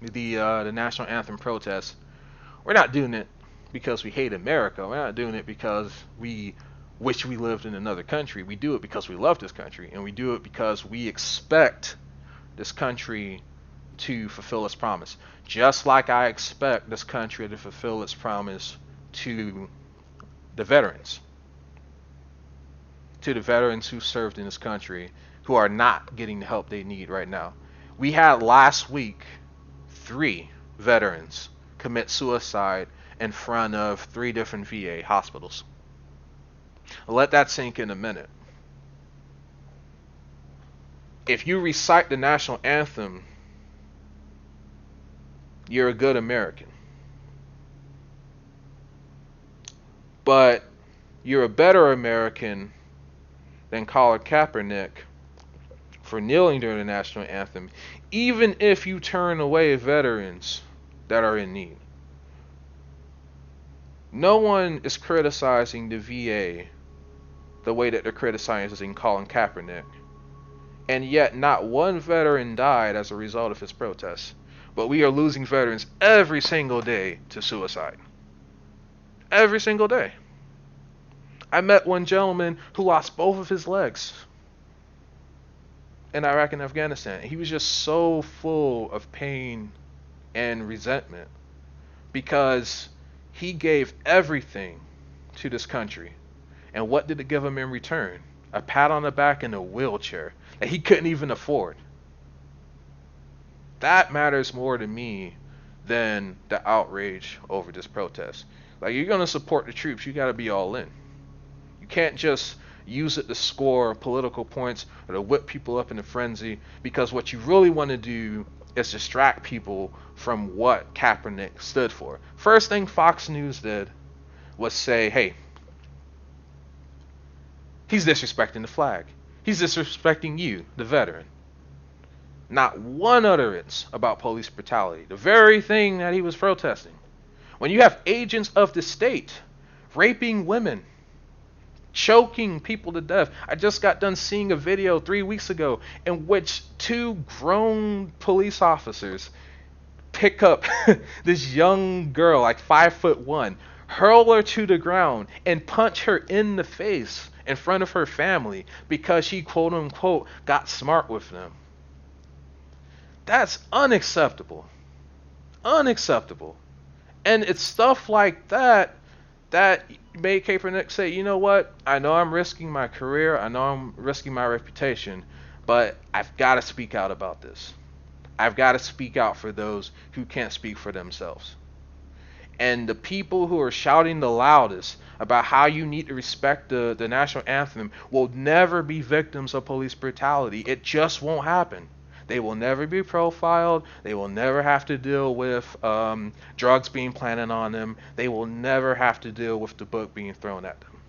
the national anthem protests, we're not doing it because we hate America. We're not doing it because we wish we lived in another country. We do it because we love this country, and we do it because we expect this country to fulfill its promise. Just like I expect this country to fulfill its promise to the veterans. To the veterans who served in this country who are not getting the help they need right now. We had last week 3 veterans commit suicide in front of 3 different VA hospitals. I'll let that sink in a minute. If you recite the national anthem, you're a good American. But you're a better American than Colin Kaepernick for kneeling during the national anthem, even if you turn away veterans that are in need. No one is criticizing the VA the way that they're criticizing Colin Kaepernick, and yet not one veteran died as a result of his protests. But we are losing veterans every single day to suicide. Every single day. I met one gentleman who lost both of his legs in Iraq and Afghanistan. He was just so full of pain and resentment because he gave everything to this country. And what did it give him in return? A pat on the back and a wheelchair that he couldn't even afford. That matters more to me than the outrage over this protest. Like, you're going to support the troops, you got to be all in. You can't just use it to score political points or to whip people up in a frenzy, because what you really want to do is distract people from what Kaepernick stood for. First thing Fox News did was say, hey, he's disrespecting the flag. He's disrespecting you, the veteran. Not one utterance about police brutality, the very thing that he was protesting. When you have agents of the state raping women, choking people to death. I just got done seeing a video 3 weeks ago in which 2 grown police officers pick up this young girl, like 5'1", hurl her to the ground, and punch her in the face in front of her family because she, quote unquote, got smart with them. That's unacceptable. Unacceptable. And it's stuff like that that made Kaepernick say, you know what? I know I'm risking my career. I know I'm risking my reputation. But I've got to speak out about this. I've got to speak out for those who can't speak for themselves. And the people who are shouting the loudest about how you need to respect the national anthem will never be victims of police brutality. It just won't happen. They will never be profiled. They will never have to deal with drugs being planted on them. They will never have to deal with the book being thrown at them.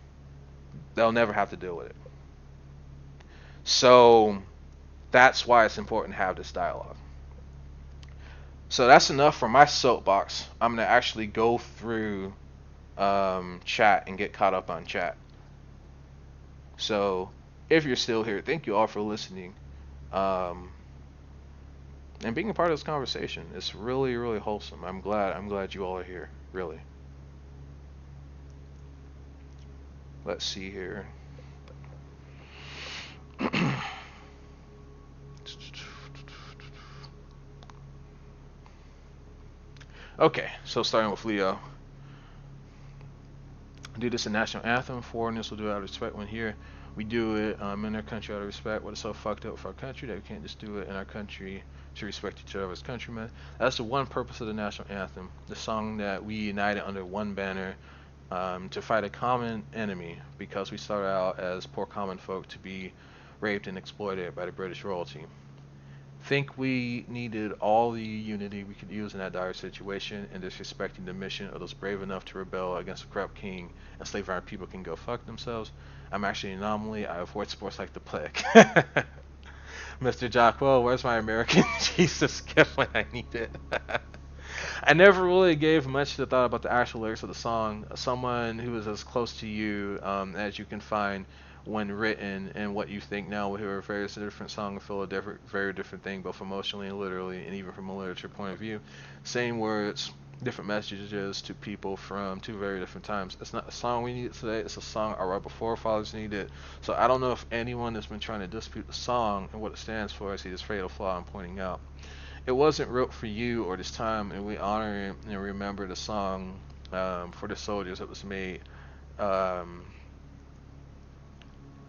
They'll never have to deal with it. So that's why it's important to have this dialogue. So that's enough for my soapbox. I'm going to actually go through chat and get caught up on chat. So if you're still here, thank you all for listening. And being a part of this conversation. It's really, really wholesome. I'm glad you all are here, really. Let's see here. Okay, so starting with Leo. do this in national anthem. Foreigners will do it out of respect. When here, we do it in our country out of respect. What is so fucked up for our country that we can't just do it in our country to respect each other as countrymen? That's the one purpose of the national anthem, the song that we united under one banner to fight a common enemy, because we started out as poor common folk to be raped and exploited by the British royalty. Think we needed all the unity we could use in that dire situation, and disrespecting the mission of those brave enough to rebel against a corrupt king and slave our people can go fuck themselves. I'm actually an anomaly. I avoid sports like the plague. Mr. Jockwell, where's my American Jesus gift when I need it? I never really gave much to thought about the actual lyrics of the song. Someone who is as close to you as you can find when written, and what you think now will hear a very different song and feel a very different thing, both emotionally and literally, and even from a literature point of view. Same words, different messages to people from two very different times. It's not a song we needed today, it's a song our right before fathers needed. So I don't know if anyone has been trying to dispute the song and what it stands for. I see this fatal flaw I'm pointing out. It wasn't wrote for you or this time, and we honor and remember the song for the soldiers. It was made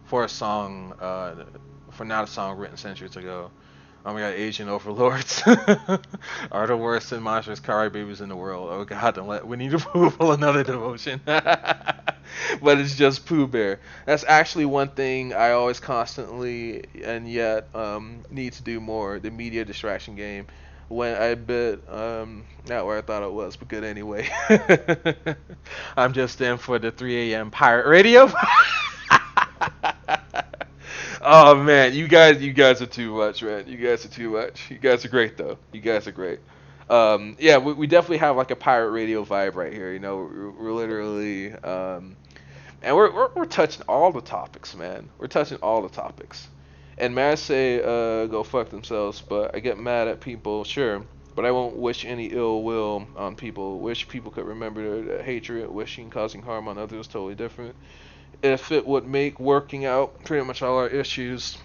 for a song, for not a song written centuries ago. We got Asian overlords are the worst and monstrous cry babies in the world. Oh God, we need to pull another devotion. But it's just Pooh Bear. That's actually one thing I always constantly and yet need to do more. The media distraction game. When I bit, not where I thought it was, but good anyway. I'm just in for the 3 a.m. pirate radio. Oh man, you guys are too much, man. You guys are too much. You guys are great though. You guys are great. Yeah, we definitely have like a pirate radio vibe right here. You know, we're literally, and we're touching all the topics, man. We're touching all the topics. And may I say, go fuck themselves. But I get mad at people, sure. But I won't wish any ill will on people. Wish people could remember that hatred, wishing, causing harm on others is totally different. If it would make working out pretty much all our issues,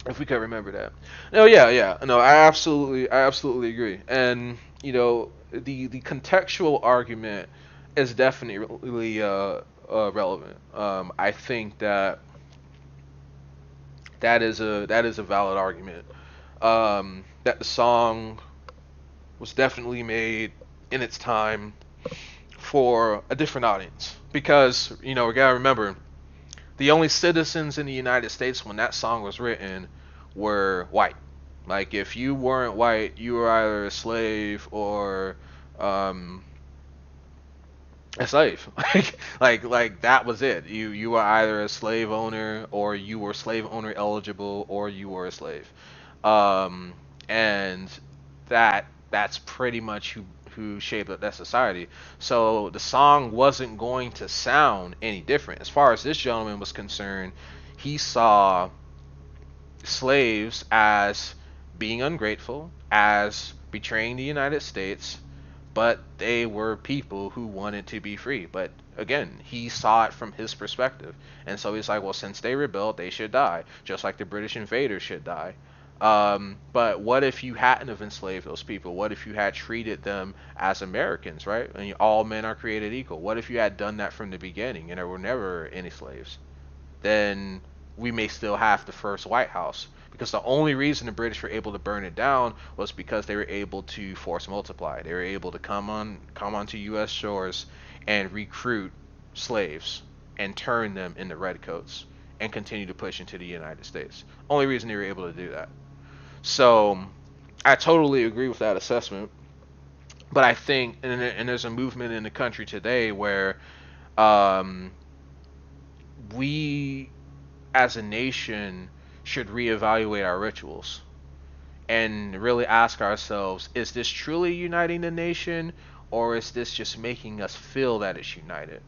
if we could remember that. No, yeah. No, I absolutely agree. And you know, the contextual argument is definitely relevant. I think that is a valid argument. That the song was definitely made in its time for a different audience, because you know we gotta remember the only citizens in the United States when that song was written were white. Like if you weren't white, you were either a slave or a slave. like that was it. You were either a slave owner, or you were slave owner eligible, or you were a slave. And that's pretty much who shaped up that society. So the song wasn't going to sound any different. As far as this gentleman was concerned, he saw slaves as being ungrateful, as betraying the United States, but they were people who wanted to be free. But again, he saw it from his perspective. And so he's like, well, since they rebelled, they should die, just like the British invaders should die. But what if you hadn't have enslaved those people? What if you had treated them as Americans, right? And all men are created equal. What if you had done that from the beginning and there were never any slaves? Then we may still have the first White House. Because the only reason the British were able to burn it down was because they were able to force multiply. They were able to come onto U.S. shores and recruit slaves and turn them into redcoats and continue to push into the United States. Only reason they were able to do that. So I totally agree with that assessment. But I think, and there's a movement in the country today where we as a nation should reevaluate our rituals and really ask ourselves, is this truly uniting the nation, or is this just making us feel that it's united?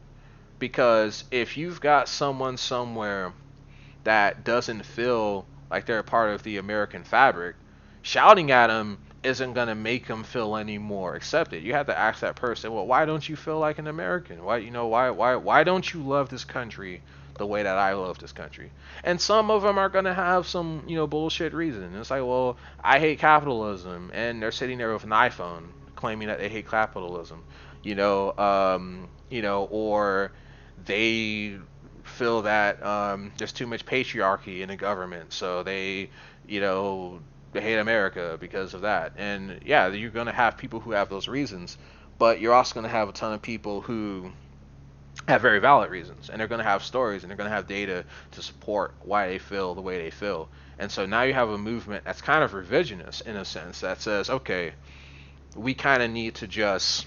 Because if you've got someone somewhere that doesn't feel like they're a part of the American fabric, shouting at them isn't going to make them feel any more accepted. You have to ask that person, well, why don't you feel like an American? Why don't you love this country the way that I love this country? And some of them are going to have some, bullshit reason. It's like, well, I hate capitalism, and they're sitting there with an iPhone claiming that they hate capitalism. or they feel that there's too much patriarchy in the government, so they hate America because of that. And yeah, you're going to have people who have those reasons, but you're also going to have a ton of people who have very valid reasons, and they're going to have stories, and they're going to have data to support why they feel the way they feel. And so now you have a movement that's kind of revisionist in a sense, that says, okay, we kind of need to just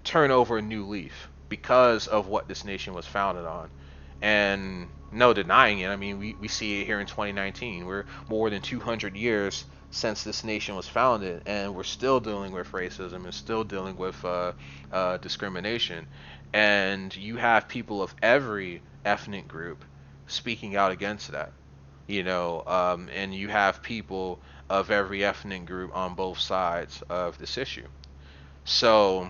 turn over a new leaf because of what this nation was founded on. And no denying it. I mean, we see it here in 2019. We're more than 200 years since this nation was founded, and we're still dealing with racism and still dealing with discrimination. And you have people of every ethnic group speaking out against that. And you have people of every ethnic group on both sides of this issue. So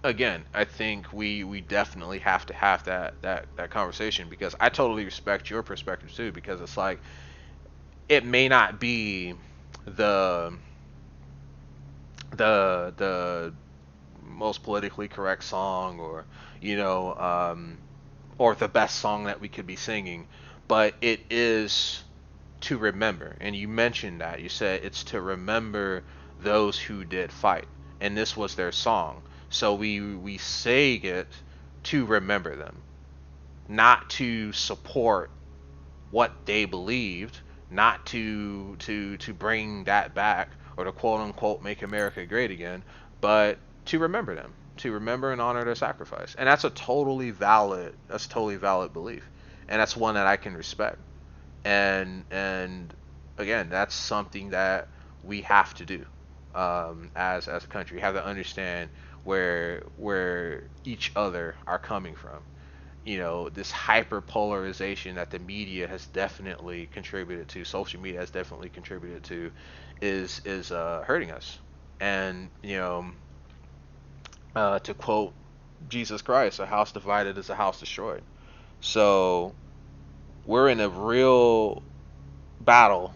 again, I think we definitely have to have that conversation, because I totally respect your perspective too, because it's like, it may not be the the most politically correct song, or or the best song that we could be singing, but it is to remember. And you mentioned that, you said it's to remember those who did fight, and this was their song. So we sang it to remember them, not to support what they believed, not to bring that back, or to quote unquote make America great again, but to remember them, to remember and honor their sacrifice. And that's a totally valid belief, and that's one that I can respect. And again, that's something that we have to do, as a country. We have to understand where each other are coming from. This hyper polarization that the media has definitely contributed to, social media has definitely contributed to, is hurting us. And to quote Jesus Christ, a house divided is a house destroyed. So we're in a real battle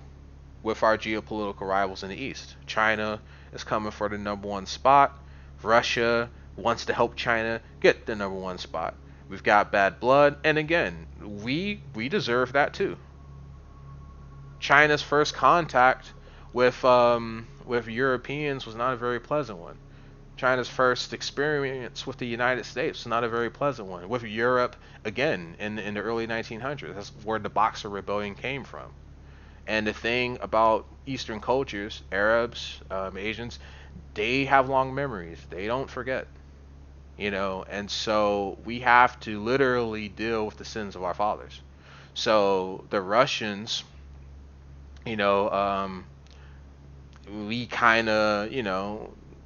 with our geopolitical rivals in the East. China is coming for the number one spot. Russia wants to help China get the number one spot. We've got bad blood, and again, we deserve that too. China's first contact with Europeans was not a very pleasant one. China's first experience with the United States was not a very pleasant one. With Europe, again, in the early 1900s, that's where the Boxer Rebellion came from. And the thing about Eastern cultures, Arabs, Asians, they have long memories. They don't forget. And so we have to literally deal with the sins of our fathers. So the Russians, you know, um, we kind of,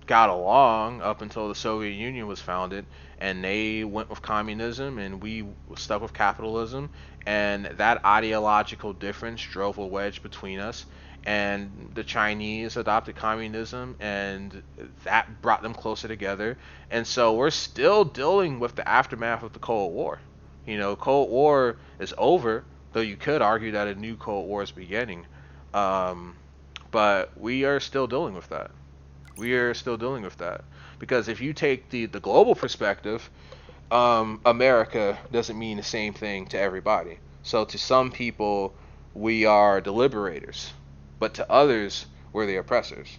got along up until the Soviet Union was founded, and they went with communism, and we stuck with capitalism, and that ideological difference drove a wedge between us. And the Chinese adopted communism, and that brought them closer together. And so we're still dealing with the aftermath of the Cold War. Cold War is over, though you could argue that a new Cold War is beginning. Um, but we are still dealing with that. We are still dealing with that, because if you take the global perspective, America doesn't mean the same thing to everybody. So to some people, we are the liberators, but to others, we're the oppressors.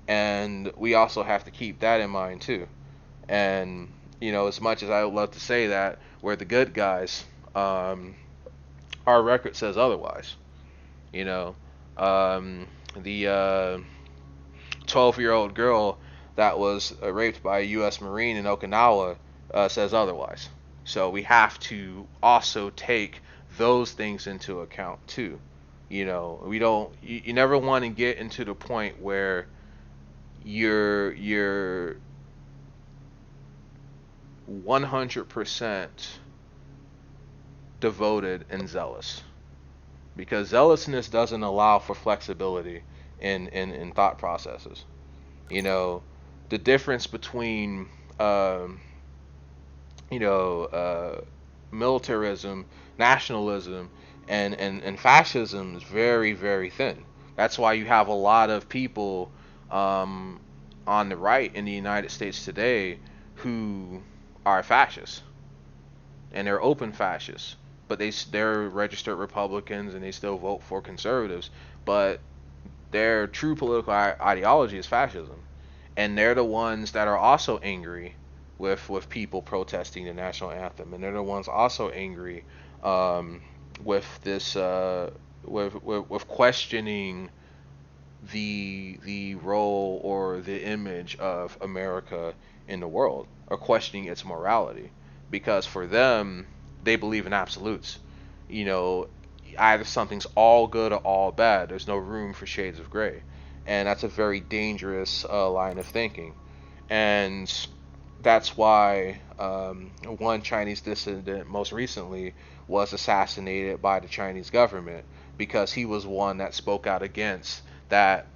And we also have to keep that in mind too. And as much as I would love to say that we're the good guys, our record says otherwise. You know, the 12-year-old girl that was raped by a U.S. Marine in Okinawa says otherwise. So we have to also take those things into account too. We don't. You never want to get into the point where you're 100% devoted and zealous, because zealousness doesn't allow for flexibility in thought processes. You know, the difference between you know militarism, nationalism, and fascism is very, very thin. That's why you have a lot of people um, on the right in the United States today who are fascists, and they're open fascists, but they're registered Republicans and they still vote for conservatives, but their true political ideology is fascism, and they're the ones that are also angry with people protesting the national anthem, and they're the ones also angry um, with this with questioning the role or the image of America in the world, or questioning its morality, because for them they believe in absolutes. You know, either something's all good or all bad. There's no room for shades of gray, and that's a very dangerous line of thinking, and that's why one Chinese dissident most recently was assassinated by the Chinese government, because he was one that spoke out against that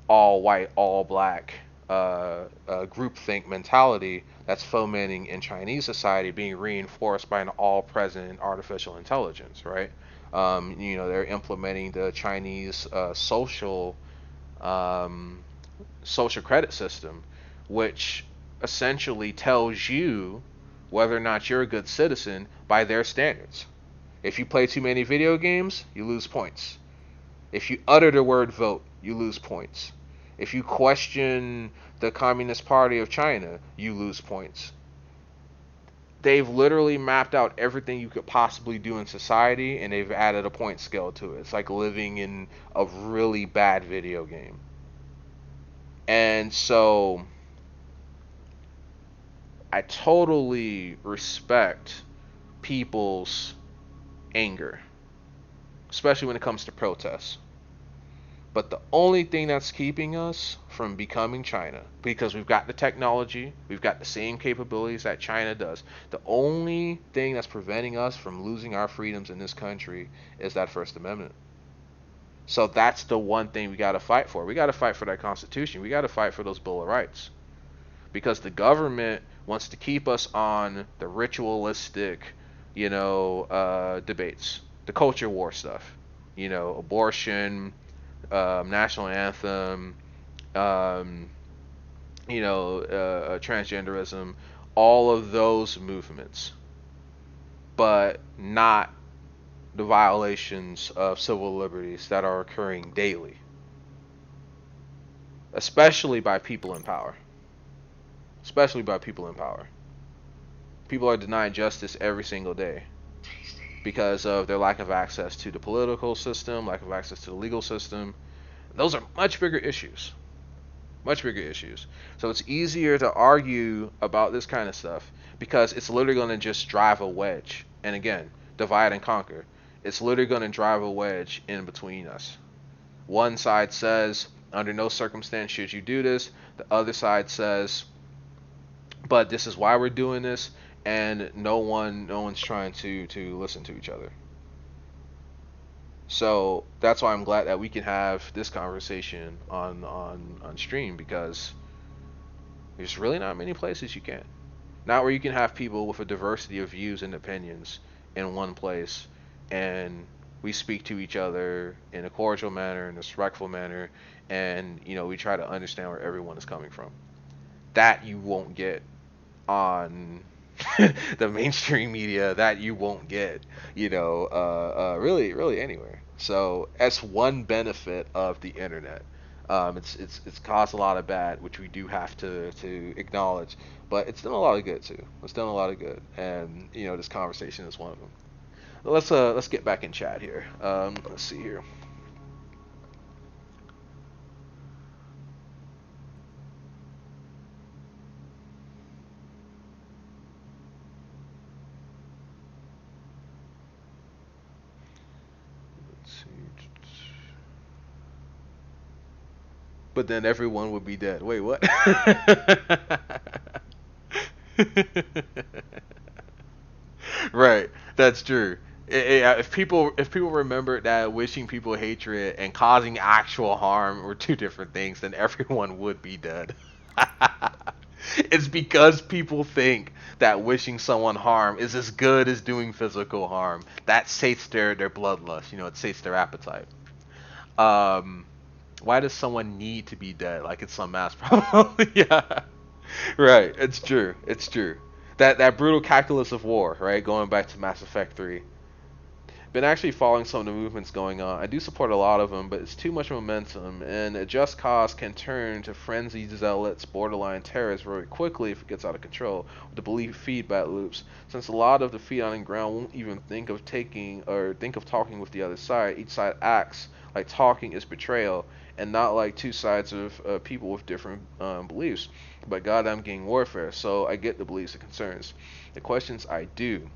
all white, all black groupthink mentality that's fomenting in Chinese society, being reinforced by an all present artificial intelligence, right? They're implementing the Chinese um, social credit system, which essentially tells you whether or not you're a good citizen by their standards. If you play too many video games, you lose points. If you utter the word vote, you lose points. If you question the Communist Party of China, you lose points. They've literally mapped out everything you could possibly do in society, and they've added a point scale to it. It's like living in a really bad video game. And so I totally respect people's anger, especially when it comes to protests. But the only thing that's keeping us from becoming China, because we've got the technology, we've got the same capabilities that China does, the only thing that's preventing us from losing our freedoms in this country is that First Amendment. So that's the one thing we got to fight for. We got to fight for that Constitution. We got to fight for those Bill of Rights. Because the government wants to keep us on the ritualistic, debates, the culture war stuff, abortion, national anthem, um, transgenderism, all of those movements, but not the violations of civil liberties that are occurring daily, especially by people in power. Especially by people in power. People are denied justice every single day because of their lack of access to the political system, lack of access to the legal system. Those are much bigger issues. Much bigger issues. So it's easier to argue about this kind of stuff because it's literally going to just drive a wedge. And again, divide and conquer. It's literally going to drive a wedge in between us. One side says, under no circumstance should you do this. The other side says, but this is why we're doing this, and no one's trying to listen to each other. So that's why I'm glad that we can have this conversation on stream, because there's really not many places you can. Not where you can have people with a diversity of views and opinions in one place, and we speak to each other in a cordial manner, in a respectful manner, and we try to understand where everyone is coming from. That you won't get on the mainstream media, that you won't get, really anywhere. So that's one benefit of the internet. It's caused a lot of bad, which we do have to acknowledge, but it's done a lot of good too. It's done a lot of good, and this conversation is one of them. Let's get back in chat here. Let's see here. But then everyone would be dead. Wait, what? Right, that's true. If people remembered that wishing people hatred and causing actual harm were two different things, then everyone would be dead. It's because people think that wishing someone harm is as good as doing physical harm. That sates their bloodlust. It sates their appetite. Um, Why does someone need to be dead? Like it's some mass problem. Yeah. Right. It's true. It's true. That brutal calculus of war, right? Going back to Mass Effect 3. Been actually following some of the movements going on. I do support a lot of them, but it's too much momentum, and a just cause can turn to frenzied zealots, borderline terrorists very quickly if it gets out of control with the belief feedback loops. Since a lot of the feet on the ground won't even think of taking or think of talking with the other side, each side acts like talking is betrayal, and not like two sides of people with different beliefs, but goddamn gang warfare. So I get the beliefs and concerns. The questions I do.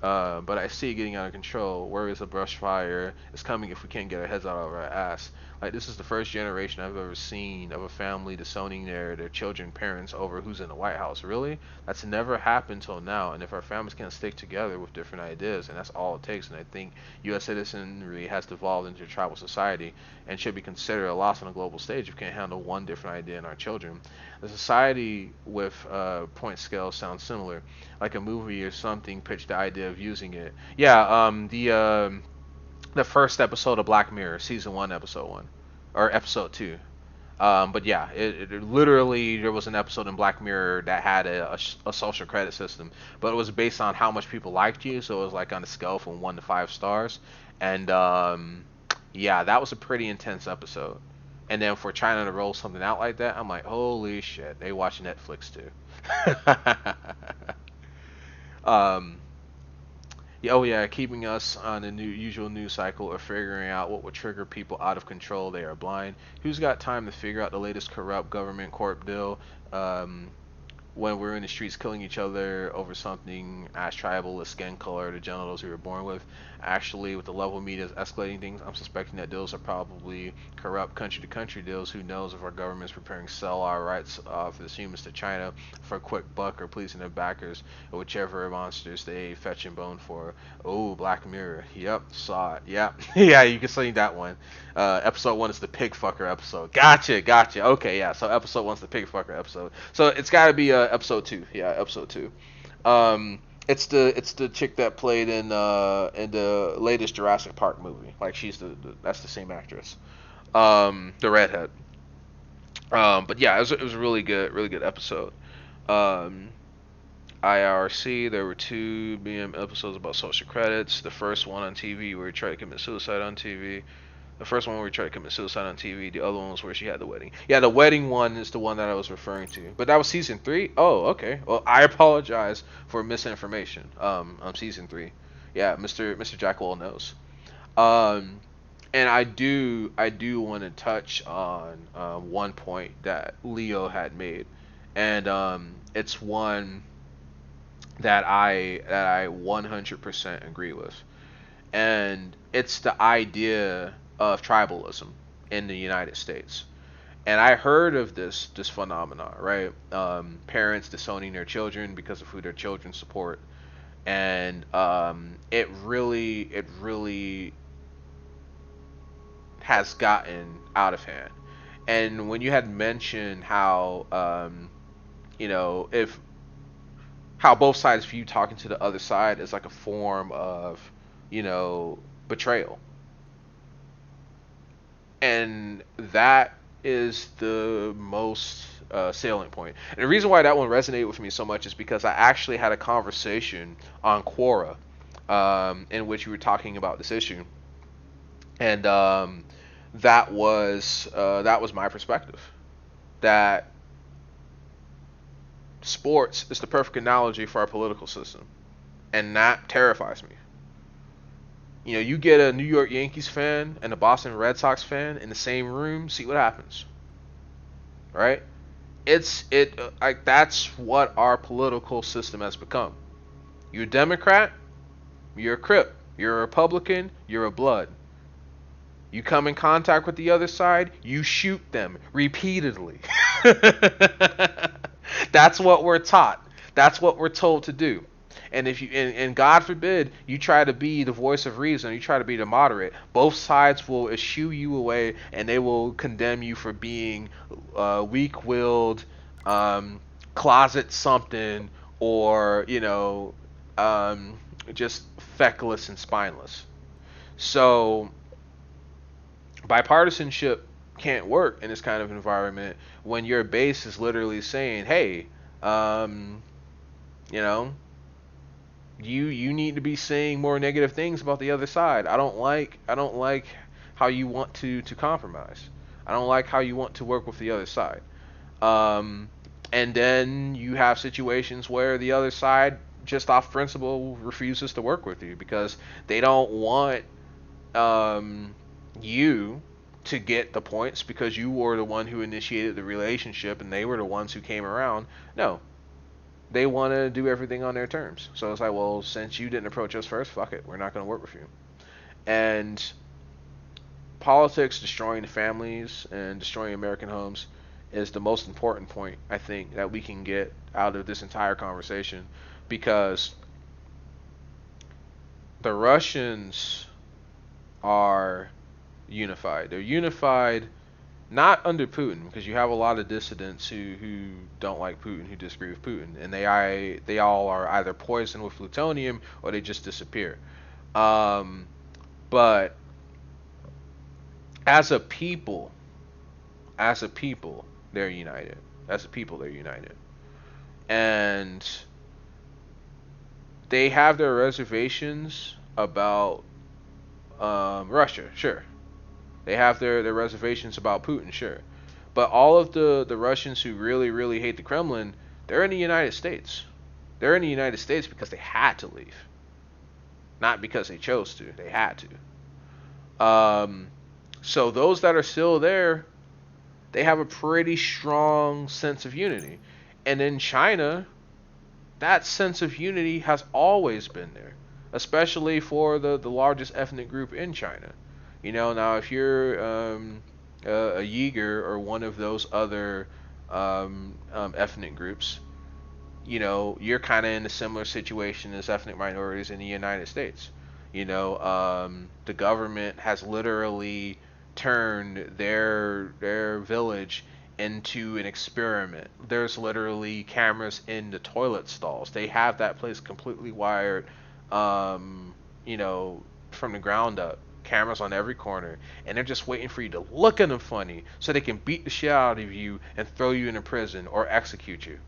But I see it getting out of control. Where is a brush fire? It's coming if we can't get our heads out of our ass. Like this is the first generation I've ever seen of a family disowning their children, parents over who's in the White House. Really? That's never happened till now. And if our families can't stick together with different ideas, and that's all it takes. And I think U.S. citizenry has devolved into a tribal society and should be considered a loss on a global stage if we can't handle one different idea in our children. The society with point scale sounds similar, like a movie or something pitched the idea of using it. Yeah, the first episode of Black Mirror, season 1, episode 1, or episode 2. But yeah, it literally there was an episode in Black Mirror that had a social credit system, but it was based on how much people liked you, so it was like on a scale from 1 to 5 stars, and yeah, that was a pretty intense episode. And then for China to roll something out like that, I'm like, holy shit, they watch Netflix too. um, yeah, oh yeah, keeping us on the usual news cycle or figuring out what would trigger people out of control. They are blind. Who's got time to figure out the latest corrupt government corp deal? When we're in the streets killing each other over something as tribal as skin color, the genitals we were born with. Actually, with the level of media escalating things, I'm suspecting that deals are probably corrupt country-to-country deals. Who knows if our government's preparing to sell our rights for the humans to China for a quick buck or pleasing their backers or whichever monsters they fetch and bone for. Oh, Black Mirror. Yep, saw it. Yep. Yeah, you can see that one. Episode 1 is the pig fucker episode. Gotcha. Okay, yeah. So episode 1's the pig fucker episode. So it's got to be episode 2. Yeah, episode 2. It's the chick that played in the latest Jurassic Park movie. Like she's that's the same actress. The redhead. But yeah, it was a really good episode. Um, IRC, there were 2 BM episodes about social credits. The first one on TV where he tried to commit suicide on TV. The first one where he tried to commit suicide on TV. The other one was where she had the wedding. Yeah, the wedding one is the one that I was referring to. But that was season 3? Oh, okay. Well, I apologize for misinformation. On season 3. Yeah, Mr. Jackwell knows. And I do want to touch on one point that Leo had made. And it's one that I 100% agree with, and it's the idea of tribalism in the United States. And I heard of this phenomenon, right? Parents disowning their children because of who their children support, and it really has gotten out of hand. And when you had mentioned how if how both sides view talking to the other side as like a form of, betrayal. And that is the most salient point. And the reason why that one resonated with me so much is because I actually had a conversation on Quora, in which we were talking about this issue. And that was my perspective. That sports is the perfect analogy for our political system, and that terrifies me. You get a New York Yankees fan and a Boston Red Sox fan in the same room, see what happens, right? That's what our political system has become. You're a Democrat, you're a Crip, you're a Republican, you're a Blood. You come in contact with the other side, you shoot them repeatedly. That's what we're taught. That's what we're told to do. And if you and God forbid you try to be the voice of reason, you try to be the moderate, both sides will eschew you away and they will condemn you for being weak-willed, closet something, or just feckless and spineless. So bipartisanship can't work in this kind of environment when your base is literally saying, hey, you know, you need to be saying more negative things about the other side. I don't like how you want to compromise. I don't like how you want to work with the other side. Um, and then you have situations where the other side just off principle refuses to work with you because they don't want you to get the points because you were the one who initiated the relationship and they were the ones who came around. No, they want to do everything on their terms. So it's like, well, since you didn't approach us first, fuck it, we're not going to work with you. And politics destroying the families and destroying American homes is the most important point I think that we can get out of this entire conversation, because the Russians are unified. They're unified not under Putin, because you have a lot of dissidents who don't like Putin, who disagree with Putin, and they all are either poisoned with plutonium or they just disappear. But as a people, they're united. As a people, they're united, and they have their reservations about Russia, sure. They have their reservations about Putin, sure. But all of the Russians who really, really hate the Kremlin, they're in the United States. They're in the United States because they had to leave. Not because they chose to. They had to. So those that are still there, they have a pretty strong sense of unity. And in China, that sense of unity has always been there, especially for the largest ethnic group in China. Now if you're a Uyghur or one of those other ethnic groups, you're kind of in a similar situation as ethnic minorities in the United States. The government has literally turned their village into an experiment. There's literally cameras in the toilet stalls. They have that place completely wired, from the ground up. Cameras on every corner, and they're just waiting for you to look at them funny so they can beat the shit out of you and throw you in a prison or execute you.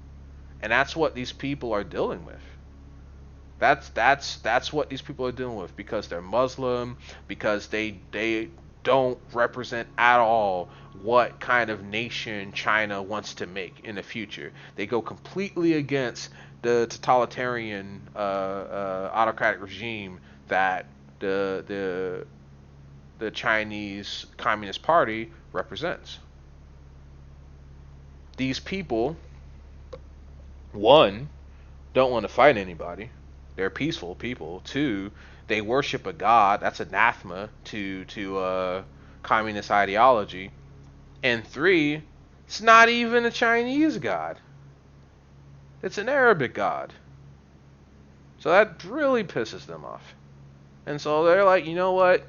And that's what these people are dealing with. That's what these people are dealing with, because they're Muslim, because they don't represent at all what kind of nation China wants to make in the future. They go completely against the totalitarian autocratic regime that the Chinese Communist Party represents. These people, one, don't want to fight anybody. They're peaceful people. Two, they worship a god. That's anathema to communist ideology. And three, it's not even a Chinese god. It's an Arabic god. So that really pisses them off. And so they're like, you know what?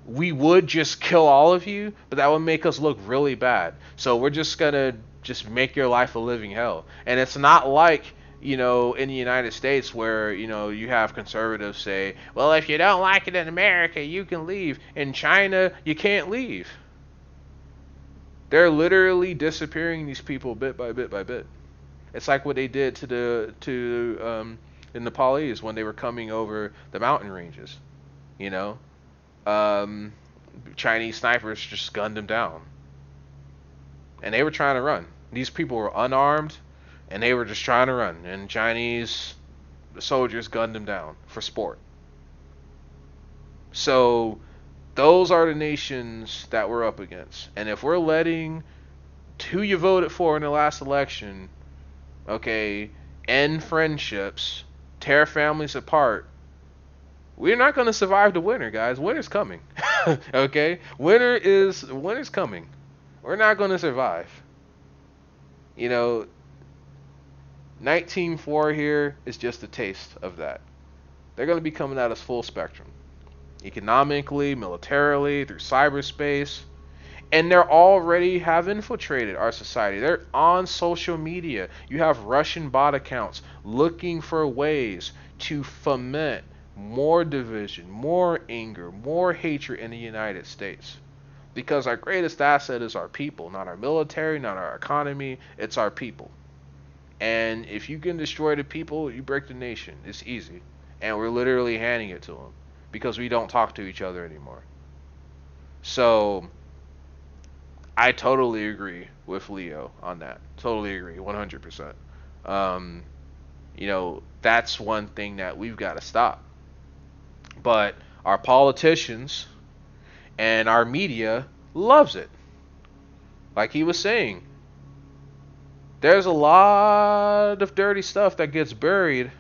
We would just kill all of you, but that would make us look really bad. So we're just gonna just make your life a living hell. And it's not like, in the United States where, you have conservatives say, well, if you don't like it in America, you can leave. In China, you can't leave. They're literally disappearing these people bit by bit by bit. It's like what they did to the Nepalese when they were coming over the mountain ranges. Chinese snipers just gunned them down. And they were trying to run. These people were unarmed, and they were just trying to run. And Chinese soldiers gunned them down for sport. So those are the nations that we're up against. And if we're letting who you voted for in the last election, end friendships, tear families apart, we're not going to survive the winter, guys. Winter's coming. Okay? Winter's coming. We're not going to survive. Nite Team 4 here is just a taste of that. They're going to be coming at us full spectrum. Economically, militarily, through cyberspace. And they're already have infiltrated our society. They're on social media. You have Russian bot accounts looking for ways to foment more division, more anger, more hatred in the United States. Because our greatest asset is our people, not our military, not our economy. It's our people. And if you can destroy the people, you break the nation. It's easy. And we're literally handing it to them because we don't talk to each other anymore. So I totally agree with Leo on that. Totally agree, 100%. Um, that's one thing that we've got to stop. But our politicians and our media loves it. Like he was saying, there's a lot of dirty stuff that gets buried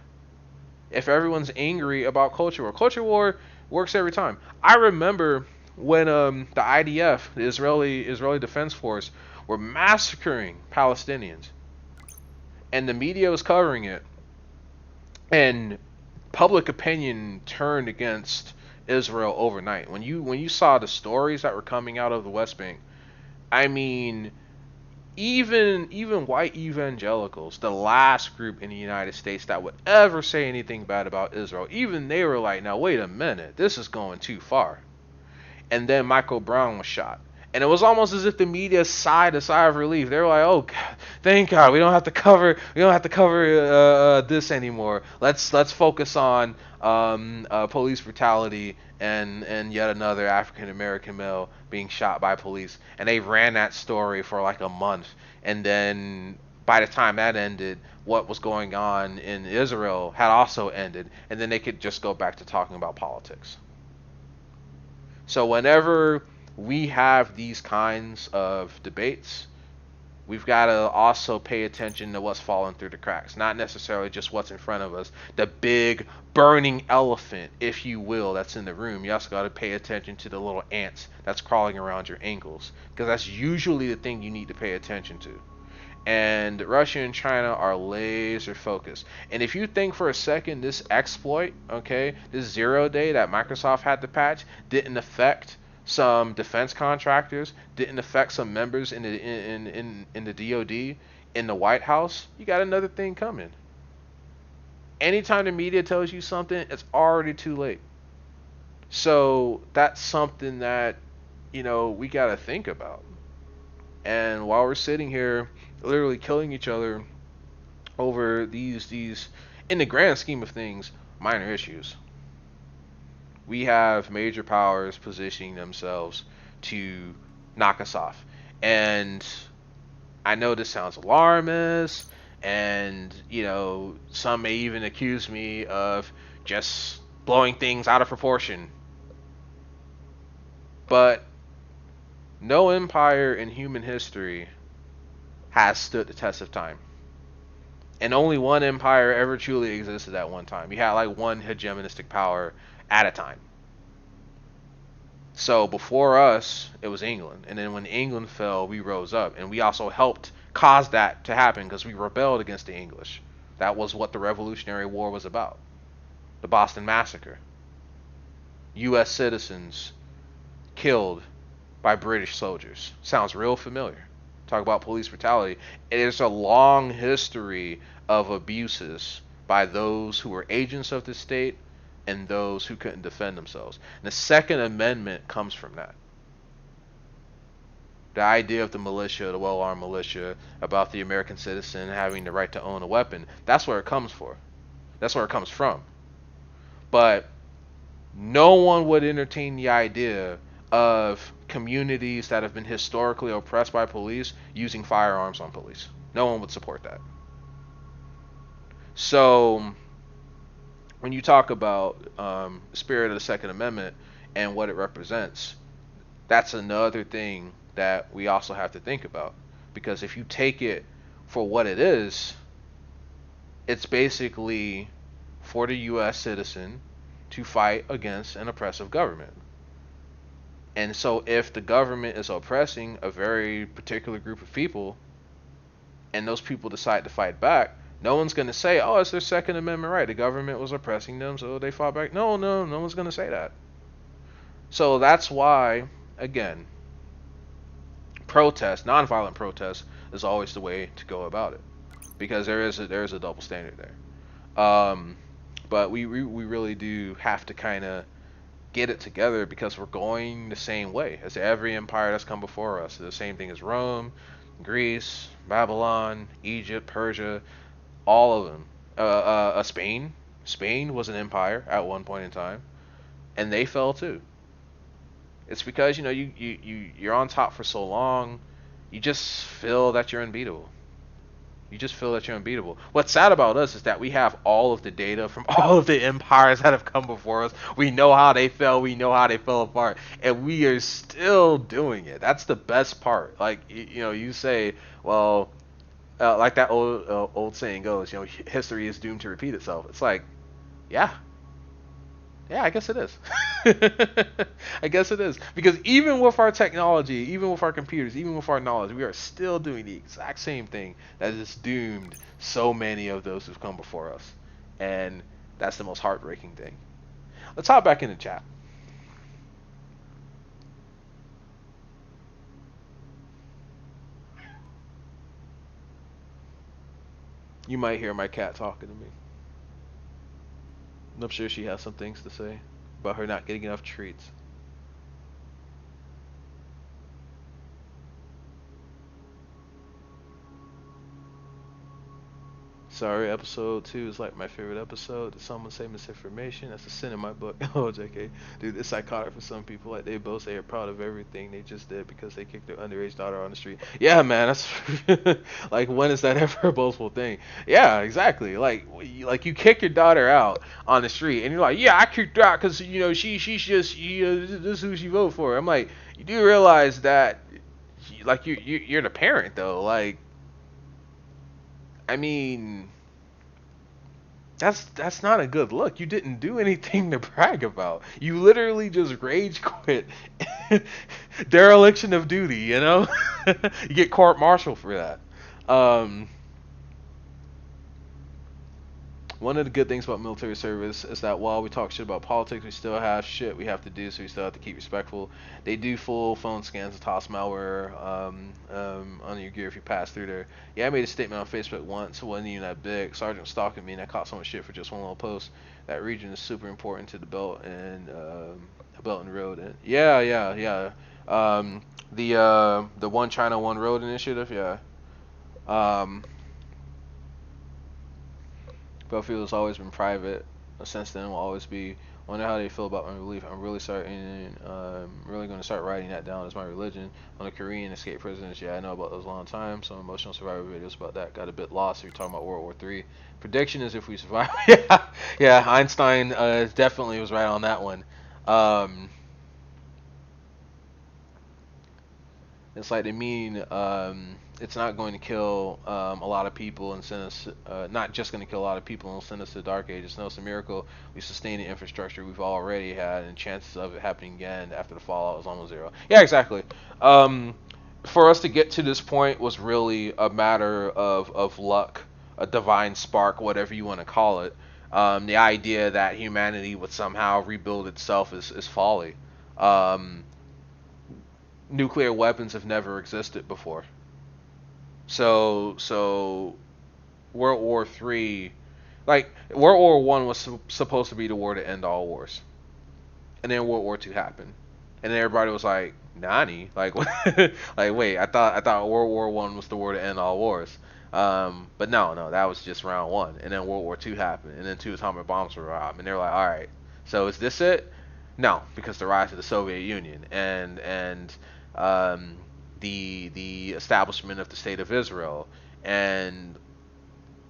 if everyone's angry about culture war. Culture war works every time. I remember when the IDF, the Israeli Defense Force, were massacring Palestinians, and the media was covering it, and public opinion turned against Israel overnight. When you saw the stories that were coming out of the West Bank, I mean, even white evangelicals, the last group in the United States that would ever say anything bad about Israel, even they were like, now wait a minute, this is going too far. And then Michael Brown was shot. And it was almost as if the media sighed a sigh of relief. They were like, "Oh, God, thank God, we don't have to cover this anymore. Let's focus on police brutality and yet another African American male being shot by police." And they ran that story for like a month. And then by the time that ended, what was going on in Israel had also ended. And then they could just go back to talking about politics. So whenever we have these kinds of debates, we've got to also pay attention to what's falling through the cracks, not necessarily just what's in front of us, the big burning elephant, if you will, that's in the room. You also got to pay attention to the little ants that's crawling around your ankles, because that's usually the thing you need to pay attention to. And Russia and China are laser focused. And if you think for a second this exploit, okay, this 0 day that Microsoft had to patch didn't affect some defense contractors, didn't affect some members in the DoD, in the White House, you got another thing coming. Anytime the media tells you something, it's already too late. So that's something that we got to think about. And while we're sitting here literally killing each other over these in the grand scheme of things, minor issues, we have major powers positioning themselves to knock us off. And I know this sounds alarmist, and some may even accuse me of just blowing things out of proportion, but no empire in human history has stood the test of time. And only one empire ever truly existed at one time. You had like one hegemonistic power at a time. So before us, it was England. And then when England fell, we rose up. And we also helped cause that to happen because we rebelled against the English. That was what the Revolutionary War was about. The Boston Massacre. U.S. citizens killed by British soldiers. Sounds real familiar. Talk about police brutality. There's a long history of abuses by those who were agents of the state and those who couldn't defend themselves. And the Second Amendment comes from that. The idea of the militia, the well-armed militia, about the American citizen having the right to own a weapon, that's where it comes for. That's where it comes from. But no one would entertain the idea of communities that have been historically oppressed by police using firearms on police. No one would support that. So when you talk about the spirit of the Second Amendment and what it represents, that's another thing that we also have to think about. Because if you take it for what it is, it's basically for the U.S. citizen to fight against an oppressive government. And so if the government is oppressing a very particular group of people, and those people decide to fight back, no one's going to say, oh, it's their Second Amendment right. The government was oppressing them, so they fought back. No one's going to say that. So that's why, again, protest, nonviolent protest, is always the way to go about it. Because there is a double standard there. But we really do have to kind of get it together because we're going the same way as every empire that's come before us. The same thing as Rome, Greece, Babylon, Egypt, Persia, all of them. Spain. Spain was an empire at one point in time, and they fell too. It's because you're on top for so long, you just feel that you're unbeatable. You just feel that you're unbeatable. What's sad about us is that we have all of the data from all of the empires that have come before us. We know how they fell. We know how they fell apart, and we are still doing it. That's the best part. Like you say, well, like that old saying goes, history is doomed to repeat itself. It's like, yeah, yeah, I guess it is. I guess it is. Because even with our technology, even with our computers, even with our knowledge, we are still doing the exact same thing that has doomed so many of those who've come before us. And that's the most heartbreaking thing. Let's hop back in the chat. You might hear my cat talking to me. I'm sure she has some things to say about her not getting enough treats. Sorry, episode 2 is like my favorite episode. Did someone say misinformation? That's a sin in my book. Oh, JK. Dude, it's psychotic for some people. Like, they both say they're proud of everything they just did because they kicked their underage daughter on the street. Yeah, man, that's... like, when is that ever a boastful thing? Yeah, exactly. Like you kick your daughter out on the street, and you're like, yeah, I kicked her out because, she's just... this is who she voted for. I'm like, you do realize that... Like, you're the parent, though. Like... I mean, that's not a good look. You didn't do anything to brag about. You literally just rage quit. Dereliction of duty, you get court-martial for that. One of the good things about military service is that while we talk shit about politics, we still have shit we have to do, so we still have to keep respectful. They do full phone scans and toss malware on your gear if you pass through there. Yeah, I made a statement on Facebook once. It wasn't even that big. Sergeant stalking me, and I caught so much shit for just one little post. That region is super important to the Belt and Road. And yeah. The One China One Road initiative, yeah. Battlefield has always been private. Since then, will always be. Wonder how they feel about my belief. I'm really really going to start writing that down as my religion. On the Korean escape prisoners, yeah, I know about those a long time. Some emotional survivor videos about that. Got a bit lost if you're talking about World War III. Prediction is if we survive. yeah, Einstein definitely was right on that one. It's like they mean it's not going to kill a lot of people and send us, not just going to kill a lot of people and send us to the Dark Ages. No, it's a miracle. We sustain the infrastructure we've already had, and chances of it happening again after the fallout is almost zero. Yeah, exactly. For us to get to this point was really a matter of luck, a divine spark, whatever you want to call it. The idea that humanity would somehow rebuild itself is folly. Nuclear weapons have never existed before. So World War III, like World War One was supposed to be the war to end all wars, and then World War II happened, and then everybody was like, "Nani?" Like, like wait, I thought World War One was the war to end all wars. But no, that was just round one, and then World War II happened, and then 2 atomic bombs were dropped, and they're like, all right, so is this it? No, because the rise of the Soviet Union and the establishment of the State of Israel and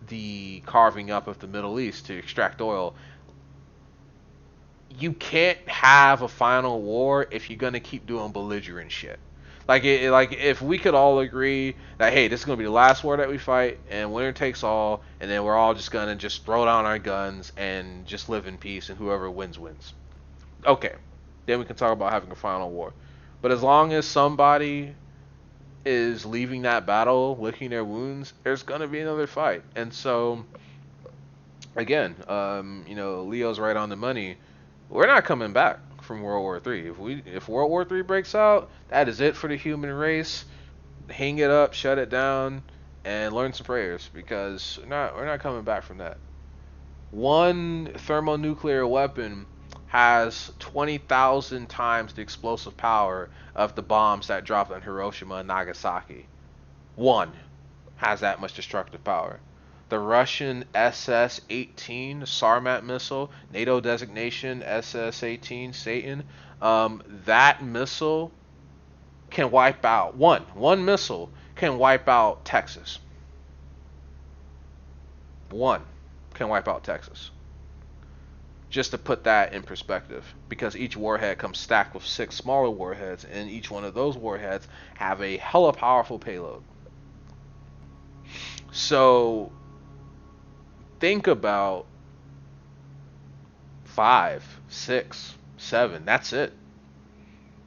the carving up of the Middle East to extract oil. You can't have a final war if you're gonna keep doing belligerent shit. Like if we could all agree that hey, this is gonna be the last war that we fight, and winner takes all, and then we're all just gonna just throw down our guns and just live in peace, and whoever wins wins. Okay, then we can talk about having a final war. But as long as somebody is leaving that battle licking their wounds, there's gonna be another fight. And so again, Leo's right on the money. We're not coming back from World War III. If World War III breaks out, that is it for the human race. Hang it up, shut it down, and learn some prayers, because we're not coming back from that. One thermonuclear weapon has 20,000 times the explosive power of the bombs that dropped on Hiroshima and Nagasaki. One has that much destructive power. The Russian SS-18 Sarmat missile, NATO designation SS-18 Satan, that missile can wipe out one missile can wipe out Texas. One can wipe out Texas. Just to put that in perspective, because each warhead comes stacked with 6 smaller warheads, and each one of those warheads have a hella powerful payload. So think about 5, 6, 7. That's it.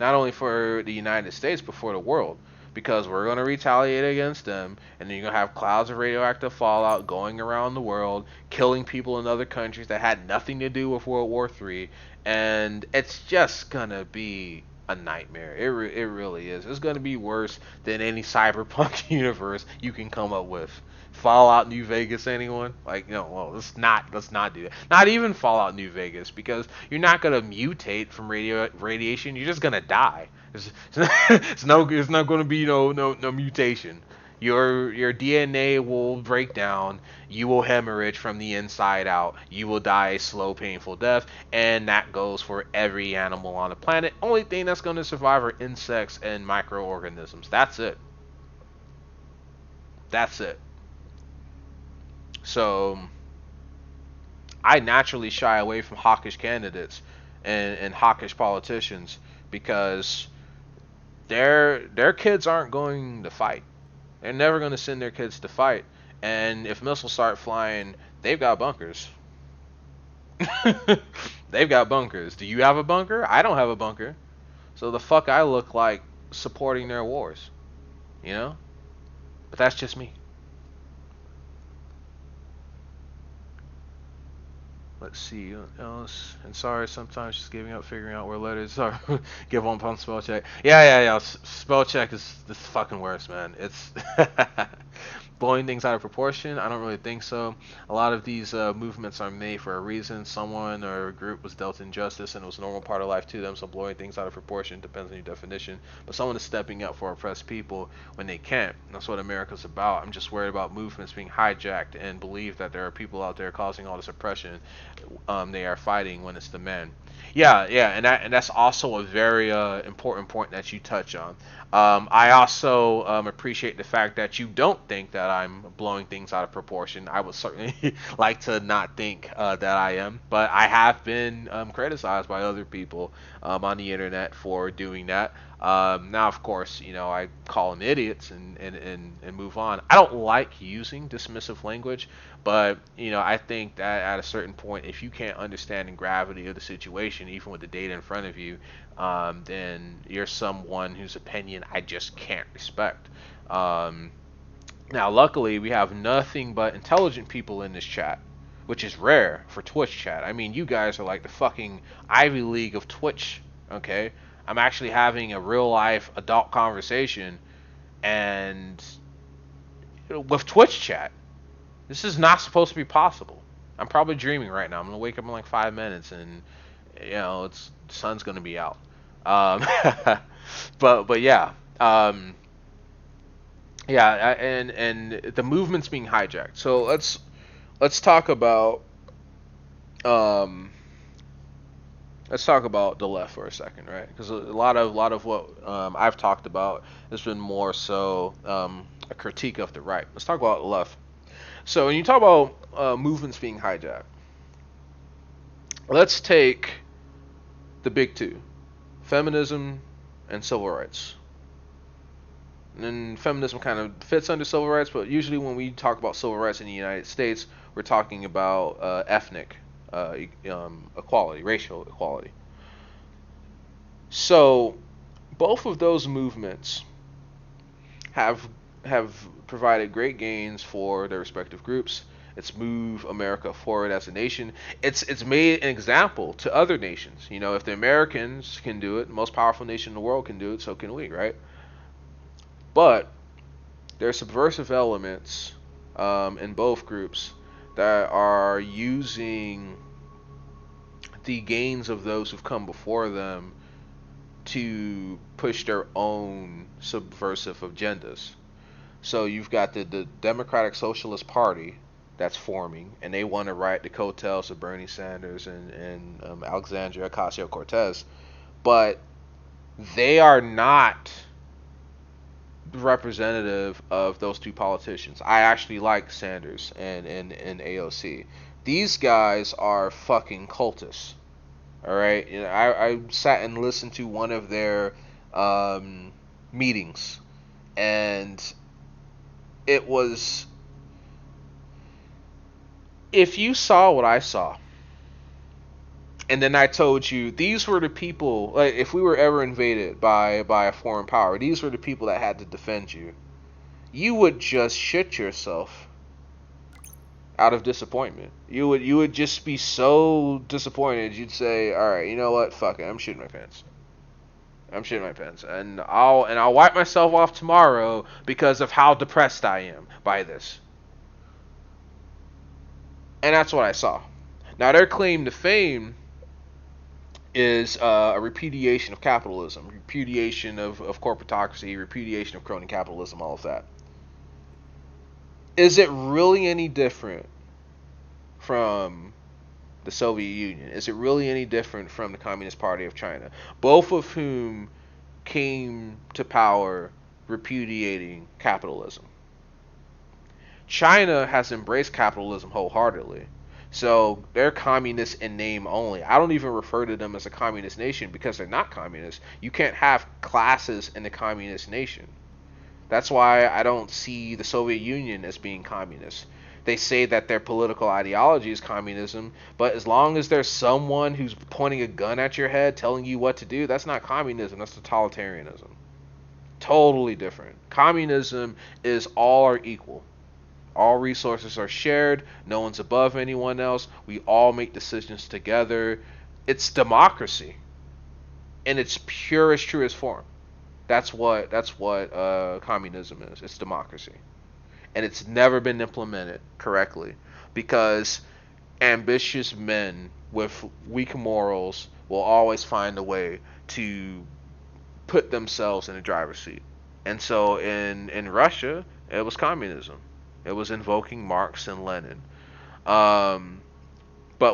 Not only for the United States, but for the world. Because we're going to retaliate against them, and then you're going to have clouds of radioactive fallout going around the world, killing people in other countries that had nothing to do with World War III, and it's just going to be a nightmare. It really is. It's going to be worse than any cyberpunk universe you can come up with. Fallout New Vegas, anyone? Like, well, let's not do that. Not even Fallout New Vegas, because you're not gonna mutate from radiation. You're just gonna die. It's not going to be no mutation. Your DNA will break down. You will hemorrhage from the inside out. You will die a slow, painful death, and that goes for every animal on the planet. Only thing that's going to survive are insects and microorganisms. That's it. That's it. So I naturally shy away from hawkish candidates and hawkish politicians, because their kids aren't going to fight. They're never going to send their kids to fight. And if missiles start flying, they've got bunkers. They've got bunkers. Do you have a bunker? I don't have a bunker. So the fuck I look like supporting their wars, But that's just me. Let's see else. And sorry, sometimes just giving up, figuring out where letters are. Give one pump spell check. Yeah. Spell check is the fucking worst, man. It's blowing things out of proportion. I don't really think so. A lot of these movements are made for a reason. Someone or a group was dealt injustice, and it was a normal part of life to them. So blowing things out of proportion depends on your definition. But someone is stepping up for oppressed people when they can't. That's what America's about. I'm just worried about movements being hijacked and believe that there are people out there causing all this oppression. They are fighting when it's the men. Yeah, and that's also a very important point that you touch on. I also appreciate the fact that you don't think that I'm blowing things out of proportion. I would certainly like to not think that I am, but I have been criticized by other people on the internet for doing that. Now, of course, I call them idiots and move on. I don't like using dismissive language, but I think that at a certain point, if you can't understand the gravity of the situation, even with the data in front of you, then you're someone whose opinion I just can't respect. Now, luckily, we have nothing but intelligent people in this chat, which is rare for Twitch chat. I mean, you guys are like the fucking Ivy League of Twitch, okay? I'm actually having a real life adult conversation and with Twitch chat. This is not supposed to be possible. I'm probably dreaming right now. I'm gonna wake up in like 5 minutes, and the sun's gonna be out. But yeah, and the movement's being hijacked. So let's talk about the left for a second, right? Because a lot of what I've talked about has been more so a critique of the right. Let's talk about the left. So when you talk about movements being hijacked, let's take the big two: feminism and civil rights. And feminism kind of fits under civil rights, but usually when we talk about civil rights in the United States, we're talking about ethnic equality, racial equality. So both of those movements have provided great gains for their respective groups. It's moved America forward as a nation. It's made an example to other nations. If the Americans can do it, the most powerful nation in the world can do it, so can we, right? But there are subversive elements in both groups that are using the gains of those who've come before them to push their own subversive agendas. So you've got the Democratic Socialist Party that's forming, and they want to ride the coattails of Bernie Sanders and Alexandria Ocasio-Cortez, but they are not representative of those two politicians. I actually like Sanders and AOC. These guys are fucking cultists. All right, you know, I sat and listened to one of their meetings, and it was, if you saw what I saw, and then I told you these were the people, like if we were ever invaded by a foreign power, these were the people that had to defend you, you would just shit yourself out of disappointment. You would just be so disappointed. You'd say, "All right, you know what? Fuck it. I'm shitting my pants. I'm shitting my pants, and I'll wipe myself off tomorrow because of how depressed I am by this." And that's what I saw. Now their claim to fame is a repudiation of capitalism, repudiation of corporatocracy, repudiation of crony capitalism, all of that. Is it really any different from the Soviet Union? Is it really any different from the Communist Party of China? Both of whom came to power repudiating capitalism. China has embraced capitalism wholeheartedly. So they're communist in name only. I don't even refer to them as a communist nation because they're not communist. You can't have classes in a communist nation. That's why I don't see the Soviet Union as being communist. They say that their political ideology is communism, but as long as there's someone who's pointing a gun at your head telling you what to do, that's not communism, that's totalitarianism. Totally different. Communism is all are equal. All resources are shared. No one's above anyone else. We all make decisions together. It's democracy in its purest, truest form. That's what communism is. It's democracy, and it's never been implemented correctly because ambitious men with weak morals will always find a way to put themselves in the driver's seat. And so in Russia, it was communism. It was invoking Marx and Lenin. But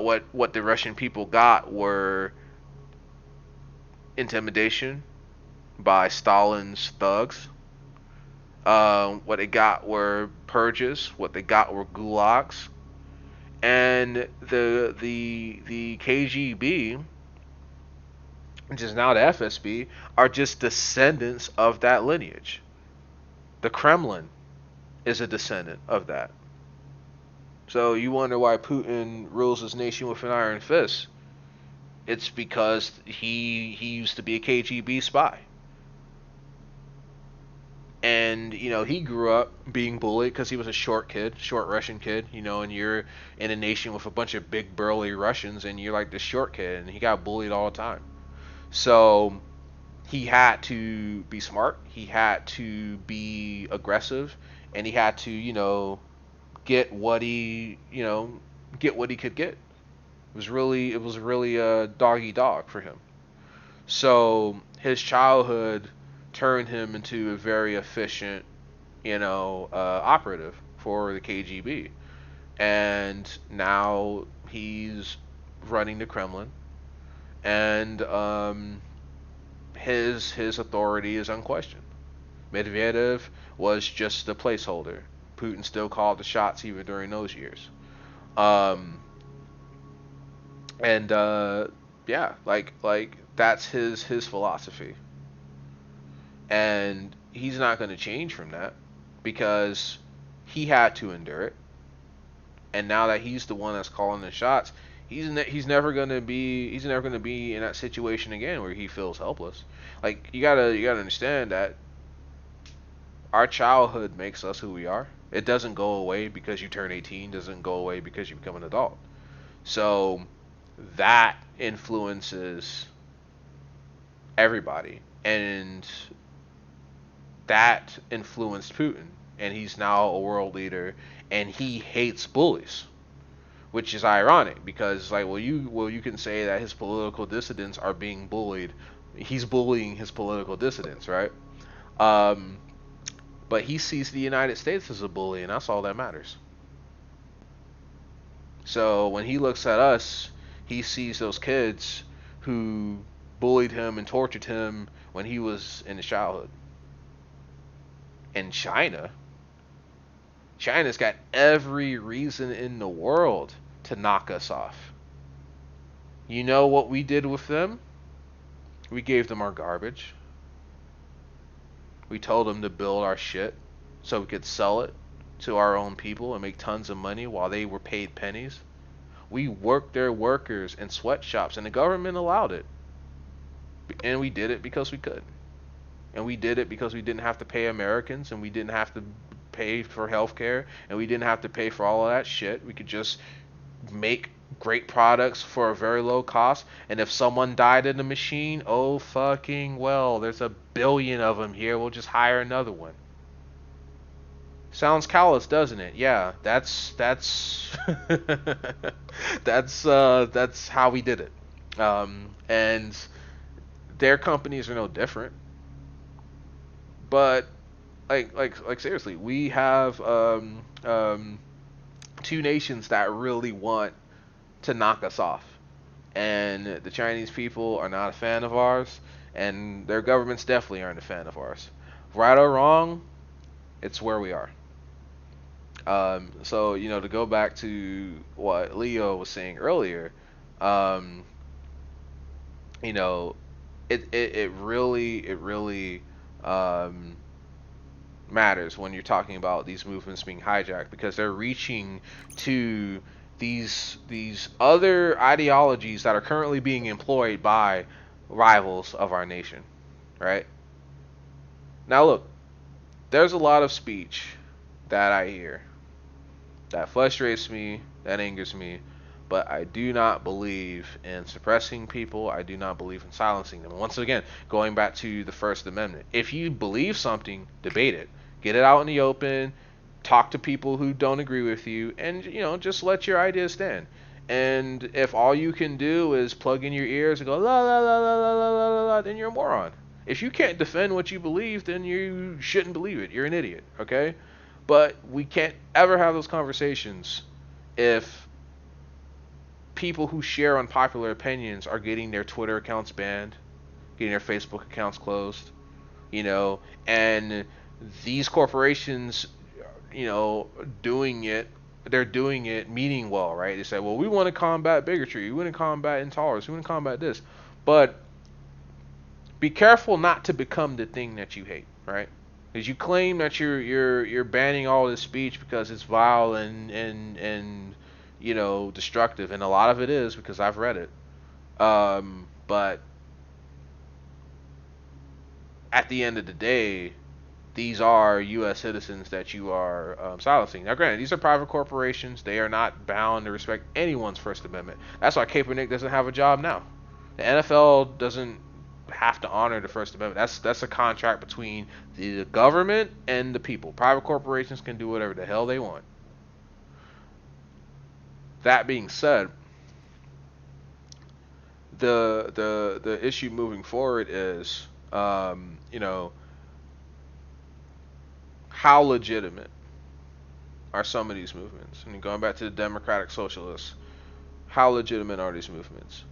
what the Russian people got were intimidation by Stalin's thugs. What they got were purges. What they got were gulags. And the KGB, which is now the FSB, are just descendants of that lineage. The Kremlin is a descendant of that. So you wonder why Putin rules his nation with an iron fist. It's because he used to be a KGB spy. And, you know, he grew up being bullied because he was a short Russian kid, you know, and you're in a nation with a bunch of big burly Russians and you're like this short kid, and he got bullied all the time. So he had to be smart, he had to be aggressive, and he had to, you know, get what he could get. It was really a doggy dog for him. So his childhood turned him into a very efficient, operative for the KGB, and now he's running the Kremlin, and his authority is unquestioned. Medvedev was just a placeholder. Putin still called the shots even during those years. Yeah, like that's his philosophy. And he's not going to change from that because he had to endure it. And now that he's the one that's calling the shots, he's never going to be in that situation again where he feels helpless. Like you got to understand that our childhood makes us who we are. It doesn't go away because you turn 18, doesn't go away because you become an adult. So that influences everybody, and that influenced Putin, and he's now a world leader, and he hates bullies. which is ironic because like, you can say that his political dissidents are being bullied. He's bullying his political dissidents, right? Um, but he sees the United States as a bully, and that's all that matters. So when he looks at us, he sees those kids who bullied him and tortured him when he was in his childhood. And China's got every reason in the world to knock us off. You know what we did with them? We gave them our garbage. We told them to build our shit so we could sell it to our own people and make tons of money while they were paid pennies. We worked their workers in sweatshops, and the government allowed it. And we did it because we could. And we did it because we didn't have to pay Americans, and we didn't have to pay for healthcare, and we didn't have to pay for all of that shit. We could just make great products for a very low cost. And if someone died in the machine, oh fucking well, there's a billion of them here. We'll just hire another one. Sounds callous, doesn't it? Yeah, that's that's how we did it. And their companies are no different. But like seriously, we have two nations that really want to knock us off, and the Chinese people are not a fan of ours, and their governments definitely aren't a fan of ours. Right or wrong, it's where we are. So to go back to what Leo was saying earlier, um, you know, it really matters when you're talking about these movements being hijacked, because they're reaching to these other ideologies that are currently being employed by rivals of our nation, right? Now look, there's a lot of speech that I hear that frustrates me, that angers me, but I do not believe in suppressing people. I do not believe in silencing them. And once again, going back to the First Amendment, if you believe something, debate it. Get it out in the open. Talk to people who don't agree with you, and just let your ideas stand. And if all you can do is plug in your ears and go la la la la la la la la, then you're a moron. If you can't defend what you believe, then you shouldn't believe it. You're an idiot, okay? But we can't ever have those conversations if people who share unpopular opinions are getting their Twitter accounts banned, getting their Facebook accounts closed, and these corporations, doing it, they're doing it meaning well, right? They say, well, we want to combat bigotry, we want to combat intolerance, we want to combat this. But be careful not to become the thing that you hate, right? Because you claim that you're banning all this speech because it's vile and destructive, and a lot of it is, because I've read it. But at the end of the day, these are U.S. citizens that you are silencing. Now, granted, these are private corporations. They are not bound to respect anyone's First Amendment. That's why Kaepernick doesn't have a job now. The NFL doesn't have to honor the First Amendment. That's a contract between the government and the people. Private corporations can do whatever the hell they want. That being said, the issue moving forward is how legitimate are some of these movements? And going back to the democratic socialists, how legitimate are these movements?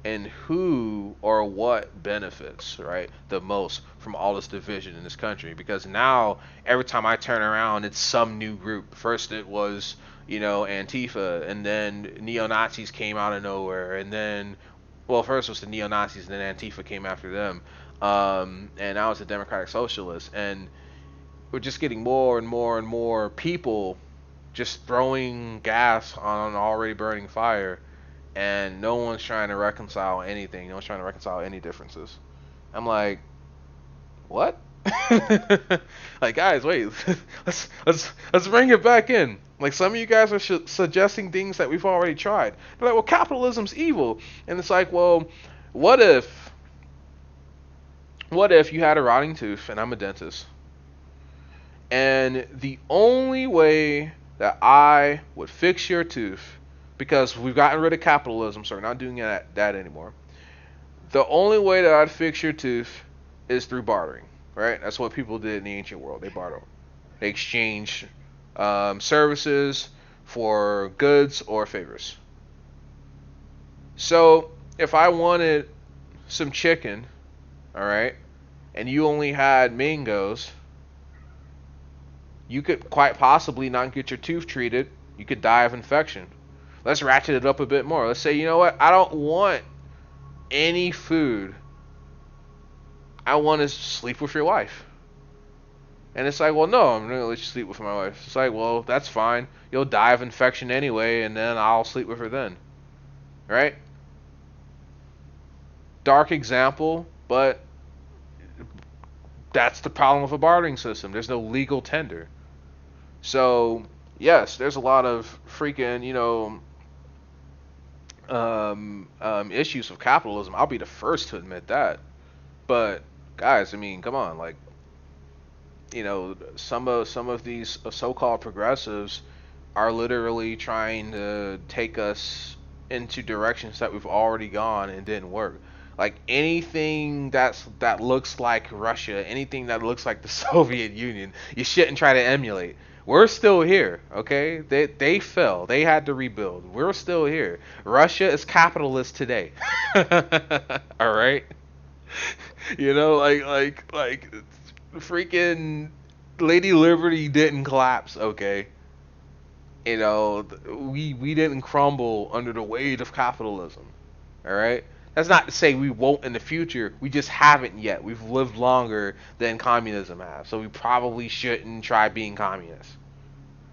And who or what benefits, right, the most from all this division in this country? Because now every time I turn around, it's some new group. First it was, Antifa, and then neo-Nazis came out of nowhere, and then, well, first it was the neo-Nazis, and then Antifa came after them, and now it's the Democratic Socialists, and we're just getting more and more and more people just throwing gas on an already burning fire. And no one's trying to reconcile anything. No one's trying to reconcile any differences. I'm like, what? Like, guys, wait. let's bring it back in. Like, some of you guys are suggesting things that we've already tried. They're like, well, capitalism's evil. And it's like, well, what if you had a rotting tooth and I'm a dentist? And the only way that I would fix your tooth, because we've gotten rid of capitalism, so we're not doing that anymore. The only way that I'd fix your tooth is through bartering, right? That's what people did in the ancient world. They bartered. They exchanged services for goods or favors. So if I wanted some chicken, all right, and you only had mangoes, you could quite possibly not get your tooth treated. You could die of infection. Let's ratchet it up a bit more. Let's say, you know what? I don't want any food. I want to sleep with your wife. And it's like, well, no, I'm going to let you sleep with my wife. It's like, well, that's fine. You'll die of infection anyway, and then I'll sleep with her then. Right? Dark example, but that's the problem with a bartering system. There's no legal tender. So, yes, there's a lot of freaking, issues with capitalism. I'll be the first to admit that. But, guys, I mean, come on, like, some of these so-called progressives are literally trying to take us into directions that we've already gone and didn't work. Like anything that looks like Russia, anything that looks like the Soviet Union, you shouldn't try to emulate. We're still here, okay? They fell. They had to rebuild. We're still here. Russia is capitalist today. All right? Like freaking Lady Liberty didn't collapse, okay? We didn't crumble under the weight of capitalism. All right? That's not to say we won't in the future. We just haven't yet. We've lived longer than communism has. So we probably shouldn't try being communists.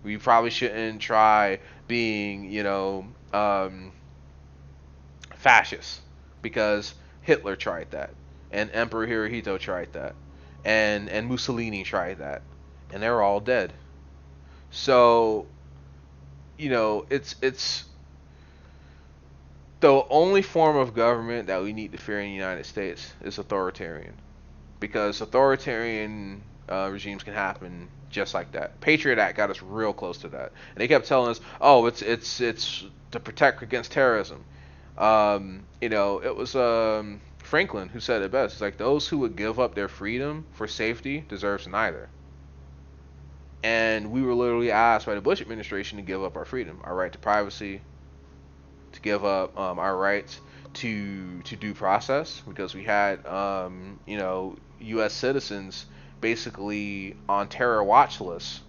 We probably shouldn't try being, fascist, because Hitler tried that, and Emperor Hirohito tried that, and Mussolini tried that, and they're all dead. So, it's the only form of government that we need to fear in the United States is authoritarian, because authoritarian regimes can happen just like that. Patriot Act got us real close to that, and they kept telling us, "Oh, it's to protect against terrorism." It was Franklin who said it best. It's like, those who would give up their freedom for safety deserves neither. And we were literally asked by the Bush administration to give up our freedom, our right to privacy, to give up our rights to due process, because we had U.S. citizens basically on terror watch lists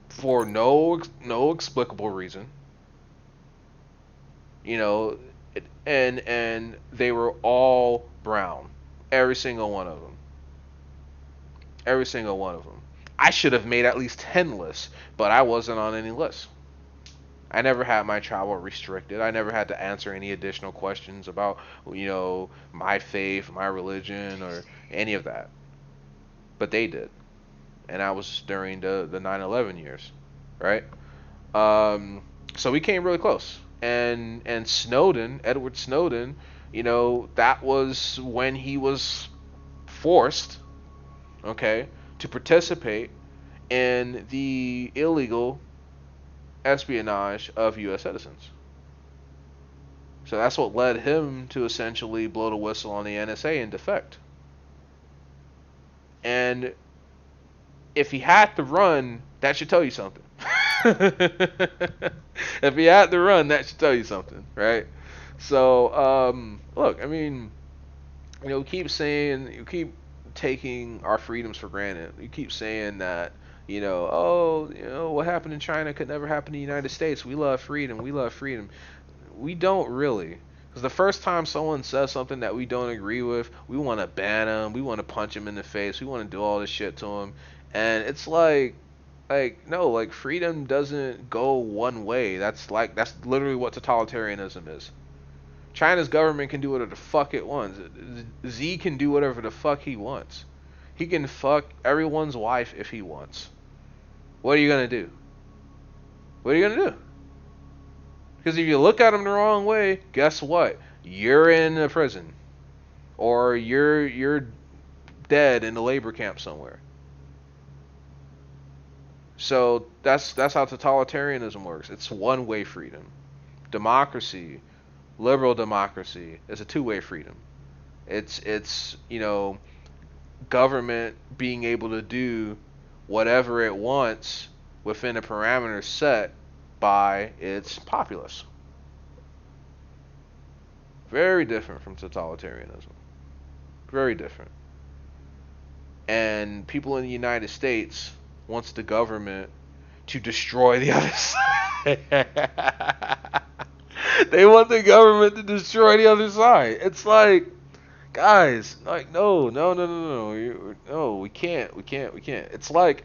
for no explicable reason. And they were all brown, every single one of them. Every single one of them. I should have made at least 10 lists, but I wasn't on any list. I never had my travel restricted. I never had to answer any additional questions about, my faith, my religion, or any of that. But they did. And that was during the 9/11 years, right? So we came really close. And Snowden, Edward Snowden, that was when he was forced, okay, to participate in the illegal espionage of U.S. citizens. So that's what led him to essentially blow the whistle on the NSA and defect. And if he had to run, that should tell you something. If he had to run, that should tell you something, right? So, look, I mean, you keep taking our freedoms for granted. You keep saying that, what happened in China could never happen in the United States. We love freedom. We love freedom. We don't really. Because the first time someone says something that we don't agree with, we want to ban them. We want to punch them in the face. We want to do all this shit to them. And it's no, freedom doesn't go one way. That's literally what totalitarianism is. China's government can do whatever the fuck it wants. Z can do whatever the fuck he wants. He can fuck everyone's wife if he wants. What are you gonna do? What are you gonna do? Because if you look at him the wrong way, guess what? You're in a prison, or you're dead in a labor camp somewhere. So that's how totalitarianism works. It's one-way freedom. Democracy, liberal democracy, is a two-way freedom. It's government being able to do whatever it wants within a parameter set by its populace. Very different from totalitarianism. Very different. And people in the United States wants the government to destroy the other side. They want the government to destroy the other side. It's like, guys, like, no, we can't. It's like,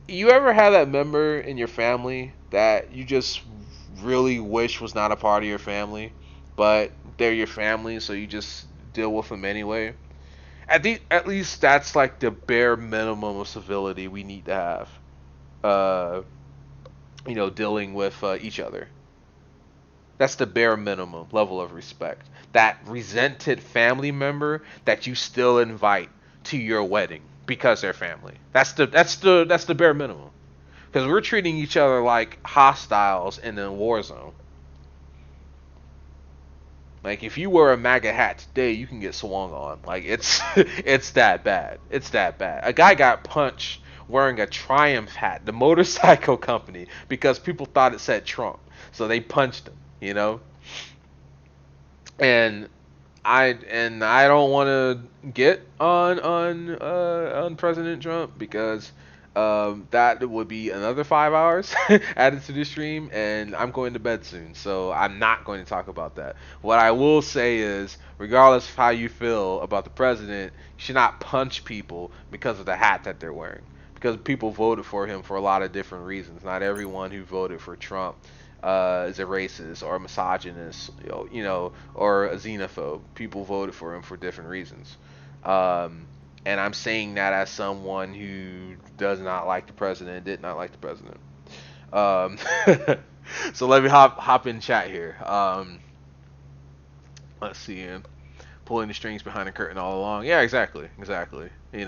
you ever had that member in your family that you just really wish was not a part of your family, but they're your family, so you just deal with them anyway? At least that's like the bare minimum of civility we need to have. Dealing with each other. That's the bare minimum level of respect. That resented family member that you still invite to your wedding because they're family. That's the bare minimum. Because we're treating each other like hostiles in a war zone. Like, if you wear a MAGA hat today, you can get swung on. Like, it's it's that bad. It's that bad. A guy got punched wearing a Triumph hat, the motorcycle company, because people thought it said Trump. So they punched him, And I don't want to get on President Trump, because that would be another 5 hours added to the stream, and I'm going to bed soon, so I'm not going to talk about that. What I will say is, regardless of how you feel about the president, you should not punch people because of the hat that they're wearing, because people voted for him for a lot of different reasons. Not everyone who voted for Trump is a racist or a misogynist, or a xenophobe. People voted for him for different reasons. And I'm saying that as someone who does not like the president, did not like the president. So let me hop in chat here. Let's see. Pulling the strings behind the curtain all along. Yeah, exactly. You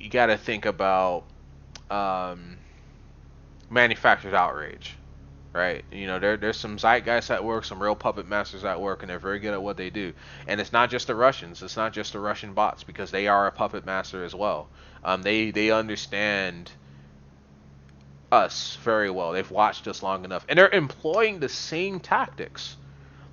got to think about manufactured outrage, right? There's some zeitgeists at work, some real puppet masters at work, and they're very good at what they do. And it's not just the Russians, it's not just the Russian bots, because they are a puppet master as well. They understand us very well. They've watched us long enough, and they're employing the same tactics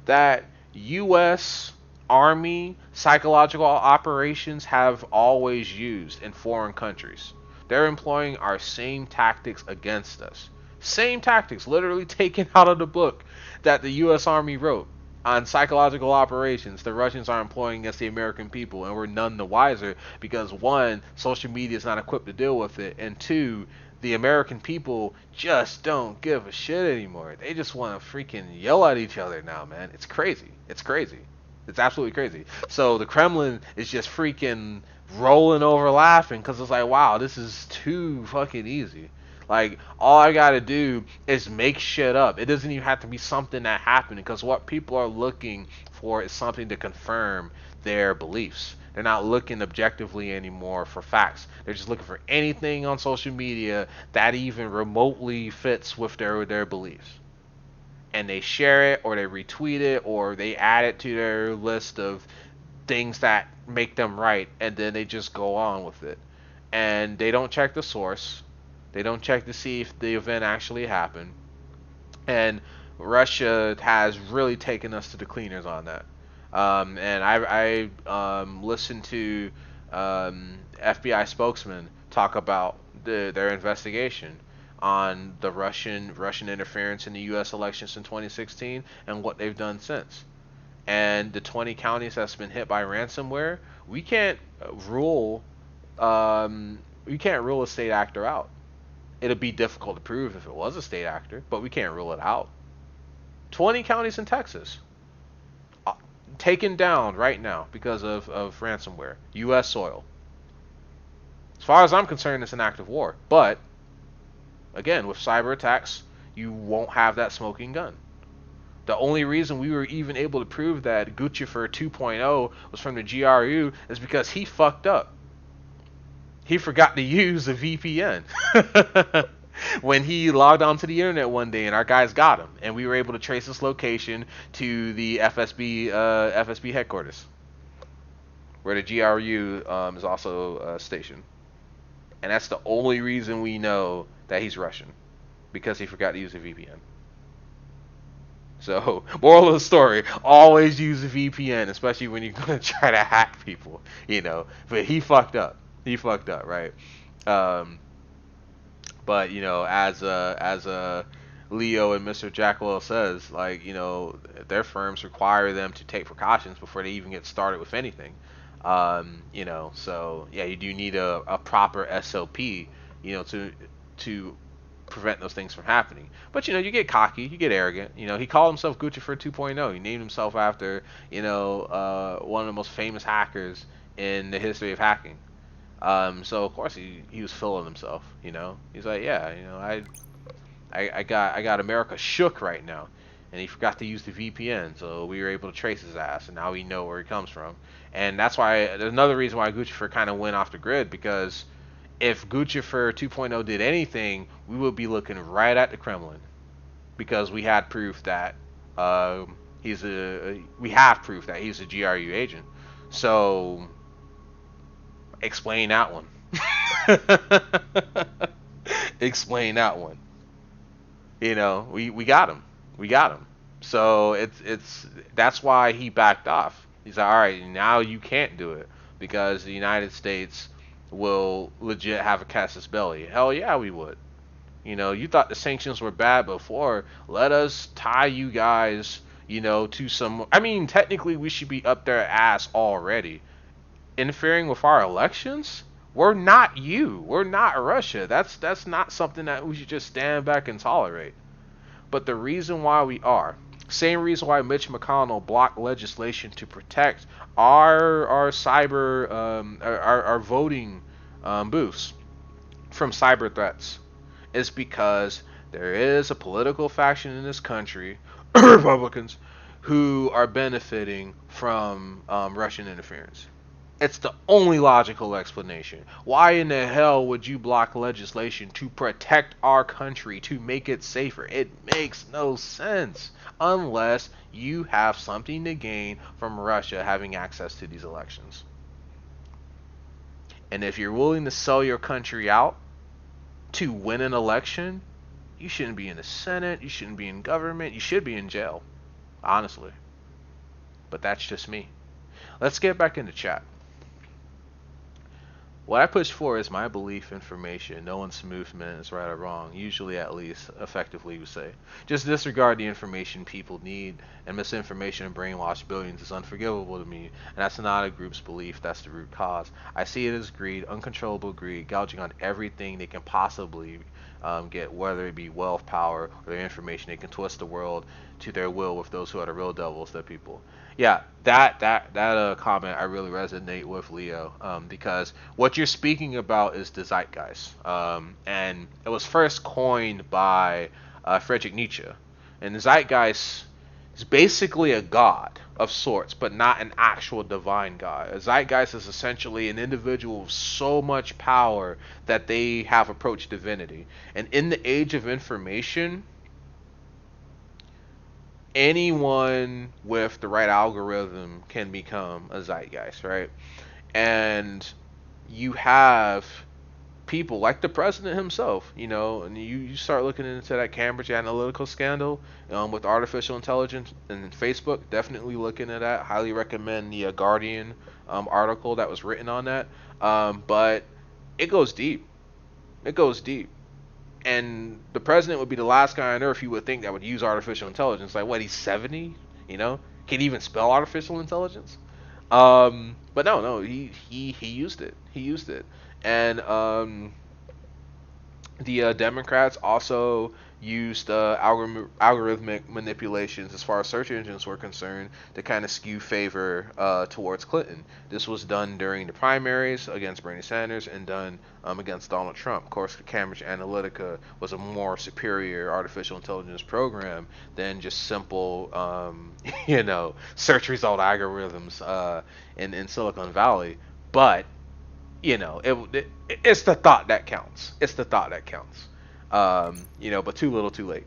that U.S. Army psychological operations have always used in foreign countries. They're employing our same tactics against us. Same tactics, literally taken out of the book that the U.S. Army wrote on psychological operations. The Russians are employing against the American people, and we're none the wiser, because one, social media is not equipped to deal with it, and two, the American people just don't give a shit anymore. They just want to freaking yell at each other now, man. It's crazy. It's crazy. It's absolutely crazy. So the Kremlin is just freaking rolling over laughing, because it's like, wow, this is too fucking easy. Like, all I gotta do is make shit up. It doesn't even have to be something that happened, because what people are looking for is something to confirm their beliefs. They're not looking objectively anymore for facts. They're just looking for anything on social media that even remotely fits with their beliefs. And they share it, or they retweet it, or they add it to their list of things that make them right, and then they just go on with it. And they don't check the source. They don't check to see if the event actually happened. And Russia has really taken us to the cleaners on that. And I listened to FBI spokesman talk about their investigation on the Russian interference in the U.S. elections in 2016 and what they've done since. And the 20 counties that's been hit by ransomware, we can't rule a state actor out. It'll be difficult to prove if it was a state actor, but we can't rule it out. 20 counties in Texas taken down right now because of ransomware. U.S. soil. As far as I'm concerned, it's an act of war. But, again, with cyber attacks, you won't have that smoking gun. The only reason we were even able to prove that Guccifer 2.0 was from the GRU is because he fucked up. he forgot to use a VPN. When he logged onto the internet one day and our guys got him, and we were able to trace his location to the FSB headquarters, where the GRU is also stationed. And that's the only reason we know that he's Russian, because he forgot to use a VPN. So, moral of the story, always use a VPN, especially when you're going to try to hack people, you know. But he fucked up. He fucked up, right? Um, but, you know, as Leo and Mr. Jackwell says, like, you know, their firms require them to take precautions before they even get started with anything. You know, so, yeah, you do need a proper SOP, you know, to prevent those things from happening. But you know, you get cocky, you get arrogant. You know, he called himself Gucci for 2.0. He named himself after, you know, one of the most famous hackers in the history of hacking. So of course he was feeling himself. You know, he's like, yeah, you know, I got America shook right now, and he forgot to use the VPN, so we were able to trace his ass, and now we know where he comes from. And that's why there's another reason why Gucci kind of went off the grid, because if Guccifer 2.0 did anything, we would be looking right at the Kremlin, because we had proof that we have proof that he's a GRU agent. So explain that one. Explain that one. You know, we got him. We got him. So it's that's why he backed off. He's like, all right, now you can't do it because the United States will legit have a casus belli. Hell yeah, we would. You know, you thought the sanctions were bad before. Let us tie you guys, you know, to some. I mean, technically, we should be up their ass already. Interfering with our elections? We're not you. We're not Russia. That's not something that we should just stand back and tolerate. But the reason why we are, same reason why Mitch McConnell blocked legislation to protect our cyber our voting booths from cyber threats, is because there is a political faction in this country, Republicans, who are benefiting from Russian interference. It's the only logical explanation. Why in the hell would you block legislation to protect our country, to make it safer? It makes no sense unless you have something to gain from Russia having access to these elections. And if you're willing to sell your country out to win an election, you shouldn't be in the Senate, you shouldn't be in government, you should be in jail, honestly. But that's just me. Let's get back into chat. What I push for is my belief information. No one's movement is right or wrong. Usually, at least, effectively, we say. Just disregard the information people need, and misinformation and brainwash billions is unforgivable to me. And that's not a group's belief. That's the root cause. I see it as greed, uncontrollable greed, gouging on everything they can possibly get, whether it be wealth, power, or their information. They can twist the world to their will with those who are the real devils, the people. Yeah, that comment I really resonate with, Leo, because what you're speaking about is the zeitgeist, and it was first coined by Friedrich Nietzsche, and the zeitgeist is basically a god of sorts, but not an actual divine god. A zeitgeist is essentially an individual with so much power that they have approached divinity, and in the age of information, anyone with the right algorithm can become a zeitgeist, right? And you have people like the president himself, you know, and you start looking into that Cambridge Analytica scandal with artificial intelligence and Facebook, definitely looking at that. Highly recommend the Guardian article that was written on that. But it goes deep. It goes deep. And the president would be the last guy on earth you would think that would use artificial intelligence. Like, what, he's 70? You know? Can he even spell artificial intelligence? But no, he used it. He used it. And the Democrats also used algorithmic manipulations as far as search engines were concerned to kind of skew favor towards Clinton. This was done during the primaries against Bernie Sanders and done against Donald Trump. Of course, Cambridge Analytica was a more superior artificial intelligence program than just simple, you know, search result algorithms in Silicon Valley. But it's the thought that counts. It's the thought that counts. But too little, too late.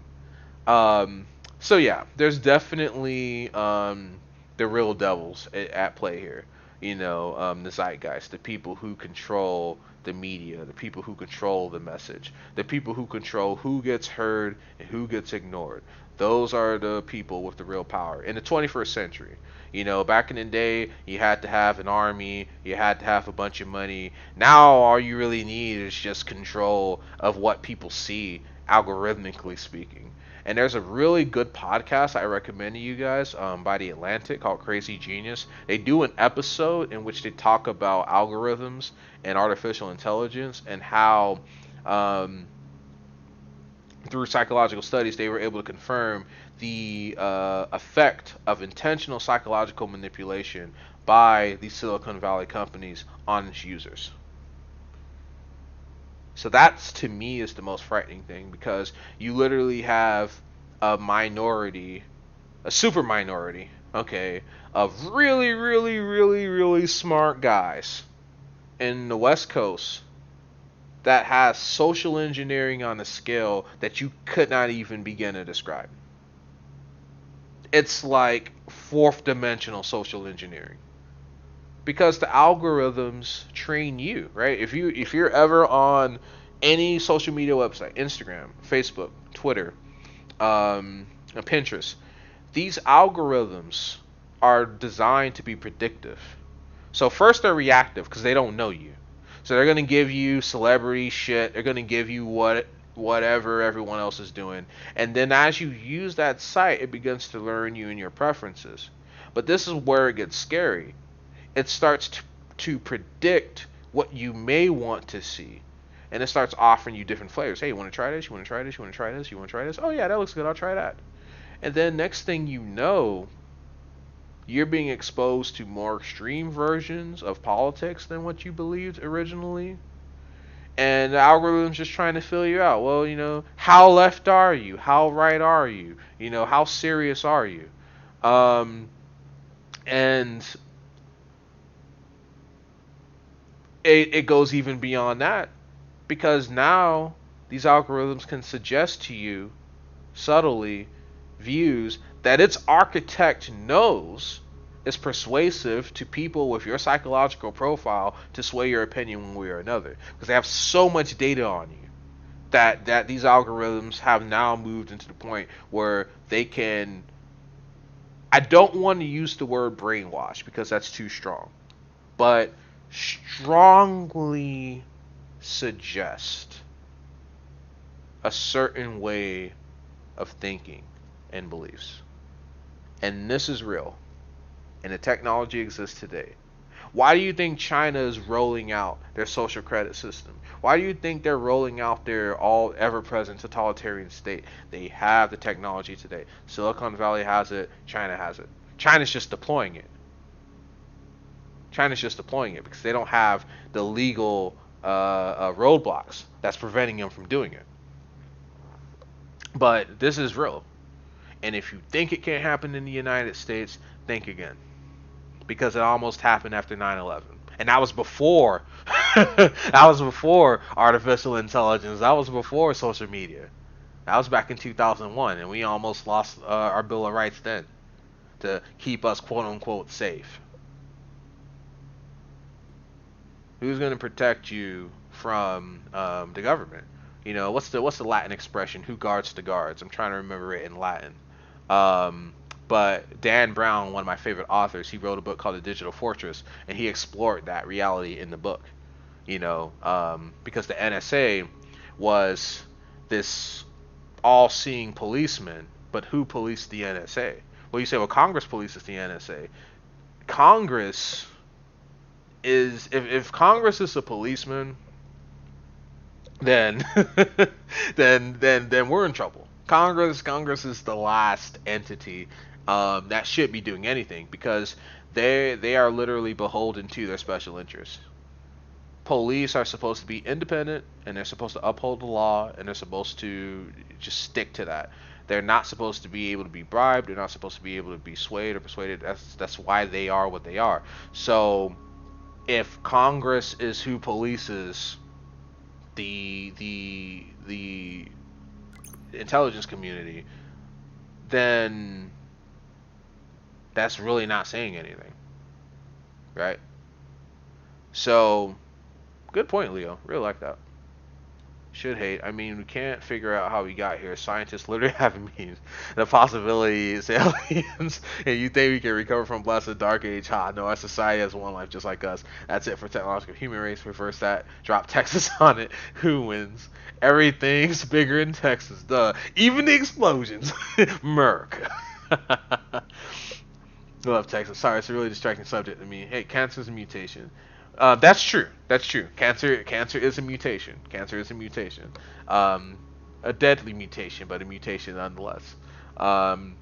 So yeah, there's definitely the real devils at play here. The zeitgeist, the people who control the media, the people who control the message, the people who control who gets heard and who gets ignored. Those are the people with the real power in the 21st century. Back in the day, you had to have an army, you had to have a bunch of money. Now, all you really need is just control of what people see, algorithmically speaking. And there's a really good podcast I recommend to you guys by The Atlantic called Crazy Genius. They do an episode in which they talk about algorithms and artificial intelligence and how, through psychological studies, they were able to confirm the effect of intentional psychological manipulation by these Silicon Valley companies on its users. So that's, to me, is the most frightening thing, because you literally have a minority, a super minority, okay, of really, really, really, really smart guys in the West Coast that has social engineering on a scale that you could not even begin to describe. It's like fourth dimensional social engineering. Because the algorithms train you, right? If you're ever on any social media website, Instagram, Facebook, Twitter, Pinterest, these algorithms are designed to be predictive. So first they're reactive because they don't know you. So they're gonna give you celebrity shit. They're gonna give you whatever everyone else is doing, and then as you use that site, it begins to learn you and your preferences. But this is where it gets scary. It starts to predict what you may want to see. And it starts offering you different flavors. Hey, you want to try this? You want to try this? You want to try this? You want to try this? Oh, yeah, that looks good. I'll try that. And then next thing you know, you're being exposed to more extreme versions of politics than what you believed originally. And the algorithm's just trying to fill you out. Well, how left are you? How right are you? How serious are you? And it goes even beyond that, because now these algorithms can suggest to you subtly views that its architect knows is persuasive to people with your psychological profile to sway your opinion one way or another, because they have so much data on you that these algorithms have now moved into the point where they can, I don't want to use the word brainwash because that's too strong, but strongly suggest a certain way of thinking and beliefs. And this is real. And the technology exists today. Why do you think China is rolling out their social credit system? Why do you think they're rolling out their all ever-present totalitarian state? They have the technology today. Silicon Valley has it. China has it. China's just deploying it. China's just deploying it because they don't have the legal roadblocks that's preventing them from doing it. But this is real. And if you think it can't happen in the United States, think again. Because it almost happened after 9/11. And that was before that was before artificial intelligence. That was before social media. That was back in 2001, and we almost lost our Bill of Rights then to keep us quote unquote safe. Who's going to protect you from the government? What's the Latin expression? Who guards the guards? I'm trying to remember it in Latin. But Dan Brown, one of my favorite authors, he wrote a book called The Digital Fortress, and he explored that reality in the book. Because the NSA was this all-seeing policeman, but who policed the NSA? Well, you say, well, Congress polices the NSA. Congress is, if Congress is a policeman, then then we're in trouble. Congress is the last entity that should be doing anything, because they are literally beholden to their special interests. Police are supposed to be independent, and they're supposed to uphold the law, and they're supposed to just stick to that. They're not supposed to be able to be bribed. They're not supposed to be able to be swayed or persuaded. That's why they are what they are. So if Congress is who polices the intelligence community, then that's really not saying anything, right? So, good point, Leo. Really like that. Should hate. I mean, we can't figure out how we got here. Scientists literally have means. The possibility is aliens, and you think we can recover from blessed dark age? Ha! No, our society has one life just like us. That's it for technological human race. Reverse that. Drop Texas on it. Who wins? Everything's bigger in Texas. Duh. Even the explosions. Merc. Love Texas. Sorry, it's a really distracting subject to me. Hey, cancer's a mutation. That's true. That's true. Cancer is a mutation. Cancer is a mutation. Um, a deadly mutation, but a mutation nonetheless. Um,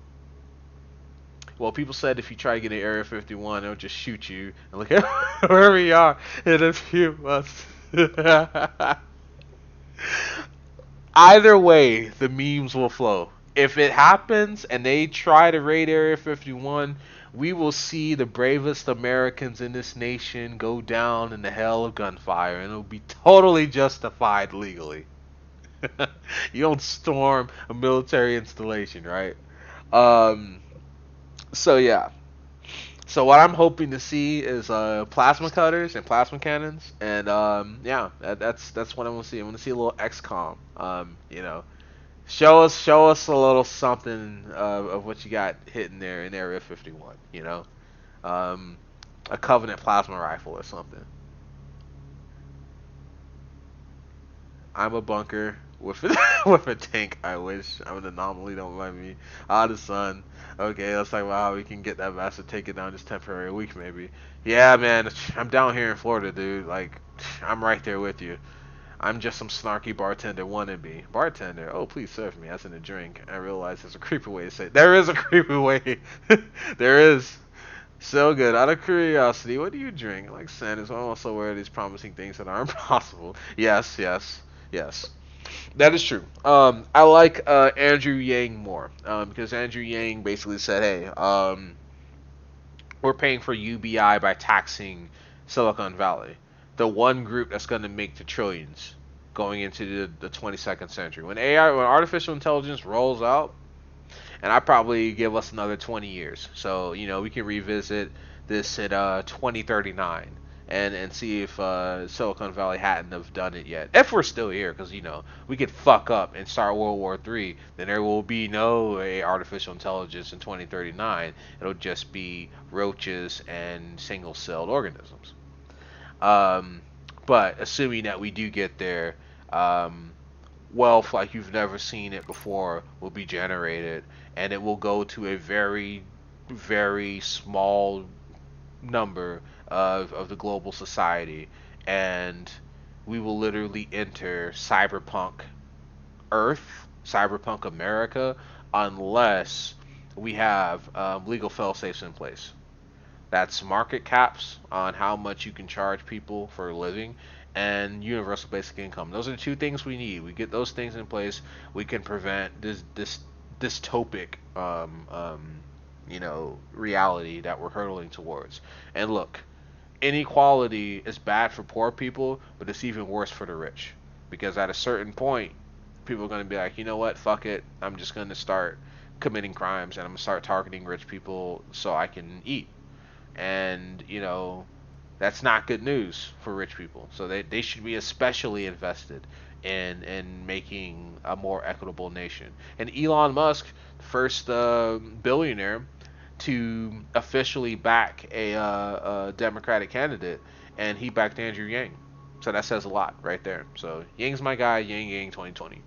well, people said if you try to get in Area 51, they'll just shoot you. And look at where we are in a few months. Either way, the memes will flow. If it happens and they try to raid Area 51, we will see the bravest Americans in this nation go down in the hell of gunfire, and it'll be totally justified legally. You don't storm a military installation, right? Um, so yeah. So what I'm hoping to see is plasma cutters and plasma cannons, and yeah, that's what I want to see. I want to see a little XCOM. Show us a little something of what you got hitting there in Area 51. Um, a Covenant plasma rifle or something. I'm a bunker with a, with a tank. I wish I'm an anomaly. Don't mind me. The sun. Okay, let's talk about how we can get that bastard taken down just temporary, a week maybe. Yeah, man, I'm down here in Florida, dude. Like, I'm right there with you. I'm just some snarky bartender wannabe. Bartender, oh please serve me as in a drink. I realize there's a creepy way to say it. There is a creepy way. There is. So good. Out of curiosity, what do you drink? Like Sanders, I'm also aware of these promising things that aren't possible. Yes, yes, yes. That is true. I like Andrew Yang more because Andrew Yang basically said, "Hey, we're paying for UBI by taxing Silicon Valley, the one group that's going to make the trillions going into the 22nd century. When artificial intelligence rolls out, and I probably give us another 20 years, so we can revisit this at 2039 and see if Silicon Valley hadn't have done it yet. If we're still here, because we could fuck up and start World War III, then there will be no artificial intelligence in 2039. It'll just be roaches and single-celled organisms. Um, but assuming that we do get there, wealth like you've never seen it before will be generated, and it will go to a very, very small number of the global society, and we will literally enter cyberpunk Earth, cyberpunk America, unless we have legal fail-safes in place. That's market caps on how much you can charge people for a living, and universal basic income. Those are the two things we need. We get those things in place, we can prevent this dystopic reality that we're hurtling towards. And look, inequality is bad for poor people, but it's even worse for the rich, because at a certain point, people are going to be like, you know what, fuck it, I'm just going to start committing crimes, and I'm going to start targeting rich people so I can eat. And that's not good news for rich people, so they should be especially invested in making a more equitable nation. And Elon Musk, first billionaire to officially back a Democratic candidate, and he backed Andrew Yang, so that says a lot right there. So Yang's my guy. Yang 2020.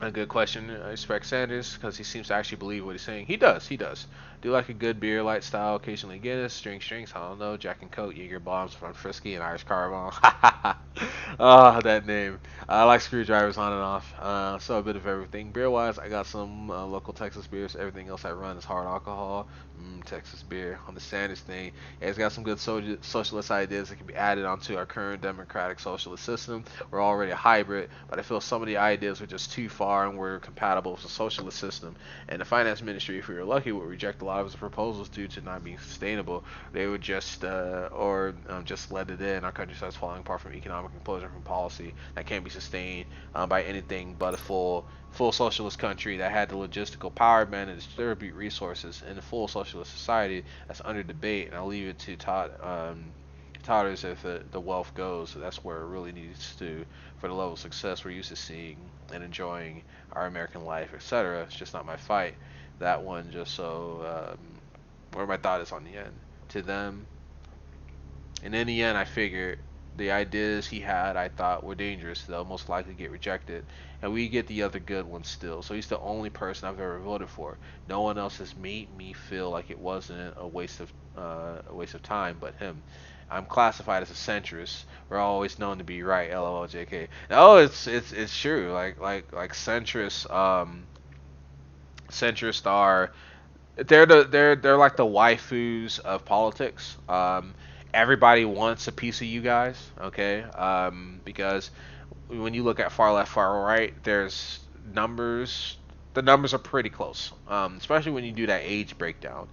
A good question. I respect Sanders because he seems to actually believe what he's saying. He does. He does. Do like a good beer, light style, occasionally Guinness, drinks. I don't know. Jack and Coke, Jaeger bombs from Frisky, and Irish Carbon. Oh, that name. I like screwdrivers on and off. So a bit of everything. Beer wise, I got some local Texas beers. Everything else I run is hard alcohol. Texas beer. On the Sanders thing, yeah, he's got some good socialist ideas that can be added onto our current democratic socialist system. We're already a hybrid, but I feel some of the ideas are just too far are and were compatible with the socialist system. And the finance ministry, if we were lucky, would reject a lot of his proposals due to not being sustainable. They would just just let it in. Our country starts falling apart from economic implosion from policy that can't be sustained by anything but a full socialist country that had the logistical power man to distribute resources in a full socialist society that's under debate. And I'll leave it to Todders if the wealth goes. That's where it really needs to, for the level of success we're used to seeing and enjoying our American life, etc. It's just not my fight. That one just so where my thought is on the end to them. And in the end, I figured the ideas he had, I thought, were dangerous. They'll most likely get rejected, and we get the other good ones still. So he's the only person I've ever voted for. No one else has made me feel like it wasn't a waste of time, but him. I'm classified as a centrist. We're always known to be right. LOL, JK. No, it's true. Like centrists are they're like the waifus of politics. Everybody wants a piece of you guys, okay? Because when you look at far left, far right, there's numbers. The numbers are pretty close, especially when you do that age breakdown.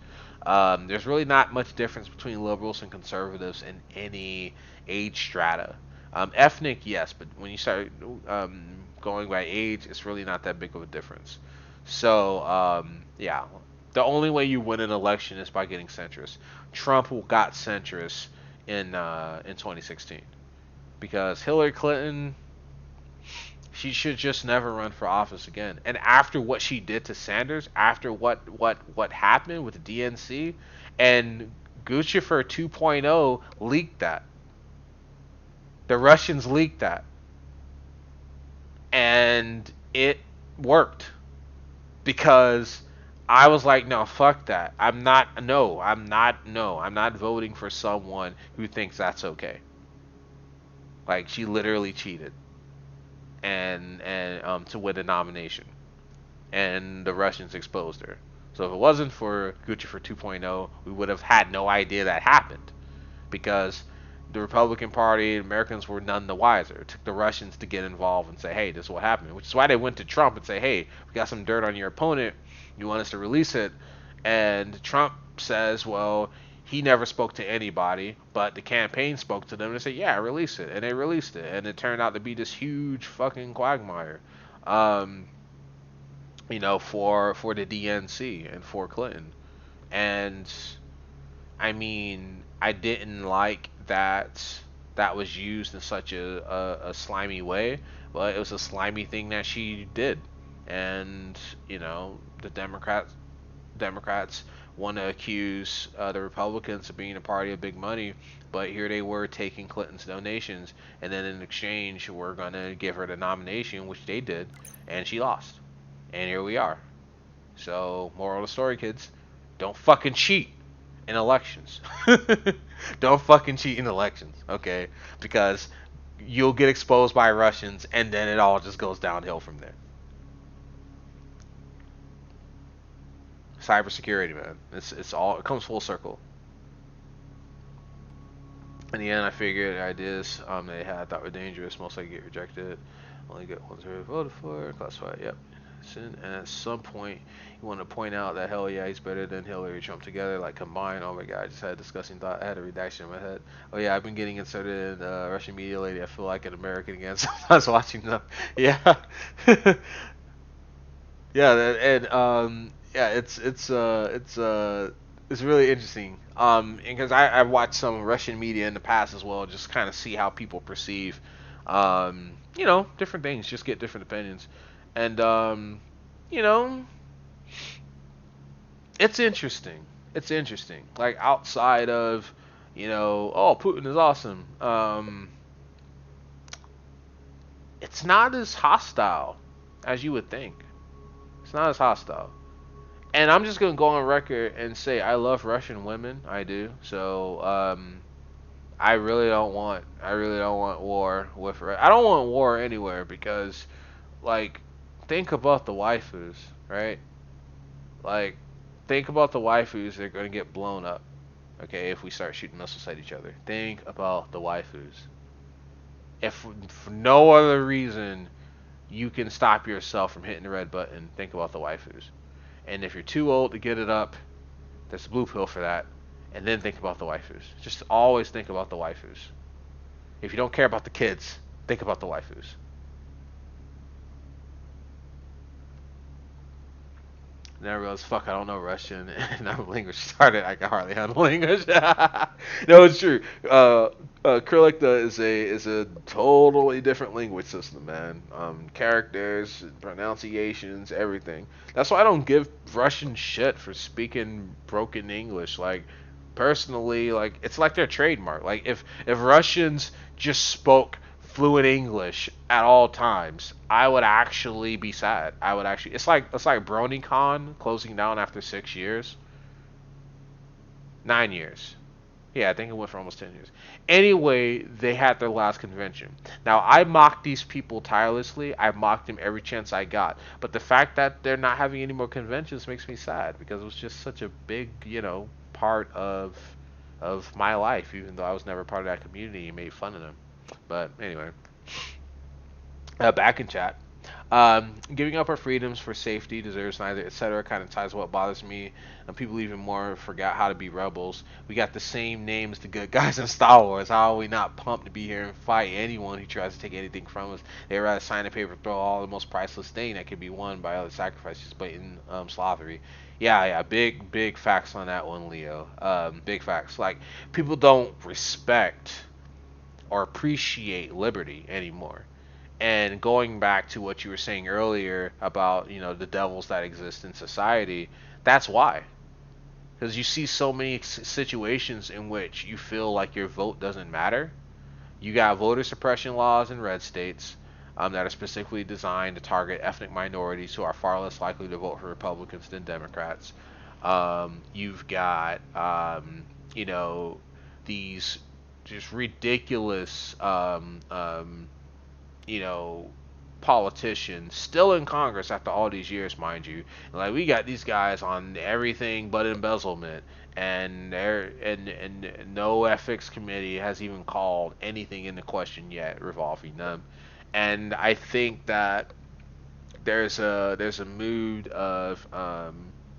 There's really not much difference between liberals and conservatives in any age strata. Ethnic, yes, but when you start going by age, it's really not that big of a difference. So, yeah, the only way you win an election is by getting centrist. Trump got centrist in 2016 because Hillary Clinton, she should just never run for office again. And after what she did to Sanders, after what happened with the DNC, and Guccifer 2.0 leaked that. The Russians leaked that. And it worked. Because I was like, no, fuck that. I'm not voting for someone who thinks that's okay. Like, she literally cheated. And to win a nomination, and the Russians exposed her. So if it wasn't for Guccifer 2.0, we would have had no idea that happened, because the Republican Party, Americans were none the wiser. It took the Russians to get involved and say, hey, this is what happened, which is why they went to Trump and say, hey, we got some dirt on your opponent, you want us to release it? And Trump says, well, he never spoke to anybody, but the campaign spoke to them and they said, yeah, release it. And they released it. And it turned out to be this huge fucking quagmire, for the DNC and for Clinton. And, I mean, I didn't like that was used in such a slimy way, but it was a slimy thing that she did. And, the Democrats want to accuse the Republicans of being a party of big money, but here they were taking Clinton's donations, and then in exchange, we're going to give her the nomination, which they did, and she lost. And here we are. So, moral of the story, kids, don't fucking cheat in elections. Don't fucking cheat in elections, okay? Because you'll get exposed by Russians, and then it all just goes downhill from there. Cybersecurity, man. It comes full circle. In the end, I figured the ideas they had I thought were dangerous, most likely get rejected. Only get ones who voted for, classified, yep. And at some point, you want to point out that hell yeah, he's better than Hillary Trump together, like combined. Oh my god, I just had a disgusting thought. I had a redaction in my head. Oh yeah, I've been getting inserted in Russian media lately. I feel like an American again. Sometimes watching them. Yeah. Yeah, and yeah, it's really interesting. Because I've watched some Russian media in the past as well, just kind of see how people perceive, different things, just get different opinions, and you know, it's interesting. It's interesting. Like outside of, oh, Putin is awesome. It's not as hostile as you would think. It's not as hostile. And I'm just gonna go on record and say I love Russian women. I do. So I really don't want war with. I don't want war anywhere because, like, think about the waifus, right? Like, think about the waifus. They're gonna get blown up. Okay, if we start shooting missiles at each other. Think about the waifus. If for no other reason you can stop yourself from hitting the red button. Think about the waifus. And if you're too old to get it up, there's a blue pill for that. And then think about the waifus. Just always think about the waifus. If you don't care about the kids, think about the waifus. Then I realized, fuck, I don't know Russian, and I'm language started. I can hardly handle English. No, it's true. Krypton is a totally different language system, man. Characters, pronunciations, everything. That's why I don't give Russian shit for speaking broken English. Like, personally, like, it's like their trademark. Like, if Russians just spoke fluent English at all times, I would actually be sad. I would actually. It's like BronyCon closing down after 6 years, 9 years. Yeah, I think it went for almost 10 years. Anyway, they had their last convention. Now I mocked these people tirelessly. I mocked them every chance I got. But the fact that they're not having any more conventions makes me sad because it was just such a big, part of my life. Even though I was never part of that community, and made fun of them. But anyway. Back in chat. Giving up our freedoms for safety deserves neither, etc. kind of ties what bothers me. And people even more forgot how to be rebels. We got the same name as the good guys in Star Wars. How are we not pumped to be here and fight anyone who tries to take anything from us? They'd rather sign a paper, throw all the most priceless thing that could be won by other sacrifices, blatant slavery. Yeah, big facts on that one, Leo. Big facts. Like, people don't respect or appreciate liberty anymore. And going back to what you were saying earlier about, the devils that exist in society, that's why. Because you see so many situations in which you feel like your vote doesn't matter. You got voter suppression laws in red states that are specifically designed to target ethnic minorities who are far less likely to vote for Republicans than Democrats. You've got, these just ridiculous politicians still in Congress after all these years, mind you. Like, we got these guys on everything but embezzlement, and no ethics committee has even called anything into question yet revolving them. And I think that there's a mood of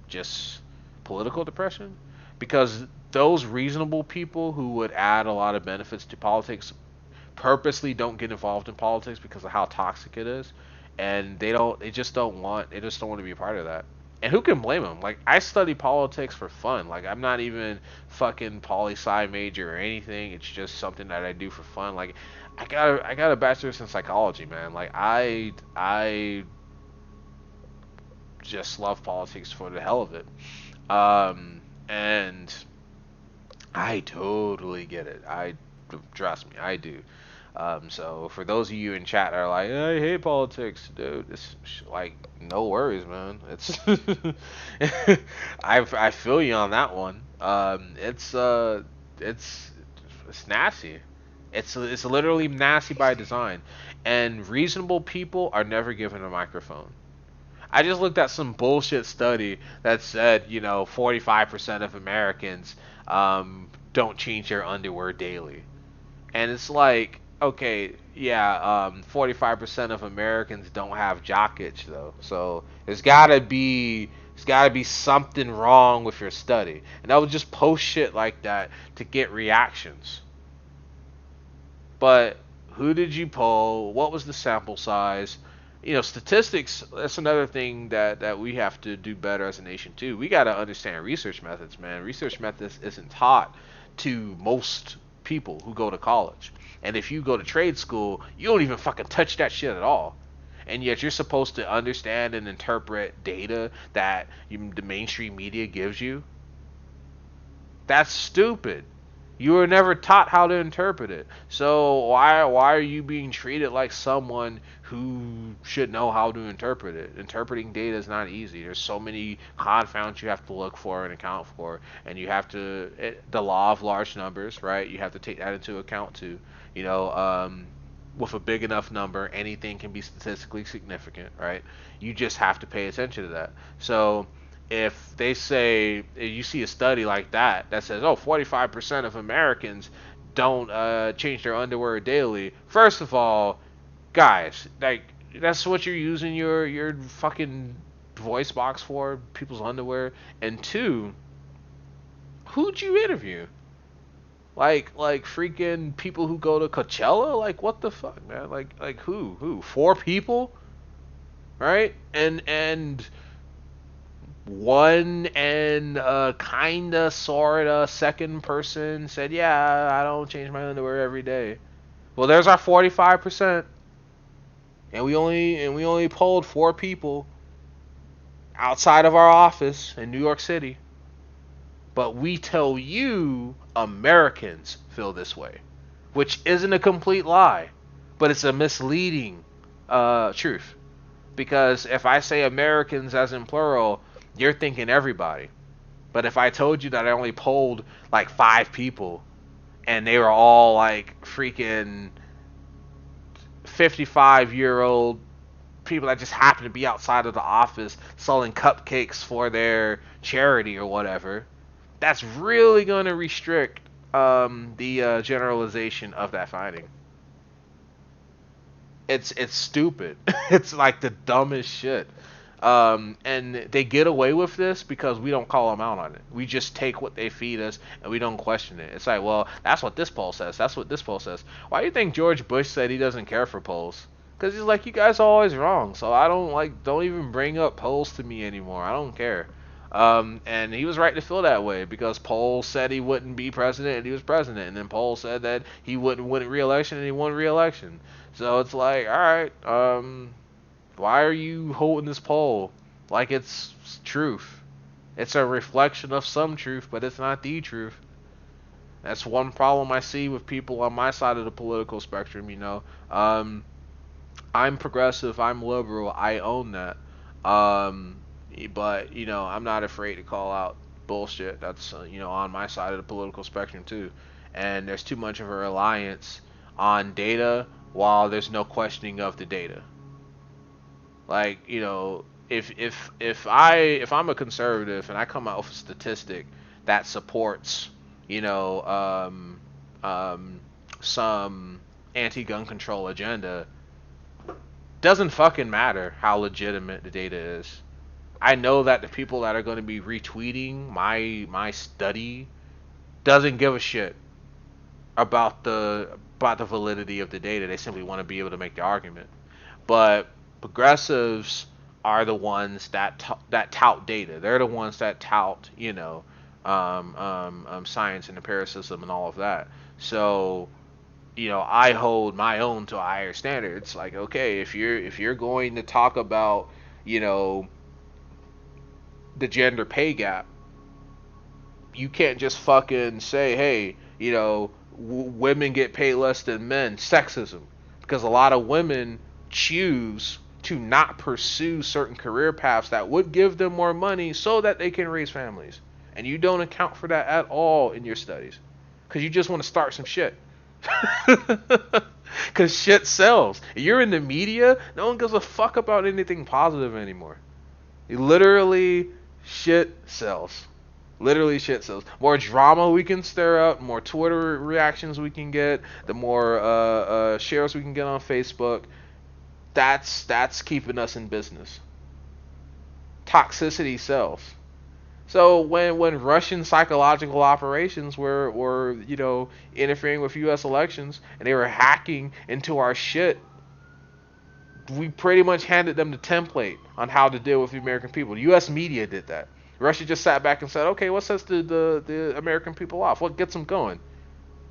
just political depression because those reasonable people who would add a lot of benefits to politics purposely don't get involved in politics because of how toxic it is, and they just don't want to be a part of that. And who can blame them? Like, I study politics for fun. Like, I'm not even fucking poli-sci major or anything. It's just something that I do for fun. Like, I got a bachelor's in psychology, man. Like, I just love politics for the hell of it. And I totally get it. Trust me, I do. So for those of you in chat that are like, I hate politics, dude, it's like, no worries, man. It's I feel you on that one. It's nasty. It's literally nasty by design, and reasonable people are never given a microphone. I just looked at some bullshit study that said, 45% of Americans don't change their underwear daily. And it's like, okay, yeah, 45% of Americans don't have jock itch though. So there's gotta be something wrong with your study. And I would just post shit like that to get reactions. But who did you poll? What was the sample size? Statistics, that's another thing that we have to do better as a nation too. We got to understand research methods, man. Research methods isn't taught to most people who go to college. And if you go to trade school, you don't even fucking touch that shit at all. And yet you're supposed to understand and interpret data that the mainstream media gives you. That's stupid. You were never taught how to interpret it. So why are you being treated like someone who should know how to interpret it? Interpreting data is not easy. There's so many confounds you have to look for and account for, and you have to the law of large numbers, right? You have to take that into account too. With a big enough number, anything can be statistically significant, right? You just have to pay attention to that. So if they say, if you see a study like that says, 45% of Americans don't change their underwear daily. First of all, guys, like, That's what you're using your fucking voice box for, people's underwear. And two, who'd you interview? Like freaking people who go to Coachella? Like what the fuck, man? Like who? Four people, right? And one and kinda sorta second person said, yeah, I don't change my underwear every day. Well, there's our 45%, and we only polled four people outside of our office in New York City. But we tell you Americans feel this way, which isn't a complete lie, but it's a misleading truth. Because if I say Americans as in plural, you're thinking everybody. But if I told you that I only polled like five people and they were all like freaking 55-year-old people that just happen to be outside of the office selling cupcakes for their charity or whatever, that's really going to restrict the generalization of that finding. It's stupid. It's like the dumbest shit. And they get away with this because we don't call them out on it. We just take what they feed us and we don't question it. It's like, well, that's what this poll says. That's what this poll says. Why do you think George Bush said he doesn't care for polls? Because he's like, you guys are always wrong. So I don't even bring up polls to me anymore. I don't care. And he was right to feel that way because polls said he wouldn't be president and he was president. And then polls said that he wouldn't win re-election and he won re-election. So it's like, all right, why are you holding this poll like it's truth? It's a reflection of some truth, but it's not the truth. That's one problem I see with people on my side of the political spectrum, you know. I'm progressive, I'm liberal, I own that. But, you know, I'm not afraid to call out bullshit that's, on my side of the political spectrum too. And there's too much of a reliance on data while there's no questioning of the data. Like, if I'm a conservative and I come out with a statistic that supports, some anti-gun control agenda, doesn't fucking matter how legitimate the data is. I know that the people that are going to be retweeting my study doesn't give a shit about the validity of the data. They simply want to be able to make the argument. But progressives are the ones that tout data. They're the ones that tout, science and empiricism and all of that. So, I hold my own to a higher standard. It's like, okay, if you're going to talk about, the gender pay gap, you can't just fucking say, hey, women get paid less than men, sexism, because a lot of women choose to not pursue certain career paths that would give them more money so that they can raise families. And you don't account for that at all in your studies because you just want to start some shit. Because shit sells. If you're in the media, no one gives a fuck about anything positive anymore. Literally, shit sells. Literally, shit sells. More drama we can stir up, more Twitter reactions we can get, the more shares we can get on Facebook. That's keeping us in business. Toxicity sells. So when Russian psychological operations were interfering with U.S. elections and they were hacking into our shit, we pretty much handed them the template on how to deal with the American people. The U.S. media did that. Russia just sat back and said, okay, what sets the American people off? What gets them going?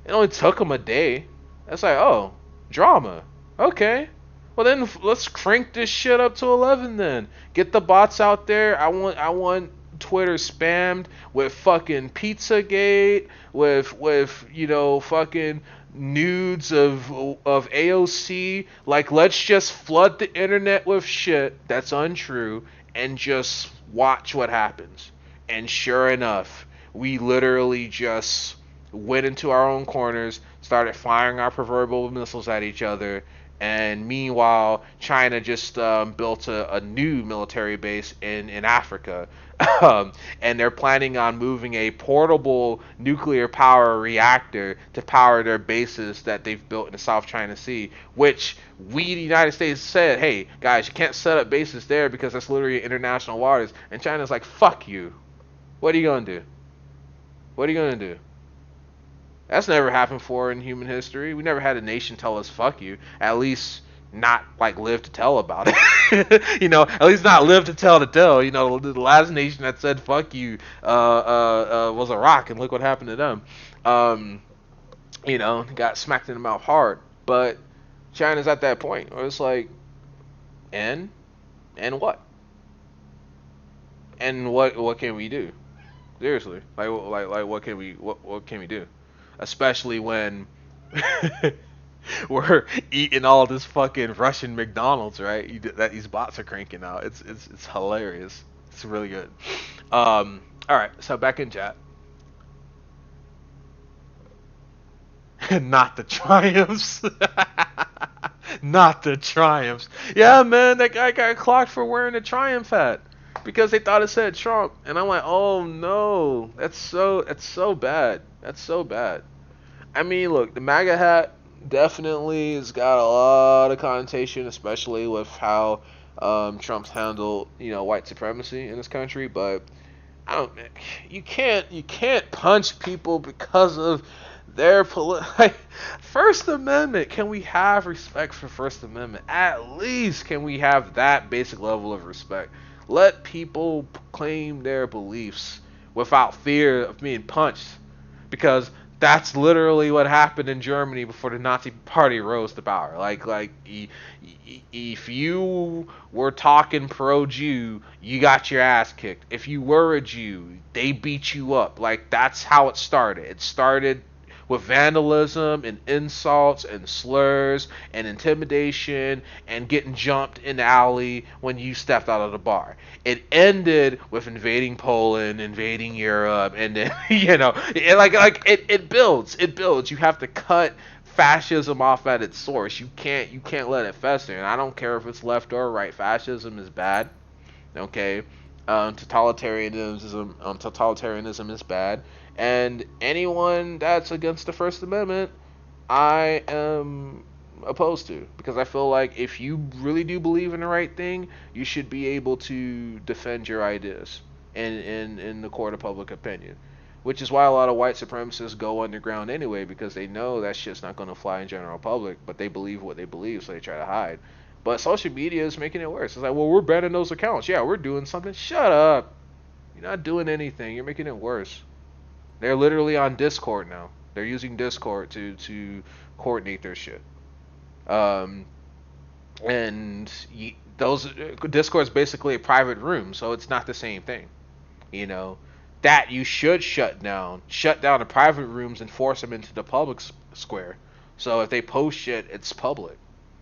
It only took them a day. It's like, oh, drama. Okay. Well, then let's crank this shit up to 11 then. Get the bots out there. I want Twitter spammed with fucking Pizzagate, with fucking nudes of AOC. Like, let's just flood the internet with shit that's untrue and just watch what happens. And sure enough, we literally just went into our own corners, started firing our proverbial missiles at each other, And meanwhile, China just built a new military base in Africa. And they're planning on moving a portable nuclear power reactor to power their bases that they've built in the South China Sea, which we, the United States, said, hey, guys, you can't set up bases there because that's literally international waters. And China's like, fuck you. What are you going to do? What are you going to do? That's never happened before in human history. We never had a nation tell us fuck you. At least not like live to tell about it. At least not live to tell the tale. The last nation that said fuck you was Iraq, and look what happened to them. Got smacked in the mouth hard. But China's at that point where it's like, and what? And what can we do? Seriously, like what can we do? Especially when we're eating all this fucking Russian McDonald's, right? That these bots are cranking out. It's hilarious. It's really good. All right, so back in chat. Not the triumphs. Not the triumphs. Yeah, man, that guy got clocked for wearing a triumph hat because they thought it said Trump, and I'm like, oh no, that's so bad. That's so bad. I mean, look, the MAGA hat definitely has got a lot of connotation, especially with how Trump's handled, white supremacy in this country. But you can't punch people because of their First Amendment. Can we have respect for First Amendment? At least can we have that basic level of respect? Let people claim their beliefs without fear of being punched, because that's literally what happened in Germany before the Nazi Party rose to power. If you were talking pro-Jew, you got your ass kicked. If you were a Jew, they beat you up. Like, that's how it started. It started with vandalism and insults and slurs and intimidation and getting jumped in the alley when you stepped out of the bar. It ended with invading Poland, invading Europe, and then it builds. It builds. You have to cut fascism off at its source. You can't let it fester. And I don't care if it's left or right. Fascism is bad. Okay. Totalitarianism is bad. And anyone that's against the First Amendment, I am opposed to, because I feel like if you really do believe in the right thing, you should be able to defend your ideas in the court of public opinion. Which is why a lot of white supremacists go underground anyway, because they know that shit's not going to fly in general public, but they believe what they believe, so they try to hide. But social media is making it worse. It's like, well, we're banning those accounts. Yeah, we're doing something. Shut up. You're not doing anything. You're making it worse. They're literally on Discord now. They're using Discord to coordinate their shit. Those Discord's basically a private room, so it's not the same thing. That you should shut down the private rooms and force them into the public square. So if they post shit, it's public.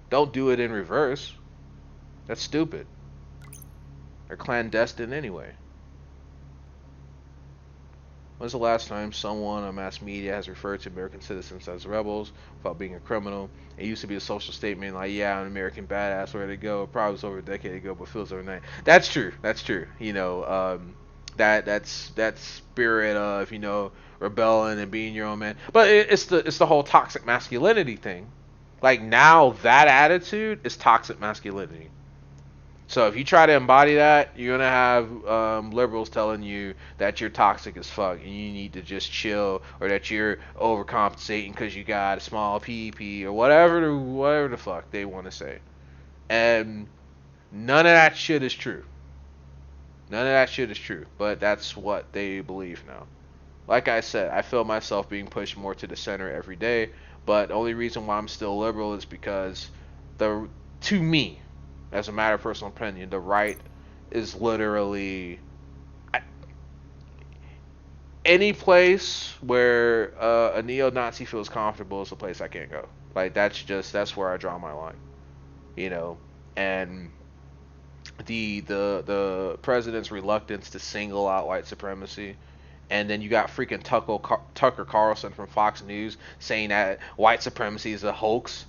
Don't do it in reverse. That's stupid. They're clandestine anyway. When's the last time someone on mass media has referred to American citizens as rebels without being a criminal? It used to be a social statement like, yeah, I'm an American badass, where to go. Probably was over a decade ago, but feels overnight. That's true. That's true. That spirit of, rebelling and being your own man. But it's the whole toxic masculinity thing. Like, now that attitude is toxic masculinity. So if you try to embody that, you're gonna have liberals telling you that you're toxic as fuck and you need to just chill, or that you're overcompensating because you got a small PP or whatever the fuck they want to say. And none of that shit is true. None of that shit is true. But that's what they believe now. Like I said, I feel myself being pushed more to the center every day. But the only reason why I'm still liberal is because to me, as a matter of personal opinion, the right is literally any place where a neo-Nazi feels comfortable is a place I can't go. Like, that's where I draw my line, and the president's reluctance to single out white supremacy. And then you got freaking Tucker Carlson from Fox News saying that white supremacy is a hoax.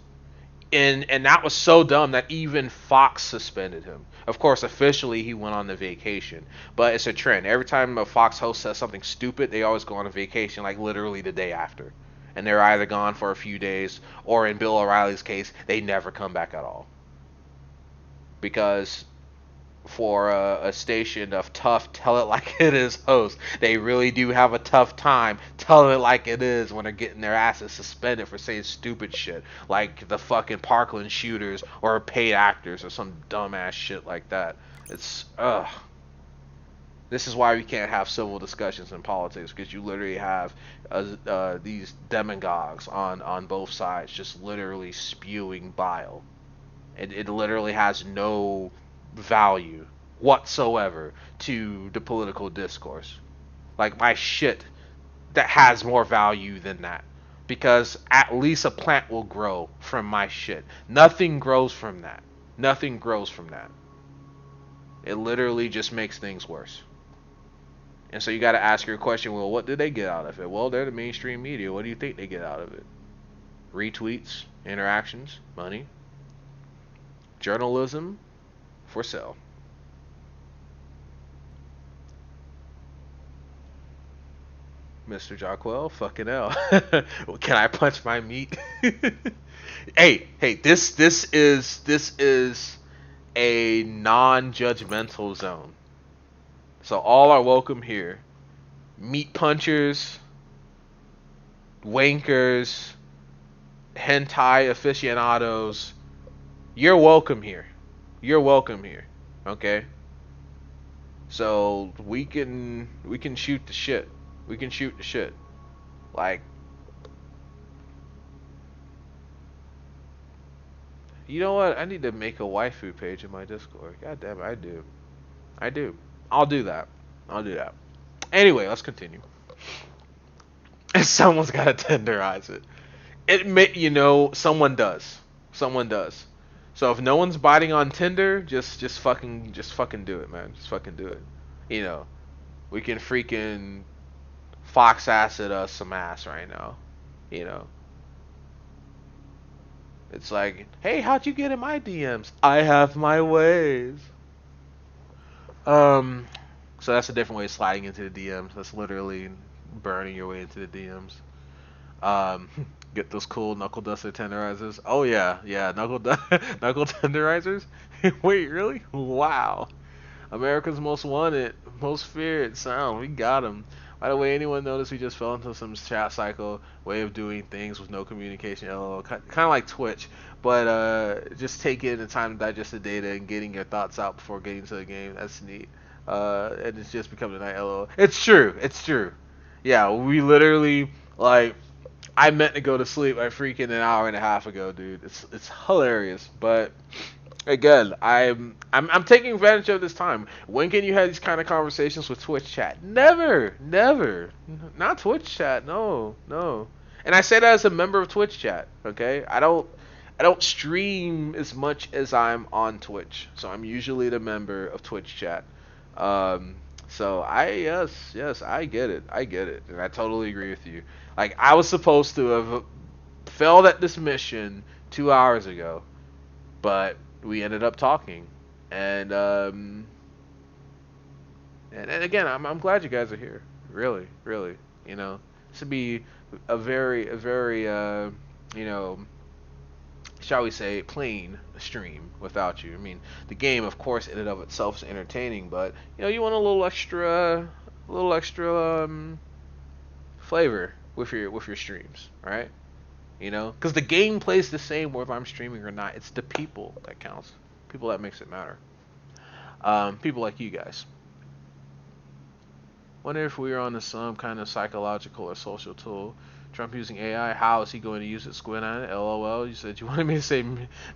And that was so dumb that even Fox suspended him. Of course, officially he went on the vacation, but it's a trend. Every time a Fox host says something stupid, they always go on a vacation, like literally the day after, and they're either gone for a few days, or in Bill O'Reilly's case, they never come back at all. Because for a station of tough, tell it like it is hosts, they really do have a tough time telling it like it is when they're getting their asses suspended for saying stupid shit like the fucking Parkland shooters or paid actors or some dumbass shit like that. It's This is why we can't have civil discussions in politics, because you literally have these demagogues on both sides just literally spewing bile. It literally has no value whatsoever to the political discourse. Like, my shit that has more value than that. Because at least a plant will grow from my shit. Nothing grows from that. Nothing grows from that. It literally just makes things worse. And so you got to ask your question, well, what did they get out of it? Well, they're the mainstream media. What do you think they get out of it? Retweets, interactions, money, journalism for sale. Mr. Jockwell, fucking hell. Can I punch my meat? hey, this is a non-judgmental zone. So all are welcome here. Meat punchers, wankers, hentai aficionados, you're welcome here. You're welcome here. Okay? So we can shoot the shit. We can shoot the shit. Like, you know what? I need to make a waifu page in my Discord. God damn it, I do. I do. I'll do that. I'll do that. Anyway, let's continue. Someone's gotta tenderize it. Someone does. Someone does. So if no one's biting on Tinder, just fucking do it, man. Just fucking do it. You know, we can freaking fox acid us some ass right now. You know. It's like, hey, how'd you get in my DMs? I have my ways. So that's a different way of sliding into the DMs. That's literally burning your way into the DMs. Get those cool knuckle duster tenderizers. Oh yeah, knuckle tenderizers. Wait, really? Wow. America's most wanted, most feared sound. We got him. By the way, anyone notice we just fell into some chat cycle way of doing things with no communication? LOL. Kind of like Twitch, but just taking the time to digest the data and getting your thoughts out before getting to the game. That's neat. And it's just become the night. LOL. It's true. It's true. Yeah, we literally like. I meant to go to sleep like freaking an hour and a half ago, dude. It's hilarious, but again, I'm taking advantage of this time. When can you have these kind of conversations with Twitch chat? Never. Not Twitch chat. No. And I say that as a member of Twitch chat. Okay, I don't stream as much as I'm on Twitch, so I'm usually the member of Twitch chat. So yes, I get it, and I totally agree with you. Like, I was supposed to have failed at this mission 2 hours ago, but we ended up talking, and again, I'm glad you guys are here. Really, you know, this would be a very shall we say, plain stream without you. I mean, the game, of course, in and of itself is entertaining, but you want a little extra flavor with your streams, right? Because the game plays the same whether I'm streaming or not. It's the people that counts, people that makes it matter. People like you guys. Wonder if we are on some kind of psychological or social tool. Trump using AI, how is he going to use it? Squid on it, LOL. You said you wanted me to say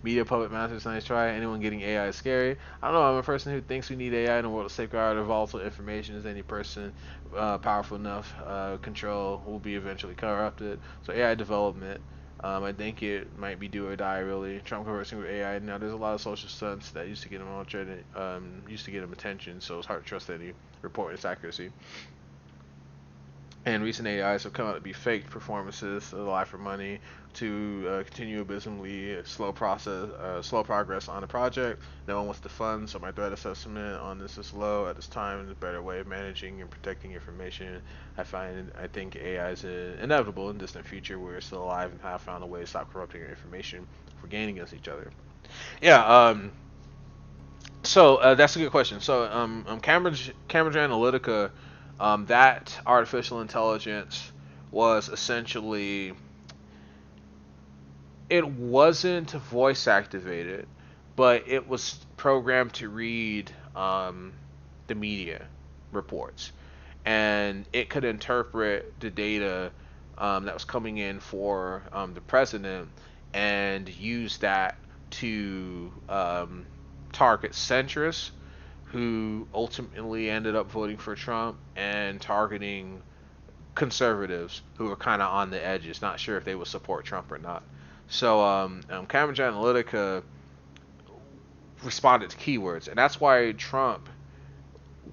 media puppet masters, nice try. Anyone getting AI is scary. I don't know, I'm a person who thinks we need AI in the world to safeguard our volatile information. As any person powerful enough control will be eventually corrupted. So AI development, I think it might be do or die really. Trump conversing with AI. Now there's a lot of social stunts that used to get him attention, so it's hard to trust any report its accuracy. And recent AIs have come out to be fake performances to lie for money, to continue abysmally slow progress on the project. No one wants to fund, so my threat assessment on this is low at this time. And a better way of managing and protecting information. I think AI is inevitable in the distant future. We're still alive and have found a way to stop corrupting our information for gaining against each other. Yeah. So that's a good question. So Cambridge Analytica, that artificial intelligence was essentially, it wasn't voice activated, but it was programmed to read the media reports, and it could interpret the data that was coming in for the president and use that to target centrists who ultimately ended up voting for Trump, and targeting conservatives who were kind of on the edges, not sure if they would support Trump or not. So Cambridge Analytica responded to keywords, and that's why Trump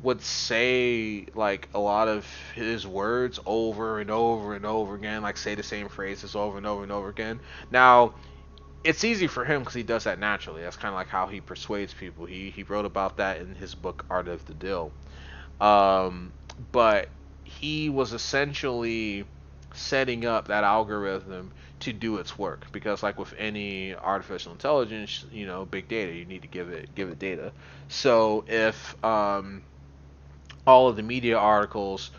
would say like a lot of his words over and over and over again, like say the same phrases over and over and over again. Now, it's easy for him because he does that naturally. That's kind of like how he persuades people. He wrote about that in his book Art of the Deal. Um, but he was essentially setting up that algorithm to do its work, because like with any artificial intelligence, big data, you need to give it data. So if all of the media articles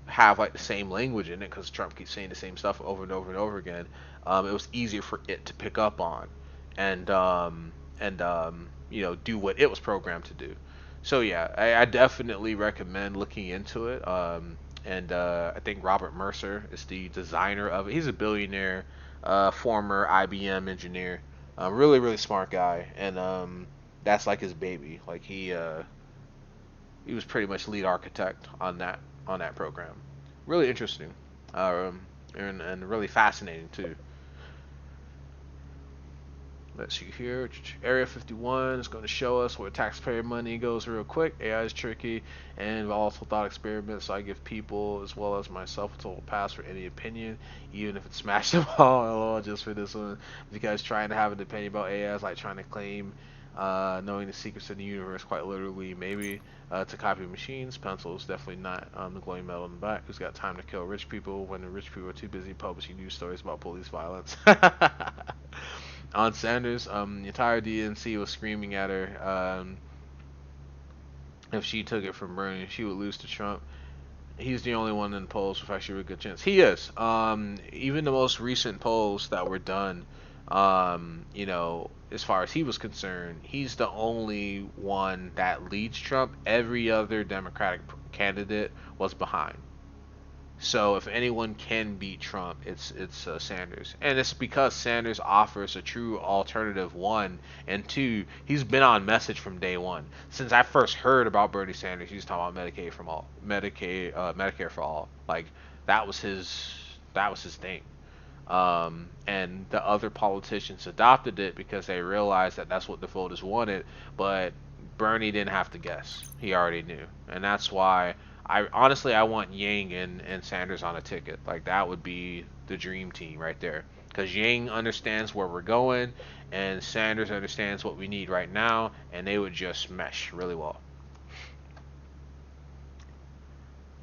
have like the same language in it, because Trump keeps saying the same stuff over and over and over again, it was easier for it to pick up on and do what it was programmed to do. So yeah, I definitely recommend looking into it. And I think Robert Mercer is the designer of it. He's a billionaire, former IBM engineer, really really smart guy, and that's like his baby. Like he was pretty much lead architect on that program. Really interesting, and really fascinating too. Let's see here. Area 51 is going to show us where taxpayer money goes real quick. AI is tricky and volatile thought experiments, so I give people as well as myself a total pass for any opinion, even if it's smashed them all. LOL, just for this one. Because trying to have an opinion about AI is like trying to claim knowing the secrets of the universe, quite literally. Maybe to copy machines. Pencils, definitely not. The glowing metal in the back. Who's got time to kill rich people when the rich people are too busy publishing news stories about police violence? On Sanders, the entire DNC was screaming at her. If she took it from Bernie, she would lose to Trump. He's the only one in the polls with actually a good chance. He is. Even the most recent polls that were done, as far as he was concerned, he's the only one that leads Trump. Every other Democratic candidate was behind. So if anyone can beat Trump, it's Sanders, and it's because Sanders offers a true alternative. One and two, he's been on message from day one. Since I first heard about Bernie Sanders, he was talking about Medicare for all. Like that was his thing. And the other politicians adopted it because they realized that that's what the voters wanted. But Bernie didn't have to guess; he already knew, and that's why I want Yang and Sanders on a ticket. Like that would be the dream team right there. Because Yang understands where we're going, and Sanders understands what we need right now, and they would just mesh really well.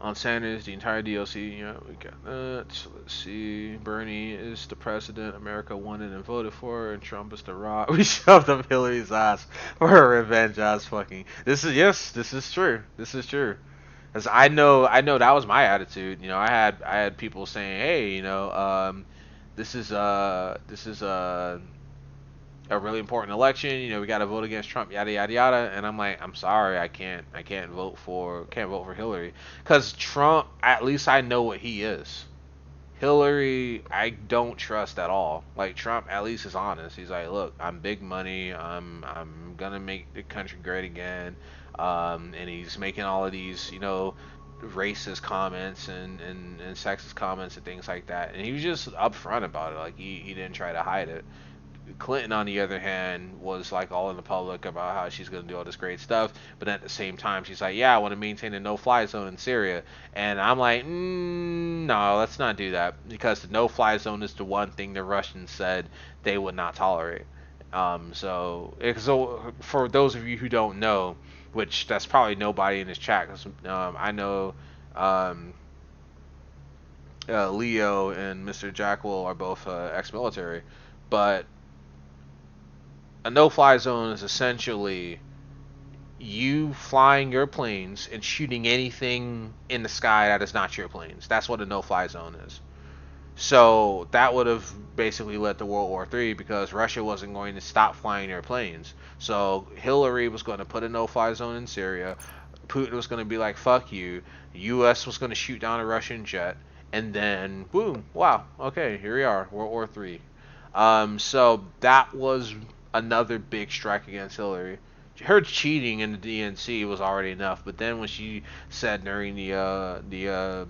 On Sanders, the entire DLC, we got that. So let's see. Bernie is the president America wanted and voted for, and Trump is the rock. We shoved up Hillary's ass for a revenge ass fucking. This is true. This is true. Cause I know that was my attitude. I had people saying, hey, this is a really important election. We got to vote against Trump, yada yada yada. And I'm like, I'm sorry, I can't vote for Hillary, cause Trump, at least I know what he is. Hillary, I don't trust at all. Like Trump, at least is honest. He's like, look, I'm big money. I'm gonna make the country great again. And he's making all of these, racist comments and sexist comments and things like that. And he was just upfront about it. Like he didn't try to hide it. Clinton, on the other hand, was like all in the public about how she's going to do all this great stuff, but at the same time, she's like, yeah, I want to maintain a no-fly zone in Syria. And I'm like, no, let's not do that, because the no-fly zone is the one thing the Russians said they would not tolerate. So for those of you who don't know, which that's probably nobody in this chat, because I know um, Leo and Mr. Jackwell are both ex-military, but a no-fly zone is essentially you flying your planes and shooting anything in the sky that is not your planes. That's what a no-fly zone is. So that would have basically led to World War III, because Russia wasn't going to stop flying their planes. So Hillary was going to put a no-fly zone in Syria. Putin was going to be like, fuck you. The U.S. was going to shoot down a Russian jet. And then, boom, wow, okay, here we are, World War III. So that was another big strike against Hillary. Her cheating in the DNC was already enough, but then when she said during the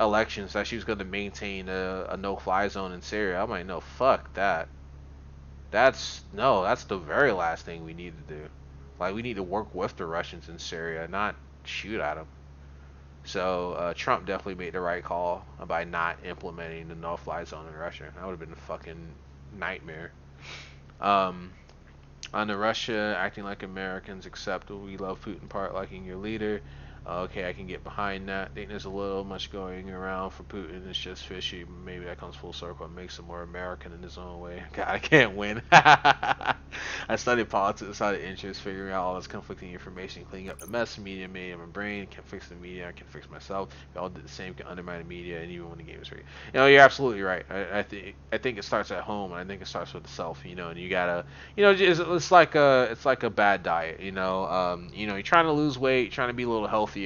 elections that she was going to maintain a no-fly zone in Syria, I'm like, no, fuck that. That's the very last thing we need to do. Like, we need to work with the Russians in Syria, not shoot at them. So Trump definitely made the right call by not implementing the no-fly zone in Russia. That would have been a fucking nightmare. On the Russia acting like Americans acceptable, we love Putin part liking your leader. Okay, I can get behind that. I think there's a little much going around for Putin. It's just fishy. Maybe that comes full circle and makes him more American in his own way. God, I can't win. I studied politics out of interest, figuring out all this conflicting information, cleaning up the mess the media made in my brain. Can't fix the media, I can fix myself. We all did the same, can undermine the media, and even when the game is free. You know, you're absolutely right. I think it starts at home, and I think it starts with the self. You know, and you gotta, you know, it's like a bad diet. You're trying to lose weight, trying to be a little healthier.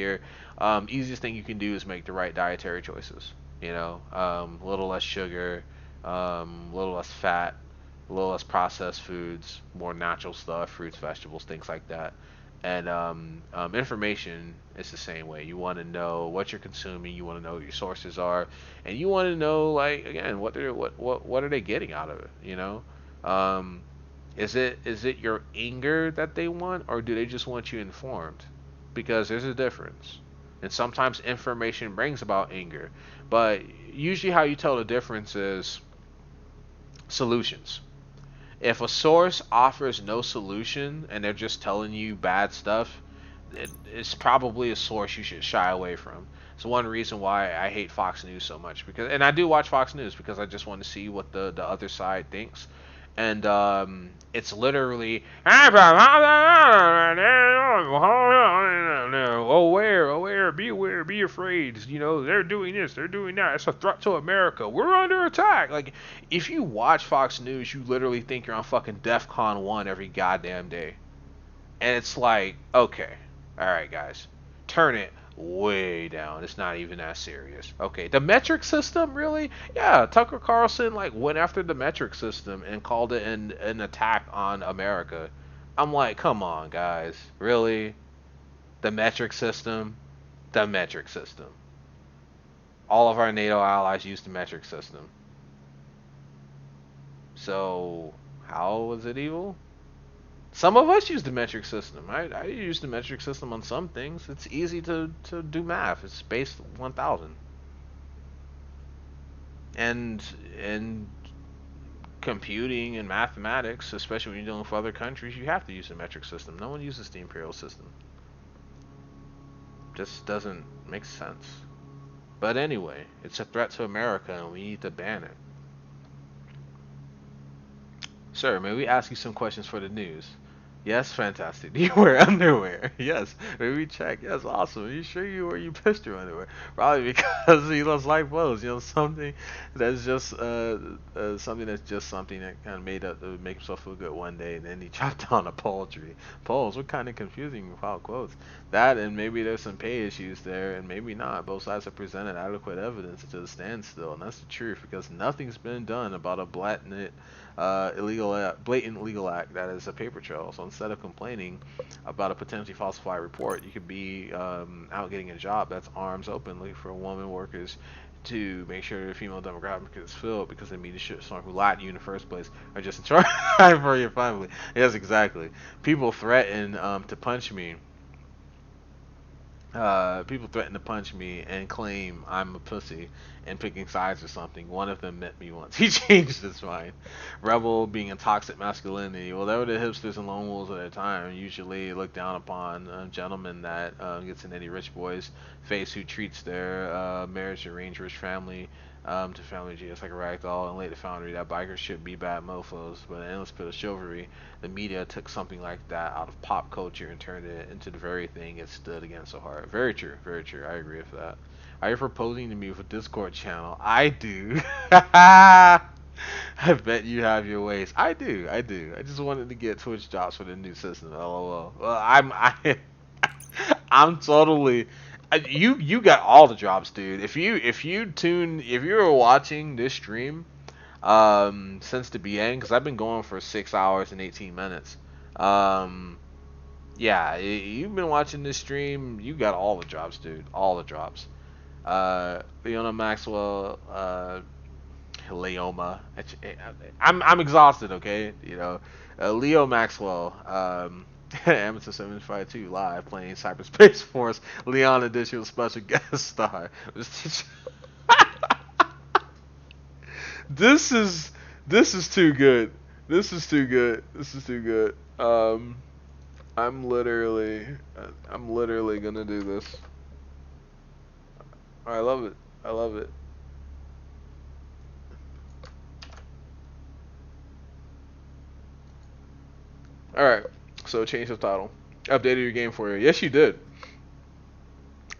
Easiest thing you can do is make the right dietary choices. A little less sugar, a little less fat, a little less processed foods, more natural stuff, fruits, vegetables, things like that. And information is the same way. You want to know what you're consuming. You want to know what your sources are, and you want to know, like, again, what are they getting out of it? Is it your anger that they want, or do they just want you informed? Because there's a difference. And sometimes information brings about anger, but usually how you tell the difference is solutions. If a source offers no solution and they're just telling you bad stuff, it's probably a source you should shy away from. It's one reason why I hate Fox News so much, and I do watch Fox News because I just want to see what the other side thinks. And it's literally aware, be aware, be afraid. They're doing this, they're doing that. It's a threat to America. We're under attack. Like, if you watch Fox News, you literally think you're on fucking DEFCON 1 every goddamn day. And it's like, okay, all right, guys, turn it way down. It's not even that serious. Okay, the metric system, really? Yeah, Tucker Carlson went after the metric system and called it an attack on America. I'm like, come on, guys, really? The metric system? The metric system. All of our NATO allies use the metric system. So, how was it evil? Some of us use the metric system. I use the metric system on some things. It's easy to do math. It's base 1000. And in computing and mathematics, especially when you're dealing with other countries, you have to use the metric system. No one uses the imperial system. Just doesn't make sense. But anyway, it's a threat to America and we need to ban it. Sir, may we ask you some questions for the news? Yes, fantastic. Do you wear underwear? Yes. Maybe check. Yes, awesome. Are you sure you wear you pissed your underwear? Probably because he doesn't like clothes. Something that's just something that kind of made up to make himself feel good one day, and then he chopped down a poultry. Polls were kind of confusing without quotes. That, and maybe there's some pay issues there, and maybe not. Both sides have presented adequate evidence to the standstill, and that's the truth, because nothing's been done about a blatant illegal act that is a paper trail. So instead of complaining about a potentially falsified report, you could be out getting a job that's arms open, looking for woman workers to make sure the female demographic is filled because they mean the shit someone who lied to you in the first place are just in charge for your family. Yes, exactly. People threaten to punch me. People threaten to punch me and claim I'm a pussy and picking sides or something. One of them met me once. He changed his mind. Rebel being a toxic masculinity. Well, they were the hipsters and lone wolves at the time. Usually look down upon gentlemen that gets in any rich boy's face who treats their marriage arranged rich family to family GS like a ragdoll and later found that bikers should be bad mofos. But an endless pit of chivalry, the media took something like that out of pop culture and turned it into the very thing it stood against so hard. Very true, very true. I agree with that. Are you proposing to me with a Discord channel? I do. I bet you have your ways. I do, I do. I just wanted to get Twitch jobs for the new system. LOL. Well, I'm totally. You got all the jobs, dude. If you were watching this stream, since the beginning, because I've been going for 6 hours and 18 minutes. Yeah, you've been watching this stream. You got all the drops, dude. All the drops. Leona Maxwell, Leoma. I'm exhausted. Okay, Leo Maxwell. Amateur 752 live playing Cyberspace Force. Leon additional special guest star. This is too good. This is too good. This is too good. I'm literally gonna do this. I love it. I love it. Alright, so change the title. Updated your game for you. Yes, you did.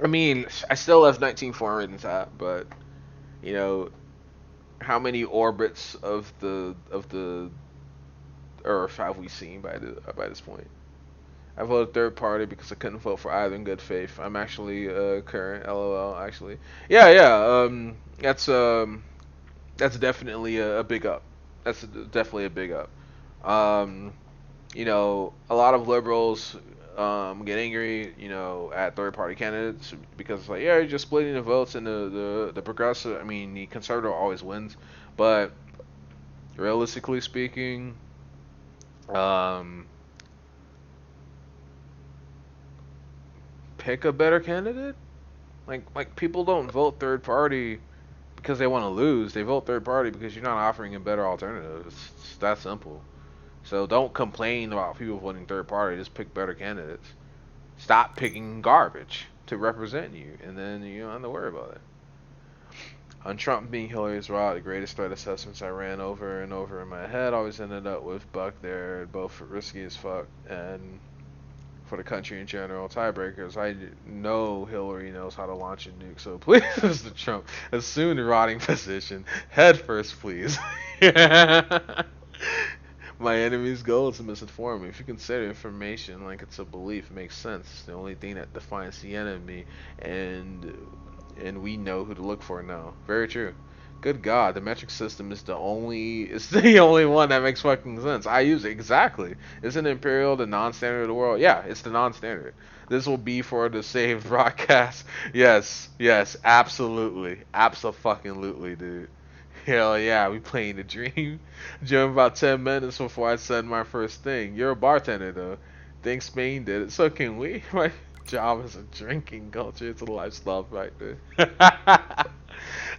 I mean, I still left 19.4 in the tab, but, how many orbits of the Earth have we seen by this point? I voted third party because I couldn't vote for either in good faith. I'm actually current, LOL. Actually, yeah. That's definitely a big up. That's definitely a big up. A lot of liberals get angry, at third party candidates because it's like, yeah, you're just splitting the votes, and the progressive, I mean, the conservative always wins, but realistically speaking, pick a better candidate. Like people don't vote third party because they want to lose. They vote third party because you're not offering a better alternative. It's that simple. So don't complain about people voting third party. Just pick better candidates. Stop picking garbage to represent you, and then you don't have to worry about it. On Trump being Hillary's route, the greatest threat assessments I ran over and over in my head always ended up with Buck there, both risky as fuck and for the country in general. Tiebreakers, I know Hillary knows how to launch a nuke, so please, Mr. Trump, assume the rotting position. Head first, please. My enemy's goal is to misinform me. If you consider information like it's a belief, it makes sense. It's the only thing that defines the enemy, and we know who to look for now. Very true. Good God, the metric system is the only one that makes fucking sense. I use it exactly. Isn't Imperial the non-standard of the world? Yeah, it's the non-standard. This will be for the saved broadcast. Yes, absolutely, absolutely, dude. Hell yeah, we playing the dream. Joined about 10 minutes before I said my first thing. You're a bartender though. Think Spain did it, so can we? My job is a drinking culture. It's a lifestyle factor.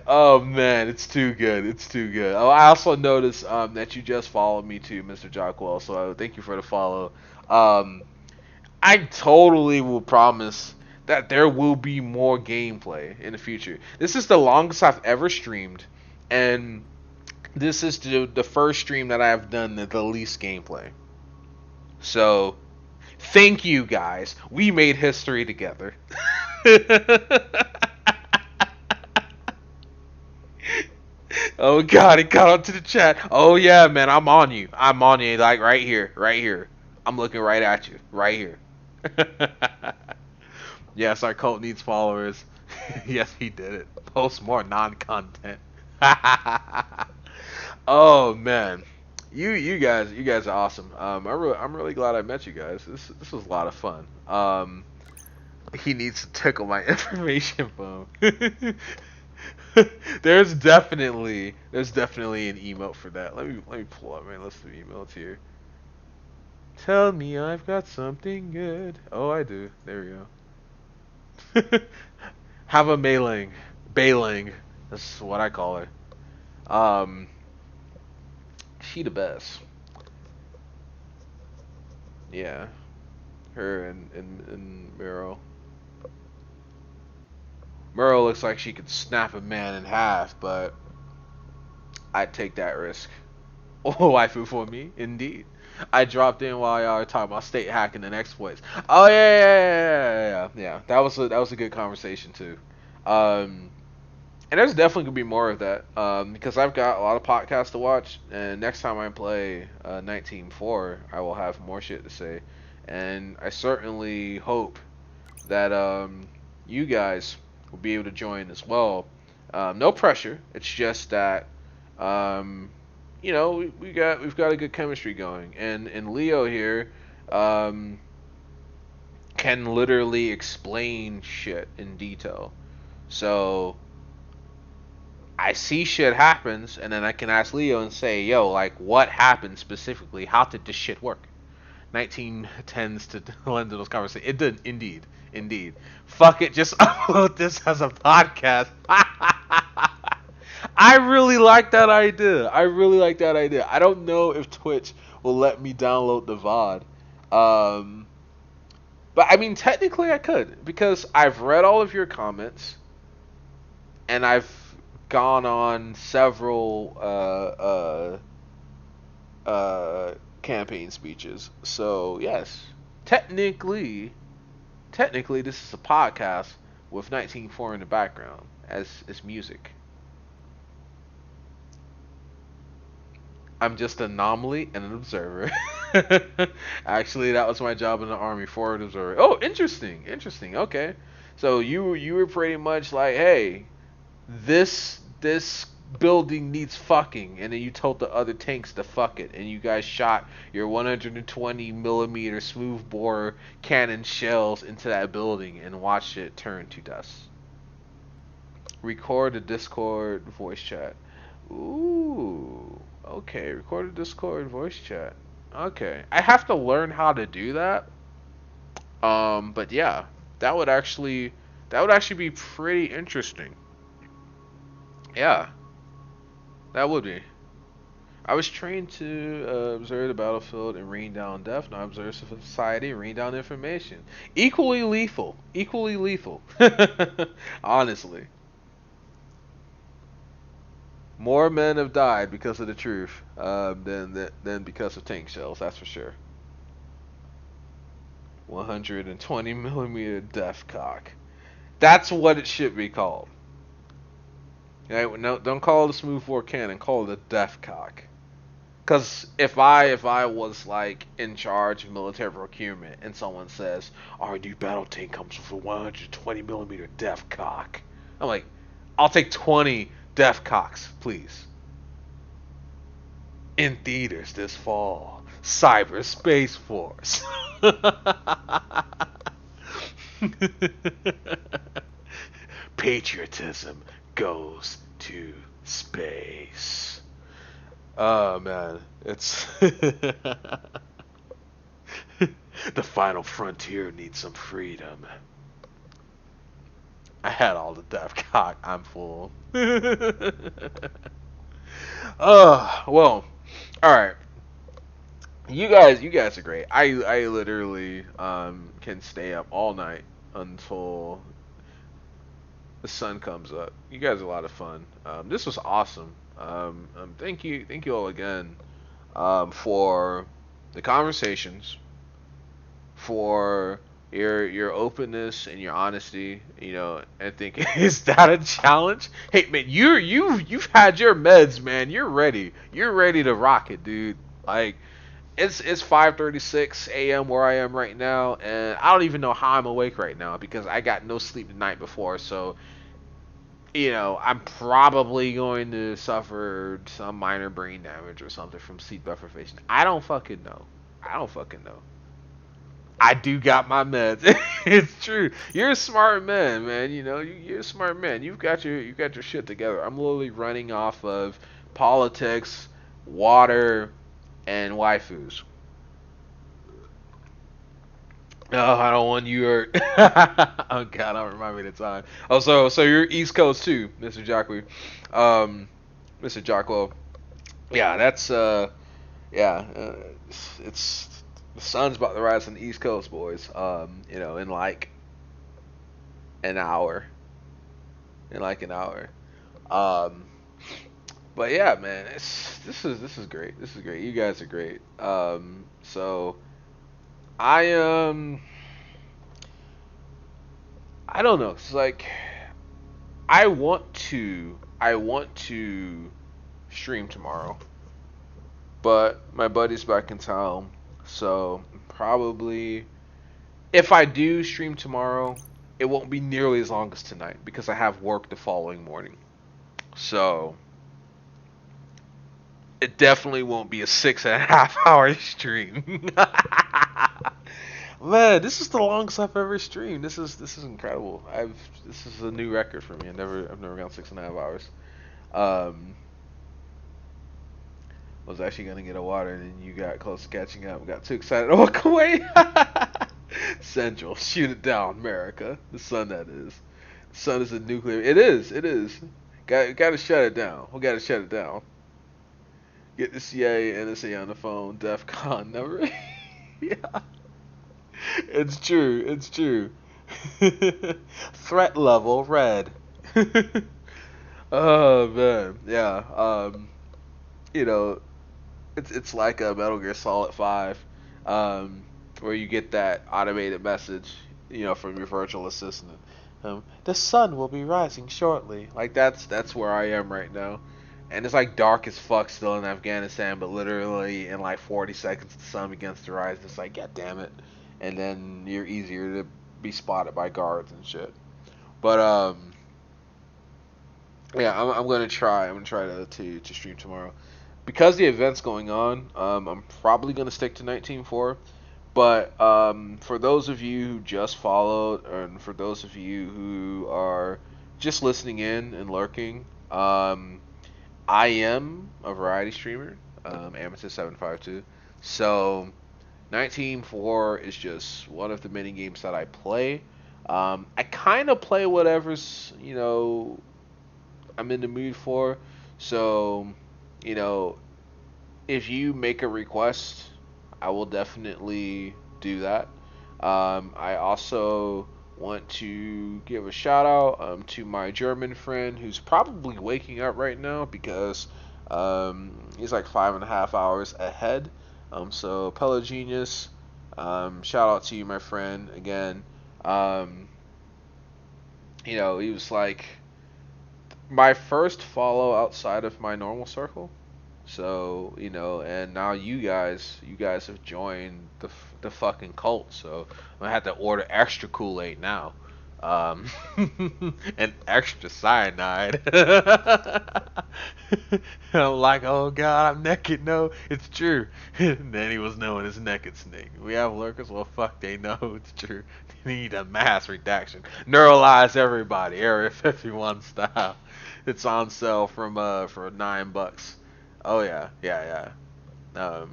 Oh man, it's too good. It's too good. Oh, I also noticed that you just followed me too, Mr. Jockwell. So thank you for the follow. I totally will promise that there will be more gameplay in the future. This is the longest I've ever streamed, and this is the first stream that I have done the least gameplay. So, thank you guys. We made history together. Oh god, it got onto the chat. Oh yeah, man, I'm on you. Like right here. I'm looking right at you, right here. Yes, our cult needs followers. Yes, he did it. Post more non-content. Oh man, you guys are awesome. I'm really glad I met you guys. This was a lot of fun. He needs to tickle my information phone. There's definitely an emote for that. Let me pull up my list of emails here. Tell me I've got something good. Oh, I do. There we go. Have a Mailing. Bailing. That's what I call her. Um, she the best. Yeah, her and Miro. Miro looks like she could snap a man in half, but I'd take that risk. Oh, waifu for me, indeed. I dropped in while y'all were talking about state hacking and exploits. Oh yeah. That was a good conversation too. Um, and there's definitely gonna be more of that. Because I've got a lot of podcasts to watch, and next time I play Nite Team 4, I will have more shit to say, and I certainly hope that you guys will be able to join as well. No pressure. It's just that um, we've got a good chemistry going, and Leo here um, can literally explain shit in detail. So I see shit happens, and then I can ask Leo and say, "Yo, like, what happened specifically? How did this shit work?" 19 tends to lend to those conversations. It did, indeed, indeed. Fuck it, just upload this as a podcast. I really like that idea. I really like that idea. I don't know if Twitch will let me download the VOD. Um, but I mean, technically I could, because I've read all of your comments, and I've gone on several campaign speeches. So yes, technically, technically this is a podcast with 19.4 in the background as music. I'm just an anomaly and an observer. Actually, that was my job in the army, forward observer. Oh, interesting, interesting. Okay, so you were pretty much like, hey, this building needs fucking, and then you told the other tanks to fuck it, and you guys shot your 120 millimeter smoothbore cannon shells into that building and watched it turn to dust. Record a Discord voice chat. Ooh, okay. Record a Discord voice chat. Okay, I have to learn how to do that. But yeah, that would actually that would actually be pretty interesting. Yeah, that would be. I was trained to observe the battlefield and rain down death, not observe society and rain down information. Equally lethal. Equally lethal. Honestly. More men have died because of the truth than because of tank shells, that's for sure. 120 millimeter death cock. That's what it should be called. Okay, no, don't call it a smoothbore cannon. Call it a death cock. Cause if I was like in charge of military procurement and someone says our new battle tank comes with a 120 millimeter death cock, I'm like, I'll take 20 death cocks, please. In theaters this fall, Cyberspace Force. Patriotism goes to space. Oh man, it's the final frontier needs some freedom. I had all the death cock. I'm full. Well, all right. You guys are great. I literally can stay up all night until the sun comes up. You guys are a lot of fun. This was awesome. Thank you all again for the conversations, for your openness and your honesty. I think is that a challenge? Hey man, you've had your meds, man. You're ready. You're ready to rock it, dude. Like it's 5:36 a.m. where I am right now, and I don't even know how I'm awake right now because I got no sleep the night before. So I'm probably going to suffer some minor brain damage or something from sleep deprivation. I don't fucking know. I don't fucking know. I do got my meds. It's true. You're a smart man, man. You're a smart man. You got your shit together. I'm literally running off of politics, water, and waifus. No, I don't want you hurt. Oh God, don't remind me of the time. Oh, so you're East Coast too, Mr. Jacque. Mr. Jacquo. Yeah, that's yeah. It's the sun's about to rise on the East Coast, boys. In like an hour. In like an hour. Um, but yeah, man, this is great. This is great. You guys are great. So I I don't know. It's like I want to stream tomorrow, but my buddy's back in town, so probably if I do stream tomorrow, it won't be nearly as long as tonight because I have work the following morning. So it definitely won't be a 6.5 hour stream. Man, this is the longest I've ever streamed. This is incredible. This is a new record for me. I've never gone 6.5 hours. Um, was actually gonna get a water, and then you got close to catching up. Got too excited to walk away. Central, shoot it down, America. The sun, that is. The sun is a nuclear. It is. It is. Got to shut it down. We got to shut it down. Get the CIA and NSA on the phone. DEFCON never. Yeah. It's true. It's true. Threat level red. Oh man, yeah. You know, it's like a Metal Gear Solid 5, where you get that automated message, from your virtual assistant. The sun will be rising shortly. Like that's where I am right now, and it's like dark as fuck still in Afghanistan, but literally in like 40 seconds the sun begins to rise. It's like, god damn it, and then you're easier to be spotted by guards and shit. But yeah, I'm gonna try. I'm gonna try to stream tomorrow because the event's going on. I'm probably gonna stick to Nite Team 4. But for those of you who just followed, and for those of you who are just listening in and lurking, I am a variety streamer, Amethyst752. So, Nite Team 4 is just one of the many games that I play. I kind of play whatever's, I'm in the mood for. So, you know, if you make a request, I will definitely do that. I also want to give a shout out to my German friend who's probably waking up right now because he's like 5.5 hours ahead. So Pelagenius, shout out to you, my friend. Again, he was like my first follow outside of my normal circle. So, and now you guys have joined the fucking cult. So I'm gonna have to order extra Kool-Aid now, um, and extra cyanide. I'm like, oh god, I'm naked. No, it's true. And then he was known as Naked Snake. We have lurkers. Well, fuck, they know it's true. They need a mass redaction. Neuralize everybody, Area 51 style. It's on sale for $9. Oh yeah, yeah, yeah.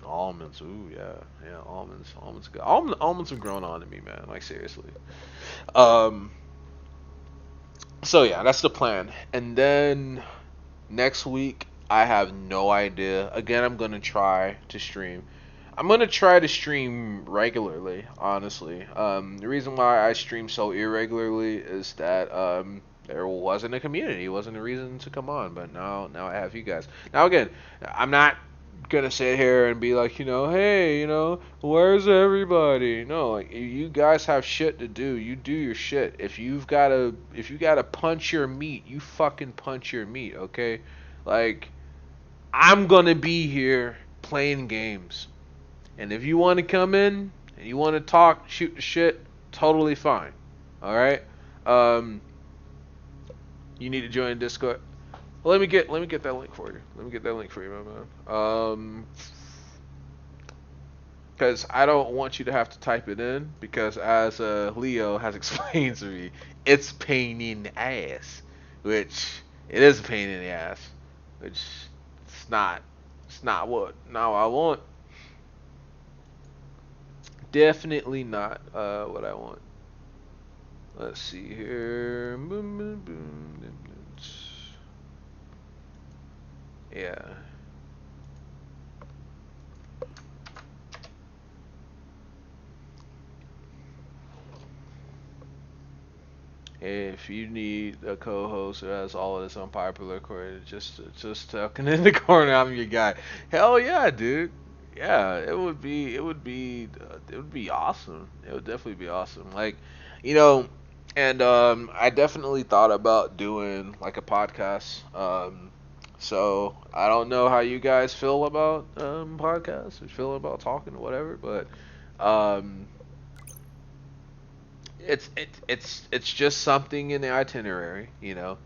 Almonds. Ooh, yeah, yeah. Almonds, good. Almonds have grown on to me, man. Like seriously. Um. So yeah, that's the plan. And then next week, I have no idea. Again, I'm gonna try to stream. I'm gonna try to stream regularly, honestly. The reason why I stream so irregularly is that there wasn't a community, wasn't a reason to come on. But now I have you guys. Now again, I'm not gonna sit here and be like, hey, where's everybody? No, like you guys have shit to do. You do your shit. If you gotta punch your meat, you fucking punch your meat, okay? Like I'm gonna be here playing games. And if you want to come in and you want to talk, shoot the shit, totally fine. All right. Um, you need to join Discord. Well, let me get that link for you. Let me get that link for you, my man. Because I don't want you to have to type it in. Because as Leo has explained to me, it's pain in the ass. Which it is a pain in the ass. Which it's not. It's not what I want. Definitely not what I want. Let's see here. Boom, boom, boom. Yeah. If you need a co-host who has all of this unpopular corner, just tucking in the corner, I'm your guy. Hell yeah, dude. Yeah, it would be awesome. It would definitely be awesome. Like, you know, and I definitely thought about doing like a podcast. So I don't know how you guys feel about podcasts, or feel about talking or whatever, but um it's just something in the itinerary, you know.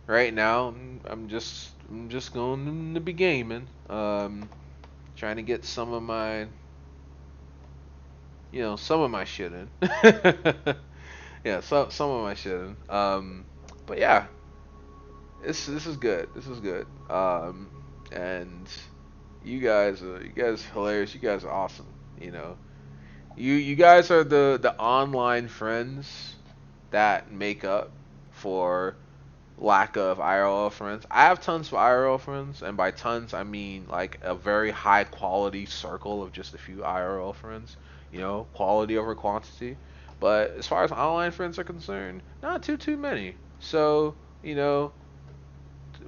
Right now, I'm just going to be gaming, trying to get some of my, some of my shit in. Yeah, some of my shit in. But yeah, this is good. This is good. And you guys hilarious. You guys are awesome. You know, you guys are the online friends that make up for lack of IRL friends. I have tons of IRL friends, and by tons I mean like a very high quality circle of just a few IRL friends. You know, quality over quantity. But as far as online friends are concerned, not too many. So you know,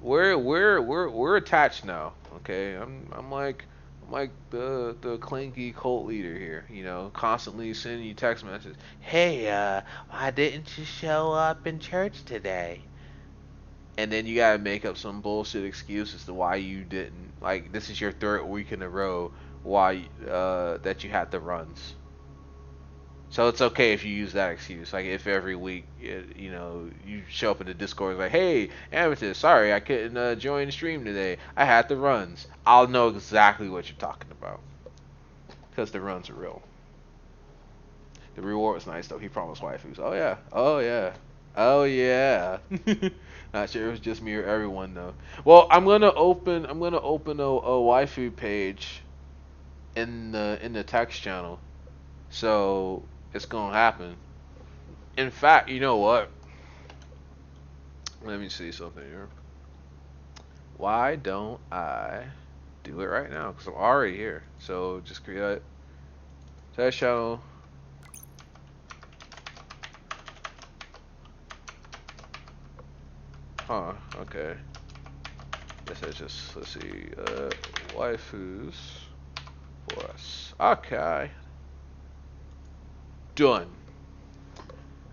we're attached now. Okay, I'm like the clinky cult leader here. You know, constantly sending you text messages. Hey, why didn't you show up in church today? And then you gotta make up some bullshit excuse as to why you didn't. Like, this is your third week in a row why that you had the runs. So it's okay if you use that excuse. Like, if every week you show up in the Discord like, hey, Amethyst, sorry I couldn't join the stream today. I had the runs. I'll know exactly what you're talking about because the runs are real. The reward was nice though. He promised waifus. Oh yeah. Oh yeah. Oh yeah. Not sure it was just me or everyone though. Well, I'm gonna open a waifu page in the text channel. So it's gonna happen. In fact, you know what? Let me see something here. Why don't I do it right now? Because I'm already here. So just create text channel. Huh. Okay. Guess I just let's see. Waifus for us. Okay. Done.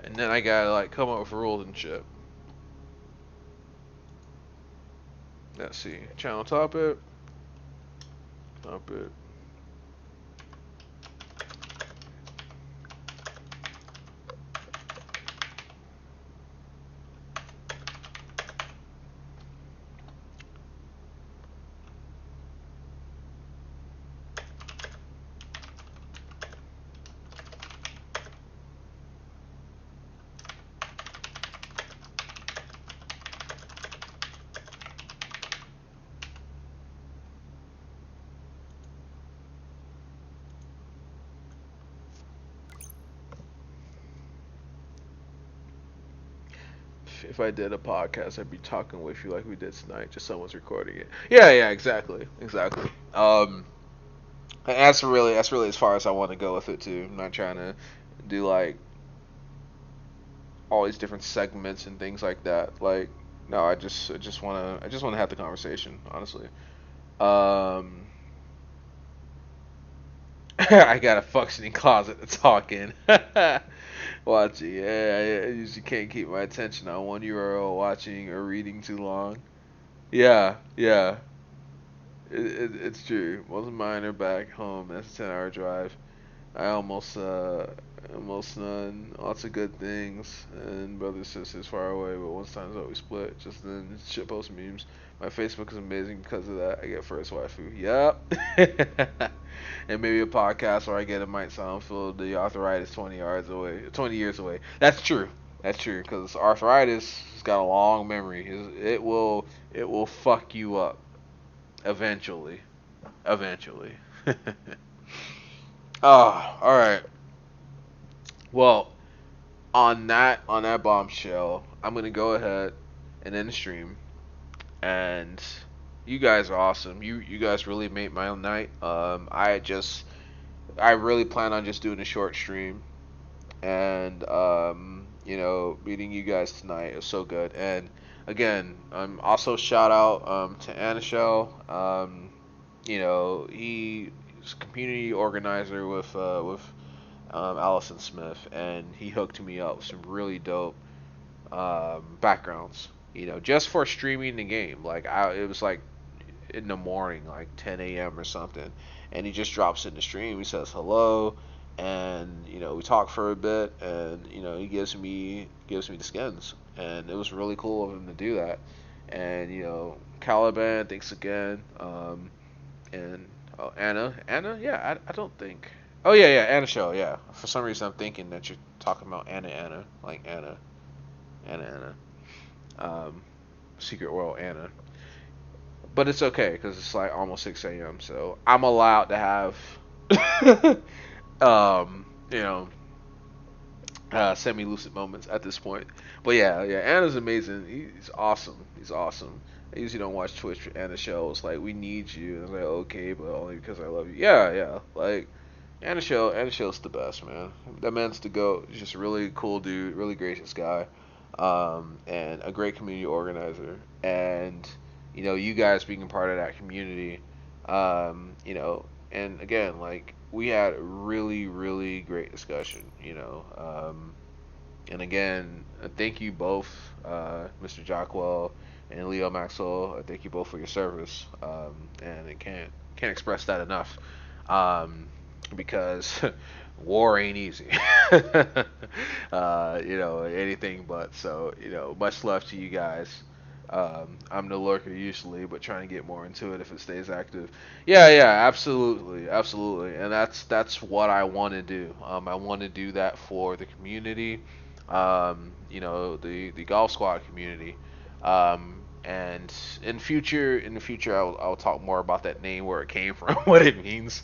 And then I gotta like come up with rules and shit. Let's see. Channel topic. Topic. If I did a podcast, I'd be talking with you like we did tonight. Just someone's recording it. Yeah, yeah, exactly, exactly. And that's really as far as I want to go with it too. I'm not trying to do like all these different segments and things like that. Like, no, I just wanna have the conversation, honestly. Um, I got a functioning closet to talk in. Watching, yeah, I usually can't keep my attention on one URL watching or reading too long. Yeah, yeah, it's true. Most of mine are back home. That's a 10-hour drive. I almost none. Lots of good things, and brothers sisters far away, but once time's always split. Just then, shitpost memes. My Facebook is amazing because of that. I get first waifu. Yep. And maybe a podcast where I get a Might Soundfield. The arthritis 20 yards away, 20 years away. That's true. That's true because arthritis has got a long memory. It will fuck you up eventually. Eventually. Oh, all right. Well, on that bombshell, I'm gonna go ahead and end the stream. And you guys are awesome. You guys really made my night. I really plan on just doing a short stream, and meeting you guys tonight is so good. And again, also shout out to Anishel. He's a community organizer with Allison Smith, and he hooked me up with some really dope backgrounds. Just for streaming the game. It was like in the morning, like 10 a.m. or something, and he just drops in the stream. He says hello, and we talk for a bit, and he gives me the skins, and it was really cool of him to do that. And Caliban, thanks again. And Anna, yeah, I don't think. Oh yeah, Anna show, yeah. For some reason, I'm thinking that you're talking about Anna, like Anna. Um, Secret World Anna. But it's okay because it's like almost 6 a.m. So I'm allowed to have, you know, semi-lucid moments at this point. But yeah, Anna's amazing. He's awesome. He's awesome. I usually don't watch Twitch for Anna shows. Like, we need you. And I was like, okay, but only because I love you. Yeah. Like, Anna show's the best, man. That man's the GOAT. He's just a really cool dude, really gracious guy, and a great community organizer. And you guys being a part of that community, and again, like, we had a really, really great discussion, and again, thank you both, Mr. Jockwell and Leo Maxwell. Thank you both for your service, and I can't express that enough, because war ain't easy, anything but. So, much love to you guys. I'm the lurker usually, but trying to get more into it if it stays active. Yeah, absolutely, and that's what I want to do. I want to do that for the community, the golf squad community, and in the future, I'll talk more about that name, where it came from, what it means.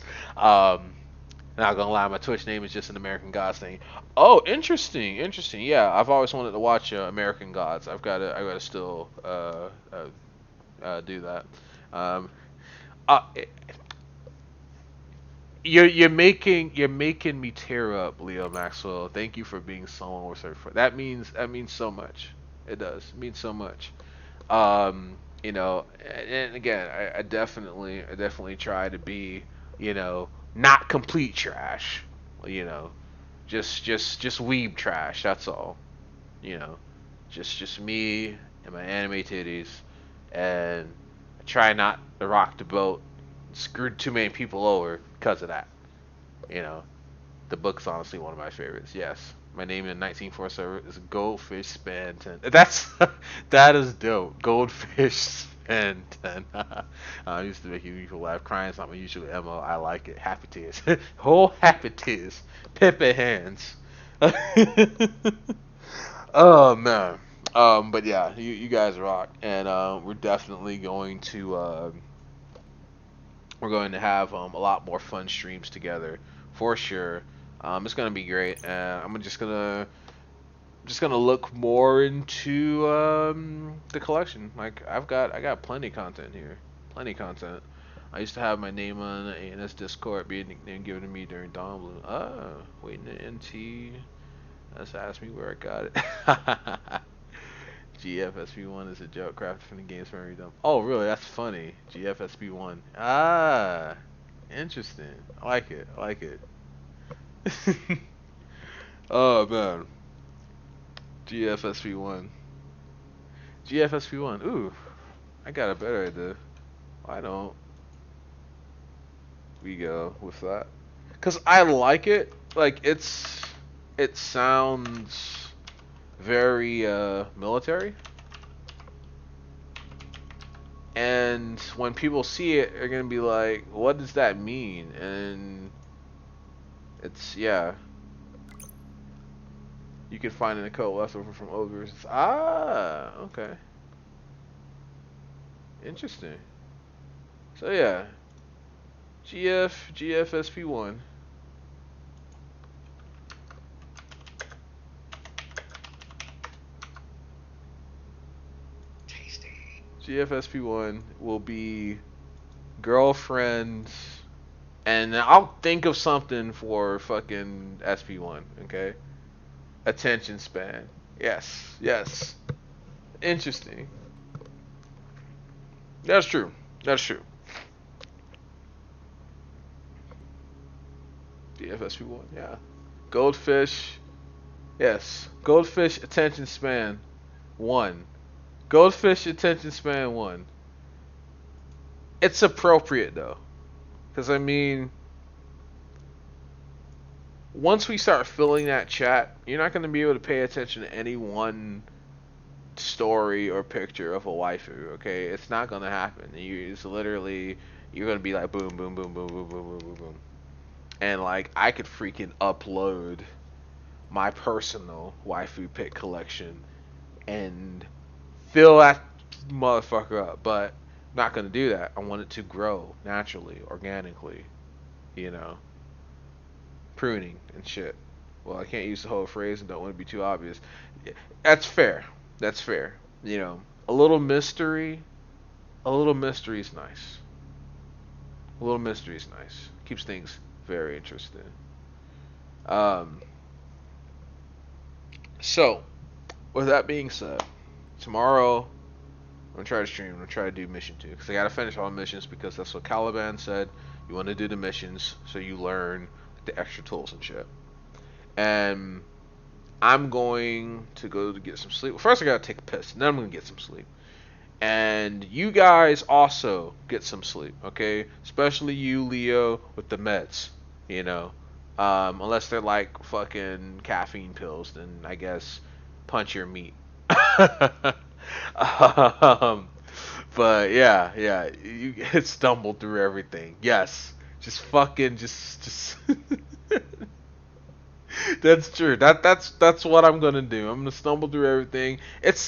Not gonna lie, my Twitch name is just an American Gods thing. Oh, interesting. Yeah, I've always wanted to watch American Gods. I gotta still do that. Um, uh, you're making me tear up, Leo Maxwell. Thank you for being someone we're sorry for. That means so much. It does. It means so much. And again, I definitely try to be, not complete trash. You know, just weeb trash. That's all. You know, just me and my anime titties, and I try not to rock the boat. Screwed too many people over because of that. You know, the book's honestly one of my favorites. Yes, my name in 1947 is Goldfish Span 10. That is dope. Goldfish Span 10. I used to make you people laugh. Crying is not my usual MO. I like it. Happy tears. Whole happy tears. Pepe hands. Oh man. But yeah, you guys rock, and we're definitely going to have a lot more fun streams together for sure. It's gonna be great, and I'm just gonna look more into the collection. Like, I got plenty of content here, plenty of content. I used to have my name on ANS Discord, be a nickname given to me during Dawn Blue. Oh, waiting to NT. Let's ask me where I got it. GFSP1 is a joke crafted from the game's memory dump. Oh, really? That's funny. GFSP1. Ah, interesting. I like it. Oh man, GFSP1. GFSP1. Ooh, I got a better idea. Why don't we go with that? Cause I like it. Like it sounds very military. And when people see it, they're gonna be like, "What does that mean?" And it's yeah. You can find in the code leftover from ogres. Ah, okay, interesting. So yeah, GFSP1. GFSP1 will be girlfriend, and I'll think of something for fucking SP1. Okay, attention span. Yes, yes. Interesting. That's true. That's true. GFSP1. Yeah. Goldfish. Yes. Goldfish attention span 1. Goldfish attention span 1. It's appropriate though. Because, I mean, once we start filling that chat, you're not going to be able to pay attention to any one story or picture of a waifu, okay? It's not going to happen. It's literally, you're going to be like, boom, boom, boom, boom, boom, boom, boom, boom, boom. And, like, I could freaking upload my personal waifu pick collection and fill that motherfucker up. But I'm not going to do that. I want it to grow naturally, organically, you know? Pruning and shit. Well, I can't use the whole phrase and don't want to be too obvious. That's fair. That's fair. You know, a little mystery. A little mystery is nice. A little mystery is nice. Keeps things very interesting. Um. So, with that being said, tomorrow I'm gonna try to stream. I'm gonna try to do mission 2 because I gotta finish all the missions because that's what Caliban said. You want to do the missions so you learn the extra tools and shit. And I'm going to go to get some sleep. Well, first I gotta take a piss, and then I'm gonna get some sleep. And you guys also get some sleep, okay? Especially you, Leo, with the meds, you know. Unless they're like fucking caffeine pills, then I guess punch your meat. um, but yeah, you get stumbled through everything. Yes, just fucking, just. That's true. That's what I'm gonna do. I'm gonna stumble through everything. It's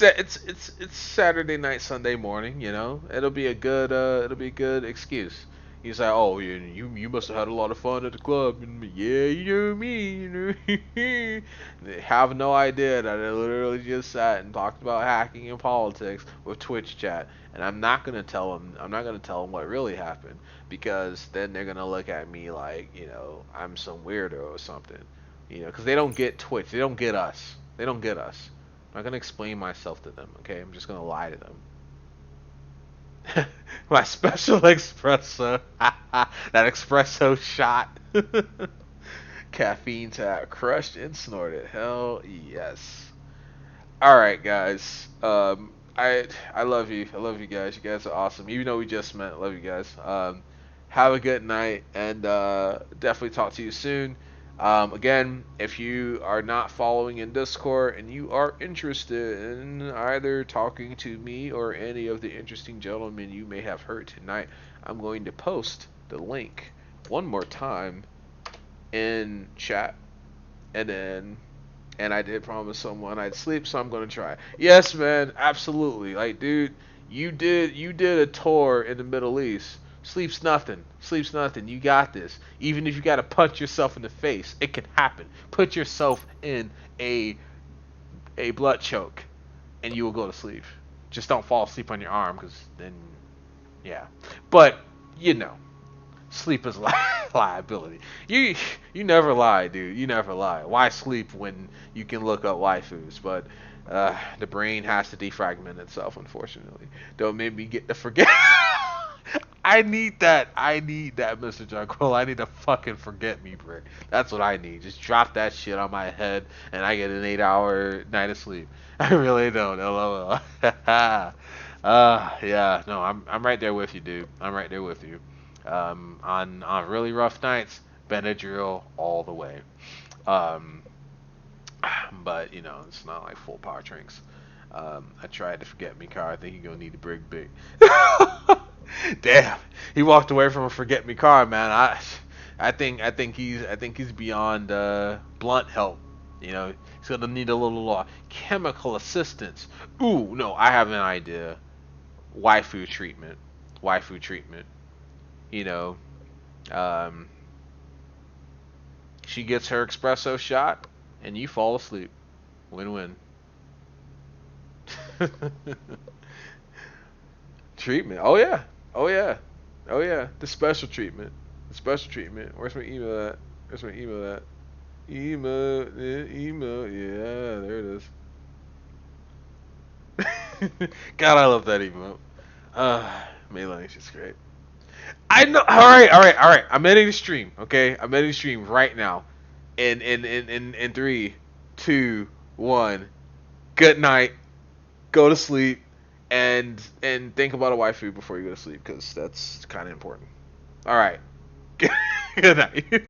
Saturday night, Sunday morning. You know, it'll be a good excuse. He's like, oh, you must have had a lot of fun at the club. And yeah, you know me. You know, they have no idea that I literally just sat and talked about hacking and politics with Twitch chat. And I'm not gonna tell them. I'm not gonna tell them what really happened because then they're gonna look at me like, you know, I'm some weirdo or something. You know, because they don't get Twitch. They don't get us. They don't get us. I'm not going to explain myself to them, okay? I'm just going to lie to them. My special espresso. That espresso shot. Caffeine tap. Crushed and snorted. Hell yes. Alright, guys. I love you. I love you guys. You guys are awesome. Even though we just met, I love you guys. Have a good night, and definitely talk to you soon. Again, if you are not following in Discord and you are interested in either talking to me or any of the interesting gentlemen you may have heard tonight, I'm going to post the link one more time in chat. And I did promise someone I'd sleep, so I'm going to try. Yes, man, absolutely. Like, dude, you did a tour in the Middle East. Sleep's nothing. Sleep's nothing. You got this. Even if you got to punch yourself in the face, it can happen. Put yourself in a blood choke, and you will go to sleep. Just don't fall asleep on your arm, because then, yeah. But, you know, sleep is liability. You never lie, dude. You never lie. Why sleep when you can look up waifus? But the brain has to defragment itself, unfortunately. Don't make me get to forget. I need that. I need that, Mr. Jungle. I need to fucking forget me brick. That's what I need. Just drop that shit on my head, and I get an 8-hour night of sleep. I really don't. LOL. Yeah. No, I'm right there with you, dude. I'm right there with you. On really rough nights, Benadryl all the way. Um, but you know, it's not like full power drinks. I tried to forget me car. I think you're gonna need to bring big. Damn, he walked away from a forget me car, man. I think he's beyond blunt help. You know, he's gonna need a little chemical assistance. Ooh, no, I have an idea. Waifu treatment. Waifu treatment. You know, um, she gets her espresso shot, and you fall asleep. Win-win. Treatment. Oh yeah. Oh yeah. Oh yeah. The special treatment. The special treatment. Where's my email at? Where's my email at? Email. Yeah, there it is. God, I love that email. Mailing is just great. I know. All right. I'm ending the stream. Okay, I'm ending the stream right now. In 3, 2, 1. Good night. Go to sleep, and think about a waifu before you go to sleep, because that's kind of important. All right. Good night.